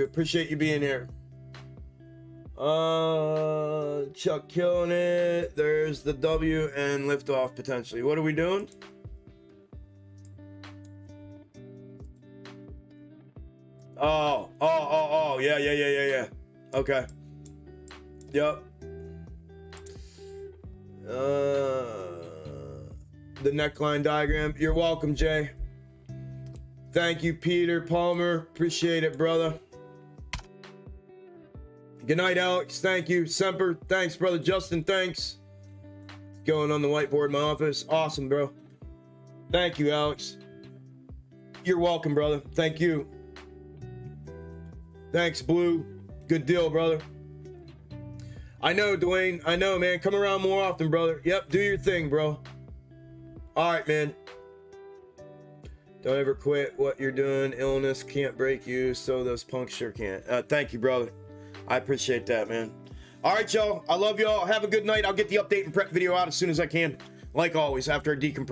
Appreciate you being here. Chuck killing it. There's the W and liftoff potentially. What are we doing? Oh, yeah. Okay. Yep. The neckline diagram. You're welcome, Jay. Thank you, Peter Palmer. Appreciate it, brother. Good night, Alex. Thank you. Semper. Thanks, brother. Justin, thanks. Going on the whiteboard in my office. Awesome, bro. Thank you, Alex. You're welcome, brother. Thank you. Thanks, Blue. Good deal, brother. I know, Dwayne. I know, man. Come around more often, brother. Yep, do your thing, bro. All right, man. Don't ever quit what you're doing. Illness can't break you, so those punks sure can't. Thank you, brother. I appreciate that, man. All right, y'all. I love y'all. Have a good night. I'll get the update and prep video out as soon as I can. Like always, after I decompress.